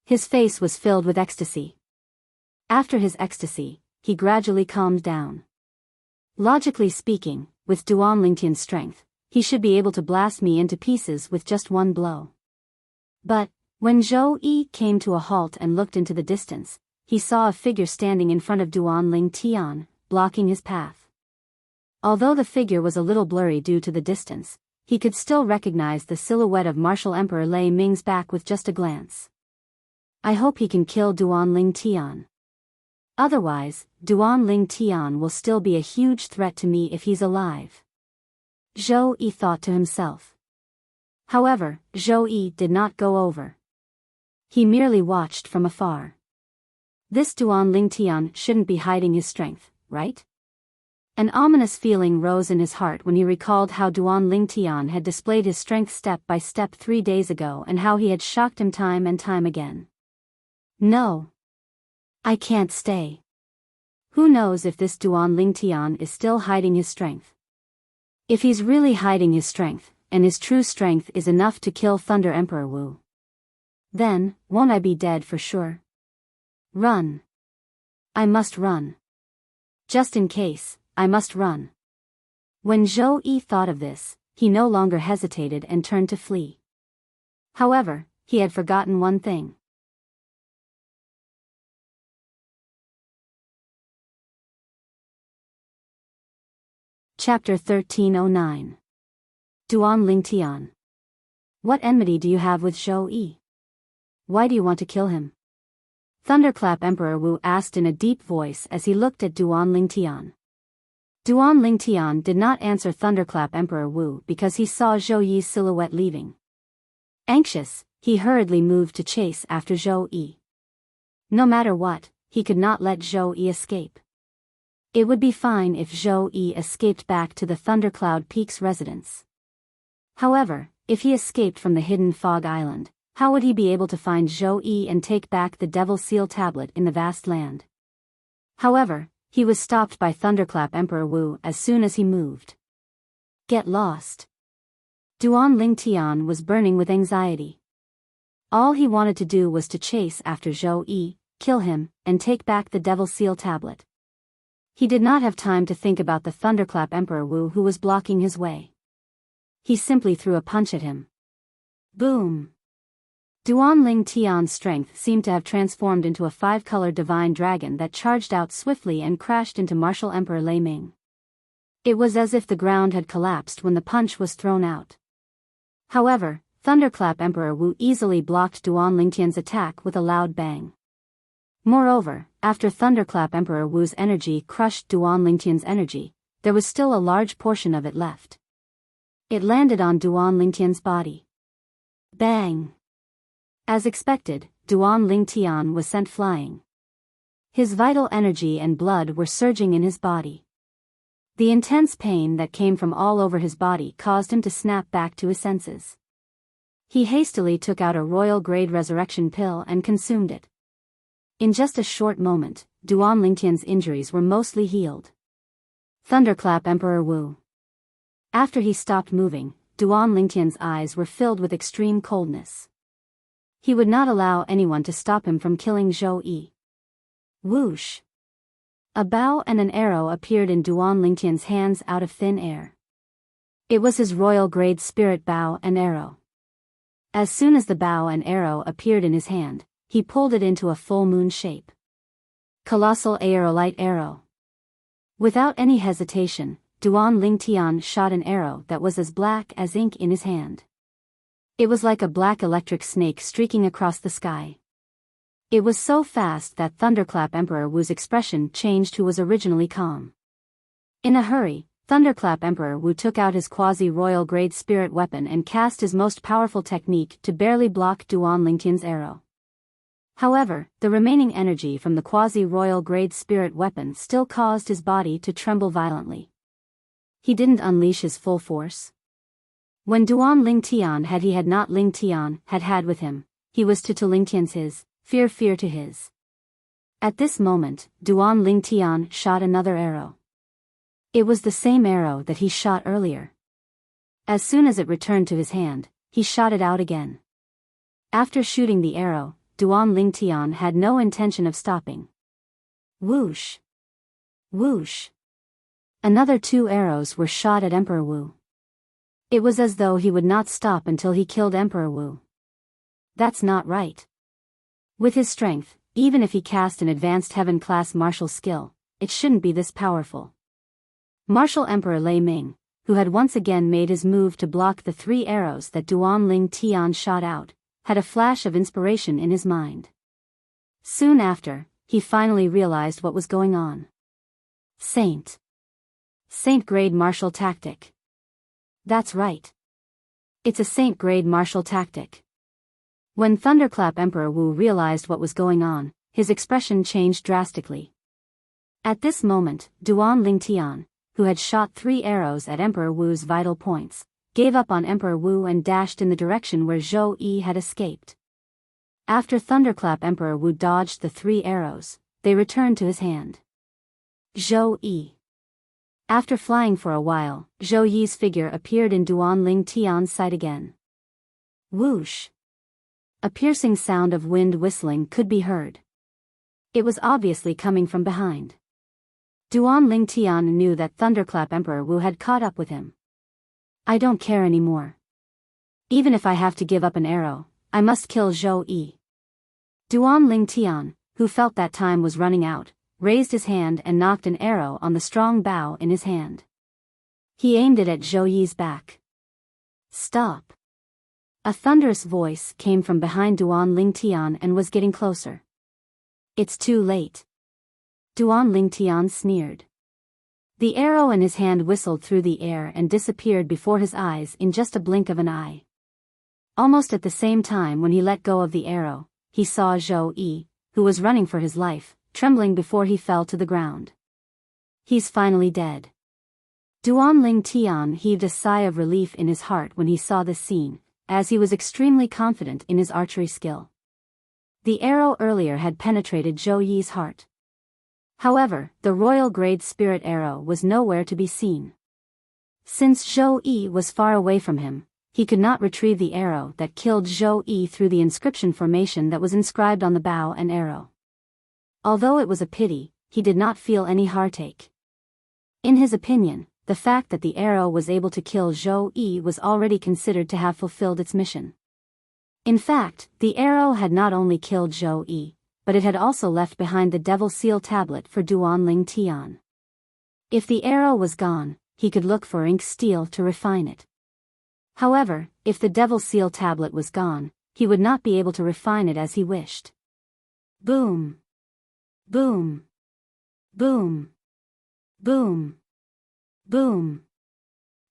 His face was filled with ecstasy. After his ecstasy, he gradually calmed down. Logically speaking, with Duan Lingtian's strength, he should be able to blast me into pieces with just one blow. But, when Zhou Yi came to a halt and looked into the distance, he saw a figure standing in front of Duan Lingtian, blocking his path. Although the figure was a little blurry due to the distance, he could still recognize the silhouette of Martial Emperor Lei Ming's back with just a glance. I hope he can kill Duan Lingtian. Otherwise, Duan Lingtian will still be a huge threat to me if he's alive. Zhou Yi thought to himself. However, Zhou Yi did not go over. He merely watched from afar. This Duan Lingtian shouldn't be hiding his strength, right? An ominous feeling rose in his heart when he recalled how Duan Lingtian had displayed his strength step by step 3 days ago and how he had shocked him time and time again. No. I can't stay. Who knows if this Duan Lingtian is still hiding his strength? If he's really hiding his strength, and his true strength is enough to kill Thunder Emperor Wu, then, won't I be dead for sure? Run. I must run. Just in case, I must run. When Zhou Yi thought of this, he no longer hesitated and turned to flee. However, he had forgotten one thing. Chapter 1309. Duan Lingtian. What enmity do you have with Zhou Yi? Why do you want to kill him? Thunderclap Emperor Wu asked in a deep voice as he looked at Duan Lingtian. Duan Lingtian did not answer Thunderclap Emperor Wu because he saw Zhou Yi's silhouette leaving. Anxious, he hurriedly moved to chase after Zhou Yi. No matter what, he could not let Zhou Yi escape. It would be fine if Zhou Yi escaped back to the Thundercloud Peak's residence. However, if he escaped from the hidden fog island, how would he be able to find Zhou Yi and take back the Devil Seal tablet in the vast land? However, he was stopped by Thunderclap Emperor Wu as soon as he moved. Get lost. Duan Lingtian was burning with anxiety. All he wanted to do was to chase after Zhou Yi, kill him, and take back the Devil Seal tablet. He did not have time to think about the Thunderclap Emperor Wu who was blocking his way. He simply threw a punch at him. Boom! Duan Lingtian's strength seemed to have transformed into a 5-color divine dragon that charged out swiftly and crashed into Martial Emperor Lei Ming. It was as if the ground had collapsed when the punch was thrown out. However, Thunderclap Emperor Wu easily blocked Duan Lingtian's attack with a loud bang. Moreover, after Thunderclap Emperor Wu's energy crushed Duan Lingtian's energy, there was still a large portion of it left. It landed on Duan Lingtian's body. Bang! As expected, Duan Lingtian was sent flying. His vital energy and blood were surging in his body. The intense pain that came from all over his body caused him to snap back to his senses. He hastily took out a royal-grade resurrection pill and consumed it. In just a short moment, Duan Lingtian's injuries were mostly healed. Thunderclap Emperor Wu. After he stopped moving, Duan Lingtian's eyes were filled with extreme coldness. He would not allow anyone to stop him from killing Zhou Yi. Whoosh! A bow and an arrow appeared in Duan Lingtian's hands out of thin air. It was his royal-grade spirit bow and arrow. As soon as the bow and arrow appeared in his hand, he pulled it into a full moon shape. Colossal Aerolite Arrow. Without any hesitation, Duan Lingtian shot an arrow that was as black as ink in his hand. It was like a black electric snake streaking across the sky. It was so fast that Thunderclap Emperor Wu's expression changed, who was originally calm. In a hurry, Thunderclap Emperor Wu took out his quasi-royal grade spirit weapon and cast his most powerful technique to barely block Duan Lingtian's arrow. However, the remaining energy from the quasi-royal grade spirit weapon still caused his body to tremble violently. He didn't unleash his full force. When Duan Lingtian had not Lingtian had with him, he was to Lingtian's his, fear to his. At this moment, Duan Lingtian shot another arrow. It was the same arrow that he shot earlier. As soon as it returned to his hand, he shot it out again. After shooting the arrow, Duan Lingtian had no intention of stopping. Whoosh! Whoosh! Another 2 arrows were shot at Emperor Wu. It was as though he would not stop until he killed Emperor Wu. That's not right. With his strength, even if he cast an advanced heaven-class martial skill, it shouldn't be this powerful. Martial Emperor Lei Ming, who had once again made his move to block the 3 arrows that Duan Lingtian shot out, had a flash of inspiration in his mind. Soon after, he finally realized what was going on. Saint grade martial tactic. That's right. It's a saint grade martial tactic. When Thunderclap Emperor Wu realized what was going on, his expression changed drastically. At this moment, Duan Lingtian, who had shot 3 arrows at Emperor Wu's vital points, gave up on Emperor Wu and dashed in the direction where Zhou Yi had escaped. After Thunderclap Emperor Wu dodged the 3 arrows, they returned to his hand. Zhou Yi. After flying for a while, Zhou Yi's figure appeared in Duan Lingtian's sight again. Whoosh! A piercing sound of wind whistling could be heard. It was obviously coming from behind. Duan Lingtian knew that Thunderclap Emperor Wu had caught up with him. I don't care anymore. Even if I have to give up an arrow, I must kill Zhou Yi. Duan Lingtian, who felt that time was running out, raised his hand and knocked an arrow on the strong bow in his hand. He aimed it at Zhou Yi's back. Stop! A thunderous voice came from behind Duan Lingtian and was getting closer. It's too late. Duan Lingtian sneered. The arrow in his hand whistled through the air and disappeared before his eyes in just a blink of an eye. Almost at the same time when he let go of the arrow, he saw Zhou Yi, who was running for his life, trembling before he fell to the ground. He's finally dead. Duan Lingtian heaved a sigh of relief in his heart when he saw this scene, as he was extremely confident in his archery skill. The arrow earlier had penetrated Zhou Yi's heart. However, the royal grade spirit arrow was nowhere to be seen. Since Zhou Yi was far away from him, he could not retrieve the arrow that killed Zhou Yi through the inscription formation that was inscribed on the bow and arrow. Although it was a pity, he did not feel any heartache. In his opinion, the fact that the arrow was able to kill Zhou Yi was already considered to have fulfilled its mission. In fact, the arrow had not only killed Zhou Yi, but it had also left behind the Devil Seal tablet for Duan Lingtian. If the arrow was gone, he could look for ink steel to refine it. However, if the Devil Seal tablet was gone, he would not be able to refine it as he wished. Boom! Boom! Boom! Boom! Boom!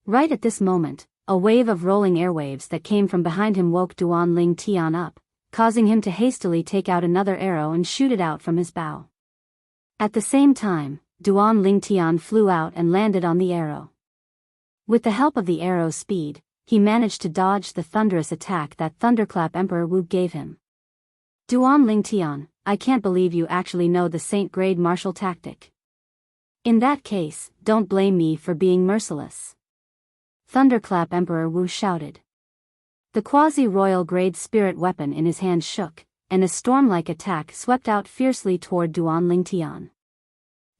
Right at this moment, a wave of rolling airwaves that came from behind him woke Duan Lingtian up, causing him to hastily take out another arrow and shoot it out from his bow. At the same time, Duan Lingtian flew out and landed on the arrow. With the help of the arrow's speed, he managed to dodge the thunderous attack that Thunderclap Emperor Wu gave him. Duan Lingtian, I can't believe you actually know the saint grade martial tactic. In that case, don't blame me for being merciless. Thunderclap Emperor Wu shouted. The quasi-royal grade spirit weapon in his hand shook, and a storm-like attack swept out fiercely toward Duan Lingtian.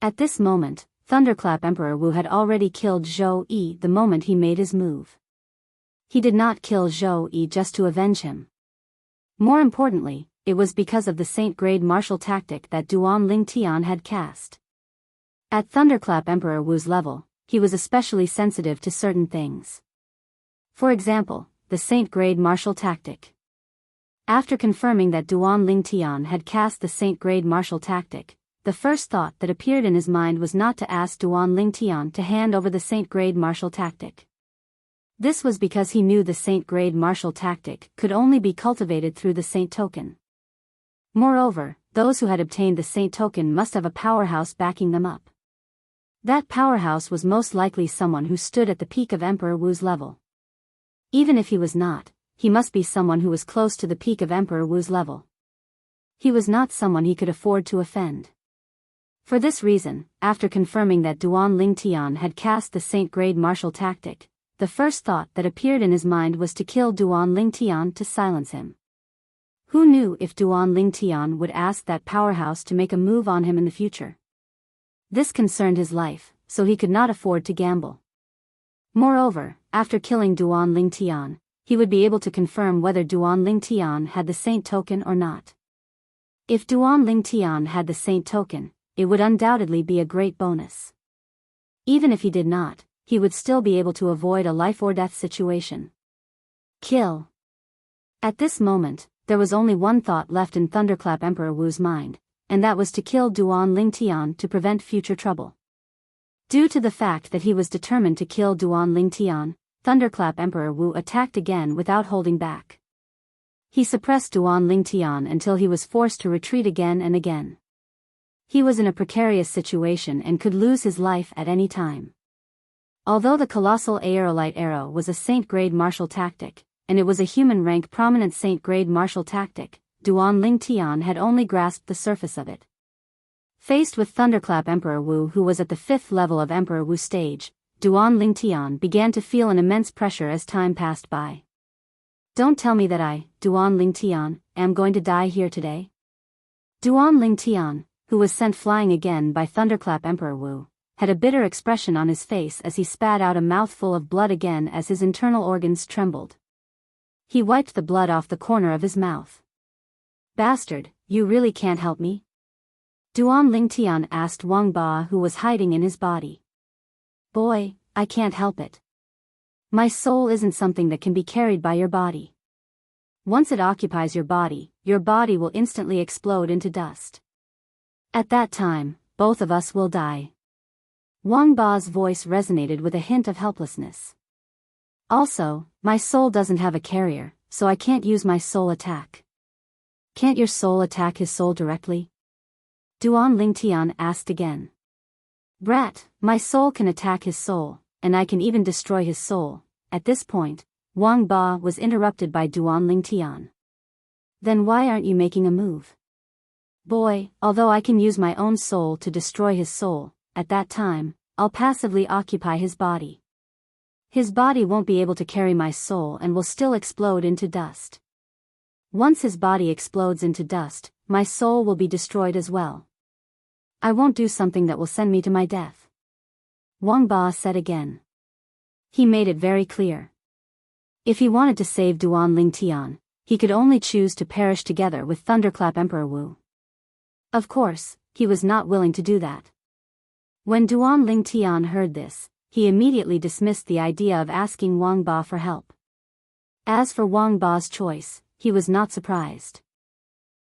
At this moment, Thunderclap Emperor Wu had already killed Zhou Yi the moment he made his move. He did not kill Zhou Yi just to avenge him. More importantly, it was because of the saint-grade martial tactic that Duan Lingtian had cast. At Thunderclap Emperor Wu's level, he was especially sensitive to certain things. For example, the saint-grade martial tactic. After confirming that Duan Lingtian had cast the saint-grade martial tactic, the first thought that appeared in his mind was not to ask Duan Lingtian to hand over the saint-grade martial tactic. This was because he knew the saint-grade martial tactic could only be cultivated through the saint token. Moreover, those who had obtained the saint token must have a powerhouse backing them up. That powerhouse was most likely someone who stood at the peak of Emperor Wu's level. Even if he was not, he must be someone who was close to the peak of Emperor Wu's level. He was not someone he could afford to offend. For this reason, after confirming that Duan Lingtian had cast the Saint-grade martial tactic, the first thought that appeared in his mind was to kill Duan Lingtian to silence him. Who knew if Duan Lingtian would ask that powerhouse to make a move on him in the future? This concerned his life, so he could not afford to gamble. Moreover, after killing Duan Lingtian, he would be able to confirm whether Duan Lingtian had the Saint token or not. If Duan Lingtian had the Saint token, it would undoubtedly be a great bonus. Even if he did not, he would still be able to avoid a life-or-death situation. Kill. At this moment, there was only one thought left in Thunderclap Emperor Wu's mind, and that was to kill Duan Lingtian to prevent future trouble. Due to the fact that he was determined to kill Duan Lingtian, Thunderclap Emperor Wu attacked again without holding back. He suppressed Duan Lingtian until he was forced to retreat again and again. He was in a precarious situation and could lose his life at any time. Although the colossal aerolite arrow was a Saint-grade martial tactic, and it was a human-rank prominent Saint-grade martial tactic, Duan Lingtian had only grasped the surface of it. Faced with Thunderclap Emperor Wu, who was at the 5th level of Emperor Wu stage, Duan Lingtian began to feel an immense pressure as time passed by. Don't tell me that I, Duan Lingtian, am going to die here today. Duan Lingtian, who was sent flying again by Thunderclap Emperor Wu, had a bitter expression on his face as he spat out a mouthful of blood again as his internal organs trembled. He wiped the blood off the corner of his mouth. Bastard, you really can't help me? Duan Lingtian asked Wang Ba, who was hiding in his body. Boy, I can't help it. My soul isn't something that can be carried by your body. Once it occupies your body will instantly explode into dust. At that time, both of us will die. Wang Ba's voice resonated with a hint of helplessness. Also, my soul doesn't have a carrier, so I can't use my soul attack. Can't your soul attack his soul directly? Duan Lingtian asked again. Brat, my soul can attack his soul, and I can even destroy his soul. At this point, Wang Ba was interrupted by Duan Lingtian. Then why aren't you making a move? Boy, although I can use my own soul to destroy his soul, at that time, I'll passively occupy his body. His body won't be able to carry my soul and will still explode into dust. Once his body explodes into dust, my soul will be destroyed as well. I won't do something that will send me to my death. Wang Ba said again. He made it very clear. If he wanted to save Duan Lingtian, he could only choose to perish together with Thunderclap Emperor Wu. Of course, he was not willing to do that. When Duan Lingtian heard this, he immediately dismissed the idea of asking Wang Ba for help. As for Wang Ba's choice, he was not surprised.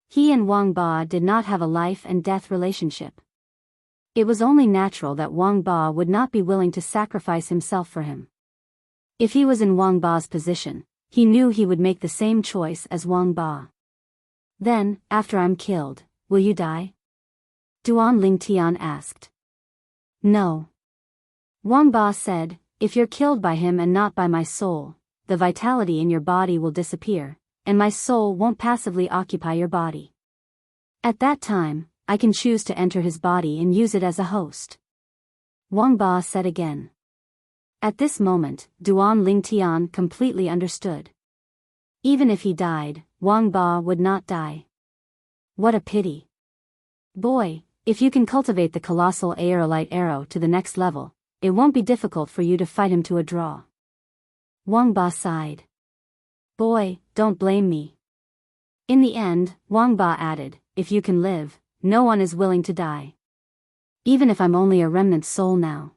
He and Wang Ba did not have a life and death relationship. It was only natural that Wang Ba would not be willing to sacrifice himself for him. If he was in Wang Ba's position, he knew he would make the same choice as Wang Ba. Then, after I'm killed, will you die? Duan Lingtian asked. No. Wang Ba said, if you're killed by him and not by my soul, the vitality in your body will disappear, and my soul won't passively occupy your body. At that time, I can choose to enter his body and use it as a host. Wang Ba said again. At this moment, Duan Lingtian completely understood. Even if he died, Wang Ba would not die. What a pity. Boy, if you can cultivate the colossal aerolite arrow to the next level, it won't be difficult for you to fight him to a draw. Wang Ba sighed. Boy, don't blame me. In the end, Wang Ba added, if you can live, no one is willing to die. Even if I'm only a remnant soul now.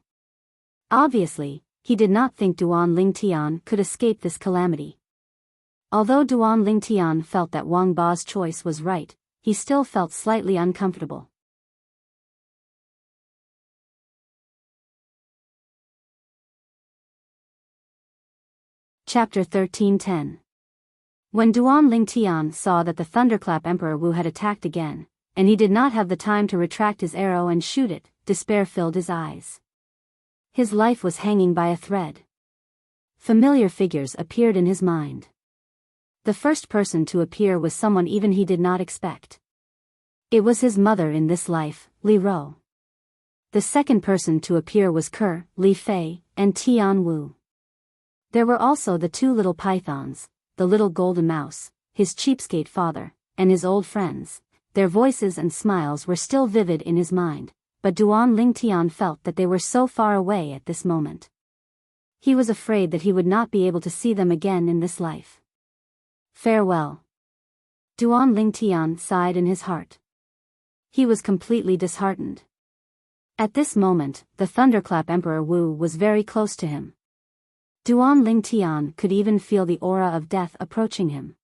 Obviously, he did not think Duan Lingtian could escape this calamity. Although Duan Lingtian felt that Wang Ba's choice was right, he still felt slightly uncomfortable. Chapter 13:10. When Duan Lingtian saw that the Thunderclap Emperor Wu had attacked again, and he did not have the time to retract his arrow and shoot it, despair filled his eyes. His life was hanging by a thread. Familiar figures appeared in his mind. The first person to appear was someone even he did not expect. It was his mother in this life, Li Ro. The second person to appear was Ke, Li Fei, and Tian Wu. There were also the two little pythons, the little golden mouse, his cheapskate father, and his old friends. Their voices and smiles were still vivid in his mind, but Duan Lingtian felt that they were so far away at this moment. He was afraid that he would not be able to see them again in this life. Farewell. Duan Lingtian sighed in his heart. He was completely disheartened. At this moment, the Thunderclap Emperor Wu was very close to him. Duan Lingtian could even feel the aura of death approaching him.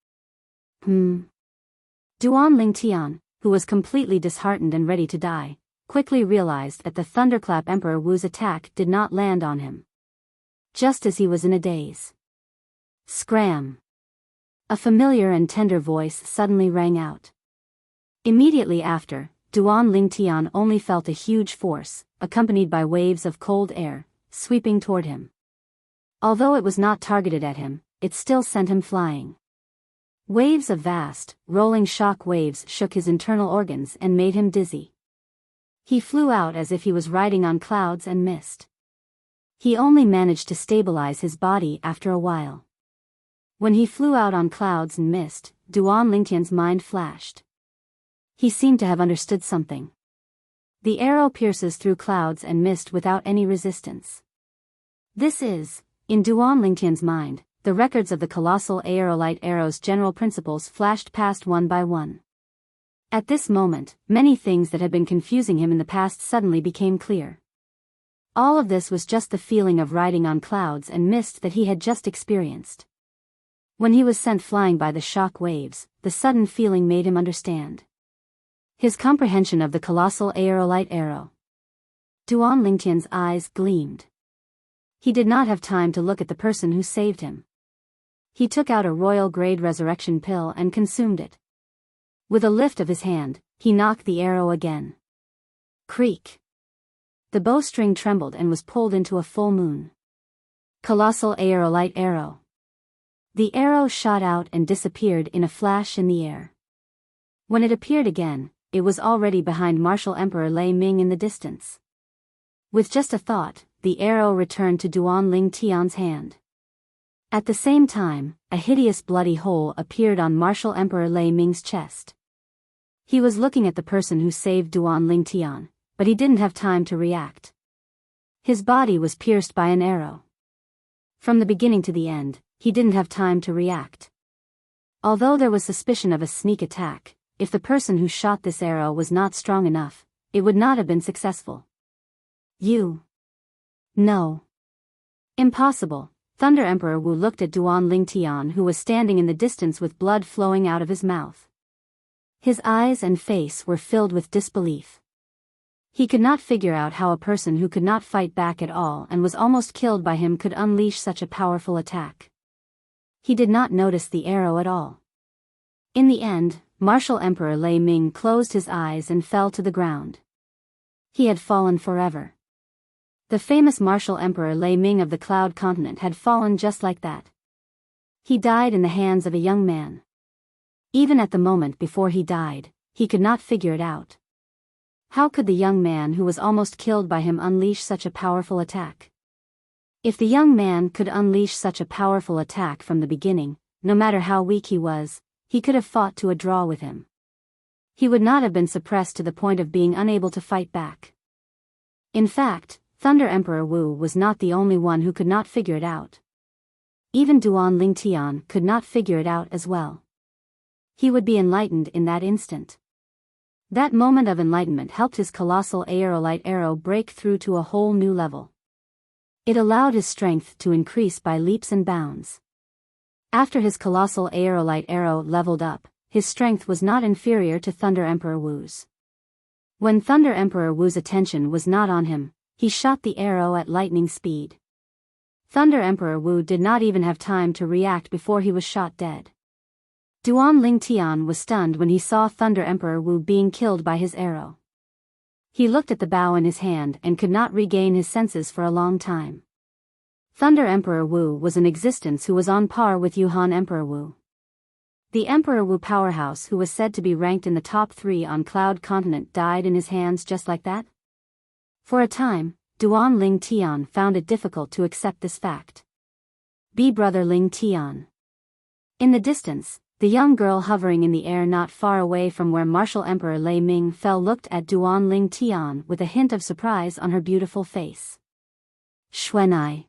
Duan Lingtian, who was completely disheartened and ready to die, quickly realized that the Thunderclap Emperor Wu's attack did not land on him. Just as he was in a daze. Scram! A familiar and tender voice suddenly rang out. Immediately after, Duan Lingtian only felt a huge force, accompanied by waves of cold air, sweeping toward him. Although it was not targeted at him, it still sent him flying. Waves of vast, rolling shock waves shook his internal organs and made him dizzy. He flew out as if he was riding on clouds and mist. He only managed to stabilize his body after a while. When he flew out on clouds and mist, Duan Lingtian's mind flashed. He seemed to have understood something. The arrow pierces through clouds and mist without any resistance. This is, in Duan Lingtian's mind, the records of the colossal aerolite arrow's general principles flashed past one by one. At this moment, many things that had been confusing him in the past suddenly became clear. All of this was just the feeling of riding on clouds and mist that he had just experienced. When he was sent flying by the shock waves, the sudden feeling made him understand. His comprehension of the colossal aerolite arrow. Duan Lingtian's eyes gleamed. He did not have time to look at the person who saved him. He took out a royal-grade resurrection pill and consumed it. With a lift of his hand, he knocked the arrow again. Creak. The bowstring trembled and was pulled into a full moon. Colossal aerolite arrow. The arrow shot out and disappeared in a flash in the air. When it appeared again, it was already behind Martial Emperor Lei Ming in the distance. With just a thought, the arrow returned to Duan Lingtian's hand. At the same time, a hideous bloody hole appeared on Martial Emperor Lei Ming's chest. He was looking at the person who saved Duan Lingtian, but he didn't have time to react. His body was pierced by an arrow. From the beginning to the end, he didn't have time to react. Although there was suspicion of a sneak attack, if the person who shot this arrow was not strong enough, it would not have been successful. No. Impossible. Thunder Emperor Wu looked at Duan Lingtian, who was standing in the distance with blood flowing out of his mouth. His eyes and face were filled with disbelief. He could not figure out how a person who could not fight back at all and was almost killed by him could unleash such a powerful attack. He did not notice the arrow at all. In the end, Martial Emperor Lei Ming closed his eyes and fell to the ground. He had fallen forever. The famous Martial Emperor Lei Ming of the Cloud Continent had fallen just like that. He died in the hands of a young man. Even at the moment before he died, he could not figure it out. How could the young man who was almost killed by him unleash such a powerful attack? If the young man could unleash such a powerful attack from the beginning, no matter how weak he was, he could have fought to a draw with him. He would not have been suppressed to the point of being unable to fight back. In fact, Thunder Emperor Wu was not the only one who could not figure it out. Even Duan Lingtian could not figure it out as well. He would be enlightened in that instant. That moment of enlightenment helped his colossal aerolite arrow break through to a whole new level. It allowed his strength to increase by leaps and bounds. After his colossal aerolite arrow leveled up, his strength was not inferior to Thunder Emperor Wu's. When Thunder Emperor Wu's attention was not on him, he shot the arrow at lightning speed. Thunder Emperor Wu did not even have time to react before he was shot dead. Duan Lingtian was stunned when he saw Thunder Emperor Wu being killed by his arrow. He looked at the bow in his hand and could not regain his senses for a long time. Thunder Emperor Wu was an existence who was on par with Yuhan Emperor Wu. The Emperor Wu powerhouse, who was said to be ranked in the top 3 on Cloud Continent, died in his hands just like that? For a time, Duan Ling Tian found it difficult to accept this fact. Brother Ling Tian. In the distance, the young girl hovering in the air not far away from where Martial Emperor Lei Ming fell looked at Duan Ling Tian with a hint of surprise on her beautiful face. Xuanai.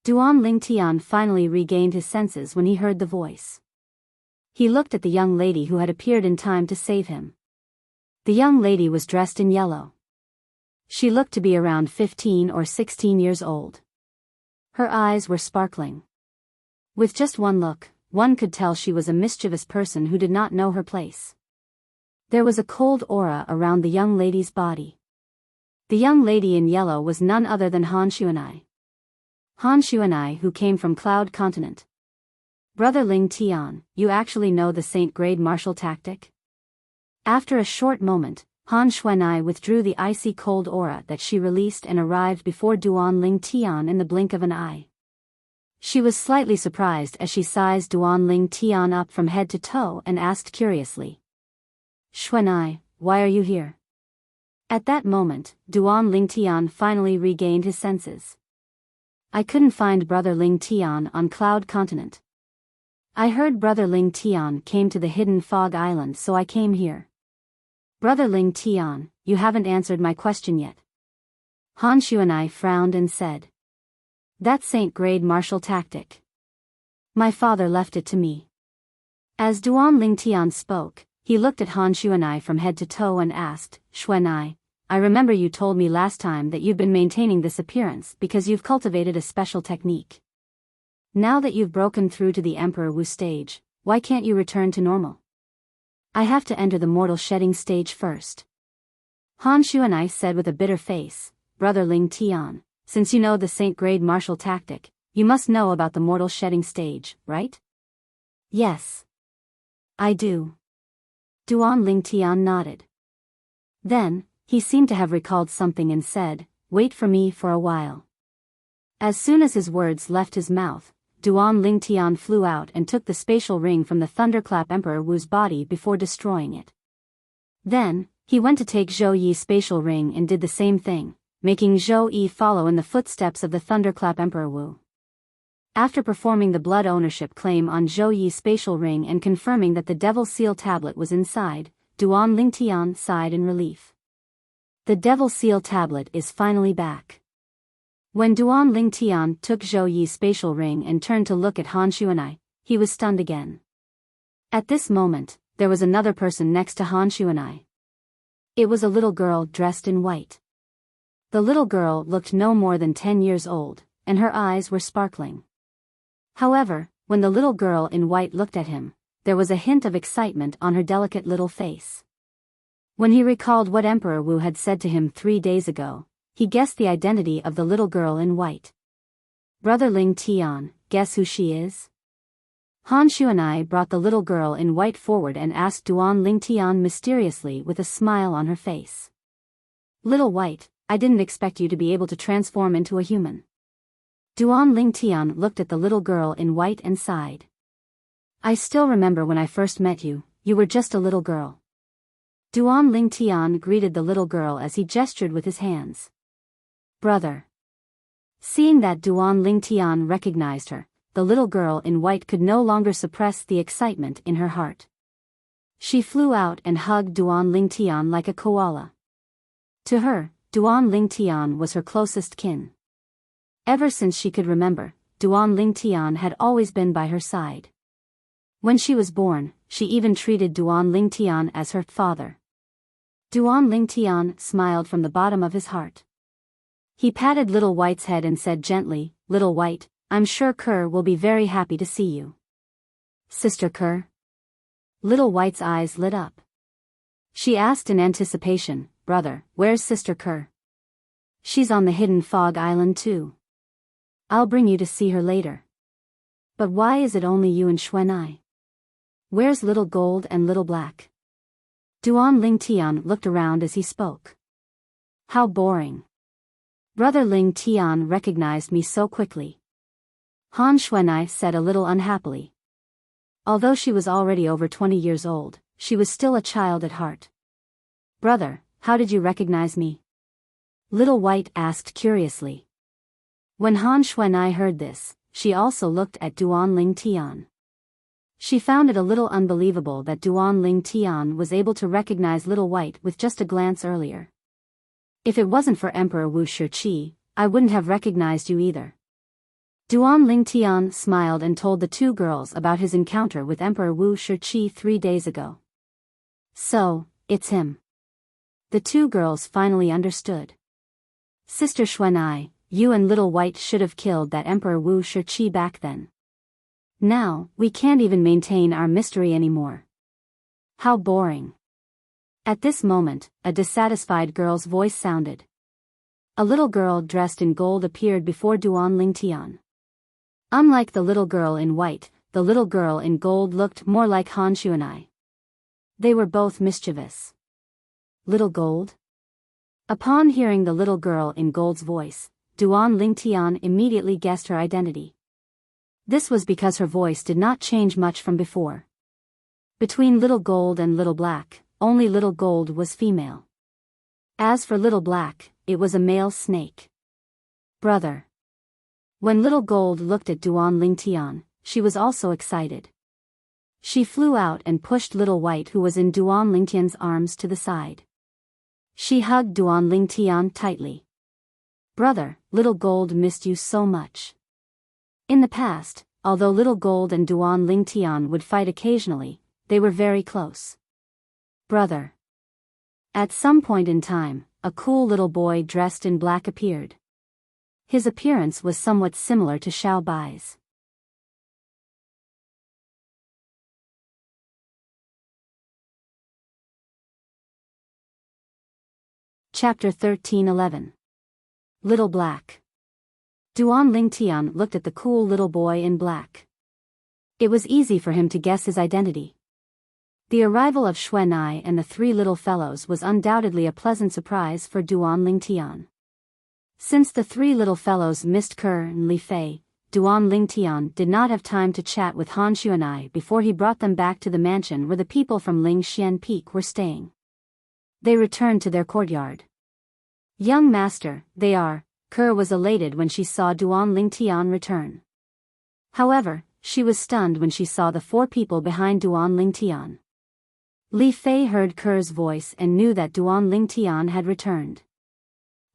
Duan Ling Tian finally regained his senses when he heard the voice. He looked at the young lady who had appeared in time to save him. The young lady was dressed in yellow. She looked to be around 15 or 16 years old. Her eyes were sparkling. With just one look, one could tell she was a mischievous person who did not know her place. There was a cold aura around the young lady's body. The young lady in yellow was none other than Han Xuanai. Han Xuanai, who came from Cloud Continent. Brother Ling Tian, you actually know the Saint Grade martial tactic? After a short moment, Han Xuanai withdrew the icy cold aura that she released and arrived before Duan Ling Tian in the blink of an eye. She was slightly surprised as she sized Duan Ling Tian up from head to toe and asked curiously. Xuanai, why are you here? At that moment, Duan Ling Tian finally regained his senses. I couldn't find Brother Ling Tian on Cloud Continent. I heard Brother Ling Tian came to the hidden fog island, so I came here. Brother Ling Tian, you haven't answered my question yet. Han Xuanai frowned and said. That Saint Grade martial tactic. My father left it to me. As Duan Ling Tian spoke, he looked at Han Xuanai from head to toe and asked, Xuanai, I remember you told me last time that you've been maintaining this appearance because you've cultivated a special technique. Now that you've broken through to the Emperor Wu stage, why can't you return to normal? I have to enter the mortal shedding stage first. Han Xuanai said with a bitter face, Brother Ling Tian, since you know the Saint Grade martial tactic, you must know about the mortal shedding stage, right? Yes. I do. Duan Ling Tian nodded. Then, he seemed to have recalled something and said, wait for me for a while. As soon as his words left his mouth, Duan Ling Tian flew out and took the spatial ring from the Thunderclap Emperor Wu's body before destroying it. Then, he went to take Zhou Yi's spatial ring and did the same thing, making Zhou Yi follow in the footsteps of the Thunderclap Emperor Wu. After performing the blood ownership claim on Zhou Yi's spatial ring and confirming that the Devil Seal tablet was inside, Duan Ling Tian sighed in relief. The Devil Seal tablet is finally back. When Duan Ling Tian took Zhou Yi's spatial ring and turned to look at Han Xuanai, he was stunned again. At this moment, there was another person next to Han Xuanai. It was a little girl dressed in white. The little girl looked no more than 10 years old, and her eyes were sparkling. However, when the little girl in white looked at him, there was a hint of excitement on her delicate little face. When he recalled what Emperor Wu had said to him 3 days ago, he guessed the identity of the little girl in white. Brother Ling Tian, guess who she is? Han Xuanai brought the little girl in white forward and asked Duan Ling Tian mysteriously with a smile on her face. Little White, I didn't expect you to be able to transform into a human. Duan Ling Tian looked at the little girl in white and sighed. I still remember when I first met you, you were just a little girl. Duan Ling Tian greeted the little girl as he gestured with his hands. Brother. Seeing that Duan Ling Tian recognized her, the little girl in white could no longer suppress the excitement in her heart. She flew out and hugged Duan Ling Tian like a koala. To her, Duan Ling Tian was her closest kin. Ever since she could remember, Duan Ling Tian had always been by her side. When she was born, she even treated Duan Ling Tian as her father. Duan Ling Tian smiled from the bottom of his heart. He patted Little White's head and said gently, Little White, I'm sure Kerr will be very happy to see you. Sister Kerr? Little White's eyes lit up. She asked in anticipation, Brother, where's Sister Kerr? She's on the hidden fog island too. I'll bring you to see her later. But why is it only you and Xuanai? Where's Little Gold and Little Black? Duan Ling Tian looked around as he spoke. How boring. Brother Ling Tian recognized me so quickly. Han Xuanai said a little unhappily. Although she was already over 20 years old, she was still a child at heart. "Brother, how did you recognize me?" Little White asked curiously. When Han Xuanai heard this, she also looked at Duan Ling Tian. She found it a little unbelievable that Duan Ling Tian was able to recognize Little White with just a glance earlier. "If it wasn't for Emperor Wu Shiqi, I wouldn't have recognized you either." Duan Ling Tian smiled and told the two girls about his encounter with Emperor Wu Shiqi 3 days ago. "So, it's him." The two girls finally understood. "Sister Xuanai, you and Little White should have killed that Emperor Wu Shiqi back then. Now, we can't even maintain our mystery anymore. How boring." At this moment, a dissatisfied girl's voice sounded. A little girl dressed in gold appeared before Duan Ling Tian. Unlike the little girl in white, the little girl in gold looked more like Han Xuanai. They were both mischievous. "Little Gold?" Upon hearing the little girl in gold's voice, Duan Ling Tian immediately guessed her identity. This was because her voice did not change much from before. Between Little Gold and Little Black, only Little Gold was female. As for Little Black, it was a male snake. "Brother." When Little Gold looked at Duan Ling Tian, she was also excited. She flew out and pushed Little White, who was in Duan Ling Tian's arms, to the side. She hugged Duan Ling Tian tightly. "Brother, Little Gold missed you so much." In the past, although Little Gold and Duan Ling Tian would fight occasionally, they were very close. "Brother." At some point in time, a cool little boy dressed in black appeared. His appearance was somewhat similar to Xiao Bai's. Chapter 13:11. Little Black. Duan Ling Tian looked at the cool little boy in black. It was easy for him to guess his identity. The arrival of Xuanai and the 3 little fellows was undoubtedly a pleasant surprise for Duan Ling Tian. Since the 3 little fellows missed Ke and Li Fei, Duan Ling Tian did not have time to chat with Han Xuanai before he brought them back to the mansion where the people from Ling Xian Peak were staying. They returned to their courtyard. "Young master, they are," Ke was elated when she saw Duan Ling Tian return. However, she was stunned when she saw the 4 people behind Duan Ling Tian. Li Fei heard Ke's voice and knew that Duan Ling Tian had returned.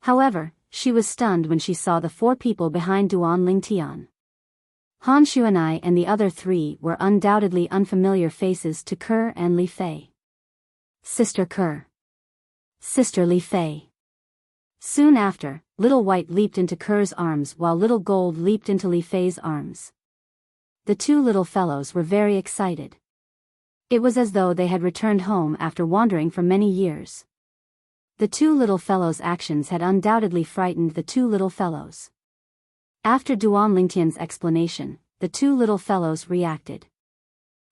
However, she was stunned when she saw the 4 people behind Duan Ling Tian. Han Xuanai and the other 3 were undoubtedly unfamiliar faces to Ke and Li Fei. "Sister Ke." "Sister Li Fei." Soon after, Little White leaped into Ke's arms while Little Gold leaped into Li Fei's arms. The 2 little fellows were very excited. It was as though they had returned home after wandering for many years. The 2 little fellows' actions had undoubtedly frightened the 2 little fellows. After Duan Lingtian's explanation, the 2 little fellows reacted.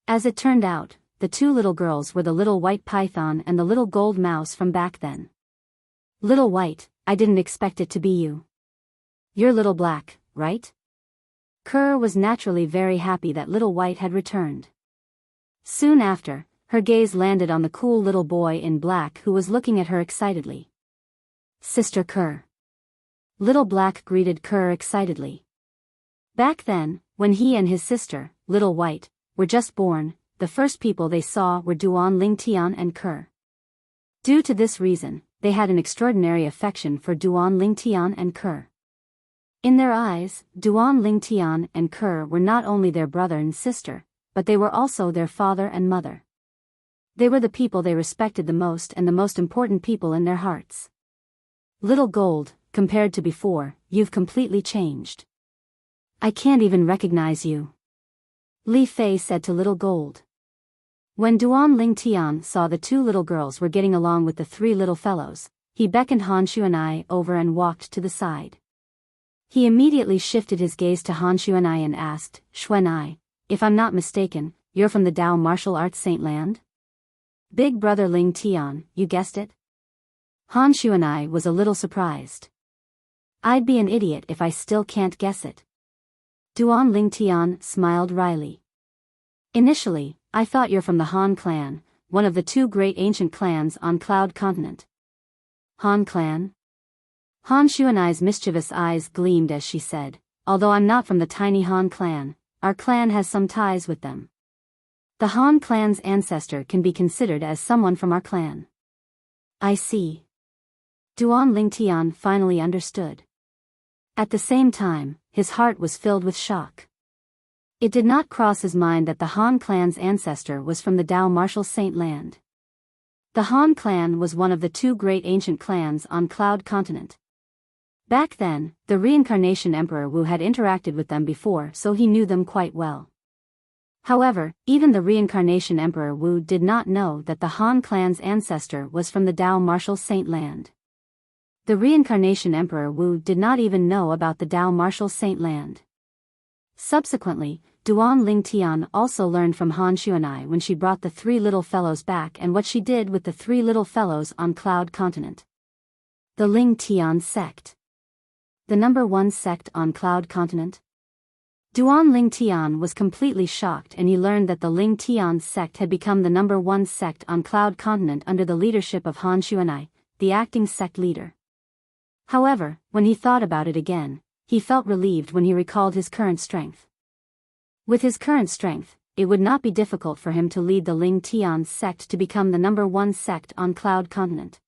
As it turned out, the 2 little girls were the little white python and the little gold mouse from back then. "Little White, I didn't expect it to be you. You're Little Black, right?" Ke was naturally very happy that Little White had returned. Soon after, her gaze landed on the cool little boy in black who was looking at her excitedly. "Sister Ke." Little Black greeted Ke excitedly. Back then, when he and his sister, Little White, were just born, the first people they saw were Duan Ling Tian and Ke. Due to this reason, they had an extraordinary affection for Duan Ling Tian and Ke. In their eyes, Duan Ling Tian and Ke were not only their brother and sister, but they were also their father and mother. They were the people they respected the most and the most important people in their hearts. "Little Gold, compared to before, you've completely changed. I can't even recognize you," Li Fei said to Little Gold. When Duan Ling Tian saw the 2 little girls were getting along with the 3 little fellows, he beckoned Han Xuanai over and walked to the side. He immediately shifted his gaze to Han Xuanai and asked, "Xuanai, if I'm not mistaken, you're from the Dao martial arts Saint Land?" "Big brother Ling Tian, you guessed it?" Han Xuanai was a little surprised. "I'd be an idiot if I still can't guess it." Duan Ling Tian smiled wryly. Initially, I thought you're from the Han clan, one of the two great ancient clans on Cloud Continent. Han clan? Han Xuanai's mischievous eyes gleamed as she said, although I'm not from the tiny Han clan, our clan has some ties with them. The Han clan's ancestor can be considered as someone from our clan. I see. Duan Lingtian finally understood. At the same time, his heart was filled with shock. It did not cross his mind that the Han clan's ancestor was from the Dao Martial Saint Land. The Han clan was one of the two great ancient clans on Cloud Continent. Back then, the reincarnation Emperor Wu had interacted with them before, so he knew them quite well. However, even the reincarnation Emperor Wu did not know that the Han clan's ancestor was from the Dao Martial Saint Land. The reincarnation Emperor Wu did not even know about the Dao Martial Saint Land. Subsequently, Duan Lingtian also learned from Han Xuanai when she brought the three little fellows back and what she did with the three little fellows on Cloud Continent. The Lingtian sect. The number one sect on Cloud Continent? Duan Lingtian was completely shocked, and he learned that the Lingtian sect had become the number one sect on Cloud Continent under the leadership of Han Xuanai, the acting sect leader. However, when he thought about it again, he felt relieved when he recalled his current strength. With his current strength, it would not be difficult for him to lead the Lingtian sect to become the number one sect on Cloud Continent.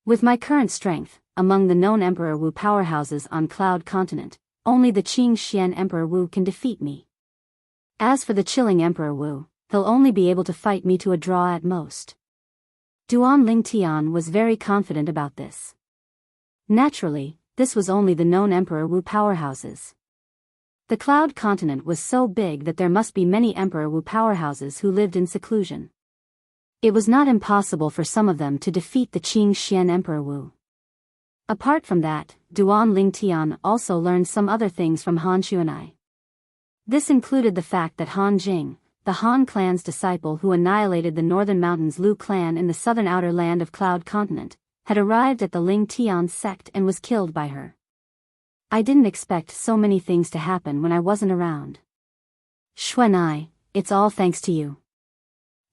With my current strength, among the known Emperor Wu powerhouses on Cloud Continent, only the Qing Xian Emperor Wu can defeat me. As for the chilling Emperor Wu, he'll only be able to fight me to a draw at most. Duan Lingtian was very confident about this. Naturally, this was only the known Emperor Wu powerhouses. The Cloud Continent was so big that there must be many Emperor Wu powerhouses who lived in seclusion. It was not impossible for some of them to defeat the Qing Xian Emperor Wu. Apart from that, Duan Lingtian also learned some other things from Han Xuanai. This included the fact that Han Jing, the Han clan's disciple who annihilated the Northern Mountains Lu clan in the southern outer land of Cloud Continent, had arrived at the Lingtian sect and was killed by her. I didn't expect so many things to happen when I wasn't around. Xuanai, it's all thanks to you.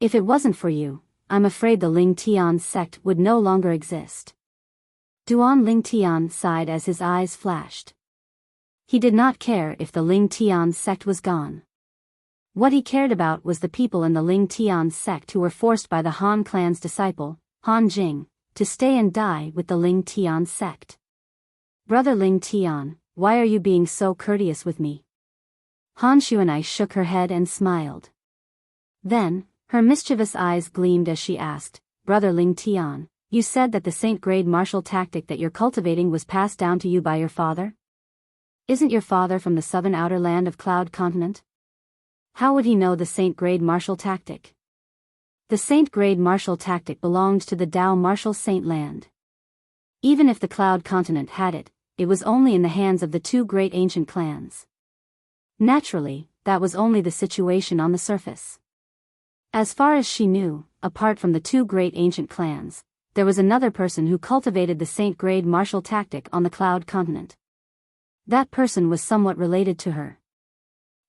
If it wasn't for you, I'm afraid the Lingtian sect would no longer exist. Duan Lingtian sighed as his eyes flashed. He did not care if the Lingtian sect was gone. What he cared about was the people in the Lingtian sect who were forced by the Han clan's disciple, Han Jing, to stay and die with the Lingtian sect. Brother Lingtian, why are you being so courteous with me? Han Xuanai shook her head and smiled. Then, her mischievous eyes gleamed as she asked, Brother Lingtian, you said that the Saint-grade martial tactic that you're cultivating was passed down to you by your father? Isn't your father from the southern outer land of Cloud Continent? How would he know the Saint-grade martial tactic? The Saint-grade martial tactic belonged to the Dao Martial Saint Land. Even if the Cloud Continent had it, it was only in the hands of the two great ancient clans. Naturally, that was only the situation on the surface. As far as she knew, apart from the two great ancient clans, there was another person who cultivated the Saint-grade martial tactic on the Cloud Continent. That person was somewhat related to her.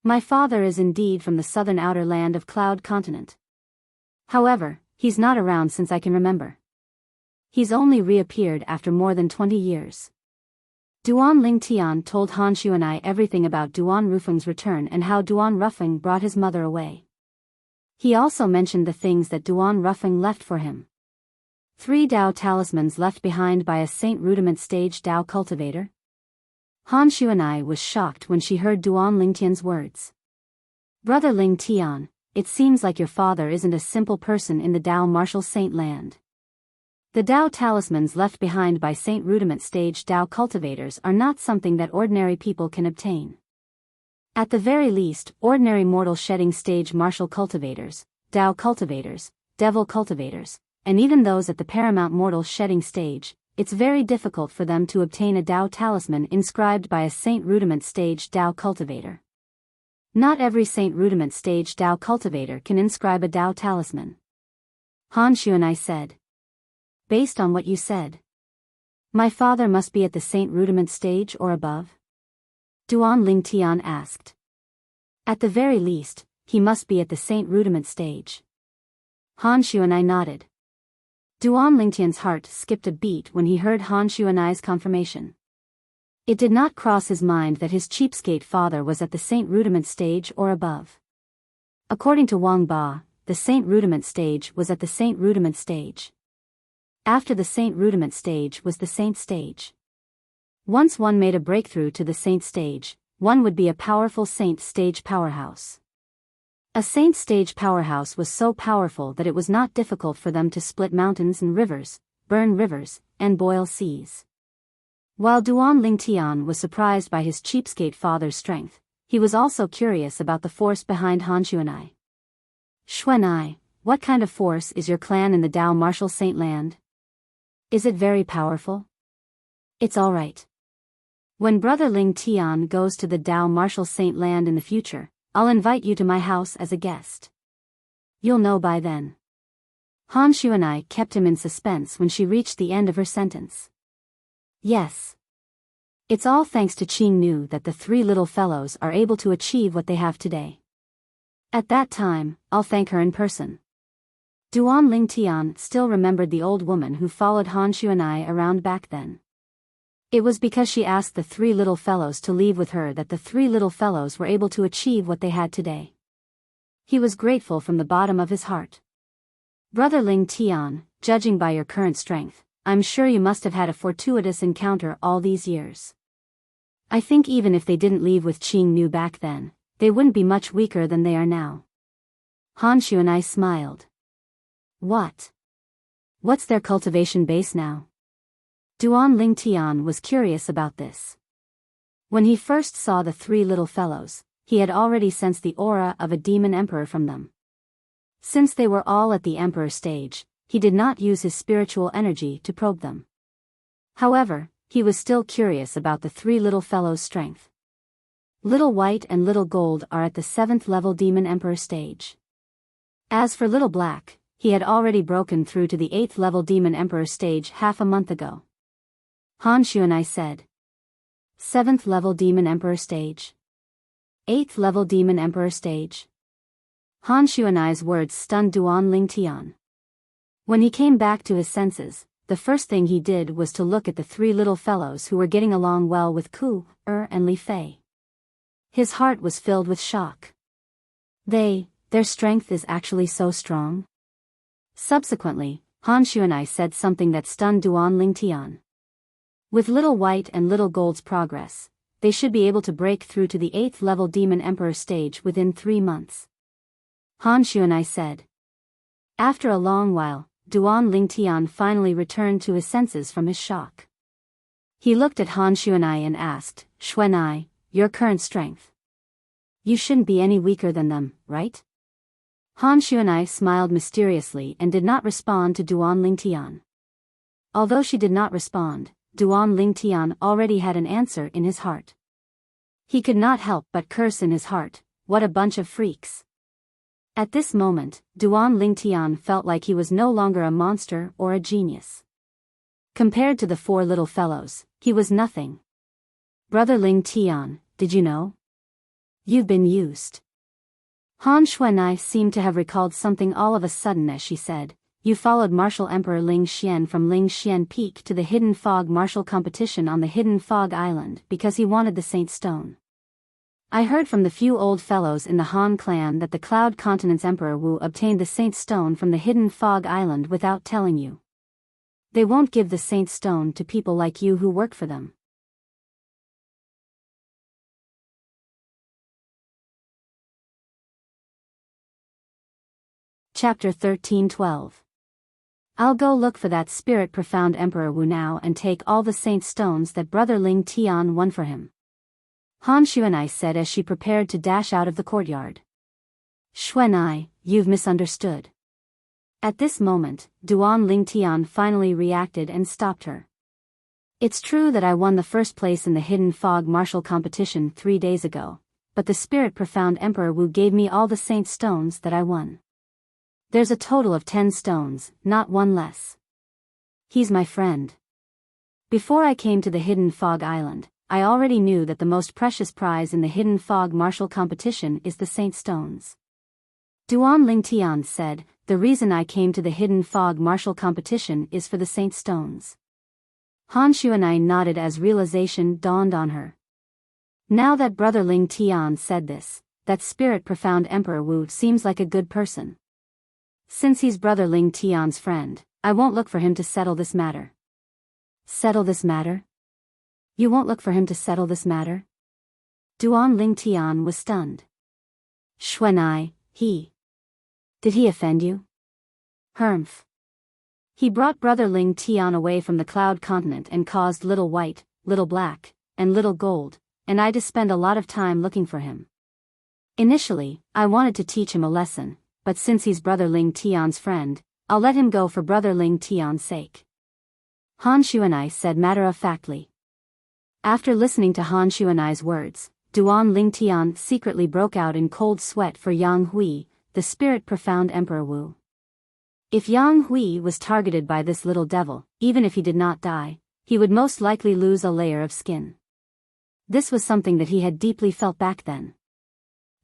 My father is indeed from the southern outer land of Cloud Continent. However, he's not around since I can remember. He's only reappeared after more than 20 years. Duan Lingtian told Han Xuanai everything about Duan Rufeng's return and how Duan Rufeng brought his mother away. He also mentioned the things that Duan Rufeng left for him. 3 Dao talismans left behind by a Saint Rudiment stage Dao cultivator. Han Xuanai was shocked when she heard Duan Lingtian's words. Brother Lingtian, it seems like your father isn't a simple person in the Dao Martial Saint Land. The Dao talismans left behind by Saint Rudiment stage Dao cultivators are not something that ordinary people can obtain. At the very least, ordinary mortal shedding stage martial cultivators, Dao cultivators, devil cultivators, and even those at the paramount mortal shedding stage, it's very difficult for them to obtain a Dao talisman inscribed by a Saint Rudiment stage Dao cultivator. Not every Saint Rudiment stage Dao cultivator can inscribe a Dao talisman. Han Xuanai said. Based on what you said, my father must be at the Saint Rudiment stage or above? Duan Lingtian asked. At the very least, he must be at the Saint Rudiment stage. Han Xuanai nodded. Duan Lingtian's heart skipped a beat when he heard Han Xuanai's confirmation. It did not cross his mind that his cheapskate father was at the Saint Rudiment stage or above. According to Wang Ba, the Saint Rudiment stage was at the Saint Rudiment stage. After the Saint Rudiment stage was the Saint stage. Once one made a breakthrough to the Saint stage, one would be a powerful Saint stage powerhouse. A Saint stage powerhouse was so powerful that it was not difficult for them to split mountains and rivers, burn rivers, and boil seas. While Duan Lingtian was surprised by his cheapskate father's strength, he was also curious about the force behind Han Xuanai. Xuanai, what kind of force is your clan in the Dao Martial Saint Land? Is it very powerful? It's alright. When Brother Ling Tian goes to the Dao Martial Saint Land in the future, I'll invite you to my house as a guest. You'll know by then. Han Xuanai kept him in suspense when she reached the end of her sentence. Yes. It's all thanks to Qing Nu that the three little fellows are able to achieve what they have today. At that time, I'll thank her in person. Duan Lingtian still remembered the old woman who followed Han Xuanai around back then. It was because she asked the three little fellows to leave with her that the three little fellows were able to achieve what they had today. He was grateful from the bottom of his heart. Brother Ling Tian, judging by your current strength, I'm sure you must have had a fortuitous encounter all these years. I think even if they didn't leave with Qing Nu back then, they wouldn't be much weaker than they are now. Han Xuanai smiled. What? What's their cultivation base now? Duan Lingtian was curious about this. When he first saw the three little fellows, he had already sensed the aura of a demon emperor from them. Since they were all at the emperor stage, he did not use his spiritual energy to probe them. However, he was still curious about the three little fellows' strength. Little White and Little Gold are at the 7th level demon emperor stage. As for Little Black, he had already broken through to the 8th level demon emperor stage half a month ago. Han Xuanai said. 7th level demon emperor stage. 8th level demon emperor stage. Han Xuanai's words stunned Duan Lingtian. When he came back to his senses, the first thing he did was to look at the three little fellows who were getting along well with Ku, and Li Fei. His heart was filled with shock. Their strength is actually so strong? Subsequently, Han Xuanai said something that stunned Duan Lingtian. With Little White and Little Gold's progress, they should be able to break through to the 8th level demon emperor stage within 3 months. Han Xuanai said. After a long while, Duan Lingtian finally returned to his senses from his shock. He looked at Han Xuanai and asked, Xuanai, your current strength. You shouldn't be any weaker than them, right? Han Xuanai smiled mysteriously and did not respond to Duan Lingtian. Although she did not respond, Duan Lingtian already had an answer in his heart. He could not help but curse in his heart, what a bunch of freaks. At this moment, Duan Lingtian felt like he was no longer a monster or a genius. Compared to the four little fellows, he was nothing. Brother Lingtian, did you know? You've been used. Han Xuanai seemed to have recalled something all of a sudden as she said, You followed Martial Emperor Ling Xian from Ling Xian Peak to the Hidden Fog Martial Competition on the Hidden Fog Island because he wanted the Saint Stone. I heard from the few old fellows in the Han clan that the Cloud Continent's Emperor Wu obtained the Saint Stone from the Hidden Fog Island without telling you. They won't give the Saint Stone to people like you who work for them. Chapter 13:12. I'll go look for that spirit-profound Emperor Wu now and take all the Saint Stones that Brother Ling Tian won for him. Han Xuanai said as she prepared to dash out of the courtyard. Xuanai, you've misunderstood. At this moment, Duan Lingtian finally reacted and stopped her. It's true that I won the first place in the Hidden Fog Martial Competition 3 days ago, but the spirit-profound Emperor Wu gave me all the Saint Stones that I won. There's a total of 10 stones, not one less. He's my friend. Before I came to the Hidden Fog Island, I already knew that the most precious prize in the Hidden Fog Martial Competition is the Saint Stones. Duan Lingtian said, "The reason I came to the Hidden Fog martial competition is for the Saint Stones." Han Xuanai nodded as realization dawned on her. Now that Brother Ling Tian said this, that spirit profound Emperor Wu seems like a good person. Since he's Brother Ling Tian's friend, I won't look for him to settle this matter. Settle this matter? You won't look for him to settle this matter? Duan Ling Tian was stunned. Xuanai, did he offend you? Humph. He brought Brother Ling Tian away from the Cloud Continent and caused Little White, Little Black, and Little Gold, and I had to spend a lot of time looking for him. Initially, I wanted to teach him a lesson, but since he's Brother Ling Tian's friend, I'll let him go for Brother Ling Tian's sake. Han Xuanai said matter-of-factly. After listening to Han Xuanai's words, Duan Ling Tian secretly broke out in cold sweat for Yang Hui, the spirit profound Emperor Wu. If Yang Hui was targeted by this little devil, even if he did not die, he would most likely lose a layer of skin. This was something that he had deeply felt back then.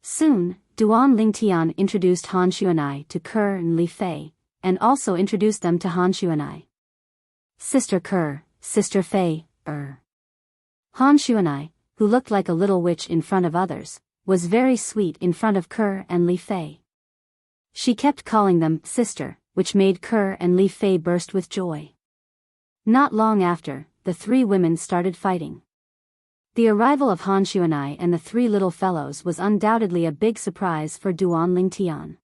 Soon, Duan Ling Tian introduced Han Xuanai to Ke and Li Fei, and also introduced them to Han Xuanai. Sister Ke, Sister Fei, Han Xuanai, who looked like a little witch in front of others, was very sweet in front of Ke and Li Fei. She kept calling them sister, which made Ke and Li Fei burst with joy. Not long after, the three women started fighting. The arrival of Han Xuanai and the three little fellows was undoubtedly a big surprise for Duan Ling Tian.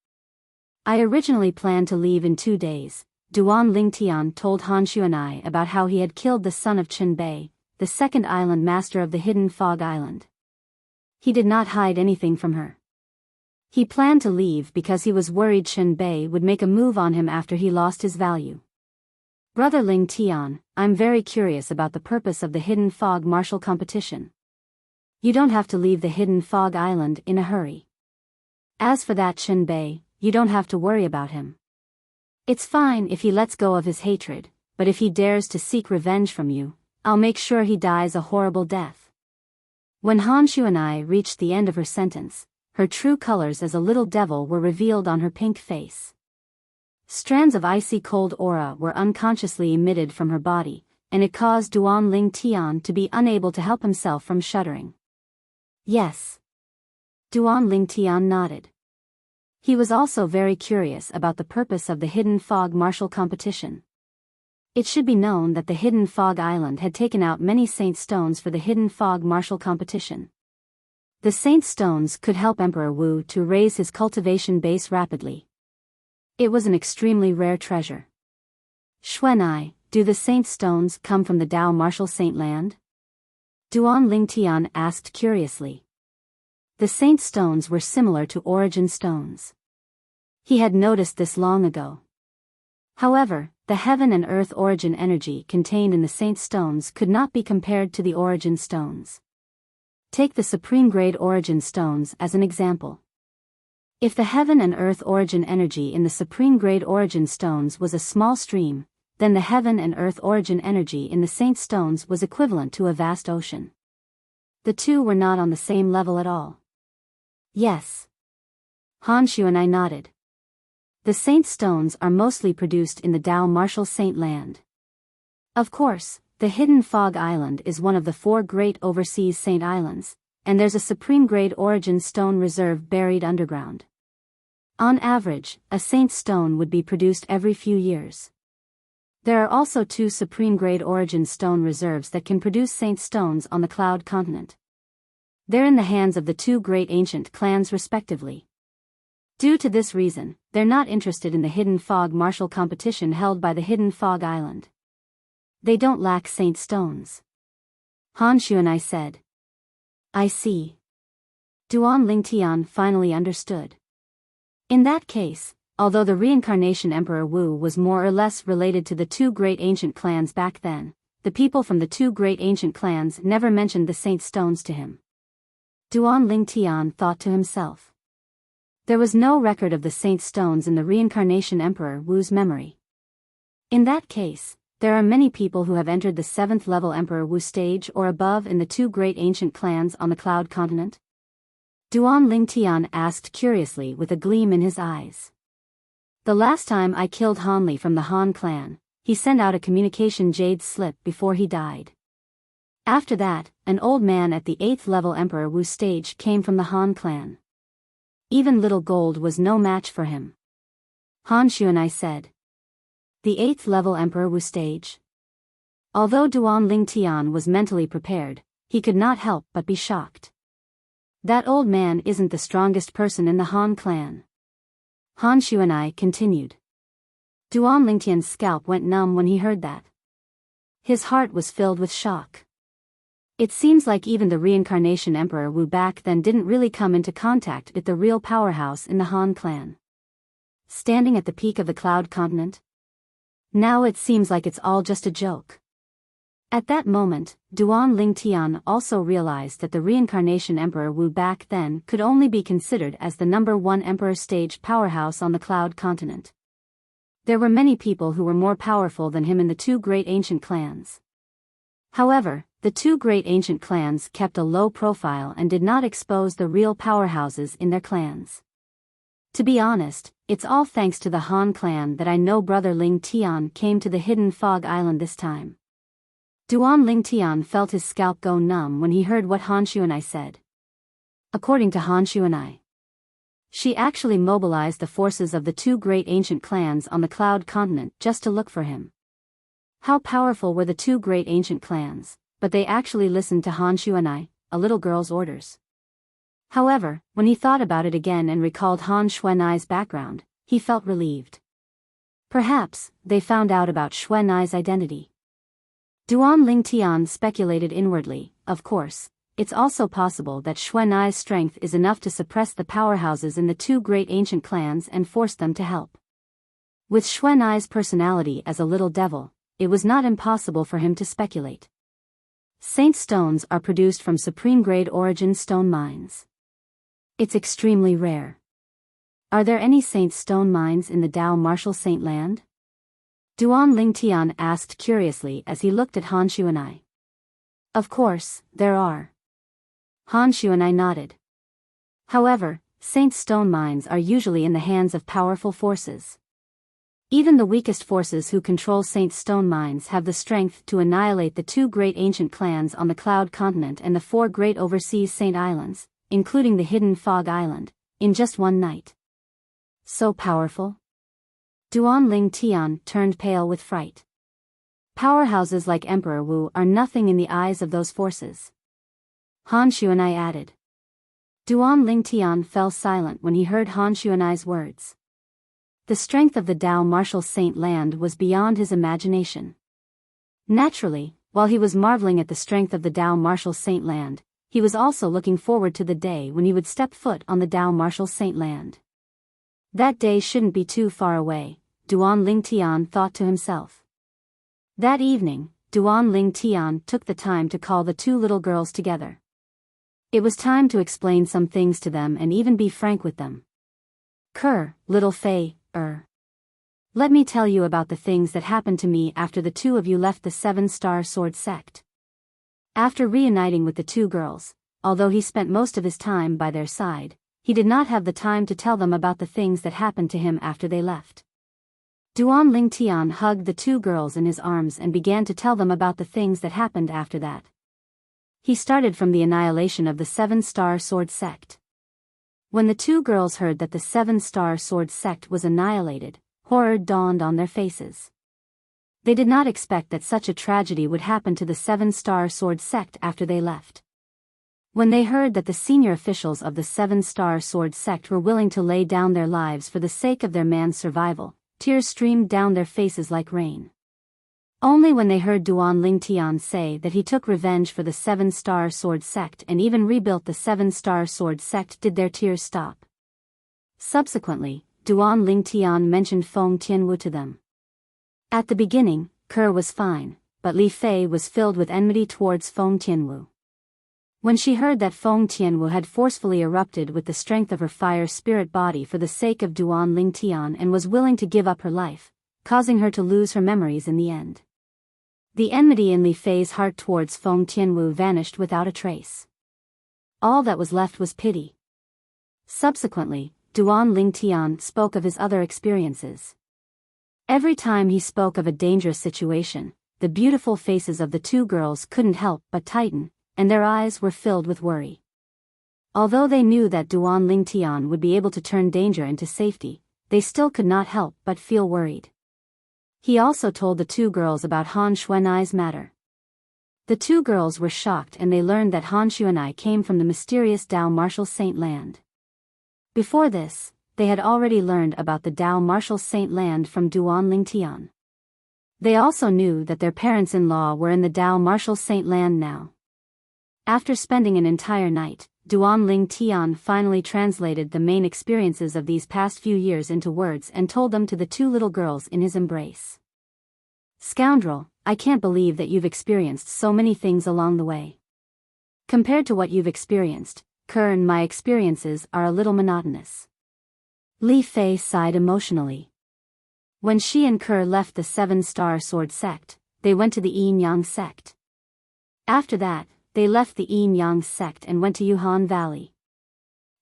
I originally planned to leave in 2 days. Duan Ling Tian told Han Xuanai about how he had killed the son of Chen Bei, the second island master of the Hidden Fog Island. He did not hide anything from her. He planned to leave because he was worried Chen Bei would make a move on him after he lost his value. Brother Ling Tian, I'm very curious about the purpose of the Hidden Fog martial competition. You don't have to leave the Hidden Fog Island in a hurry. As for that Chen Bei, you don't have to worry about him. It's fine if he lets go of his hatred, but if he dares to seek revenge from you, I'll make sure he dies a horrible death. When Han Xuanai reached the end of her sentence, her true colors as a little devil were revealed on her pink face. Strands of icy cold aura were unconsciously emitted from her body, and it caused Duan Ling Tian to be unable to help himself from shuddering. Yes. Duan Ling Tian nodded. He was also very curious about the purpose of the Hidden Fog martial competition. It should be known that the Hidden Fog Island had taken out many Saint Stones for the Hidden Fog martial competition. The Saint Stones could help Emperor Wu to raise his cultivation base rapidly. It was an extremely rare treasure. Xuanai, do the Saint Stones come from the Dao martial Saint Land? Duan Ling Tian asked curiously. The Saint Stones were similar to Origin Stones. He had noticed this long ago. However, the heaven and earth origin energy contained in the Saint Stones could not be compared to the Origin Stones. Take the Supreme Grade Origin Stones as an example. If the heaven and earth origin energy in the Supreme Grade Origin Stones was a small stream, then the heaven and earth origin energy in the Saint Stones was equivalent to a vast ocean. The two were not on the same level at all. Yes. Han Xuanai nodded. The Saint Stones are mostly produced in the Dao martial Saint Land. Of course, the Hidden Fog Island is one of the 4 great overseas Saint Islands, and there's a Supreme Grade Origin Stone reserve buried underground. On average, a Saint Stone would be produced every few years. There are also 2 Supreme Grade Origin Stone reserves that can produce Saint Stones on the Cloud Continent. They're in the hands of the 2 great ancient clans respectively. Due to this reason, they're not interested in the Hidden Fog martial competition held by the Hidden Fog Island. They don't lack Saint Stones. Han Xuanai said. I see. Duan Ling Tian finally understood. In that case, although the reincarnation Emperor Wu was more or less related to the 2 great ancient clans back then, the people from the 2 great ancient clans never mentioned the Saint Stones to him. Duan Ling Tian thought to himself. There was no record of the Saint Stones in the reincarnation Emperor Wu's memory. In that case, there are many people who have entered the 7th level Emperor Wu stage or above in the 2 great ancient clans on the Cloud Continent. Duan Lingtian asked curiously with a gleam in his eyes. The last time I killed Han Li from the Han clan, he sent out a communication jade slip before he died. After that, an old man at the 8th level Emperor Wu stage came from the Han clan. Even little gold was no match for him. Han Xuanai said. The 8th level Emperor Wu stage? Although Duan Lingtian was mentally prepared, he could not help but be shocked. That old man isn't the strongest person in the Han clan. Han Xuanai continued. Duan Lingtian's scalp went numb when he heard that. His heart was filled with shock. It seems like even the reincarnation Emperor Wu back then didn't really come into contact with the real powerhouse in the Han clan. Standing at the peak of the Cloud Continent? Now it seems like it's all just a joke. At that moment, Duan Lingtian also realized that the reincarnation Emperor Wu back then could only be considered as the #1 Emperor stage powerhouse on the Cloud Continent. There were many people who were more powerful than him in the two great ancient clans. However, the two great ancient clans kept a low profile and did not expose the real powerhouses in their clans. To be honest, it's all thanks to the Han clan that I know Brother Ling Tian came to the hidden fog island this time. Duan Lingtian felt his scalp go numb when he heard what Han Xuanai said. According to Han Xuanai, she actually mobilized the forces of the two great ancient clans on the Cloud Continent just to look for him. How powerful were the two great ancient clans, but they actually listened to Han Xuanai, a little girl's orders. However, when he thought about it again and recalled Han Xuanai's background, he felt relieved. Perhaps, they found out about Xuanai's identity. Duan Lingtian speculated inwardly. Of course, it's also possible that Xuanai's strength is enough to suppress the powerhouses in the two great ancient clans and force them to help. With Xuanai's personality as a little devil, it was not impossible for him to speculate. Saint stones are produced from supreme-grade origin stone mines. It's extremely rare. Are there any saint stone mines in the Dao Martial Saint land? Duan Lingtian asked curiously as he looked at Han Xuanai. Of course, there are. Han Xuanai nodded. However, saint stone mines are usually in the hands of powerful forces. Even the weakest forces who control saint stone mines have the strength to annihilate the two great ancient clans on the Cloud Continent and the 4 great overseas saint islands, including the hidden fog island, in just one night. So powerful? Duan Lingtian turned pale with fright. Powerhouses like Emperor Wu are nothing in the eyes of those forces. Han Xuanai added. Duan Lingtian fell silent when he heard Han Xuanai's words. The strength of the Dao Martial Saint land was beyond his imagination. Naturally, while he was marveling at the strength of the Dao Martial Saint land, he was also looking forward to the day when he would step foot on the Dao Martial Saint land. That day shouldn't be too far away, Duan Lingtian thought to himself. That evening, Duan Lingtian took the time to call the two little girls together. It was time to explain some things to them and even be frank with them. Little Fei, let me tell you about the things that happened to me after the two of you left the 7-Star Sword sect. After reuniting with the two girls, although he spent most of his time by their side, he did not have the time to tell them about the things that happened to him after they left. Duan Lingtian hugged the two girls in his arms and began to tell them about the things that happened after that. He started from the annihilation of the 7-Star Sword sect. When the two girls heard that the 7-Star Sword sect was annihilated, horror dawned on their faces. They did not expect that such a tragedy would happen to the 7-Star Sword sect after they left. When they heard that the senior officials of the 7-Star Sword sect were willing to lay down their lives for the sake of their man's survival, tears streamed down their faces like rain. Only when they heard Duan Lingtian say that he took revenge for the 7-Star Sword sect and even rebuilt the 7-Star Sword sect did their tears stop. Subsequently, Duan Lingtian mentioned Feng Tianwu to them. At the beginning, was fine, but Li Fei was filled with enmity towards Feng Tianwu. When she heard that Feng Tianwu had forcefully erupted with the strength of her fire spirit body for the sake of Duan Lingtian and was willing to give up her life, causing her to lose her memories in the end. The enmity in Li Fei's heart towards Feng Tianwu vanished without a trace. All that was left was pity. Subsequently, Duan Lingtian spoke of his other experiences. Every time he spoke of a dangerous situation, the beautiful faces of the two girls couldn't help but tighten, and their eyes were filled with worry. Although they knew that Duan Lingtian would be able to turn danger into safety, they still could not help but feel worried. He also told the two girls about Han Xuanai's matter. The two girls were shocked and they learned that Han Xuanai came from the mysterious Dao Martial Saint land. Before this, they had already learned about the Dao Martial Saint land from Duan Lingtian. They also knew that their parents-in-law were in the Dao Martial Saint land now. After spending an entire night, Duan Lingtian finally translated the main experiences of these past few years into words and told them to the two little girls in his embrace. Scoundrel, I can't believe that you've experienced so many things along the way. Compared to what you've experienced, Kerr and my experiences are a little monotonous. Li Fei sighed emotionally. When she and Kerr left the Seven-Star Sword sect, they went to the Yin-Yang sect. After that, they left the Yin-Yang sect and went to Yuhan Valley.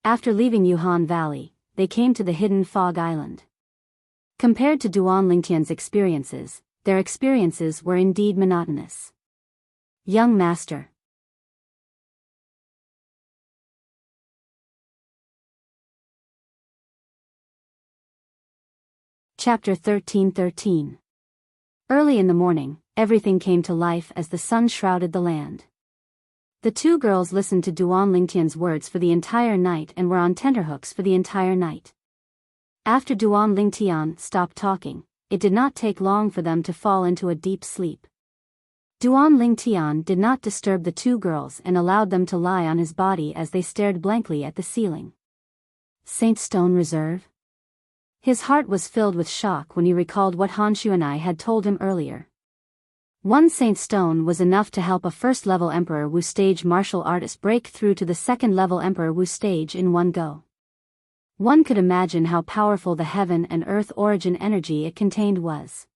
After leaving Yuhan Valley, they came to the Hidden Fog Island. Compared to Duan Lingtian's experiences, their experiences were indeed monotonous. Young Master. Chapter 13:13. Early in the morning, everything came to life as the sun shrouded the land. The two girls listened to Duan Lingtian's words for the entire night and were on tenterhooks for the entire night. After Duan Lingtian stopped talking, it did not take long for them to fall into a deep sleep. Duan Lingtian did not disturb the two girls and allowed them to lie on his body as they stared blankly at the ceiling. Saint Stone Reserve? His heart was filled with shock when he recalled what Han Xuanai had told him earlier. One Saint Stone was enough to help a first-level Emperor Wu stage martial artist break through to the second-level Emperor Wu stage in one go. One could imagine how powerful the heaven and earth origin energy it contained was.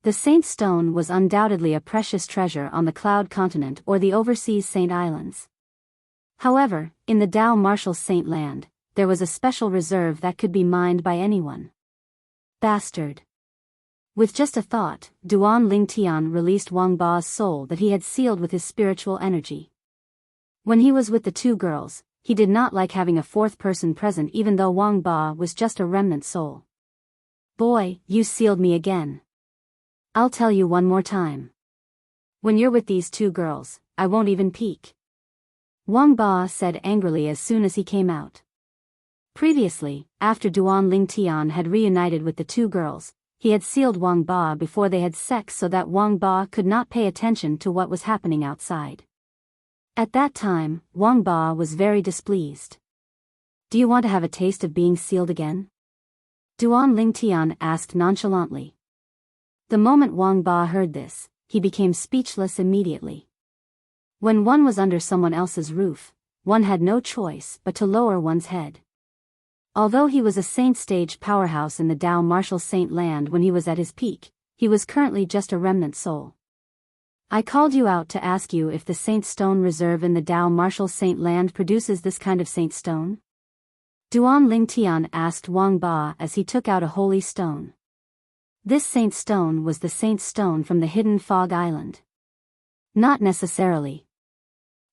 The Saint Stone was undoubtedly a precious treasure on the Cloud Continent or the overseas Saint Islands. However, in the Dao Martial Saint land, there was a special reserve that could be mined by anyone. Bastard. With just a thought, Duan Lingtian released Wang Ba's soul that he had sealed with his spiritual energy. When he was with the two girls, he did not like having a fourth person present even though Wang Ba was just a remnant soul. Boy, you sealed me again. I'll tell you one more time. When you're with these two girls, I won't even peek. Wang Ba said angrily as soon as he came out. Previously, after Duan Lingtian had reunited with the two girls, he had sealed Wang Ba before they had sex so that Wang Ba could not pay attention to what was happening outside. At that time, Wang Ba was very displeased. Do you want to have a taste of being sealed again? Duan Lingtian asked nonchalantly. The moment Wang Ba heard this, he became speechless immediately. When one was under someone else's roof, one had no choice but to lower one's head. Although he was a saint stage powerhouse in the Dao Martial Saint land when he was at his peak, he was currently just a remnant soul. I called you out to ask you if the Saint Stone Reserve in the Dao Martial Saint land produces this kind of saint stone? Duan Lingtian asked Wang Ba as he took out a holy stone. This saint stone was the saint stone from the Hidden Fog Island. Not necessarily.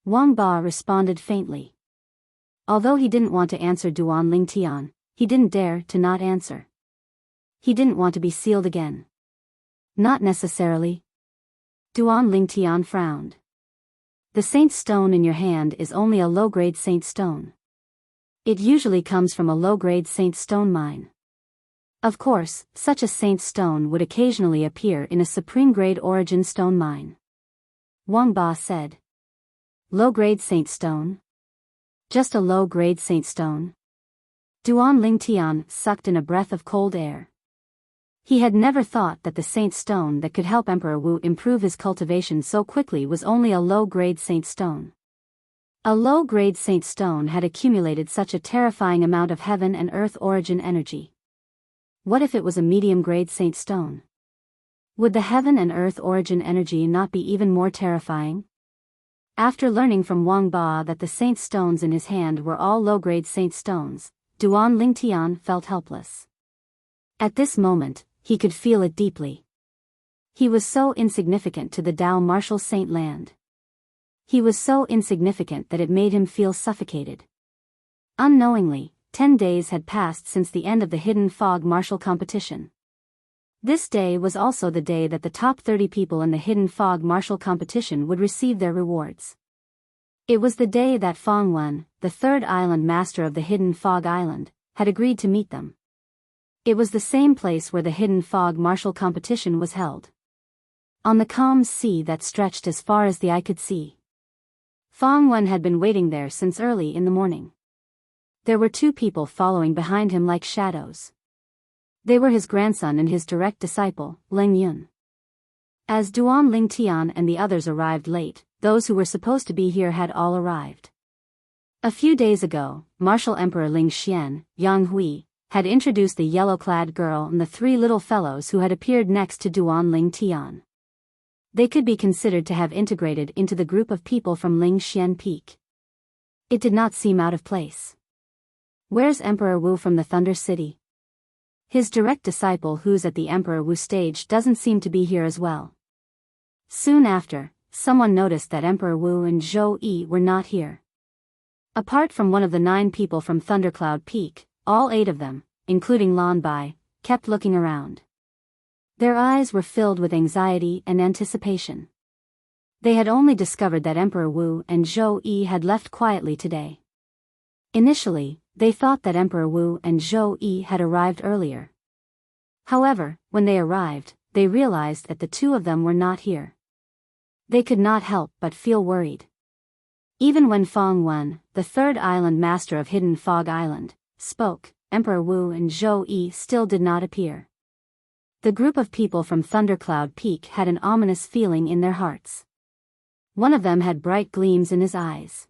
Wang Ba responded faintly. Although he didn't want to answer Duan Lingtian, he didn't dare to not answer. He didn't want to be sealed again. Not necessarily. Duan Lingtian frowned. The saint stone in your hand is only a low-grade saint stone. It usually comes from a low-grade saint stone mine. Of course, such a saint stone would occasionally appear in a supreme-grade origin stone mine. Wang Ba said. Low-grade saint stone? Just a low-grade saint stone? Duan Lingtian sucked in a breath of cold air. He had never thought that the saint stone that could help Emperor Wu improve his cultivation so quickly was only a low-grade saint stone. A low-grade saint stone had accumulated such a terrifying amount of heaven and earth origin energy. What if it was a medium-grade saint stone? Would the heaven and earth origin energy not be even more terrifying? After learning from Wang Ba that the saint stones in his hand were all low-grade saint stones, Duan Lingtian felt helpless. At this moment, he could feel it deeply. He was so insignificant to the Dao martial saint land. He was so insignificant that it made him feel suffocated. Unknowingly, 10 days had passed since the end of the Hidden Fog martial competition. This day was also the day that the top 30 people in the Hidden Fog martial competition would receive their rewards. It was the day that Fong Wen, the third island master of the Hidden Fog Island, had agreed to meet them. It was the same place where the Hidden Fog martial competition was held. On the calm sea that stretched as far as the eye could see. Fong Wen had been waiting there since early in the morning. There were 2 people following behind him like shadows. They were his grandson and his direct disciple, Ling Yun. As Duan Lingtian and the others arrived late, those who were supposed to be here had all arrived. A few days ago, Martial Emperor Ling Xian, Yang Hui, had introduced the yellow-clad girl and the 3 little fellows who had appeared next to Duan Lingtian. They could be considered to have integrated into the group of people from Ling Xian Peak. It did not seem out of place. Where's Emperor Wu from the Thunder City? His direct disciple who's at the Emperor Wu stage doesn't seem to be here as well. Soon after, someone noticed that Emperor Wu and Zhou Yi were not here. Apart from one of the 9 people from Thundercloud Peak, all 8 of them, including Lan Bai, kept looking around. Their eyes were filled with anxiety and anticipation. They had only discovered that Emperor Wu and Zhou Yi had left quietly today. Initially, they thought that Emperor Wu and Zhou Yi had arrived earlier. However, when they arrived, they realized that the 2 of them were not here. They could not help but feel worried. Even when Fong Wen, the third island master of Hidden Fog Island, spoke, Emperor Wu and Zhou Yi still did not appear. The group of people from Thundercloud Peak had an ominous feeling in their hearts. One of them had bright gleams in his eyes.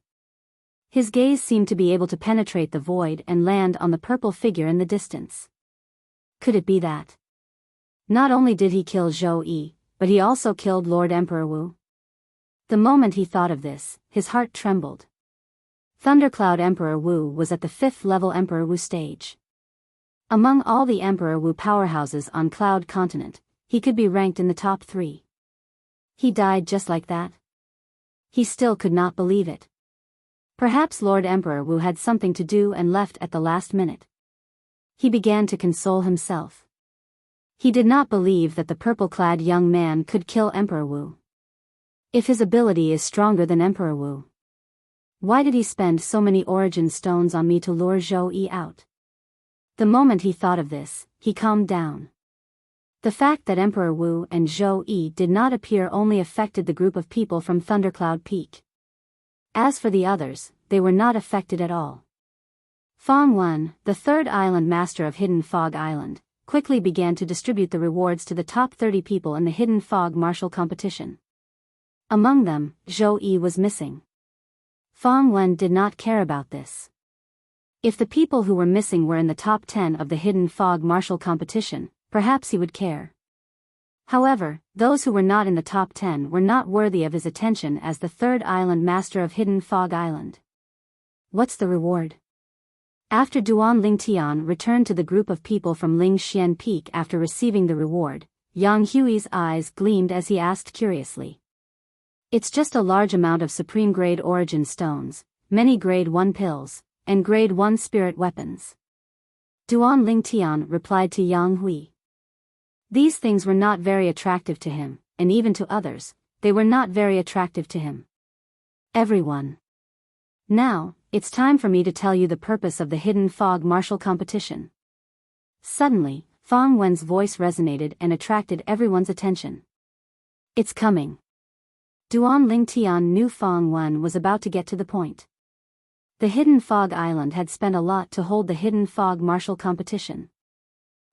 His gaze seemed to be able to penetrate the void and land on the purple figure in the distance. Could it be that? Not only did he kill Zhou Yi, but he also killed Lord Emperor Wu. The moment he thought of this, his heart trembled. Thundercloud Emperor Wu was at the 5th level Emperor Wu stage. Among all the Emperor Wu powerhouses on Cloud Continent, he could be ranked in the top 3. He died just like that? He still could not believe it. Perhaps Lord Emperor Wu had something to do and left at the last minute. He began to console himself. He did not believe that the purple-clad young man could kill Emperor Wu. If his ability is stronger than Emperor Wu, why did he spend so many origin stones on me to lure Zhou Yi out? The moment he thought of this, he calmed down. The fact that Emperor Wu and Zhou Yi did not appear only affected the group of people from Thundercloud Peak. As for the others, they were not affected at all. Fong Wen, the third island master of Hidden Fog Island, quickly began to distribute the rewards to the top 30 people in the Hidden Fog martial competition. Among them, Zhou Yi was missing. Fong Wen did not care about this. If the people who were missing were in the top 10 of the Hidden Fog martial competition, perhaps he would care. However, those who were not in the top 10 were not worthy of his attention as the third island master of Hidden Fog Island. What's the reward? After Duan Lingtian returned to the group of people from Ling Xian Peak after receiving the reward, Yang Hui's eyes gleamed as he asked curiously. It's just a large amount of supreme grade origin stones, many grade 1 pills, and grade 1 spirit weapons. Duan Lingtian replied to Yang Hui. These things were not very attractive to him, and even to others, they were not very attractive to him. Everyone. Now, it's time for me to tell you the purpose of the Hidden Fog martial competition. Suddenly, Fong Wen's voice resonated and attracted everyone's attention. It's coming. Duan Lingtian knew Fong Wen was about to get to the point. The Hidden Fog Island had spent a lot to hold the Hidden Fog martial competition.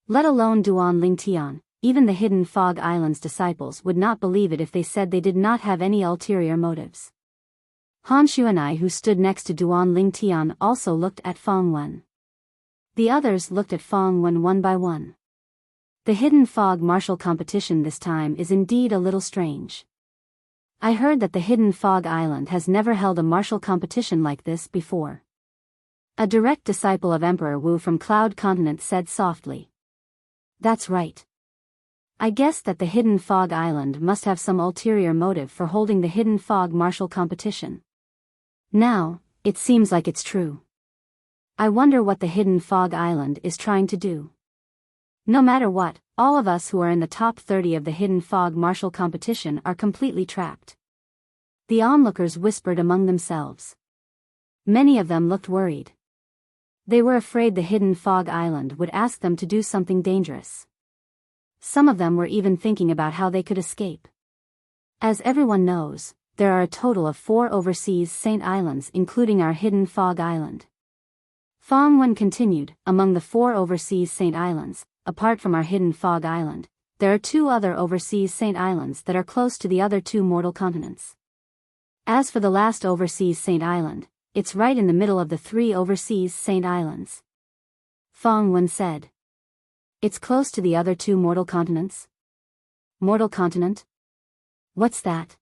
Let alone Duan Lingtian, even the Hidden Fog Island's disciples would not believe it if they said they did not have any ulterior motives. Han Xuanai, who stood next to Duan Lingtian, also looked at Fong Wen. The others looked at Fong Wen one by one. The Hidden Fog martial competition this time is indeed a little strange. I heard that the Hidden Fog Island has never held a martial competition like this before. A direct disciple of Emperor Wu from Cloud Continent said softly. That's right. I guess that the Hidden Fog Island must have some ulterior motive for holding the Hidden Fog martial competition. Now, it seems like it's true. I wonder what the Hidden Fog Island is trying to do. No matter what, all of us who are in the top 30 of the Hidden Fog martial competition are completely trapped. The onlookers whispered among themselves. Many of them looked worried. They were afraid the Hidden Fog Island would ask them to do something dangerous. Some of them were even thinking about how they could escape. As everyone knows, there are a total of 4 overseas Saint Islands including our Hidden Fog Island. Fong Wen continued, among the 4 overseas Saint Islands, apart from our Hidden Fog Island, there are 2 other overseas Saint Islands that are close to the other 2 mortal continents. As for the last overseas Saint Island, it's right in the middle of the 3 overseas Saint Islands. Fong Wen said. It's close to the other 2 mortal continents? Mortal continent? What's that?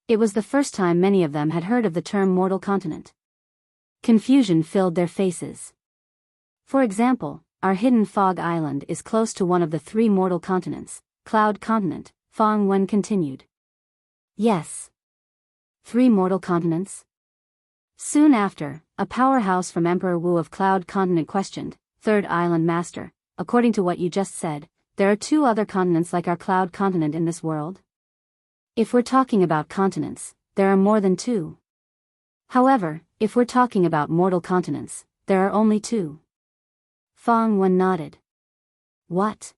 It was the first time many of them had heard of the term mortal continent. Confusion filled their faces. For example, our Hidden Fog Island is close to one of the 3 mortal continents, Cloud Continent, Fong Wen continued. Yes. 3 mortal continents? Soon after, a powerhouse from Emperor Wu of Cloud Continent questioned, Third Island Master, according to what you just said, there are 2 other continents like our Cloud Continent in this world? If we're talking about continents, there are more than 2. However, if we're talking about mortal continents, there are only 2. Fong Wen nodded. What?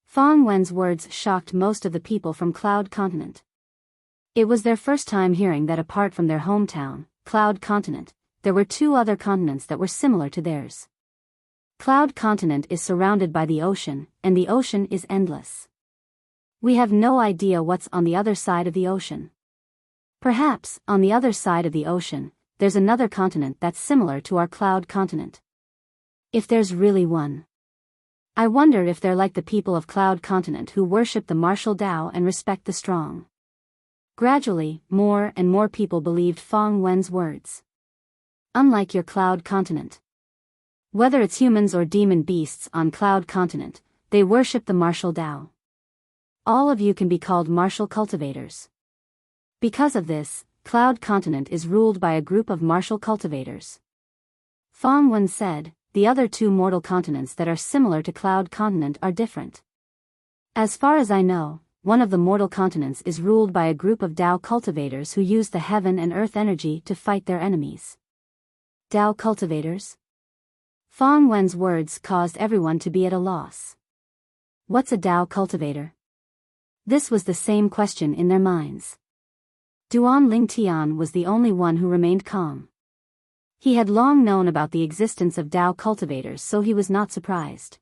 Fong Wen's words shocked most of the people from Cloud Continent. It was their first time hearing that apart from their hometown, Cloud Continent, there were 2 other continents that were similar to theirs. Cloud Continent is surrounded by the ocean, and the ocean is endless. We have no idea what's on the other side of the ocean. Perhaps, on the other side of the ocean, there's another continent that's similar to our Cloud Continent. If there's really one. I wonder if they're like the people of Cloud Continent who worship the martial Tao and respect the strong. Gradually, more and more people believed Fong Wen's words. Unlike your Cloud Continent. Whether it's humans or demon beasts on Cloud Continent, they worship the martial Tao. All of you can be called martial cultivators. Because of this, Cloud Continent is ruled by a group of martial cultivators. Fong Wen said, the other 2 mortal continents that are similar to Cloud Continent are different. As far as I know, one of the mortal continents is ruled by a group of Tao cultivators who use the heaven and earth energy to fight their enemies. Tao cultivators? Fong Wen's words caused everyone to be at a loss. What's a Tao cultivator? This was the same question in their minds. Duan Lingtian was the only one who remained calm. He had long known about the existence of Tao cultivators, so he was not surprised.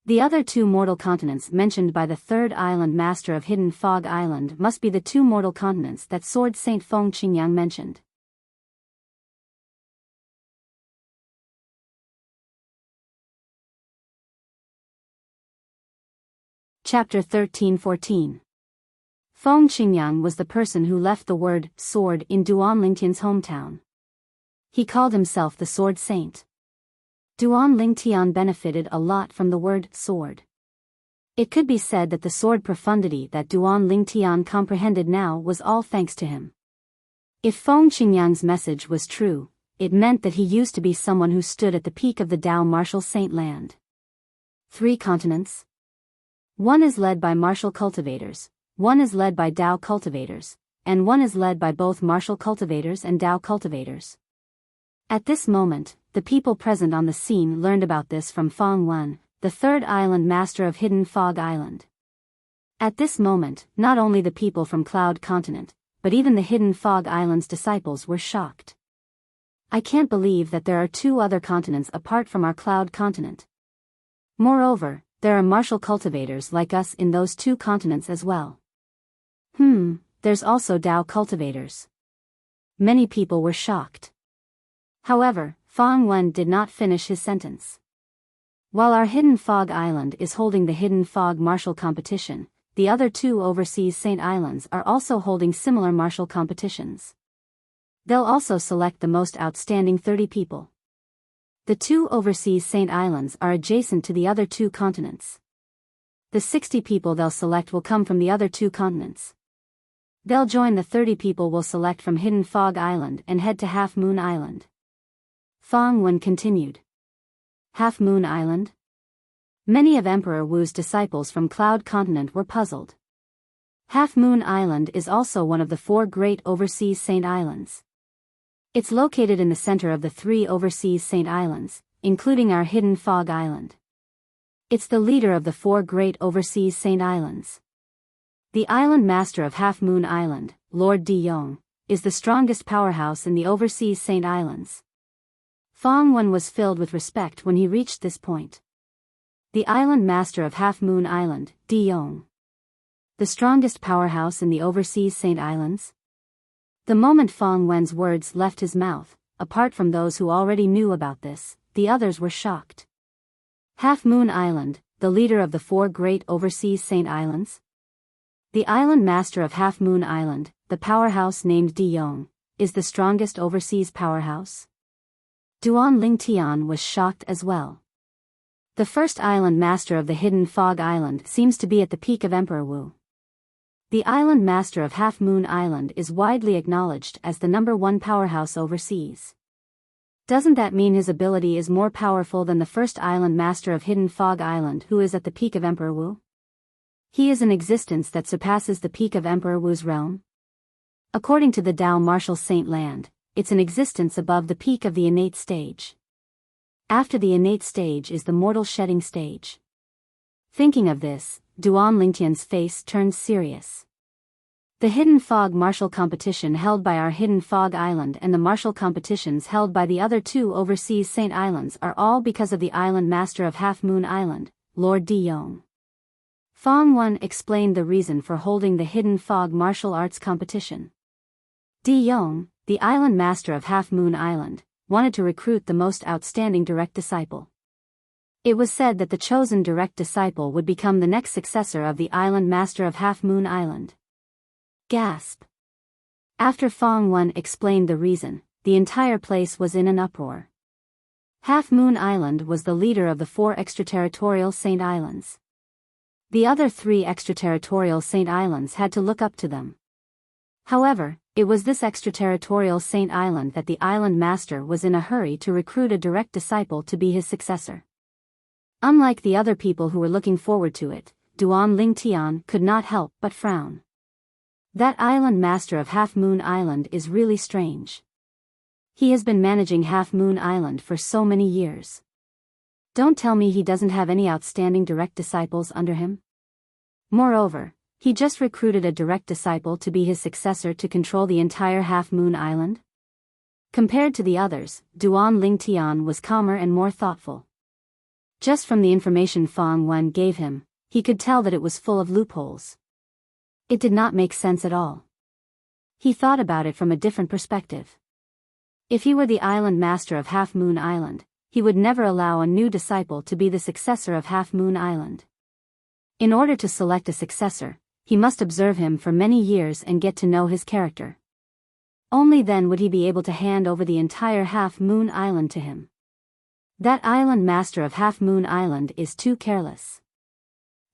The other 2 mortal continents mentioned by the Third Island Master of Hidden Fog Island must be the 2 mortal continents that Sword Saint Feng Qingyang mentioned. Chapter 13-14. Feng Qingyang was the person who left the word sword in Duan Lingtian's hometown. He called himself the Sword Saint. Duan Lingtian benefited a lot from the word sword. It could be said that the sword profundity that Duan Lingtian comprehended now was all thanks to him. If Feng Qingyang's message was true, it meant that he used to be someone who stood at the peak of the Tao martial saint land. 3 continents. One is led by martial cultivators, one is led by Tao cultivators, and one is led by both martial cultivators and Tao cultivators. At this moment, the people present on the scene learned about this from Fong Wen, the Third Island Master of Hidden Fog Island. At this moment, not only the people from Cloud Continent, but even the Hidden Fog Island's disciples were shocked. I can't believe that there are 2 other continents apart from our Cloud Continent. Moreover, there are martial cultivators like us in those 2 continents as well. There's also Tao cultivators. Many people were shocked. However, Fong Wen did not finish his sentence. While our Hidden Fog Island is holding the Hidden Fog martial competition, the other 2 overseas Saint Islands are also holding similar martial competitions. They'll also select the most outstanding 30 people. The 2 overseas Saint Islands are adjacent to the other 2 continents. The 60 people they'll select will come from the other 2 continents. They'll join the 30 people we'll select from Hidden Fog Island and head to Half Moon Island. Fong Wen continued. Half Moon Island? Many of Emperor Wu's disciples from Cloud Continent were puzzled. Half Moon Island is also one of the 4 great overseas Saint Islands. It's located in the center of the 3 overseas Saint Islands, including our Hidden Fog Island. It's the leader of the 4 great overseas Saint Islands. The island master of Half Moon Island, Lord Diyong, is the strongest powerhouse in the overseas Saint Islands. Fong Wen was filled with respect when he reached this point. The island master of Half Moon Island, Diyong. The strongest powerhouse in the overseas Saint Islands? The moment Fong Wen's words left his mouth, apart from those who already knew about this, the others were shocked. Half Moon Island, the leader of the 4 great overseas Saint Islands? The island master of Half Moon Island, the powerhouse named Diyong, is the strongest overseas powerhouse? Duan Lingtian was shocked as well. The first island master of the Hidden Fog Island seems to be at the peak of Emperor Wu. The island master of Half Moon Island is widely acknowledged as the #1 powerhouse overseas. Doesn't that mean his ability is more powerful than the first island master of Hidden Fog Island who is at the peak of Emperor Wu? He is an existence that surpasses the peak of Emperor Wu's realm? According to the Tao Martial Saint Land, it's an existence above the peak of the innate stage. After the innate stage is the mortal shedding stage. Thinking of this, Duan Lingtian's face turned serious. The Hidden Fog martial competition held by our Hidden Fog Island and the martial competitions held by the other 2 overseas Saint Islands are all because of the island master of Half Moon Island, Lord Diyong. Fong Wen explained the reason for holding the Hidden Fog martial arts competition. Diyong, the island master of Half Moon Island, wanted to recruit the most outstanding direct disciple. It was said that the chosen direct disciple would become the next successor of the island master of Half Moon Island. Gasp. After Fong Wen explained the reason, the entire place was in an uproar. Half Moon Island was the leader of the 4 extraterritorial Saint Islands. The other 3 extraterritorial Saint Islands had to look up to them. However, it was this extraterritorial Saint Island that the island master was in a hurry to recruit a direct disciple to be his successor. Unlike the other people who were looking forward to it, Duan Lingtian could not help but frown. That island master of Half Moon Island is really strange. He has been managing Half Moon Island for so many years. Don't tell me he doesn't have any outstanding direct disciples under him? Moreover, he just recruited a direct disciple to be his successor to control the entire Half Moon Island? Compared to the others, Duan Lingtian was calmer and more thoughtful. Just from the information Fong Wen gave him, he could tell that it was full of loopholes. It did not make sense at all. He thought about it from a different perspective. If he were the island master of Half Moon Island, he would never allow a new disciple to be the successor of Half Moon Island. In order to select a successor, he must observe him for many years and get to know his character. Only then would he be able to hand over the entire Half Moon Island to him. That island master of Half Moon Island is too careless.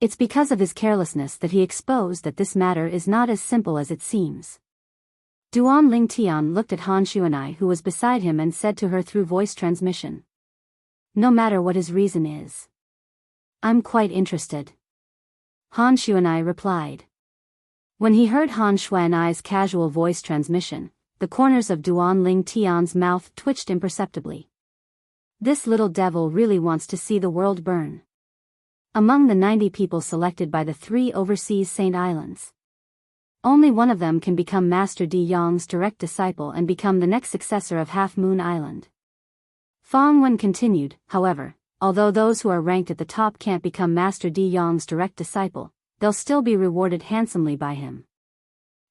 It's because of his carelessness that he exposed that this matter is not as simple as it seems. Duan Lingtian looked at Han Xuanai who was beside him and said to her through voice transmission. No matter what his reason is, I'm quite interested. Han Xuanai replied. When he heard Han Xuanai's casual voice transmission, the corners of Duan Lingtian's mouth twitched imperceptibly. This little devil really wants to see the world burn. Among the 90 people selected by the 3 overseas Saint Islands, only one of them can become Master Diyong's direct disciple and become the next successor of Half Moon Island. Fong Wen continued, however, although those who are ranked at the top can't become Master Diyong's direct disciple, they'll still be rewarded handsomely by him.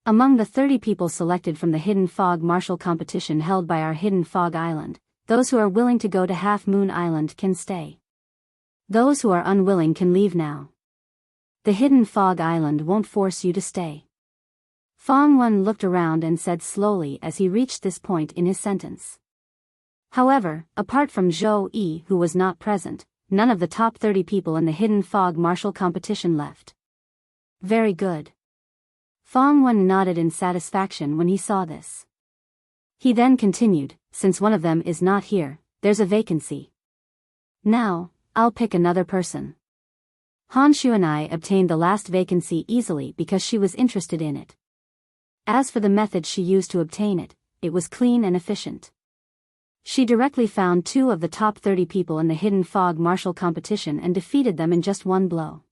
Among the 30 people selected from the Hidden Fog martial competition held by our Hidden Fog Island, those who are willing to go to Half Moon Island can stay. Those who are unwilling can leave now. The hidden fog island won't force you to stay. Fang Wen looked around and said slowly as he reached this point in his sentence. However, apart from Zhou Yi who was not present, none of the top 30 people in the hidden fog martial competition left. Very good. Fang Wen nodded in satisfaction when he saw this. He then continued, since one of them is not here, there's a vacancy. Now, I'll pick another person. Han Xuanai obtained the last vacancy easily because she was interested in it. As for the method she used to obtain it, it was clean and efficient. She directly found 2 of the top 30 people in the hidden fog martial competition and defeated them in just one blow.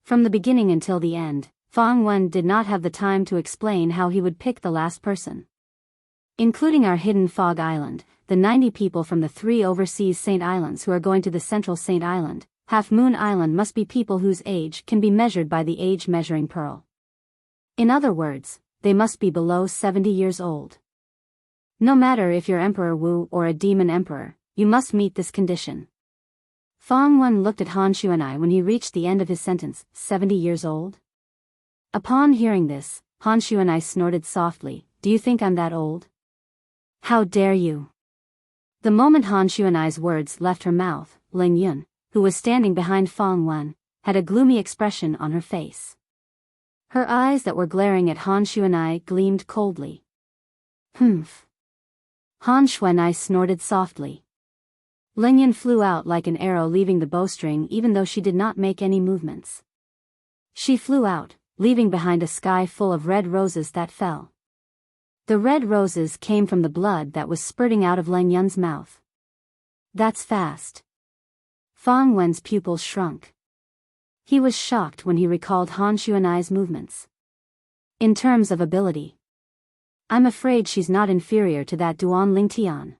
From the beginning until the end, Fang Wen did not have the time to explain how he would pick the last person. Including our hidden fog island, the 90 people from the 3 overseas Saint Islands who are going to the central Saint Island, Half Moon Island must be people whose age can be measured by the age measuring pearl. In other words, they must be below 70 years old. No matter if you're Emperor Wu or a demon emperor, you must meet this condition. Fang Wen looked at Han Xuanai when he reached the end of his sentence, 70 years old? Upon hearing this, Han Xuanai snorted softly, do you think I'm that old? How dare you? The moment Han Xuanai's words left her mouth, Ling Yun, who was standing behind Fang Wen, had a gloomy expression on her face. Her eyes that were glaring at Han Xuanai gleamed coldly. Humph. Han Xuanai snorted softly. Ling Yun flew out like an arrow leaving the bowstring even though she did not make any movements. She flew out, leaving behind a sky full of red roses that fell. The red roses came from the blood that was spurting out of Ling Yun's mouth. That's fast. Fang Wen's pupils shrunk. He was shocked when he recalled Han Xuanai's movements. In terms of ability, I'm afraid she's not inferior to that Duan Ling Tian.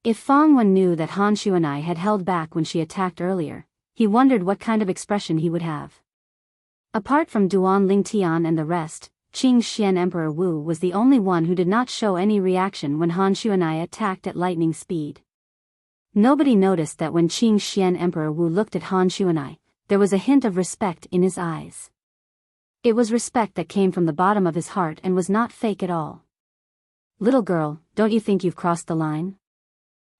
If Fang Wen knew that Han Xuanai had held back when she attacked earlier, he wondered what kind of expression he would have. Apart from Duan Ling Tian and the rest, Qing Xian Emperor Wu was the only one who did not show any reaction when Han Xuanai attacked at lightning speed. Nobody noticed that when Qing Xian Emperor Wu looked at Han Xuanai, there was a hint of respect in his eyes. It was respect that came from the bottom of his heart and was not fake at all. Little girl, don't you think you've crossed the line?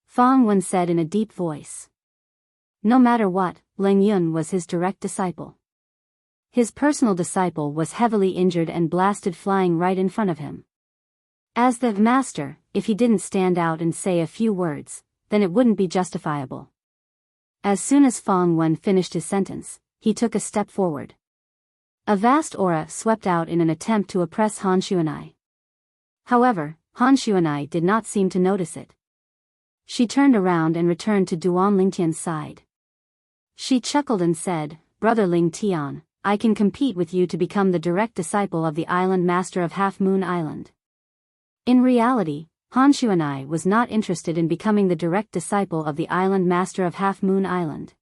Fang Wen said in a deep voice. No matter what, Ling Yun was his direct disciple. His personal disciple was heavily injured and blasted flying right in front of him. As the master, if he didn't stand out and say a few words, then it wouldn't be justifiable. As soon as Fang Wen finished his sentence, he took a step forward. A vast aura swept out in an attempt to oppress Han Xuanai. However, Han Xuanai did not seem to notice it. She turned around and returned to Duan Ling Tian's side. She chuckled and said, Brother Ling Tian, I can compete with you to become the direct disciple of the island master of Half Moon Island. In reality, Han Xuanai was not interested in becoming the direct disciple of the island master of Half Moon Island.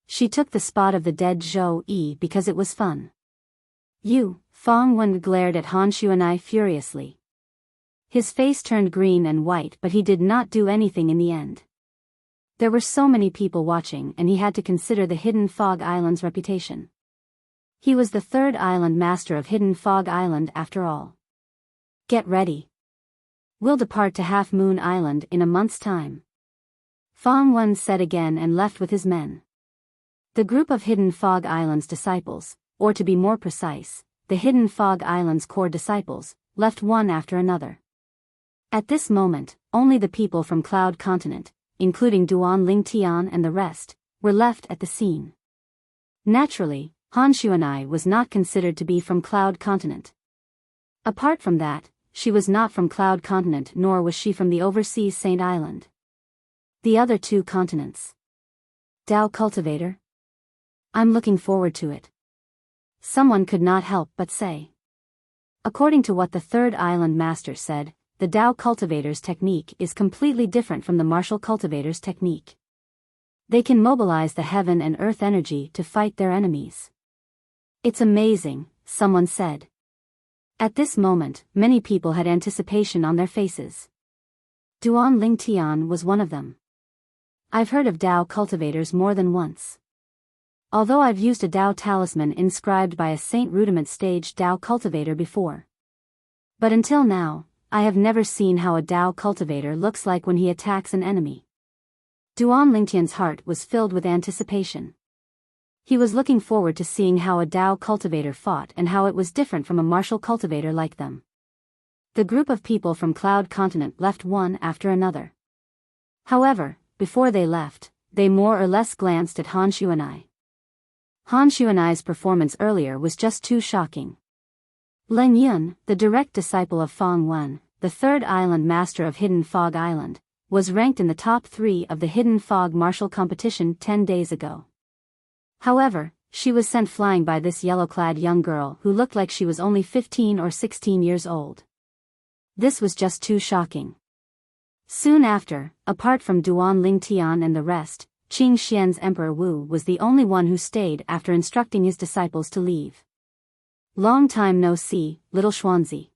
She took the spot of the dead Zhou Yi because it was fun. You, Fang Wen glared at Han Xuanai furiously. His face turned green and white but he did not do anything in the end. There were so many people watching and he had to consider the Hidden Fog Island's reputation. He was the 3rd island master of Hidden Fog Island after all. Get ready. We'll depart to Half Moon Island in a month's time. Fang Wen said again and left with his men. The group of Hidden Fog Island's disciples, or to be more precise, the Hidden Fog Island's core disciples, left one after another. At this moment, only the people from Cloud Continent, including Duan Ling Tian and the rest, were left at the scene. Naturally, Han Xuanai was not considered to be from Cloud Continent. Apart from that, she was not from Cloud Continent nor was she from the overseas Saint Island. The other 2 continents. Dao Cultivator? I'm looking forward to it. Someone could not help but say. According to what the 3rd island master said, the Dao Cultivator's technique is completely different from the martial cultivator's technique. They can mobilize the heaven and earth energy to fight their enemies. It's amazing, someone said. At this moment, many people had anticipation on their faces. Duan Ling Tian was one of them. I've heard of Dao cultivators more than once. although I've used a Dao talisman inscribed by a Saint Rudiment stage Dao cultivator before. But until now, I have never seen how a Dao cultivator looks like when he attacks an enemy. Duan Lingtian's heart was filled with anticipation. He was looking forward to seeing how a Dao cultivator fought and how it was different from a martial cultivator like them. The group of people from Cloud Continent left one after another. However, before they left, they more or less glanced at Han Xuanai. Han Xuanai's performance earlier was just too shocking. Leng Yun, the direct disciple of Fang Wen, the third island master of Hidden Fog Island, was ranked in the top 3 of the Hidden Fog martial competition 10 days ago. However, she was sent flying by this yellow-clad young girl who looked like she was only 15 or 16 years old. This was just too shocking. Soon after, apart from Duan Lingtian and the rest, Qing Xian's Emperor Wu was the only one who stayed after instructing his disciples to leave. Long time no see, little Xuanzi.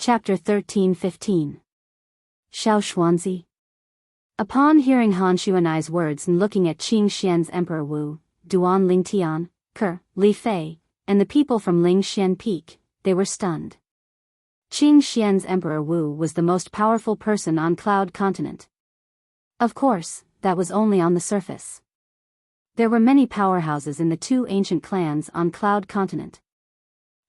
Chapter 13-15. Xiao Xuanzi. Upon hearing Han Xuanai's words and looking at Qing Xian's Emperor Wu, Duan Lingtian, Ke, Li Fei, and the people from Lingxian Peak, they were stunned. Qing Xian's Emperor Wu was the most powerful person on Cloud Continent. Of course, that was only on the surface. There were many powerhouses in the 2 ancient clans on Cloud Continent.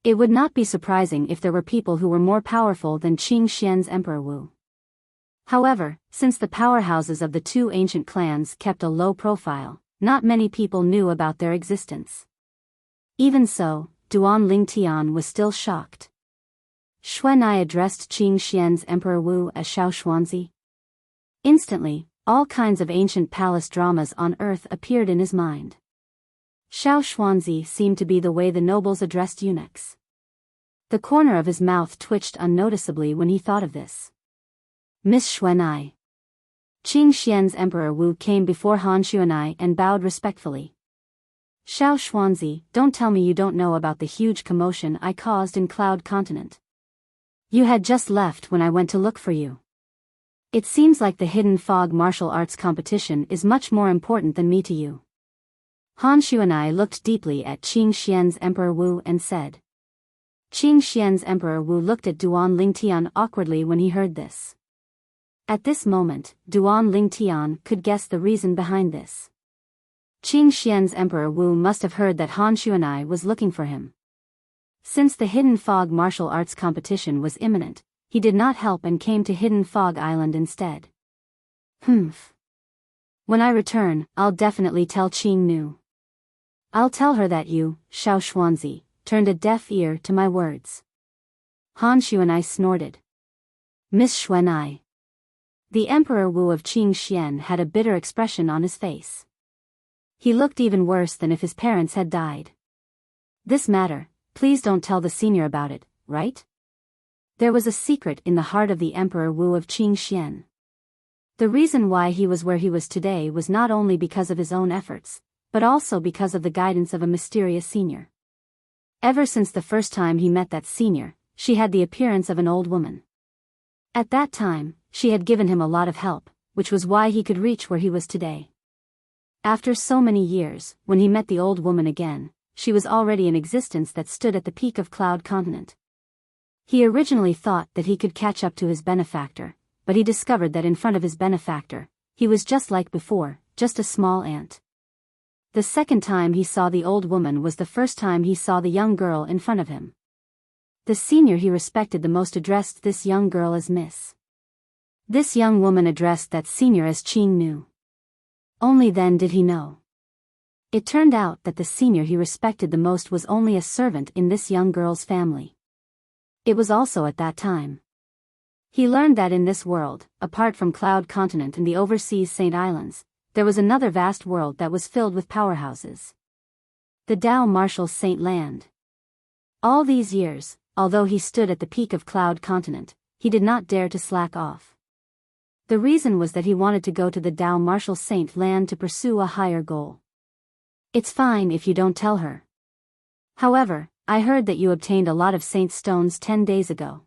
It would not be surprising if there were people who were more powerful than Qing Xian's Emperor Wu. However, since the powerhouses of the 2 ancient clans kept a low profile, not many people knew about their existence. Even so, Duan Lingtian was still shocked. Xuanai addressed Qing Xian's Emperor Wu as Xiao Xuanzi. Instantly, all kinds of ancient palace dramas on earth appeared in his mind. Xiao Xuanzi seemed to be the way the nobles addressed eunuchs. The corner of his mouth twitched unnoticeably when he thought of this. Miss Xuanai. Qing Xian's Emperor Wu came before Han Xuanai and bowed respectfully. Xiao Xuanzi, don't tell me you don't know about the huge commotion I caused in Cloud Continent. You had just left when I went to look for you. It seems like the Hidden Fog martial arts competition is much more important than me to you. Han Xuanai looked deeply at Qing Xian's Emperor Wu and said. Qing Xian's Emperor Wu looked at Duan Lingtian awkwardly when he heard this. At this moment, Duan Lingtian could guess the reason behind this. Qing Xian's Emperor Wu must have heard that Han Xuanai was looking for him. Since the Hidden Fog martial arts competition was imminent, he did not help and came to Hidden Fog Island instead. Humph. When I return, I'll definitely tell Qing Nu. I'll tell her that you, Xiao Xuanzi, turned a deaf ear to my words. Han Xuanai snorted. Miss Xuanai. The Emperor Wu of Qing Xian had a bitter expression on his face. He looked even worse than if his parents had died. This matter, please don't tell the senior about it, right? There was a secret in the heart of the Emperor Wu of Qing Xian. The reason why he was where he was today was not only because of his own efforts, but also because of the guidance of a mysterious senior. Ever since the first time he met that senior, she had the appearance of an old woman. At that time, she had given him a lot of help, which was why he could reach where he was today. After so many years, when he met the old woman again, she was already in existence that stood at the peak of Cloud Continent. He originally thought that he could catch up to his benefactor, but he discovered that in front of his benefactor, he was just like before, just a small ant. The second time he saw the old woman was the first time he saw the young girl in front of him. The senior he respected the most addressed this young girl as Miss. This young woman addressed that senior as Qing Nu. Only then did he know. It turned out that the senior he respected the most was only a servant in this young girl's family. It was also at that time he learned that in this world, apart from Cloud Continent and the overseas Saint Islands, there was another vast world that was filled with powerhouses. The Dao Martial Saint Land. All these years, although he stood at the peak of Cloud Continent, he did not dare to slack off. The reason was that he wanted to go to the Dao Martial Saint Land to pursue a higher goal. It's fine if you don't tell her. However, I heard that you obtained a lot of saint stones 10 days ago.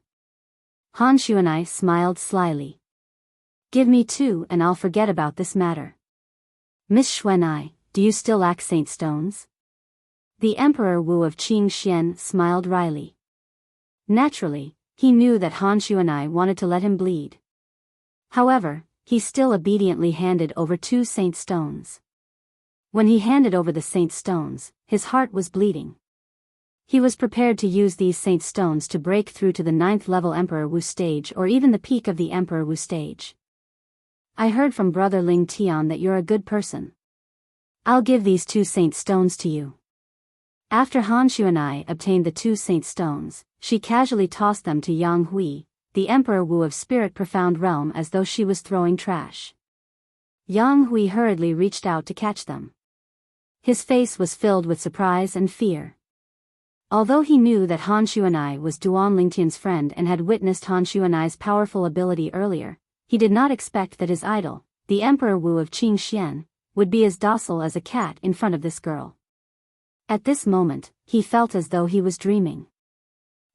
Han Xuanai smiled slyly. Give me 2 and I'll forget about this matter. Miss Xuanai, do you still lack saint stones? The Emperor Wu of Qingxian smiled wryly. Naturally, he knew that Han Xuanai wanted to let him bleed. However, he still obediently handed over 2 saint stones. When he handed over the saint stones, his heart was bleeding. He was prepared to use these saint stones to break through to the 9th level Emperor Wu stage or even the peak of the Emperor Wu stage. I heard from Brother Ling Tian that you're a good person. I'll give these 2 saint stones to you. After Han Xuanai obtained the 2 saint stones, she casually tossed them to Yang Hui, the Emperor Wu of Spirit Profound Realm, as though she was throwing trash. Yang Hui hurriedly reached out to catch them. His face was filled with surprise and fear. Although he knew that Han Xuanai was Duan Lingtian's friend and had witnessed Han Xuanai's powerful ability earlier, he did not expect that his idol, the Emperor Wu of Qingxian, would be as docile as a cat in front of this girl. At this moment, he felt as though he was dreaming.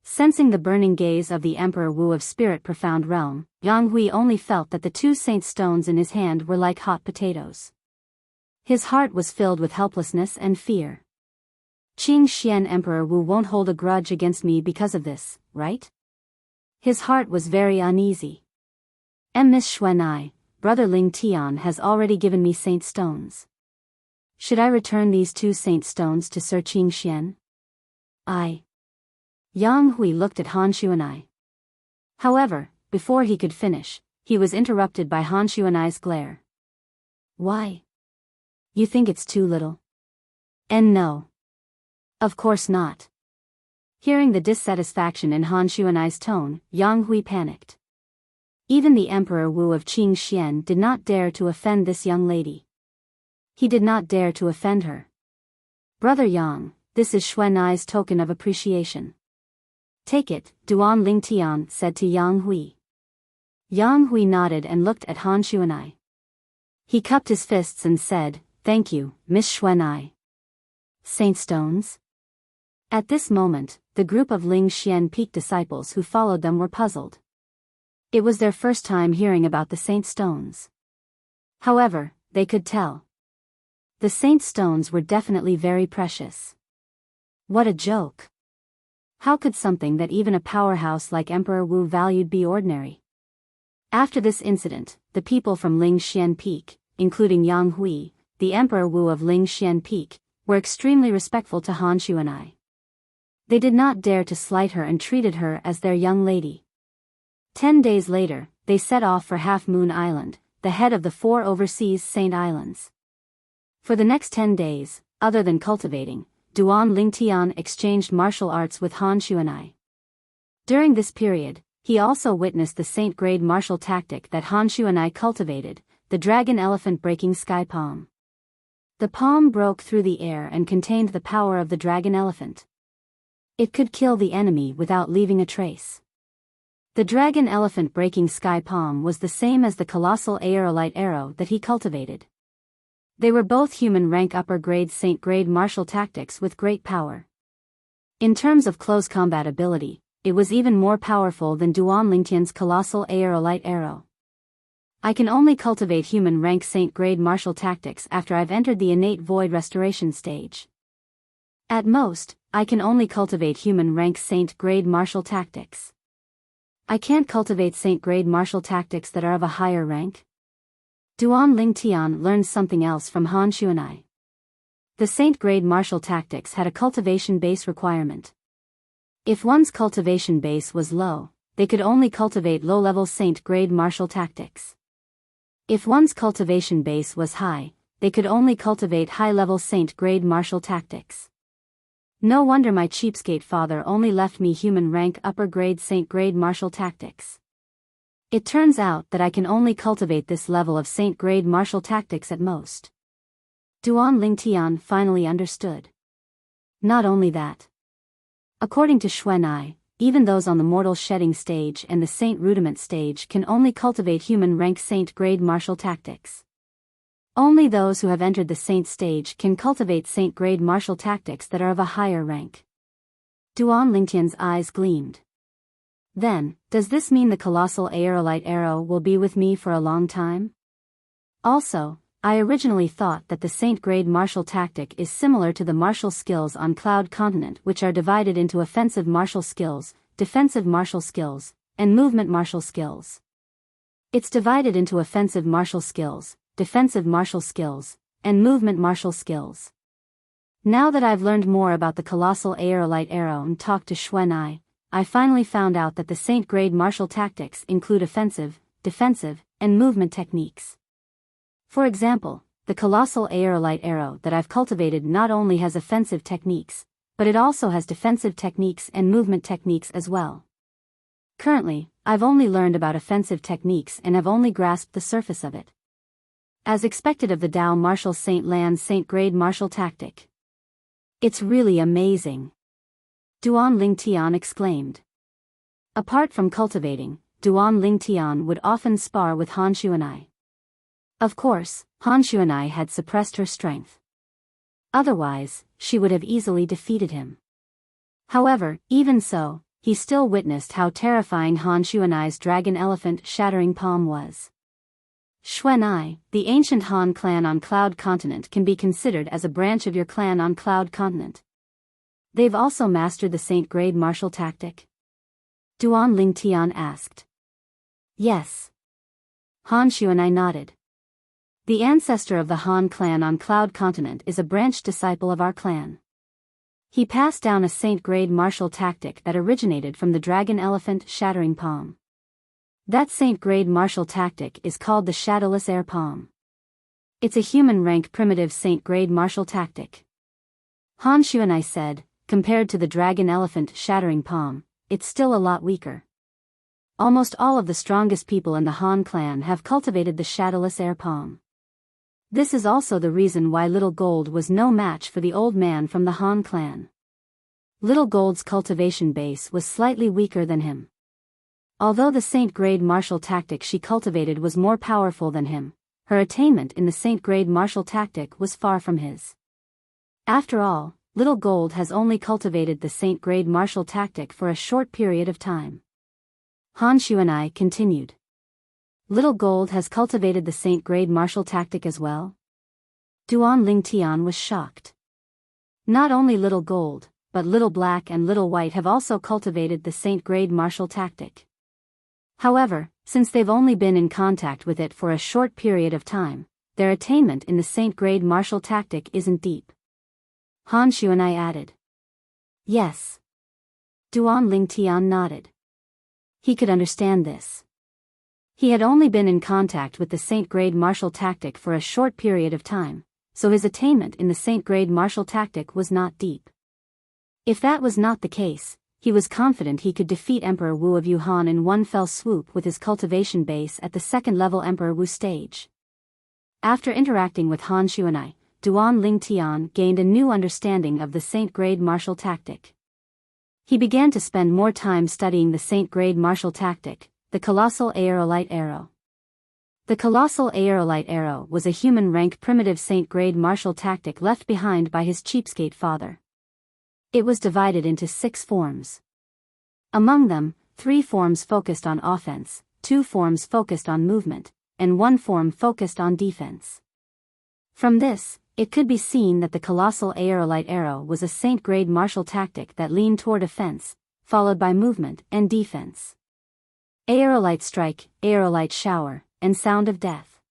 Sensing the burning gaze of the Emperor Wu of Spirit Profound Realm, Yang Hui only felt that the 2 saint stones in his hand were like hot potatoes. His heart was filled with helplessness and fear. Qingxian Emperor Wu won't hold a grudge against me because of this, right? His heart was very uneasy. Miss Xuanai, Brother Ling Tian has already given me saint stones. Should I return these 2 saint stones to Sir Qingxian? Yang Hui looked at Han Xuanai. However, before he could finish, he was interrupted by Han Xuanai's glare. Why? You think it's too little? And no. Of course not. Hearing the dissatisfaction in Han Xuanai's tone, Yang Hui panicked. Even the Emperor Wu of Qingxian did not dare to offend this young lady. He did not dare to offend her. Brother Yang, this is Xuanai's token of appreciation. Take it, Duan Lingtian said to Yang Hui. Yang Hui nodded and looked at Han Xuanai. He cupped his fists and said, Thank you, Miss Xuanai. Saint stones? At this moment, the group of Ling Xian Peak disciples who followed them were puzzled. It was their first time hearing about the saint stones. However, they could tell. The saint stones were definitely very precious. What a joke. How could something that even a powerhouse like Emperor Wu valued be ordinary? After this incident, the people from Ling Xian Peak, including Yang Hui, the Emperor Wu of Ling Xian Peak, were extremely respectful to Han Xuanai. They did not dare to slight her and treated her as their young lady. 10 days later, they set off for Half Moon Island, the head of the 4 overseas Saint Islands. For the next 10 days, other than cultivating, Duan Lingtian exchanged martial arts with Han Xuanai. During this period, he also witnessed the saint-grade martial tactic that Han Xuanai cultivated, the dragon elephant breaking sky palm. The palm broke through the air and contained the power of the dragon elephant. It could kill the enemy without leaving a trace. The dragon elephant breaking sky palm was the same as the colossal aerolite arrow that he cultivated. They were both human rank upper grade saint grade martial tactics with great power. In terms of close combat ability, it was even more powerful than Duan Lingtian's colossal aerolite arrow. I can only cultivate human rank saint grade martial tactics after I've entered the innate void restoration stage. At most, I can only cultivate human rank saint grade martial tactics. I can't cultivate saint grade martial tactics that are of a higher rank. Duan Lingtian learned something else from Han Xuanai. The saint grade martial tactics had a cultivation base requirement. If one's cultivation base was low, they could only cultivate low-level saint grade martial tactics. If one's cultivation base was high, they could only cultivate high-level saint grade martial tactics. No wonder my cheapskate father only left me human rank upper grade saint grade martial tactics. It turns out that I can only cultivate this level of saint grade martial tactics at most. Duan Lingtian finally understood. Not only that. According to Xuanai, even those on the mortal shedding stage and the saint rudiment stage can only cultivate human rank saint grade martial tactics. Only those who have entered the saint stage can cultivate saint grade martial tactics that are of a higher rank. Duan Lingtian's eyes gleamed. Then, does this mean the colossal aerolite arrow will be with me for a long time? Also, I originally thought that the Saint-grade martial tactic is similar to the martial skills on Cloud Continent, which are divided into offensive martial skills, defensive martial skills, and movement martial skills. It's divided into offensive martial skills, defensive martial skills, and movement martial skills. Now that I've learned more about the colossal aerolite arrow and talked to Xuan I finally found out that the Saint-grade martial tactics include offensive, defensive, and movement techniques. For example, the colossal aerolite arrow that I've cultivated not only has offensive techniques, but it also has defensive techniques and movement techniques as well. Currently, I've only learned about offensive techniques and have only grasped the surface of it. As expected of the Dao martial Saint Lan's Saint-grade martial tactic. It's really amazing, Duan Lingtian exclaimed. Apart from cultivating, Duan Lingtian would often spar with Han Xuanai. Of course, Han Xuanai had suppressed her strength. Otherwise, she would have easily defeated him. However, even so, he still witnessed how terrifying Han Xuanai's dragon elephant shattering palm was. Xuanai, the ancient Han clan on Cloud Continent, can be considered as a branch of your clan on Cloud Continent. They've also mastered the Saint-grade martial tactic? Duan Lingtian asked. Yes. Han Xuanai nodded. The ancestor of the Han clan on Cloud Continent is a branch disciple of our clan. He passed down a Saint-grade martial tactic that originated from the dragon elephant shattering palm. That Saint-grade martial tactic is called the Shadowless Air Palm. It's a human-rank primitive Saint-grade martial tactic. Han Xuanai said, compared to the dragon elephant shattering palm, it's still a lot weaker. Almost all of the strongest people in the Han clan have cultivated the Shadowless Air Palm. This is also the reason why Little Gold was no match for the old man from the Han clan. Little Gold's cultivation base was slightly weaker than him. Although the Saint-grade martial tactic she cultivated was more powerful than him, her attainment in the Saint-grade martial tactic was far from his. After all, Little Gold has only cultivated the Saint-grade martial tactic for a short period of time. Han Xuanai continued. Little Gold has cultivated the Saint-grade martial tactic as well? Duan Lingtian was shocked. Not only Little Gold, but Little Black and Little White have also cultivated the Saint-grade martial tactic. However, since they've only been in contact with it for a short period of time, their attainment in the Saint-grade martial tactic isn't deep. Han Xuanai added. Yes. Duan Lingtian nodded. He could understand this. He had only been in contact with the Saint-grade martial tactic for a short period of time, so his attainment in the Saint-grade martial tactic was not deep. If that was not the case, he was confident he could defeat Emperor Wu of Yuhan in one fell swoop with his cultivation base at the second-level Emperor Wu stage. After interacting with Han Xuanai, Duan Lingtian gained a new understanding of the Saint-grade martial tactic. He began to spend more time studying the Saint-grade martial tactic, the colossal aerolite arrow. The colossal aerolite arrow was a human-rank primitive Saint-grade martial tactic left behind by his cheapskate father. It was divided into 6 forms. Among them, 3 forms focused on offense, 2 forms focused on movement, and 1 form focused on defense. From this, it could be seen that the colossal aerolite arrow was a Saint-grade martial tactic that leaned toward offense, followed by movement and defense. Aerolite strike, aerolite shower, and sound of death.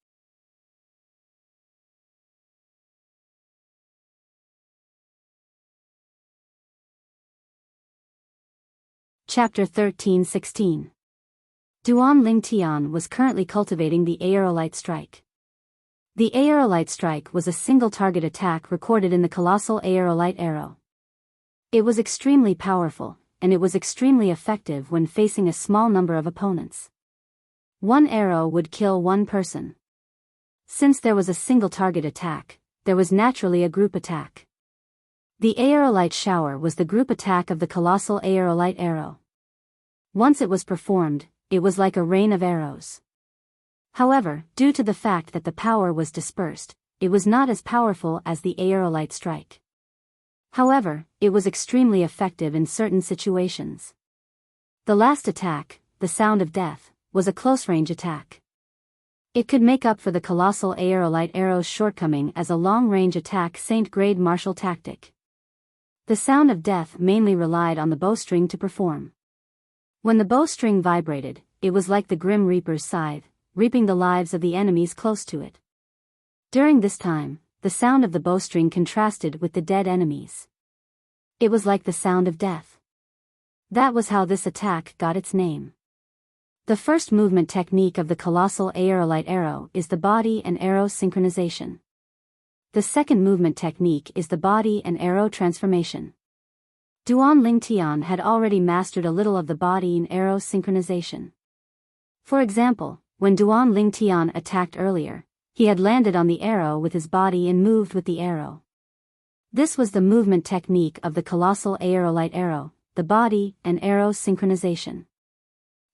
Chapter 13-16. Duan Lingtian was currently cultivating the aerolite strike. The aerolite strike was a single-target attack recorded in the colossal aerolite arrow. It was extremely powerful, and it was extremely effective when facing a small number of opponents. One arrow would kill one person. Since there was a single-target attack, there was naturally a group attack. The aerolite shower was the group attack of the colossal aerolite arrow. Once it was performed, it was like a rain of arrows. However, due to the fact that the power was dispersed, it was not as powerful as the aerolite strike. However, it was extremely effective in certain situations. The last attack, the Sound of Death, was a close-range attack. It could make up for the colossal aerolite arrow's shortcoming as a long-range attack Saint-grade martial tactic. The Sound of Death mainly relied on the bowstring to perform. When the bowstring vibrated, it was like the Grim Reaper's scythe, reaping the lives of the enemies close to it. During this time, the sound of the bowstring contrasted with the dead enemies. It was like the sound of death. That was how this attack got its name. The first movement technique of the colossal aerolite arrow is the body and arrow synchronization. The second movement technique is the body and arrow transformation. Duan Ling Tian had already mastered a little of the body and arrow synchronization. For example, when Duan Ling Tian attacked earlier, he had landed on the arrow with his body and moved with the arrow. This was the movement technique of the colossal aerolite arrow, the body and arrow synchronization.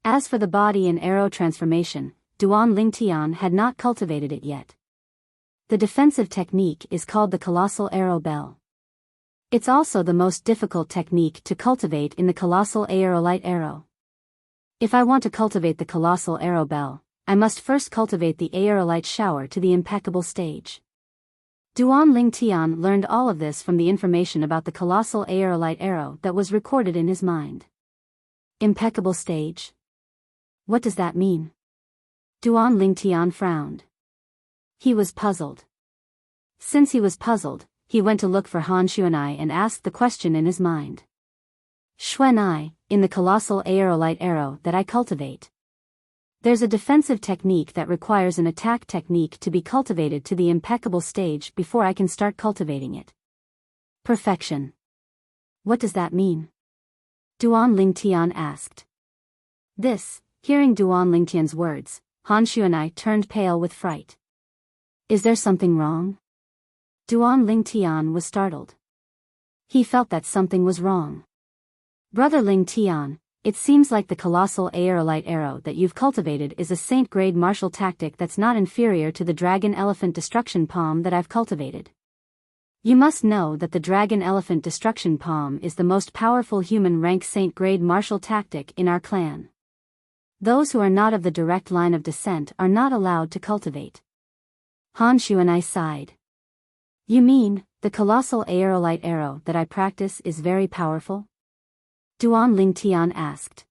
As for the body and arrow transformation, Duan Ling Tian had not cultivated it yet. The defensive technique is called the colossal arrow bell. It's also the most difficult technique to cultivate in the colossal aerolite arrow. If I want to cultivate the colossal arrow bell, I must first cultivate the aerolite shower to the impeccable stage. Duan Ling Tian learned all of this from the information about the colossal aerolite arrow that was recorded in his mind. Impeccable stage? What does that mean? Duan Ling Tian frowned. He was puzzled. Since he was puzzled, he went to look for Han Xuanai and asked the question in his mind. Xuanai, in the colossal aerolite arrow that I cultivate, there's a defensive technique that requires an attack technique to be cultivated to the impeccable stage before I can start cultivating it. Perfection. What does that mean? Duan Ling Tian asked. Hearing Duan Ling Tian's words, Han Xuanai turned pale with fright. Is there something wrong? Duan Ling Tian was startled. He felt that something was wrong. Brother Ling Tian, it seems like the colossal aerolite arrow that you've cultivated is a saint-grade martial tactic that's not inferior to the dragon-elephant destruction palm that I've cultivated. You must know that the dragon-elephant destruction palm is the most powerful human-rank saint-grade martial tactic in our clan. Those who are not of the direct line of descent are not allowed to cultivate. Han Xuanai sighed. You mean, the colossal aerolite arrow that I practice is very powerful? Duan Ling Tian asked.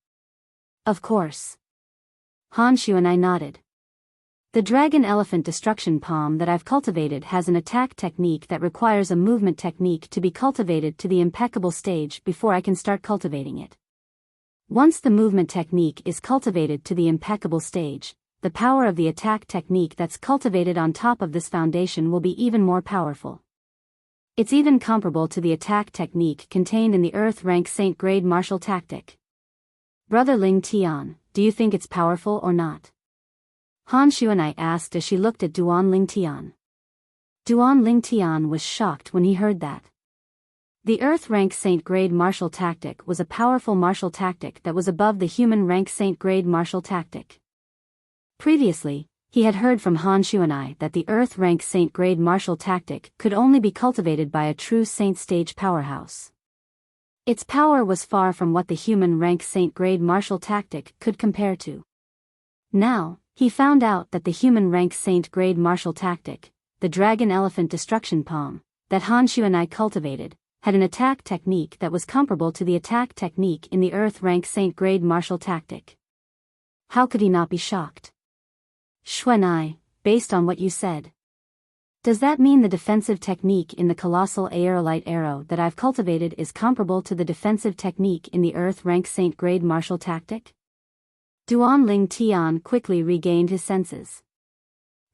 Of course. Han Xuanai nodded. The dragon-elephant destruction palm that I've cultivated has an attack technique that requires a movement technique to be cultivated to the impeccable stage before I can start cultivating it. Once the movement technique is cultivated to the impeccable stage, the power of the attack technique that's cultivated on top of this foundation will be even more powerful. It's even comparable to the attack technique contained in the Earth-rank Saint-grade martial tactic. Brother Ling Tian, do you think it's powerful or not? Han Xuanai asked as she looked at Duan Ling Tian. Duan Ling Tian was shocked when he heard that. The Earth-rank Saint-grade martial tactic was a powerful martial tactic that was above the human-rank Saint-grade martial tactic. Previously, he had heard from Han Xuanai that the Earth-rank Saint-grade martial tactic could only be cultivated by a true Saint-stage powerhouse. Its power was far from what the human-rank Saint-grade martial tactic could compare to. Now, he found out that the human-rank Saint-grade martial tactic, the dragon-elephant destruction palm, that Han Xuanai cultivated, had an attack technique that was comparable to the attack technique in the Earth-rank Saint-grade martial tactic. How could he not be shocked? Xuanai, based on what you said, does that mean the defensive technique in the colossal aerolite arrow that I've cultivated is comparable to the defensive technique in the Earth-rank Saint-grade martial tactic? Duan Ling Tian quickly regained his senses.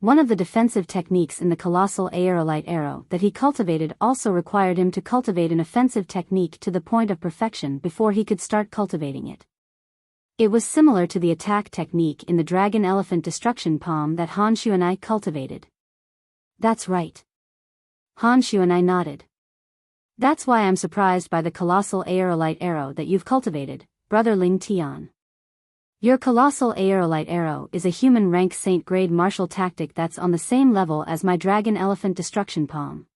One of the defensive techniques in the colossal aerolite arrow that he cultivated also required him to cultivate an offensive technique to the point of perfection before he could start cultivating it. It was similar to the attack technique in the dragon-elephant destruction palm that Han Xuanai cultivated. That's right. Han Xuanai nodded. That's why I'm surprised by the colossal aerolite arrow that you've cultivated, Brother Ling Tian. Your colossal aerolite arrow is a human-rank Saint-grade martial tactic that's on the same level as my dragon-elephant destruction palm.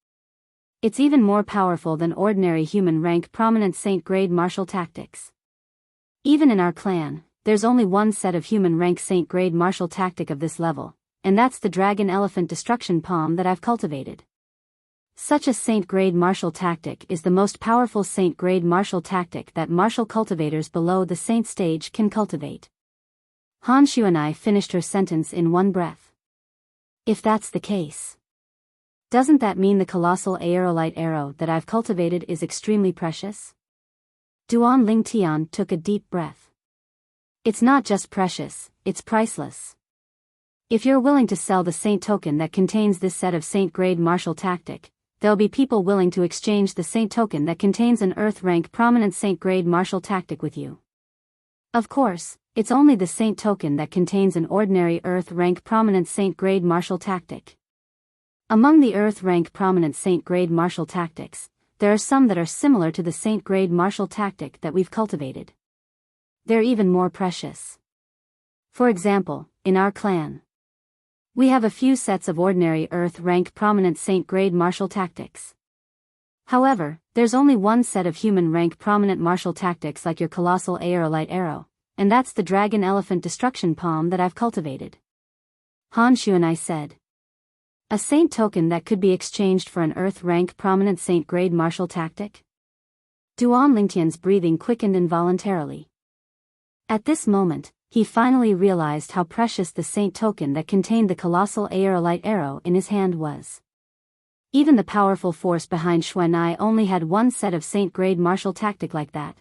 It's even more powerful than ordinary human-rank prominent Saint-grade martial tactics. Even in our clan, there's only one set of human rank Saint grade martial tactic of this level, and that's the Dragon Elephant Destruction Palm that I've cultivated. Such a Saint grade martial tactic is the most powerful Saint grade martial tactic that martial cultivators below the Saint stage can cultivate. Han Xuanai finished her sentence in one breath. If that's the case, doesn't that mean the colossal aerolite arrow that I've cultivated is extremely precious? Duan Ling Tian took a deep breath. It's not just precious, it's priceless. If you're willing to sell the Saint token that contains this set of Saint grade martial tactic, there'll be people willing to exchange the Saint token that contains an Earth rank prominent Saint grade martial tactic with you. Of course, it's only the Saint token that contains an ordinary Earth rank prominent Saint grade martial tactic. Among the Earth rank prominent Saint grade martial tactics, there are some that are similar to the Saint grade martial tactic that we've cultivated. They're even more precious. For example, in our clan, we have a few sets of ordinary Earth rank prominent Saint grade martial tactics. However, there's only one set of human rank prominent martial tactics like your colossal aerolite arrow, and that's the Dragon Elephant Destruction Palm that I've cultivated. Han Xuanai said. A Saint token that could be exchanged for an Earth rank prominent Saint grade martial tactic? Duan Lingtian's breathing quickened involuntarily. At this moment, he finally realized how precious the Saint token that contained the colossal aerolite arrow in his hand was. Even the powerful force behind Xuanai only had one set of Saint grade martial tactic like that.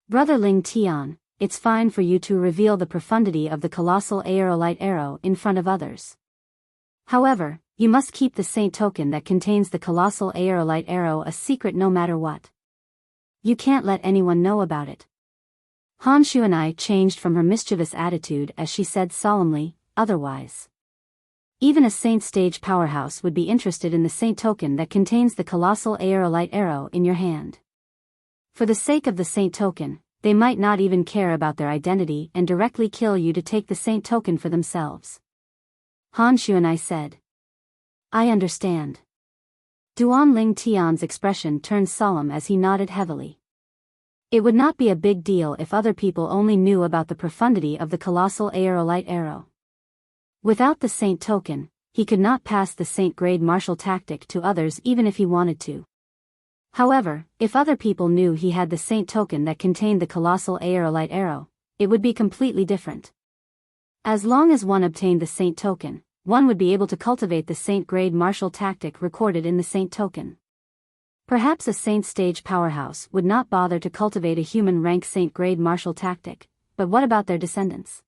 Brother Ling Tian, it's fine for you to reveal the profundity of the colossal aerolite arrow in front of others. However, you must keep the Saint token that contains the colossal aerolite arrow a secret no matter what. You can't let anyone know about it. Han Xuanai changed from her mischievous attitude as she said solemnly, otherwise, even a Saint stage powerhouse would be interested in the Saint token that contains the colossal aerolite arrow in your hand. For the sake of the Saint token, they might not even care about their identity and directly kill you to take the Saint token for themselves. Han Xuanai said. I understand. Duan Ling Tian's expression turned solemn as he nodded heavily. It would not be a big deal if other people only knew about the profundity of the colossal aerolite arrow. Without the Saint token, he could not pass the Saint grade martial tactic to others even if he wanted to. However, if other people knew he had the Saint token that contained the colossal aerolite arrow, it would be completely different. As long as one obtained the Saint token, one would be able to cultivate the Saint grade martial tactic recorded in the Saint token. Perhaps a Saint stage powerhouse would not bother to cultivate a human rank Saint grade martial tactic, but what about their descendants?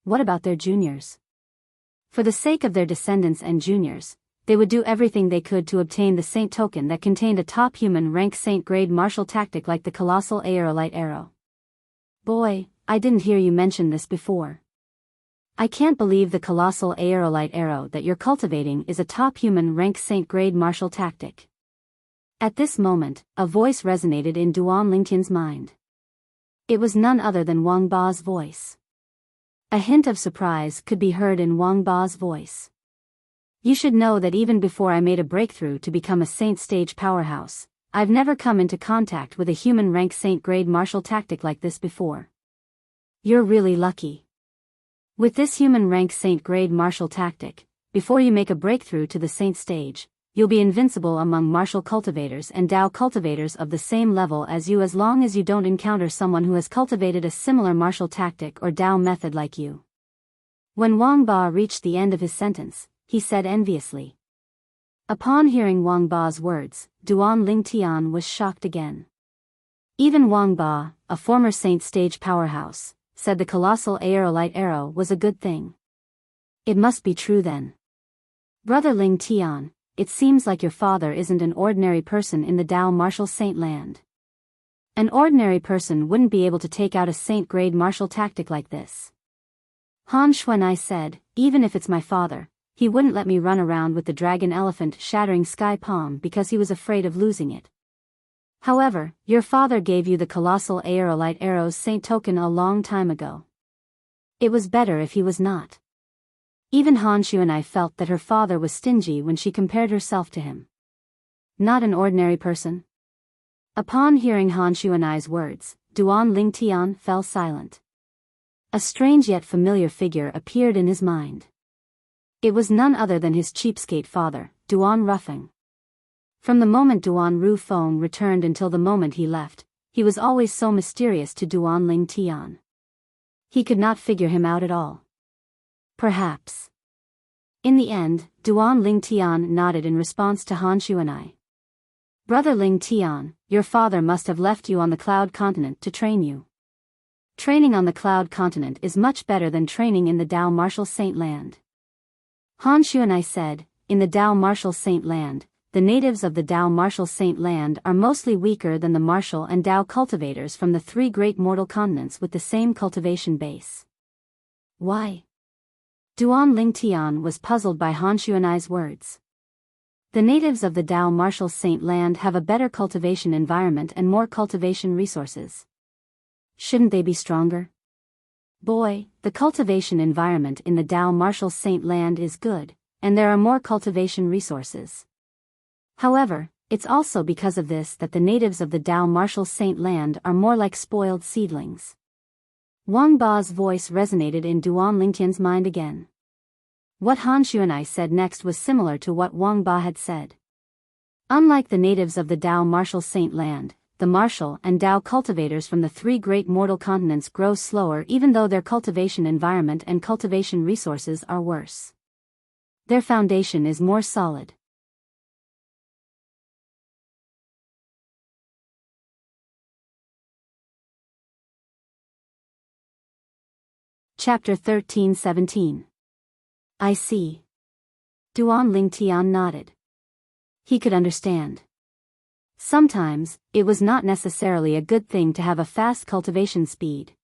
What about their juniors? For the sake of their descendants and juniors, they would do everything they could to obtain the Saint token that contained a top human rank Saint grade martial tactic like the colossal aerolite arrow. Boy, I didn't hear you mention this before. I can't believe the colossal aerolite arrow that you're cultivating is a top human rank Saint grade martial tactic. At this moment, a voice resonated in Duan Lingtian's mind. It was none other than Wang Ba's voice. A hint of surprise could be heard in Wang Ba's voice. You should know that even before I made a breakthrough to become a Saint stage powerhouse, I've never come into contact with a human rank Saint grade martial tactic like this before. You're really lucky. With this human rank Saint grade martial tactic, before you make a breakthrough to the Saint stage, you'll be invincible among martial cultivators and Dao cultivators of the same level as you as long as you don't encounter someone who has cultivated a similar martial tactic or Dao method like you. When Wang Ba reached the end of his sentence, he said enviously. Upon hearing Wang Ba's words, Duan Ling Tian was shocked again. Even Wang Ba, a former Saint stage powerhouse, said the colossal aerolite arrow was a good thing. It must be true then. Brother Ling Tian, it seems like your father isn't an ordinary person in the Dao martial saint land. An ordinary person wouldn't be able to take out a saint grade martial tactic like this. Han Xuanai said, even if it's my father, he wouldn't let me run around with the dragon elephant shattering sky palm because he was afraid of losing it. However, your father gave you the colossal aerolite arrow's saint token a long time ago. It was better if he was not. Even Han Xuanai felt that her father was stingy when she compared herself to him. Not an ordinary person? Upon hearing Han Xuanai's words, Duan Lingtian fell silent. A strange yet familiar figure appeared in his mind. It was none other than his cheapskate father, Duan Ruffing. From the moment Duan Rufeng returned until the moment he left, he was always so mysterious to Duan Lingtian. He could not figure him out at all. Perhaps. In the end, Duan Lingtian nodded in response to Han Xuanai. Brother Lingtian, your father must have left you on the Cloud Continent to train you. Training on the Cloud Continent is much better than training in the Dao Martial Saint Land. Han Xuanai said, in the Dao Martial Saint Land, the natives of the Dao Martial Saint Land are mostly weaker than the martial and Dao cultivators from the three great mortal continents with the same cultivation base. Why? Duan Lingtian was puzzled by Han Xuanai's words. The natives of the Dao Martial Saint Land have a better cultivation environment and more cultivation resources. Shouldn't they be stronger? Boy, the cultivation environment in the Dao Martial Saint Land is good, and there are more cultivation resources. However, it's also because of this that the natives of the Dao Martial Saint Land are more like spoiled seedlings. Wang Ba's voice resonated in Duan Lingtian's mind again. What Han Xuanai said next was similar to what Wang Ba had said. Unlike the natives of the Dao Martial Saint Land, the martial and Dao cultivators from the three great mortal continents grow slower even though their cultivation environment and cultivation resources are worse. Their foundation is more solid. Chapter 13-17. I see. Duan Lingtian nodded. He could understand. Sometimes, it was not necessarily a good thing to have a fast cultivation speed.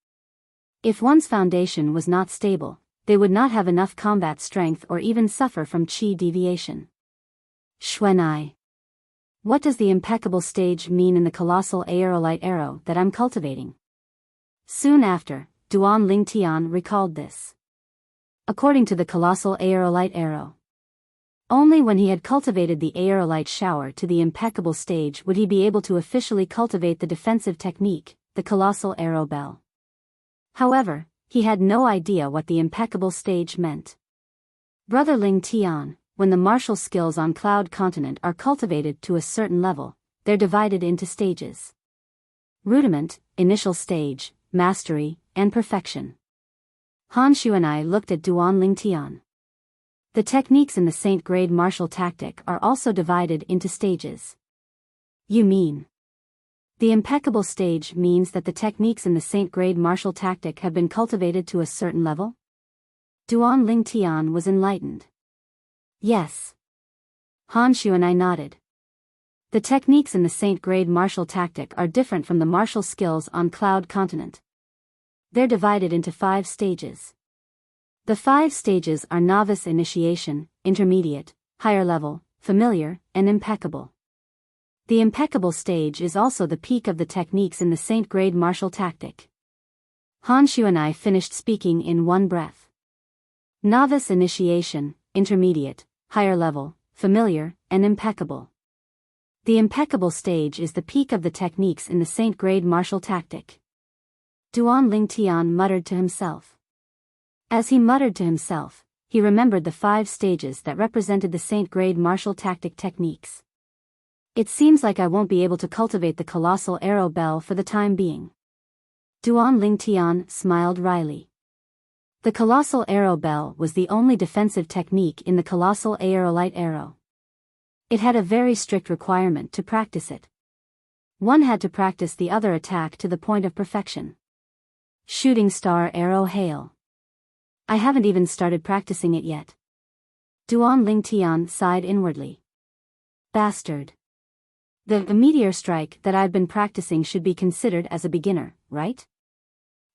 If one's foundation was not stable, they would not have enough combat strength or even suffer from qi deviation. Xuanai. What does the impeccable stage mean in the colossal aerolite arrow that I'm cultivating? Soon after, Duan Lingtian recalled this. According to the colossal aerolite arrow, only when he had cultivated the aerolite shower to the impeccable stage would he be able to officially cultivate the defensive technique, the colossal arrow bell. However, he had no idea what the impeccable stage meant. Brother Lingtian, when the martial skills on Cloud Continent are cultivated to a certain level, they're divided into stages. Rudiment, initial stage, mastery, and perfection. Han Xuanai looked at Duan Lingtian. The techniques in the Saint Grade martial tactic are also divided into stages. You mean? The impeccable stage means that the techniques in the Saint Grade martial tactic have been cultivated to a certain level? Duan Lingtian was enlightened. Yes. Han Xuanai nodded. The techniques in the Saint Grade martial tactic are different from the martial skills on Cloud Continent. They're divided into 5 stages. The 5 stages are novice initiation, intermediate, higher level, familiar, and impeccable. The impeccable stage is also the peak of the techniques in the Saint Grade martial tactic. Han Xuanai finished speaking in one breath. Novice initiation, intermediate, higher level, familiar, and impeccable. The impeccable stage is the peak of the techniques in the Saint Grade martial tactic. Duan Lingtian muttered to himself. As he muttered to himself, he remembered the 5 stages that represented the Saint Grade martial tactic techniques. It seems like I won't be able to cultivate the colossal arrow bell for the time being. Duan Lingtian smiled wryly. The colossal arrow bell was the only defensive technique in the colossal aerolite arrow. It had a very strict requirement to practice it. One had to practice the other attack to the point of perfection. Shooting star arrow hail. I haven't even started practicing it yet. Duan Lingtian sighed inwardly. Bastard. The meteor strike that I've been practicing should be considered as a beginner, right?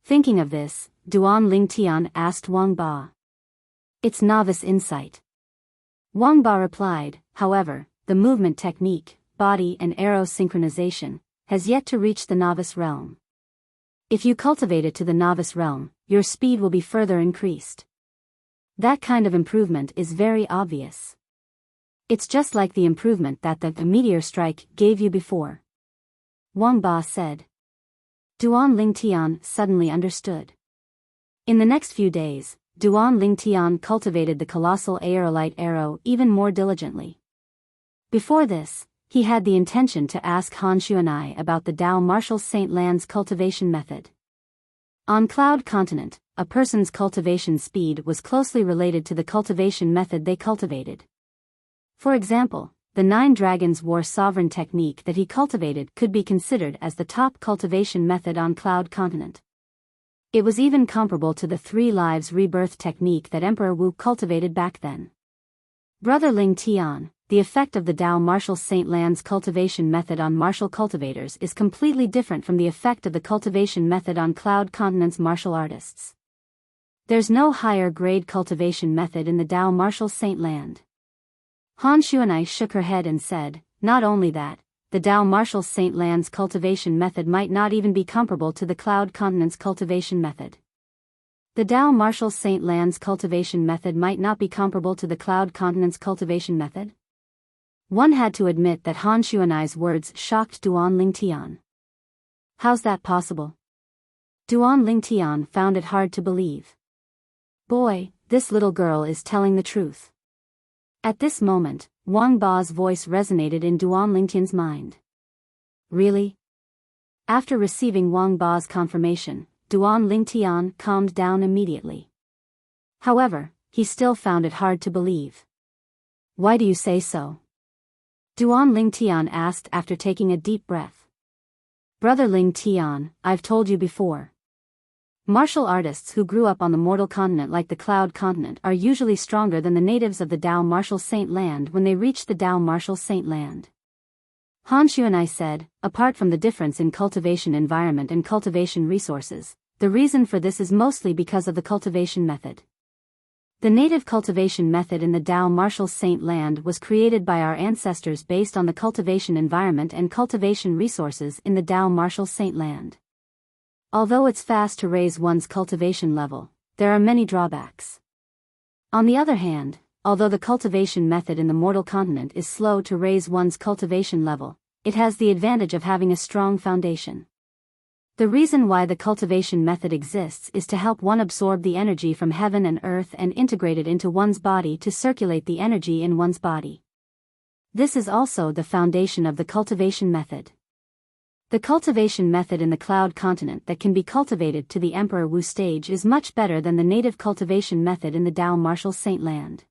Thinking of this, Duan Lingtian asked Wang Ba. It's novice insight. Wang Ba replied, however, the movement technique, body and arrow synchronization, has yet to reach the novice realm. If you cultivate it to the novice realm, your speed will be further increased. That kind of improvement is very obvious. It's just like the improvement that the meteor strike gave you before. Wang Ba said. Duan Lingtian suddenly understood. In the next few days, Duan Lingtian cultivated the colossal aerolite arrow even more diligently. Before this, he had the intention to ask Han Xuanai about the Dao Martial Saint Land's cultivation method. On Cloud Continent, a person's cultivation speed was closely related to the cultivation method they cultivated. For example, the 9 Dragons War Sovereign technique that he cultivated could be considered as the top cultivation method on Cloud Continent. It was even comparable to the 3 Lives Rebirth technique that Emperor Wu cultivated back then. Brother Ling Tian, the effect of the Dao Martial Saint Land's cultivation method on martial cultivators is completely different from the effect of the cultivation method on Cloud Continent's martial artists. There's no higher grade cultivation method in the Dao Martial Saint Land. Han Xuanai shook her head and said, not only that, the Dao Martial Saint Land's cultivation method might not even be comparable to the Cloud Continent's cultivation method. The Dao Martial Saint Land's cultivation method might not be comparable to the Cloud Continent's cultivation method? One had to admit that Han Xuanai's words shocked Duan Lingtian. How's that possible? Duan Lingtian found it hard to believe. Boy, this little girl is telling the truth. At this moment, Wang Ba's voice resonated in Duan Lingtian's mind. Really? After receiving Wang Ba's confirmation, Duan Lingtian calmed down immediately. However, he still found it hard to believe. Why do you say so? Duan Lingtian asked after taking a deep breath. Brother Lingtian, I've told you before. Martial artists who grew up on the mortal continent like the Cloud Continent are usually stronger than the natives of the Dao Martial Saint Land when they reach the Dao Martial Saint Land. Han Xuanai said, apart from the difference in cultivation environment and cultivation resources, the reason for this is mostly because of the cultivation method. The native cultivation method in the Dao Martial Saint Land was created by our ancestors based on the cultivation environment and cultivation resources in the Dao Martial Saint Land. Although it's fast to raise one's cultivation level, there are many drawbacks. On the other hand, although the cultivation method in the mortal continent is slow to raise one's cultivation level, it has the advantage of having a strong foundation. The reason why the cultivation method exists is to help one absorb the energy from heaven and earth and integrate it into one's body to circulate the energy in one's body. This is also the foundation of the cultivation method. The cultivation method in the Cloud Continent that can be cultivated to the Emperor Wu stage is much better than the native cultivation method in the Dao Martial Saint Land.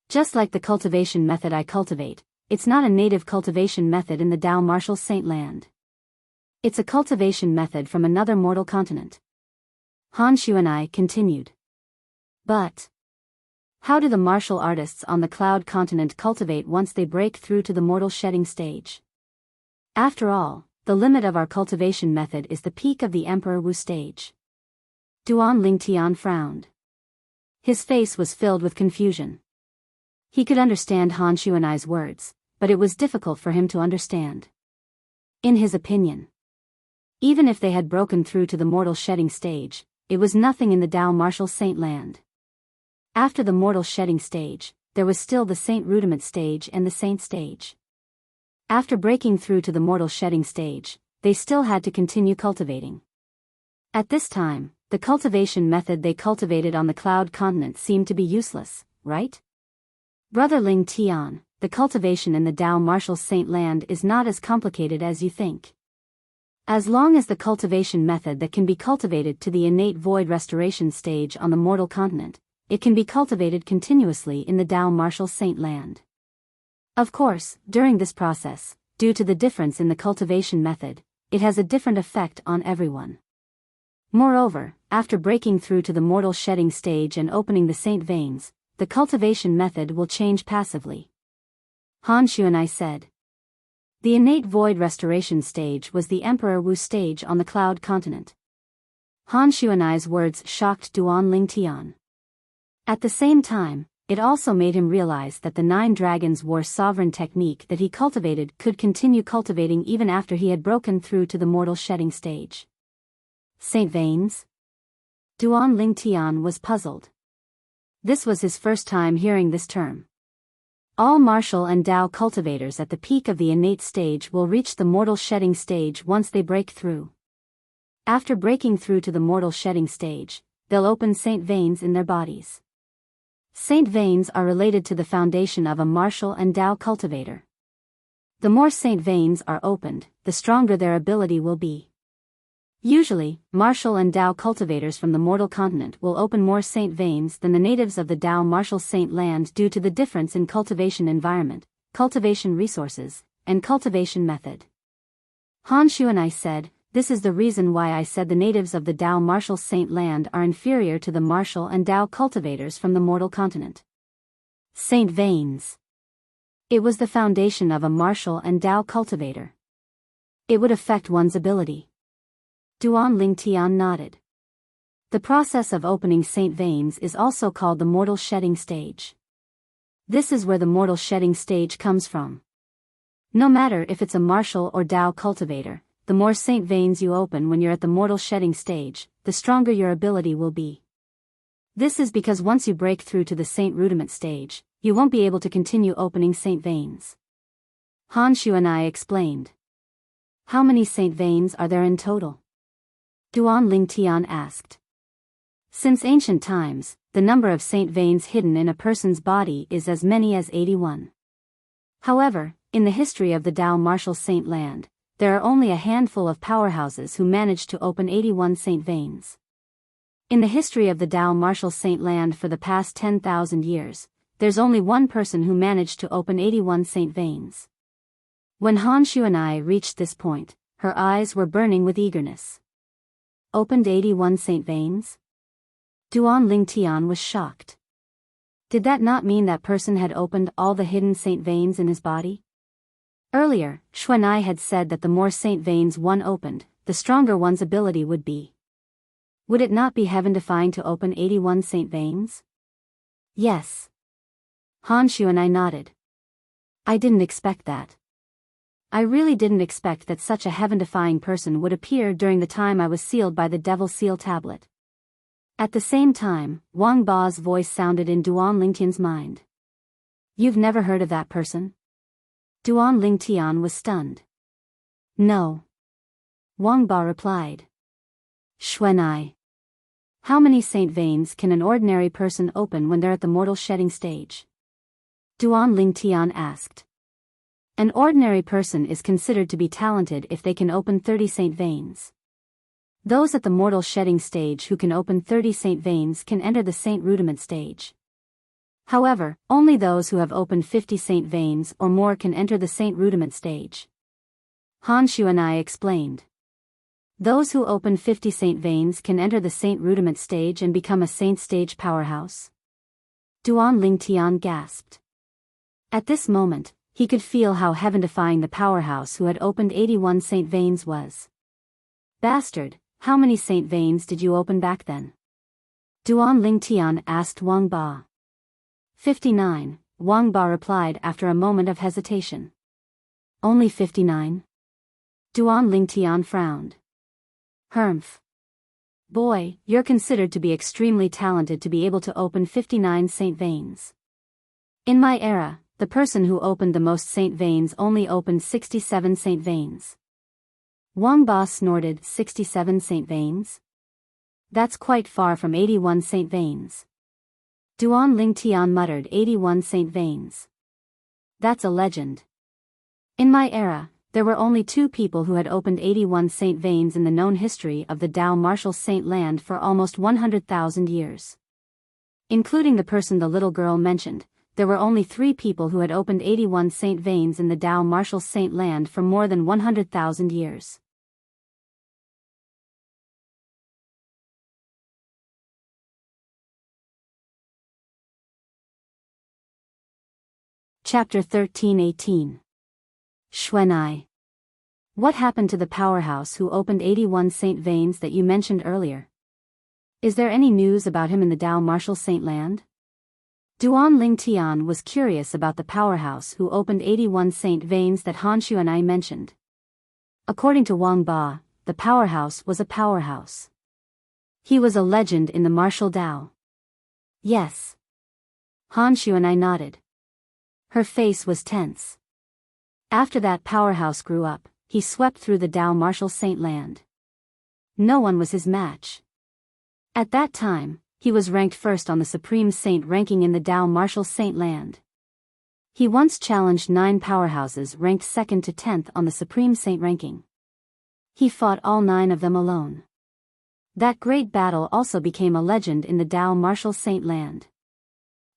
Just like the cultivation method I cultivate, it's not a native cultivation method in the Dao Martial Saint Land. It's a cultivation method from another mortal continent. Han Xuanai continued. But how do the martial artists on the Cloud Continent cultivate once they break through to the mortal shedding stage? After all, the limit of our cultivation method is the peak of the Emperor Wu stage. Duan Lingtian frowned. His face was filled with confusion. He could understand Han Xuanai's words, but it was difficult for him to understand. In his opinion, even if they had broken through to the mortal shedding stage, it was nothing in the Dao Martial Saint Land. After the mortal shedding stage, there was still the Saint Rudiment stage and the Saint stage. After breaking through to the mortal shedding stage, they still had to continue cultivating. At this time, the cultivation method they cultivated on the Cloud Continent seemed to be useless, right? Brother Ling Tian, the cultivation in the Dao Martial Saint Land is not as complicated as you think. As long as the cultivation method that can be cultivated to the innate void restoration stage on the mortal continent, it can be cultivated continuously in the Dao Martial Saint Land. Of course, during this process, due to the difference in the cultivation method, it has a different effect on everyone. Moreover, after breaking through to the mortal shedding stage and opening the saint veins, the cultivation method will change passively. Han Xuanai said. The innate void restoration stage was the Emperor Wu stage on the Cloud Continent. Han Xuanai's words shocked Duan Lingtian. At the same time, it also made him realize that the 9 Dragons War Sovereign technique that he cultivated could continue cultivating even after he had broken through to the mortal shedding stage. Saint Veins? Duan Lingtian was puzzled. This was his first time hearing this term. All martial and Dao cultivators at the peak of the innate stage will reach the mortal shedding stage once they break through. After breaking through to the mortal shedding stage, they'll open saint veins in their bodies. Saint veins are related to the foundation of a martial and Tao cultivator. The more saint veins are opened, the stronger their ability will be. Usually, martial and Tao cultivators from the mortal continent will open more saint veins than the natives of the Tao martial saint land due to the difference in cultivation environment, cultivation resources, and cultivation method. Han Shuanai said, "This is the reason why I said the natives of the Tao martial saint land are inferior to the martial and Tao cultivators from the mortal continent." Saint veins. It was the foundation of a martial and Tao cultivator. It would affect one's ability. Duan Ling Tian nodded. The process of opening saint veins is also called the mortal shedding stage. This is where the mortal shedding stage comes from. No matter if it's a martial or Tao cultivator, the more saint veins you open when you're at the mortal shedding stage, the stronger your ability will be. This is because once you break through to the saint rudiment stage, you won't be able to continue opening saint veins. Han Shuanai explained. How many saint veins are there in total? Duan Ling Tian asked. Since ancient times, the number of saint veins hidden in a person's body is as many as 81. However, in the history of the Tao martial saint land, there are only a handful of powerhouses who managed to open 81 saint veins. In the history of the Tao martial saint land for the past 10,000 years, there's only one person who managed to open 81 saint veins. When Han Shuanai reached this point, her eyes were burning with eagerness. Opened 81 saint veins? Duan Ling Tian was shocked. Did that not mean that person had opened all the hidden saint veins in his body? Earlier, Shuanai had said that the more saint veins one opened, the stronger one's ability would be. Would it not be heaven-defying to open 81 saint veins? Yes. Han Shuanai nodded. I didn't expect that. I really didn't expect that such a heaven-defying person would appear during the time I was sealed by the Devil Seal Tablet. At the same time, Wang Ba's voice sounded in Duan Lingtian's mind. You've never heard of that person? Duan Ling Tian was stunned. No. Wang Ba replied. Shuanai. How many saint veins can an ordinary person open when they're at the mortal shedding stage? Duan Ling Tian asked. An ordinary person is considered to be talented if they can open 30 saint veins. Those at the mortal shedding stage who can open 30 saint veins can enter the saint rudiment stage. However, only those who have opened 50 saint veins or more can enter the saint rudiment stage. Han Shuanai explained. Those who open 50 saint veins can enter the saint rudiment stage and become a saint stage powerhouse. Duan Ling Tian gasped. At this moment, he could feel how heaven-defying the powerhouse who had opened 81 saint veins was. Bastard, how many saint veins did you open back then? Duan Ling Tian asked Wang Ba. 59, Wang Ba replied after a moment of hesitation. Only 59? Duan Ling Tian frowned. Humph. Boy, you're considered to be extremely talented to be able to open 59 saint veins. In my era, the person who opened the most saint veins only opened 67 saint veins. Wang Ba snorted. 67 saint veins? That's quite far from 81 saint veins. Duan Ling Tian muttered. 81 saint veins. That's a legend. In my era, there were only 2 people who had opened 81 saint veins in the known history of the Tao martial saint land for almost 100,000 years. Including the person the little girl mentioned, there were only 3 people who had opened 81 saint veins in the Tao martial saint land for more than 100,000 years. Chapter 13-18. Shuanai. What happened to the powerhouse who opened 81 saint veins that you mentioned earlier? Is there any news about him in the Tao martial saint land? Duan Ling Tian was curious about the powerhouse who opened 81 saint veins that Han Shuanai mentioned. According to Wang Ba, the powerhouse was a powerhouse. He was a legend in the martial Tao. Yes. Han Shuanai nodded. Her face was tense. After that powerhouse grew up, he swept through the Tao martial saint land. No one was his match. At that time, he was ranked first on the Supreme Saint ranking in the Dao Martial Saint land. He once challenged 9 powerhouses ranked 2nd to 10th on the Supreme Saint ranking. He fought all 9 of them alone. That great battle also became a legend in the Dao Martial Saint land.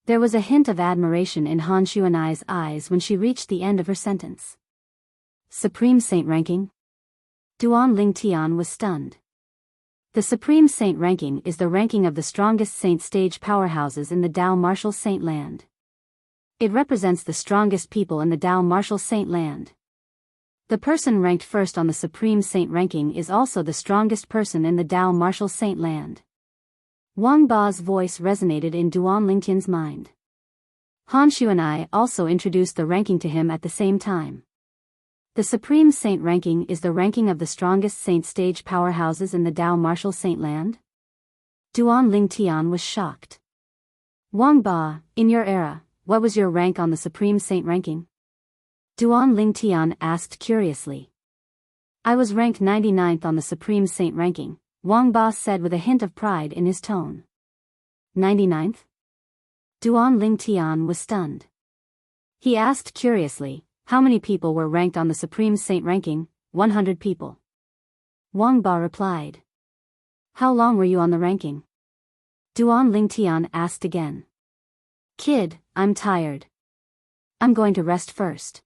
There was a hint of admiration in Han Xuanai's eyes when she reached the end of her sentence. Supreme Saint ranking? Duan Lingtian was stunned. The Supreme Saint ranking is the ranking of the strongest Saint stage powerhouses in the Dao Martial Saint land. It represents the strongest people in the Dao Martial Saint land. The person ranked first on the Supreme Saint ranking is also the strongest person in the Dao Martial Saint land. Wang Ba's voice resonated in Duan Lingtian's mind. Han Xuanai also introduced the ranking to him at the same time. The Supreme Saint ranking is the ranking of the strongest Saint stage powerhouses in the Dao Martial Saint land? Duan Lingtian was shocked. Wang Ba, in your era, what was your rank on the Supreme Saint ranking? Duan Lingtian asked curiously. I was ranked 99th on the Supreme Saint ranking, Wang Ba said with a hint of pride in his tone. 99th? Duan Lingtian was stunned. He asked curiously, how many people were ranked on the Supreme Saint ranking? 100 people. Wang Ba replied. How long were you on the ranking? Duan Lingtian asked again. Kid, I'm tired. I'm going to rest first.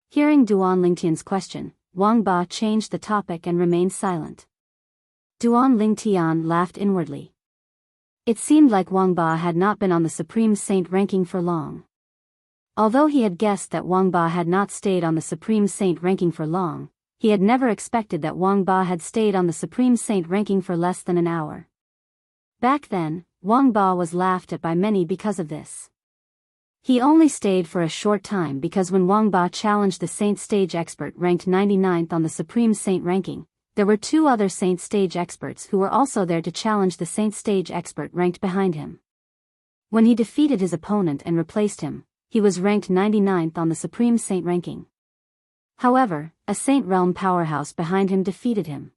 Hearing Duan Lingtian's question, Wang Ba changed the topic and remained silent. Duan Lingtian laughed inwardly. It seemed like Wang Ba had not been on the Supreme Saint ranking for long. Although he had guessed that Wang Ba had not stayed on the Supreme Saint ranking for long, he had never expected that Wang Ba had stayed on the Supreme Saint ranking for less than an hour. Back then, Wang Ba was laughed at by many because of this. He only stayed for a short time because when Wang Ba challenged the Saint Stage expert ranked 99th on the Supreme Saint ranking, there were 2 other Saint Stage experts who were also there to challenge the Saint Stage expert ranked behind him. When he defeated his opponent and replaced him, he was ranked 99th on the Supreme Saint ranking. However, a Saint Realm powerhouse behind him defeated him.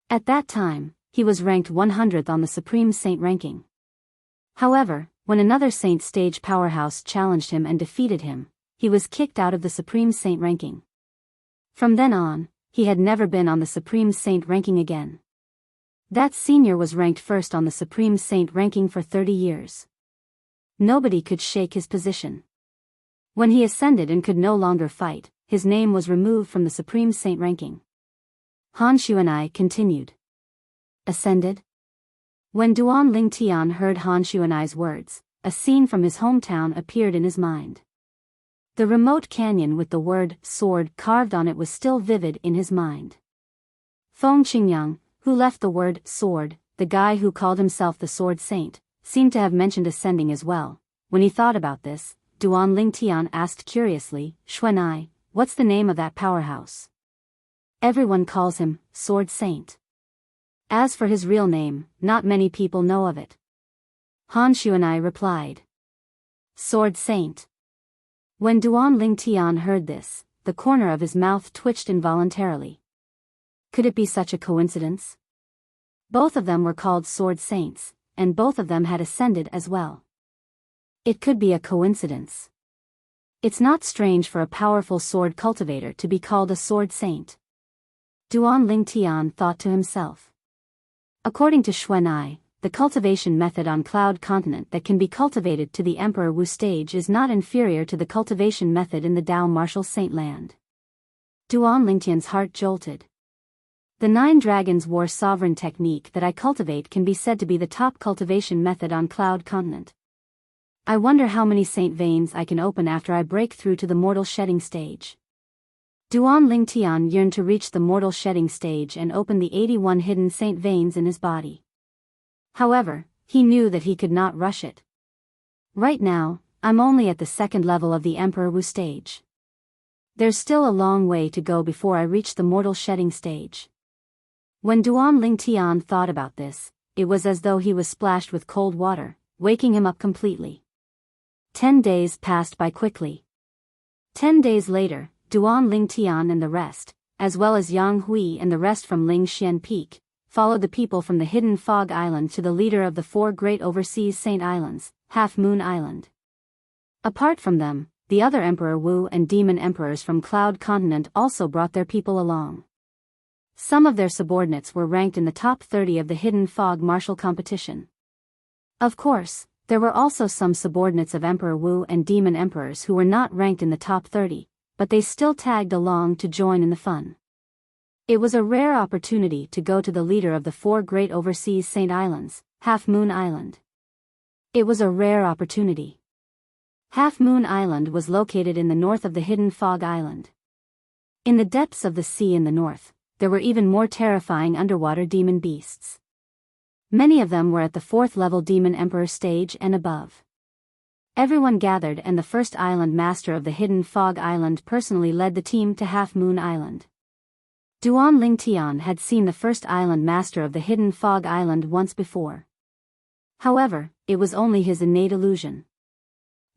At that time, he was ranked 100th on the Supreme Saint ranking. However, when another Saint Stage powerhouse challenged him and defeated him, he was kicked out of the Supreme Saint ranking. From then on, he had never been on the Supreme Saint ranking again. That senior was ranked first on the Supreme Saint ranking for 30 years. Nobody could shake his position. When he ascended and could no longer fight, his name was removed from the Supreme Saint ranking. Han Xuanai continued. Ascended? When Duan Lingtian heard Han Xuanai's words, a scene from his hometown appeared in his mind. The remote canyon with the word sword carved on it was still vivid in his mind. Feng Qingyang, who left the word sword, the guy who called himself the Sword Saint, seemed to have mentioned ascending as well. When he thought about this, Duan Lingtian asked curiously, Xuanai, what's the name of that powerhouse? Everyone calls him Sword Saint. As for his real name, not many people know of it. Han Xuanai replied. Sword Saint. When Duan Lingtian heard this, the corner of his mouth twitched involuntarily. Could it be such a coincidence? Both of them were called Sword Saints, and both of them had ascended as well. It could be a coincidence. It's not strange for a powerful sword cultivator to be called a Sword Saint. Duan Lingtian thought to himself. According to Xuanai, the cultivation method on Cloud Continent that can be cultivated to the Emperor Wu stage is not inferior to the cultivation method in the Dao Martial Saint land. Duan Lingtian's heart jolted. The 9 Dragons War Sovereign technique that I cultivate can be said to be the top cultivation method on Cloud Continent. I wonder how many Saint veins I can open after I break through to the mortal shedding stage. Duan Lingtian yearned to reach the mortal shedding stage and open the 81 hidden Saint veins in his body. However, he knew that he could not rush it. Right now, I'm only at the 2nd level of the Emperor Wu stage. There's still a long way to go before I reach the mortal shedding stage. When Duan Lingtian thought about this, it was as though he was splashed with cold water, waking him up completely. 10 days passed by quickly. 10 days later, Duan Lingtian and the rest, as well as Yang Hui and the rest from Lingxian Peak, followed the people from the hidden Fog Island to the leader of the 4 great overseas Saint Islands, Half Moon Island. Apart from them, the other Emperor Wu and demon emperors from Cloud Continent also brought their people along. Some of their subordinates were ranked in the top 30 of the hidden fog martial competition. Of course, there were also some subordinates of Emperor Wu and demon emperors who were not ranked in the top 30, but they still tagged along to join in the fun. It was a rare opportunity to go to the leader of the 4 great overseas Saint Islands, Half Moon Island. It was a rare opportunity. Half Moon Island was located in the north of the hidden Fog Island. In the depths of the sea in the north, there were even more terrifying underwater demon beasts. Many of them were at the 4th level Demon Emperor stage and above. Everyone gathered, and the first island master of the hidden Fog Island personally led the team to Half Moon Island. Duan Lingtian had seen the first island master of the hidden Fog Island once before. However, it was only his innate illusion.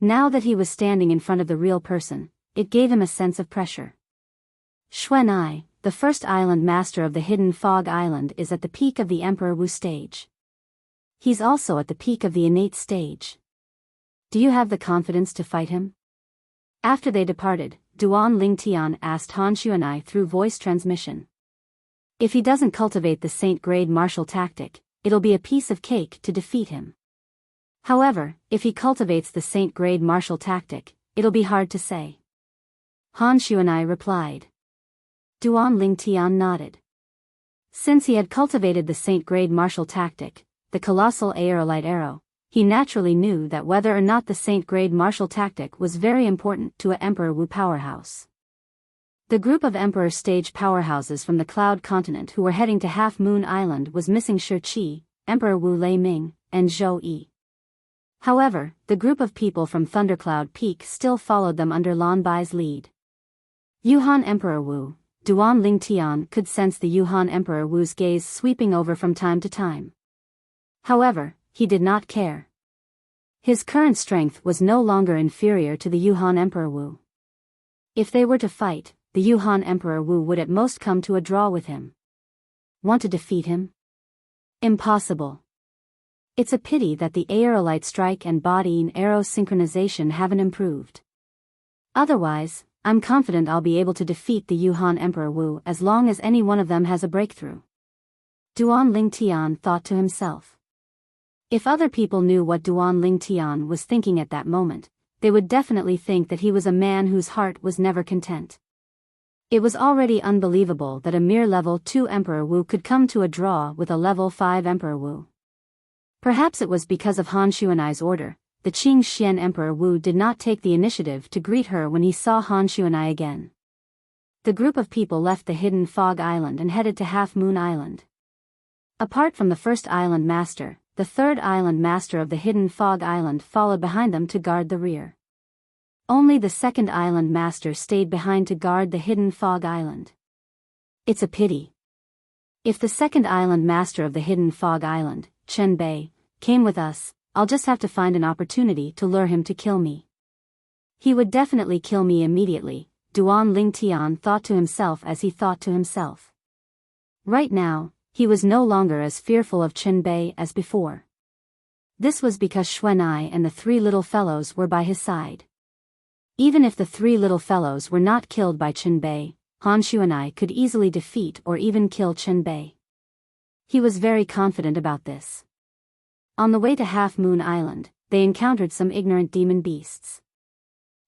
Now that he was standing in front of the real person, it gave him a sense of pressure. Xuanai, the first island master of the hidden Fog Island, is at the peak of the Emperor Wu stage. He's also at the peak of the innate stage. Do you have the confidence to fight him? After they departed, Duan Lingtian asked Han Xuanai through voice transmission. If he doesn't cultivate the Saint-grade martial tactic, it'll be a piece of cake to defeat him. However, if he cultivates the Saint-grade martial tactic, it'll be hard to say. Han Xuanai replied. Duan Lingtian nodded. Since he had cultivated the Saint-grade martial tactic, the colossal aerolite arrow, he naturally knew that whether or not the Saint-grade martial tactic was very important to a Emperor Wu powerhouse. The group of Emperor stage powerhouses from the Cloud Continent who were heading to Half Moon Island was missing Shi Qi, Emperor Wu Lei Ming, and Zhou Yi. However, the group of people from Thundercloud Peak still followed them under Lan Bai's lead. Yuhan Emperor Wu, Duan Lingtian could sense the Yuhan Emperor Wu's gaze sweeping over from time to time. However, he did not care. His current strength was no longer inferior to the Yuhan Emperor Wu. If they were to fight, the Yuhan Emperor Wu would at most come to a draw with him. Want to defeat him? Impossible. It's a pity that the aerolite strike and bodying arrow synchronization haven't improved. Otherwise, I'm confident I'll be able to defeat the Yuhan Emperor Wu as long as any one of them has a breakthrough. Duan Lingtian thought to himself. If other people knew what Duan Lingtian was thinking at that moment, they would definitely think that he was a man whose heart was never content. It was already unbelievable that a mere level 2 Emperor Wu could come to a draw with a level 5 Emperor Wu. Perhaps it was because of Han Xuanai's order. The Qing Xian Emperor Wu did not take the initiative to greet her when he saw Han Xuanai again. The group of people left the hidden Fog Island and headed to Half Moon Island. Apart from the first island master, the third island master of the hidden Fog Island followed behind them to guard the rear. Only the second island master stayed behind to guard the hidden Fog Island. It's a pity. If the second island master of the hidden Fog Island, Chen Bei, came with us, I'll just have to find an opportunity to lure him to kill me. He would definitely kill me immediately, Duan Lingtian thought to himself as he thought to himself. Right now, he was no longer as fearful of Chen Bei as before. This was because Xuanai and the 3 little fellows were by his side. Even if the 3 little fellows were not killed by Chen Bei, Han Xuanai could easily defeat or even kill Chen Bei. He was very confident about this. On the way to Half Moon Island, they encountered some ignorant demon beasts.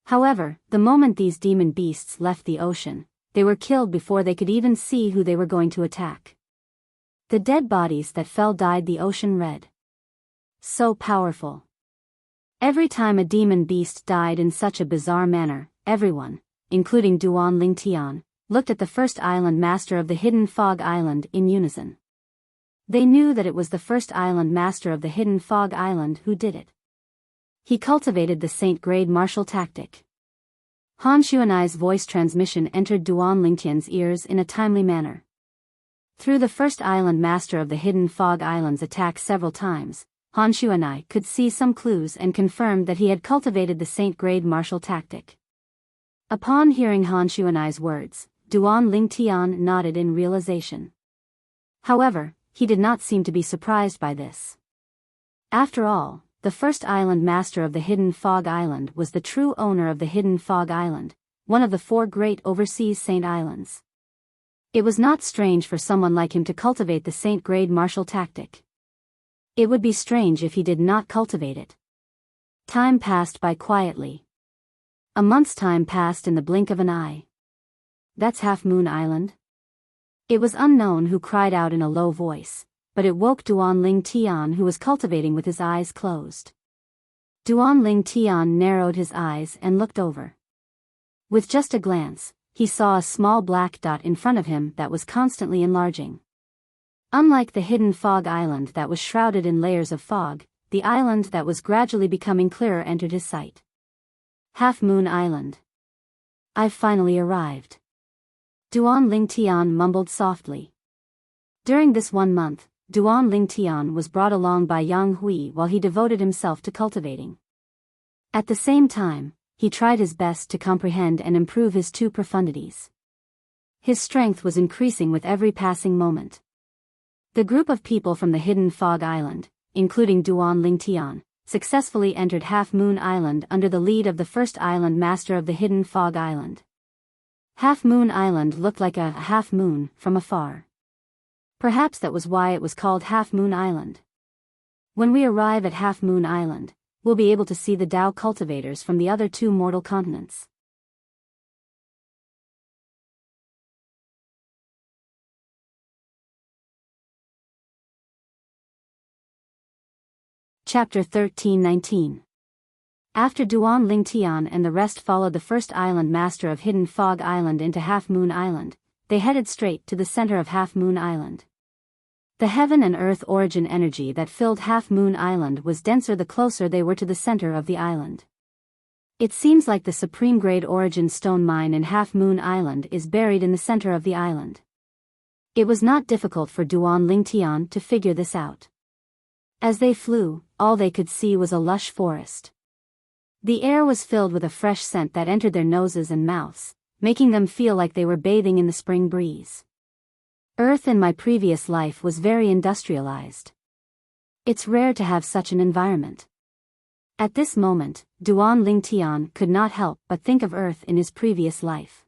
However, the moment these demon beasts left the ocean, they were killed before they could even see who they were going to attack. The dead bodies that fell dyed the ocean red. So powerful. Every time a demon beast died in such a bizarre manner, everyone, including Duan Lingtian, looked at the first island master of the hidden Fog Island in unison. They knew that it was the first island master of the hidden Fog Island who did it. He cultivated the Saint-grade martial tactic. Han Xuanai's voice transmission entered Duan Lingtian's ears in a timely manner. Through the first island master of the hidden Fog Island's attack several times, Han Xuanai could see some clues and confirmed that he had cultivated the Saint-grade martial tactic. Upon hearing Han Xuanai's words, Duan Lingtian nodded in realization. However, he did not seem to be surprised by this. After all, the first island master of the Hidden Fog Island was the true owner of the Hidden Fog Island, one of the 4 great overseas Saint Islands. It was not strange for someone like him to cultivate the Saint-grade martial tactic. It would be strange if he did not cultivate it. Time passed by quietly. A month's time passed in the blink of an eye. That's Half Moon Island? It was unknown who cried out in a low voice, but it woke Duan Ling Tian, who was cultivating with his eyes closed. Duan Ling Tian narrowed his eyes and looked over. With just a glance, he saw a small black dot in front of him that was constantly enlarging. Unlike the Hidden Fog Island that was shrouded in layers of fog, the island that was gradually becoming clearer entered his sight. Half Moon Island. I've finally arrived. Duan Ling Tian mumbled softly. During this 1 month, Duan Ling Tian was brought along by Yang Hui while he devoted himself to cultivating. At the same time, he tried his best to comprehend and improve his 2 profundities. His strength was increasing with every passing moment. The group of people from the Hidden Fog Island, including Duan Ling Tian, successfully entered Half Moon Island under the lead of the first island master of the Hidden Fog Island. Half Moon Island looked like a half moon from afar. Perhaps that was why it was called Half Moon Island. When we arrive at Half Moon Island, we'll be able to see the Tao cultivators from the other 2 mortal continents. Chapter 13-19. After Duan Ling Tian and the rest followed the first island master of Hidden Fog Island into Half Moon Island, they headed straight to the center of Half Moon Island. The heaven and earth origin energy that filled Half Moon Island was denser the closer they were to the center of the island. It seems like the supreme grade origin stone mine in Half Moon Island is buried in the center of the island. It was not difficult for Duan Ling Tian to figure this out. As they flew, all they could see was a lush forest. The air was filled with a fresh scent that entered their noses and mouths, making them feel like they were bathing in the spring breeze. Earth in my previous life was very industrialized. It's rare to have such an environment. At this moment, Duan Ling Tian could not help but think of Earth in his previous life.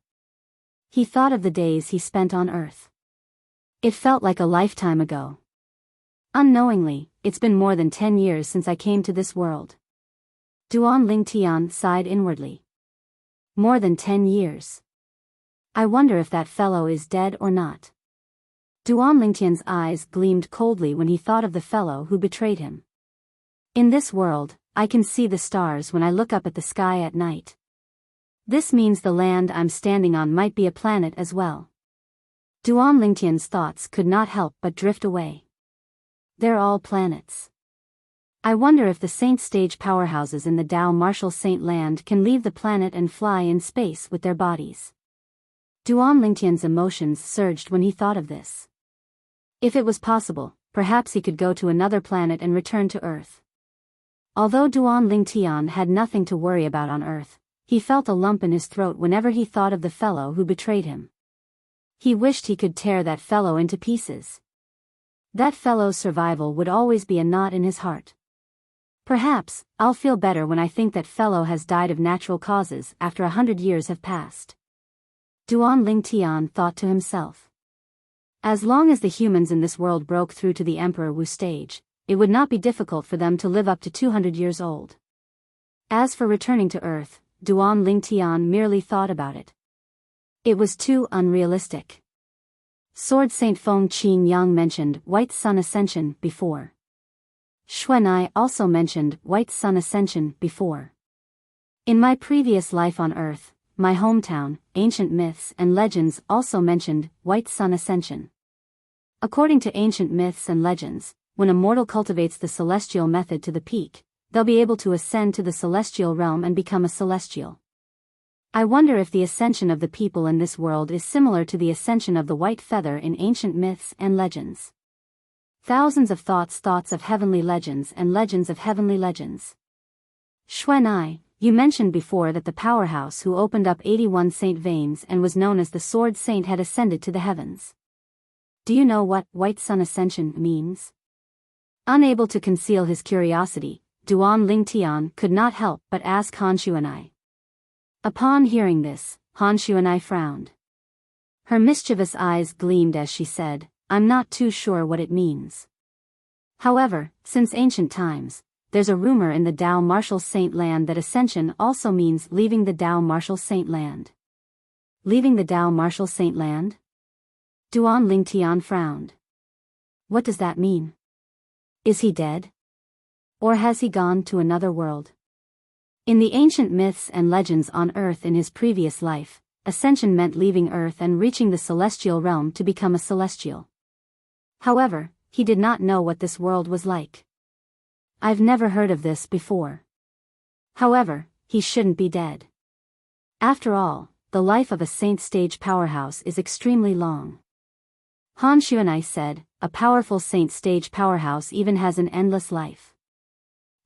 He thought of the days he spent on Earth. It felt like a lifetime ago. Unknowingly, it's been more than 10 years since I came to this world. Duan Ling Tian sighed inwardly. More than 10 years. I wonder if that fellow is dead or not. Duan Ling Tian's eyes gleamed coldly when he thought of the fellow who betrayed him. In this world, I can see the stars when I look up at the sky at night. This means the land I'm standing on might be a planet as well. Duan Ling Tian's thoughts could not help but drift away. They're all planets. I wonder if the Saint stage powerhouses in the Tao Martial Saint land can leave the planet and fly in space with their bodies. Duan Ling Tian's emotions surged when he thought of this. If it was possible, perhaps he could go to another planet and return to Earth. Although Duan Ling Tian had nothing to worry about on Earth, he felt a lump in his throat whenever he thought of the fellow who betrayed him. He wished he could tear that fellow into pieces. That fellow's survival would always be a knot in his heart. Perhaps, I'll feel better when I think that fellow has died of natural causes after 100 years have passed. Duan Ling Tian thought to himself. As long as the humans in this world broke through to the Emperor Wu stage, it would not be difficult for them to live up to 200 years old. As for returning to Earth, Duan Ling Tian merely thought about it. It was too unrealistic. Sword Saint Feng Qing Yang mentioned White Sun Ascension before. Xuanai also mentioned White Sun Ascension before. In my previous life on Earth, my hometown, ancient myths and legends also mentioned White Sun Ascension. According to ancient myths and legends, when a mortal cultivates the celestial method to the peak, they'll be able to ascend to the celestial realm and become a celestial. I wonder if the ascension of the people in this world is similar to the ascension of the white feather in ancient myths and legends. Thousands of thoughts of heavenly legends and legends of heavenly legends. Xuanai, you mentioned before that the powerhouse who opened up 81 saint veins and was known as the Sword Saint had ascended to the heavens. Do you know what White Sun Ascension means? Unable to conceal his curiosity, Duan Lingtian could not help but ask Han Xuanai. Upon hearing this, Han Xuanai frowned. Her mischievous eyes gleamed as she said, I'm not too sure what it means. However, since ancient times, there's a rumor in the Dao Martial Saint Land that ascension also means leaving the Dao Martial Saint Land. Leaving the Dao Martial Saint Land? Duan Lingtian frowned. What does that mean? Is he dead? Or has he gone to another world? In the ancient myths and legends on Earth in his previous life, ascension meant leaving Earth and reaching the celestial realm to become a celestial. However, he did not know what this world was like. I've never heard of this before. However, he shouldn't be dead. After all, the life of a saint stage powerhouse is extremely long. Han Xuanai said, a powerful saint stage powerhouse even has an endless life.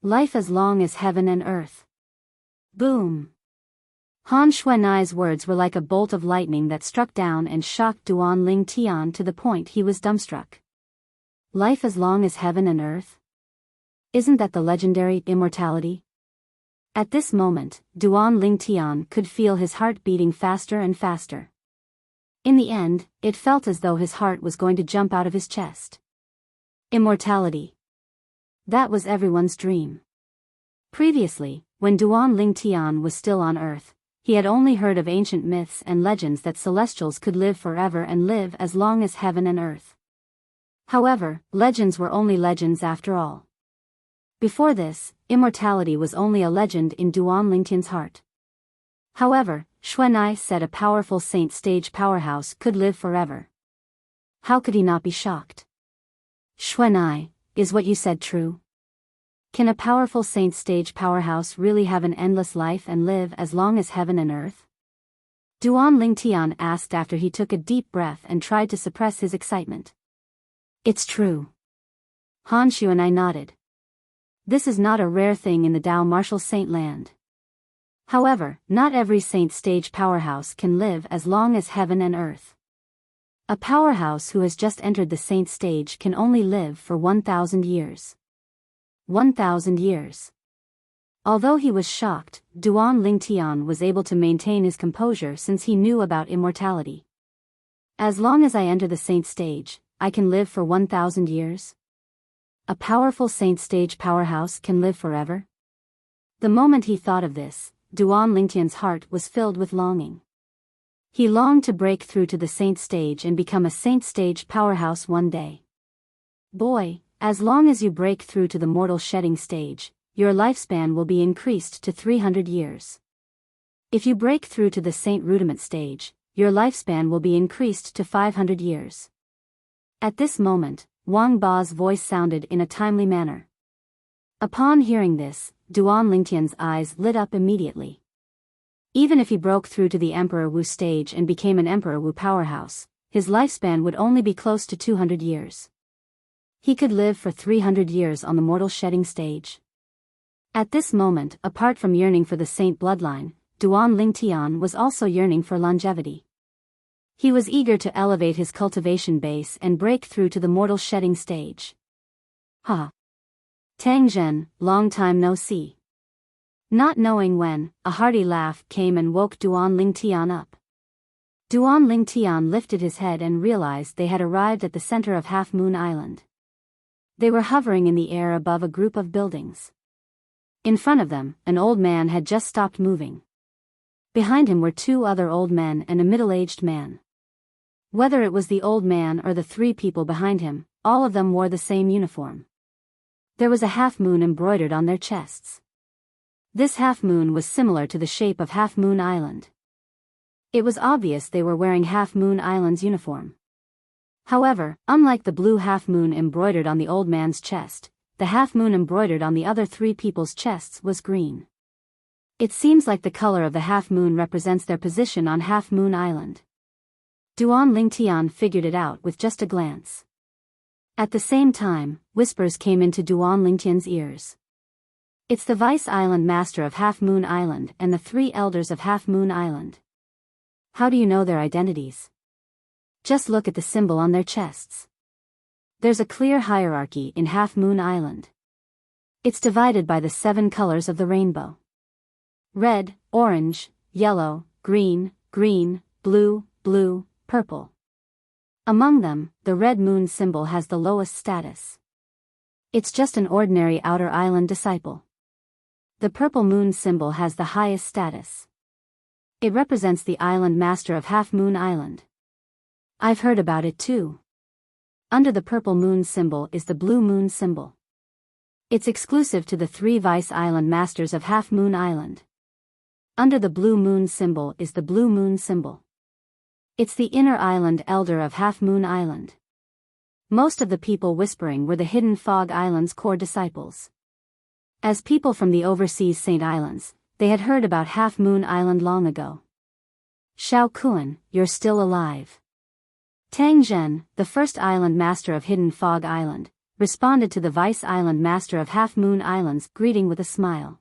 Life as long as heaven and earth. Boom! Han Xuanai's words were like a bolt of lightning that struck down and shocked Duan Lingtian to the point he was dumbstruck. Life as long as heaven and earth? Isn't that the legendary immortality? At this moment, Duan Lingtian could feel his heart beating faster and faster. In the end, it felt as though his heart was going to jump out of his chest. Immortality. That was everyone's dream. Previously, when Duan Lingtian was still on Earth, he had only heard of ancient myths and legends that celestials could live forever and live as long as heaven and earth. However, legends were only legends after all. Before this, immortality was only a legend in Duan Lingtian's heart. However, Xuanai said a powerful saint stage powerhouse could live forever. How could he not be shocked? Xuanai, is what you said true? Can a powerful saint stage powerhouse really have an endless life and live as long as heaven and earth? Duan Lingtian asked after he took a deep breath and tried to suppress his excitement. It's true. Han Xuanai nodded. This is not a rare thing in the Dao Martial Saint Land. However, not every saint stage powerhouse can live as long as heaven and earth. A powerhouse who has just entered the saint stage can only live for 1,000 years. 1,000 years. Although he was shocked, Duan Lingtian was able to maintain his composure since he knew about immortality. As long as I enter the saint stage, I can live for 1,000 years? A powerful saint stage powerhouse can live forever? The moment he thought of this, Duan Lingtian's heart was filled with longing. He longed to break through to the saint stage and become a saint stage powerhouse one day. Boy, as long as you break through to the mortal shedding stage, your lifespan will be increased to 300 years. If you break through to the saint rudiment stage, your lifespan will be increased to 500 years. At this moment, Wang Ba's voice sounded in a timely manner. Upon hearing this, Duan Lingtian's eyes lit up immediately. Even if he broke through to the Emperor Wu stage and became an Emperor Wu powerhouse, his lifespan would only be close to 200 years. He could live for 300 years on the mortal shedding stage. At this moment, apart from yearning for the saint bloodline, Duan Lingtian was also yearning for longevity. He was eager to elevate his cultivation base and break through to the mortal shedding stage. Ha! Tang Zhen, long time no see. Not knowing when, a hearty laugh came and woke Duan Lingtian up. Duan Lingtian lifted his head and realized they had arrived at the center of Half Moon Island. They were hovering in the air above a group of buildings. In front of them, an old man had just stopped moving. Behind him were two other old men and a middle-aged man. Whether it was the old man or the three people behind him, all of them wore the same uniform. There was a half moon embroidered on their chests. This half moon was similar to the shape of Half Moon Island. It was obvious they were wearing Half Moon Island's uniform. However, unlike the blue half moon embroidered on the old man's chest, the half moon embroidered on the other three people's chests was green. It seems like the color of the half moon represents their position on Half Moon Island. Duan Lingtian figured it out with just a glance. At the same time, whispers came into Duan Lingtian's ears. It's the Vice Island Master of Half Moon Island and the three elders of Half Moon Island. How do you know their identities? Just look at the symbol on their chests. There's a clear hierarchy in Half Moon Island. It's divided by the 7 colors of the rainbow. Red, orange, yellow, green, blue, purple. Among them, the red moon symbol has the lowest status. It's just an ordinary outer island disciple. The purple moon symbol has the highest status. It represents the island master of Half Moon Island. I've heard about it too. Under the purple moon symbol is the blue moon symbol. It's exclusive to the 3 vice island masters of Half Moon Island. Under the blue moon symbol is the blue moon symbol. It's the inner island elder of Half Moon Island. Most of the people whispering were the Hidden Fog Island's core disciples. As people from the overseas Saint Islands, they had heard about Half Moon Island long ago. Xiao Kuan, you're still alive. Tang Zhen, the first island master of Hidden Fog Island, responded to the vice island master of Half Moon Island's greeting with a smile.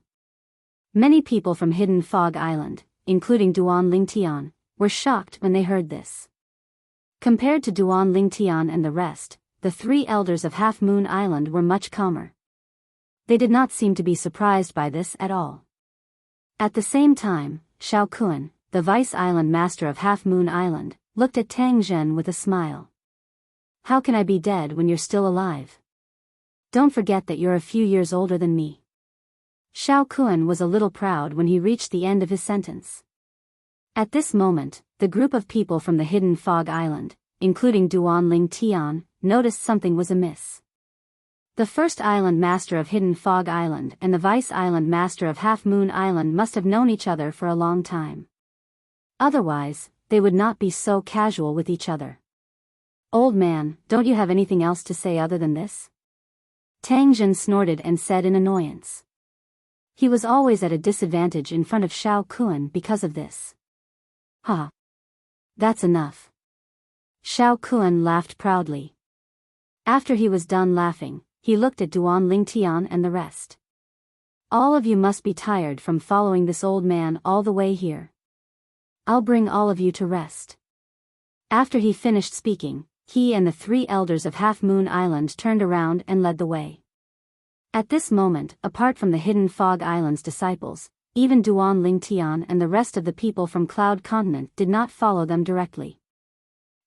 Many people from Hidden Fog Island, including Duan Lingtian, were shocked when they heard this. Compared to Duan Lingtian and the rest, the 3 elders of Half Moon Island were much calmer. They did not seem to be surprised by this at all. At the same time, Xiao Kuan, the vice island master of Half Moon Island, looked at Tang Zhen with a smile. How can I be dead when you're still alive? Don't forget that you're a few years older than me. Xiao Kuan was a little proud when he reached the end of his sentence. At this moment, the group of people from the Hidden Fog Island, including Duan Ling Tian, noticed something was amiss. The first island master of Hidden Fog Island and the vice island master of Half Moon Island must have known each other for a long time. Otherwise, they would not be so casual with each other. Old man, don't you have anything else to say other than this? Tang Zhen snorted and said in annoyance. He was always at a disadvantage in front of Xiao Kuan because of this. Ha! That's enough. Xiao Kuan laughed proudly. After he was done laughing, he looked at Duan Lingtian and the rest. All of you must be tired from following this old man all the way here. I'll bring all of you to rest. After he finished speaking, he and the 3 elders of Half Moon Island turned around and led the way. At this moment, apart from the Hidden Fog Island's disciples, even Duan Lingtian and the rest of the people from Cloud Continent did not follow them directly.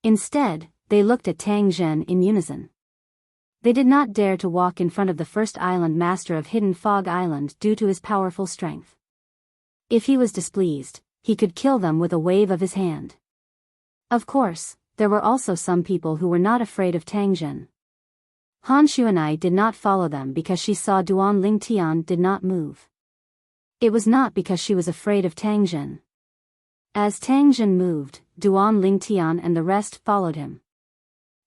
Instead, they looked at Tang Zhen in unison. They did not dare to walk in front of the first island master of Hidden Fog Island due to his powerful strength. If he was displeased, he could kill them with a wave of his hand. Of course, there were also some people who were not afraid of Tang Zhen. Han Xuanai did not follow them because she saw Duan Lingtian did not move. It was not because she was afraid of Tang Zhen. As Tang Zhen moved, Duan Lingtian and the rest followed him.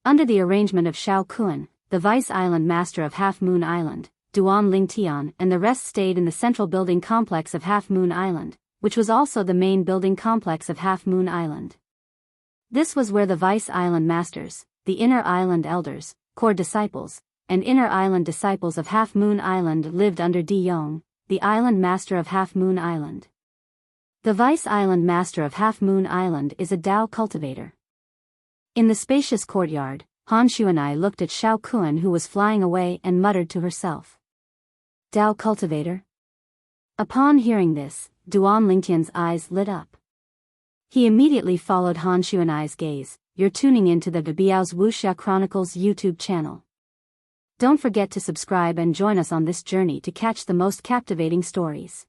Under the arrangement of Xiao Kuan, the vice island master of Half Moon Island, Duan Lingtian and the rest stayed in the central building complex of Half Moon Island, which was also the main building complex of Half Moon Island. This was where the vice island masters, the inner island elders, core disciples, and inner island disciples of Half Moon Island lived under Di Yong, the island master of Half Moon Island. The vice island master of Half Moon Island is a Dao cultivator. In the spacious courtyard, Han Xuanai looked at Xiao Kuan who was flying away and muttered to herself. Dao cultivator? Upon hearing this, Duan Lingtian's eyes lit up. He immediately followed Han Xuanai's gaze. You're tuning in to the Biyao's Wuxia Chronicles YouTube channel. Don't forget to subscribe and join us on this journey to catch the most captivating stories.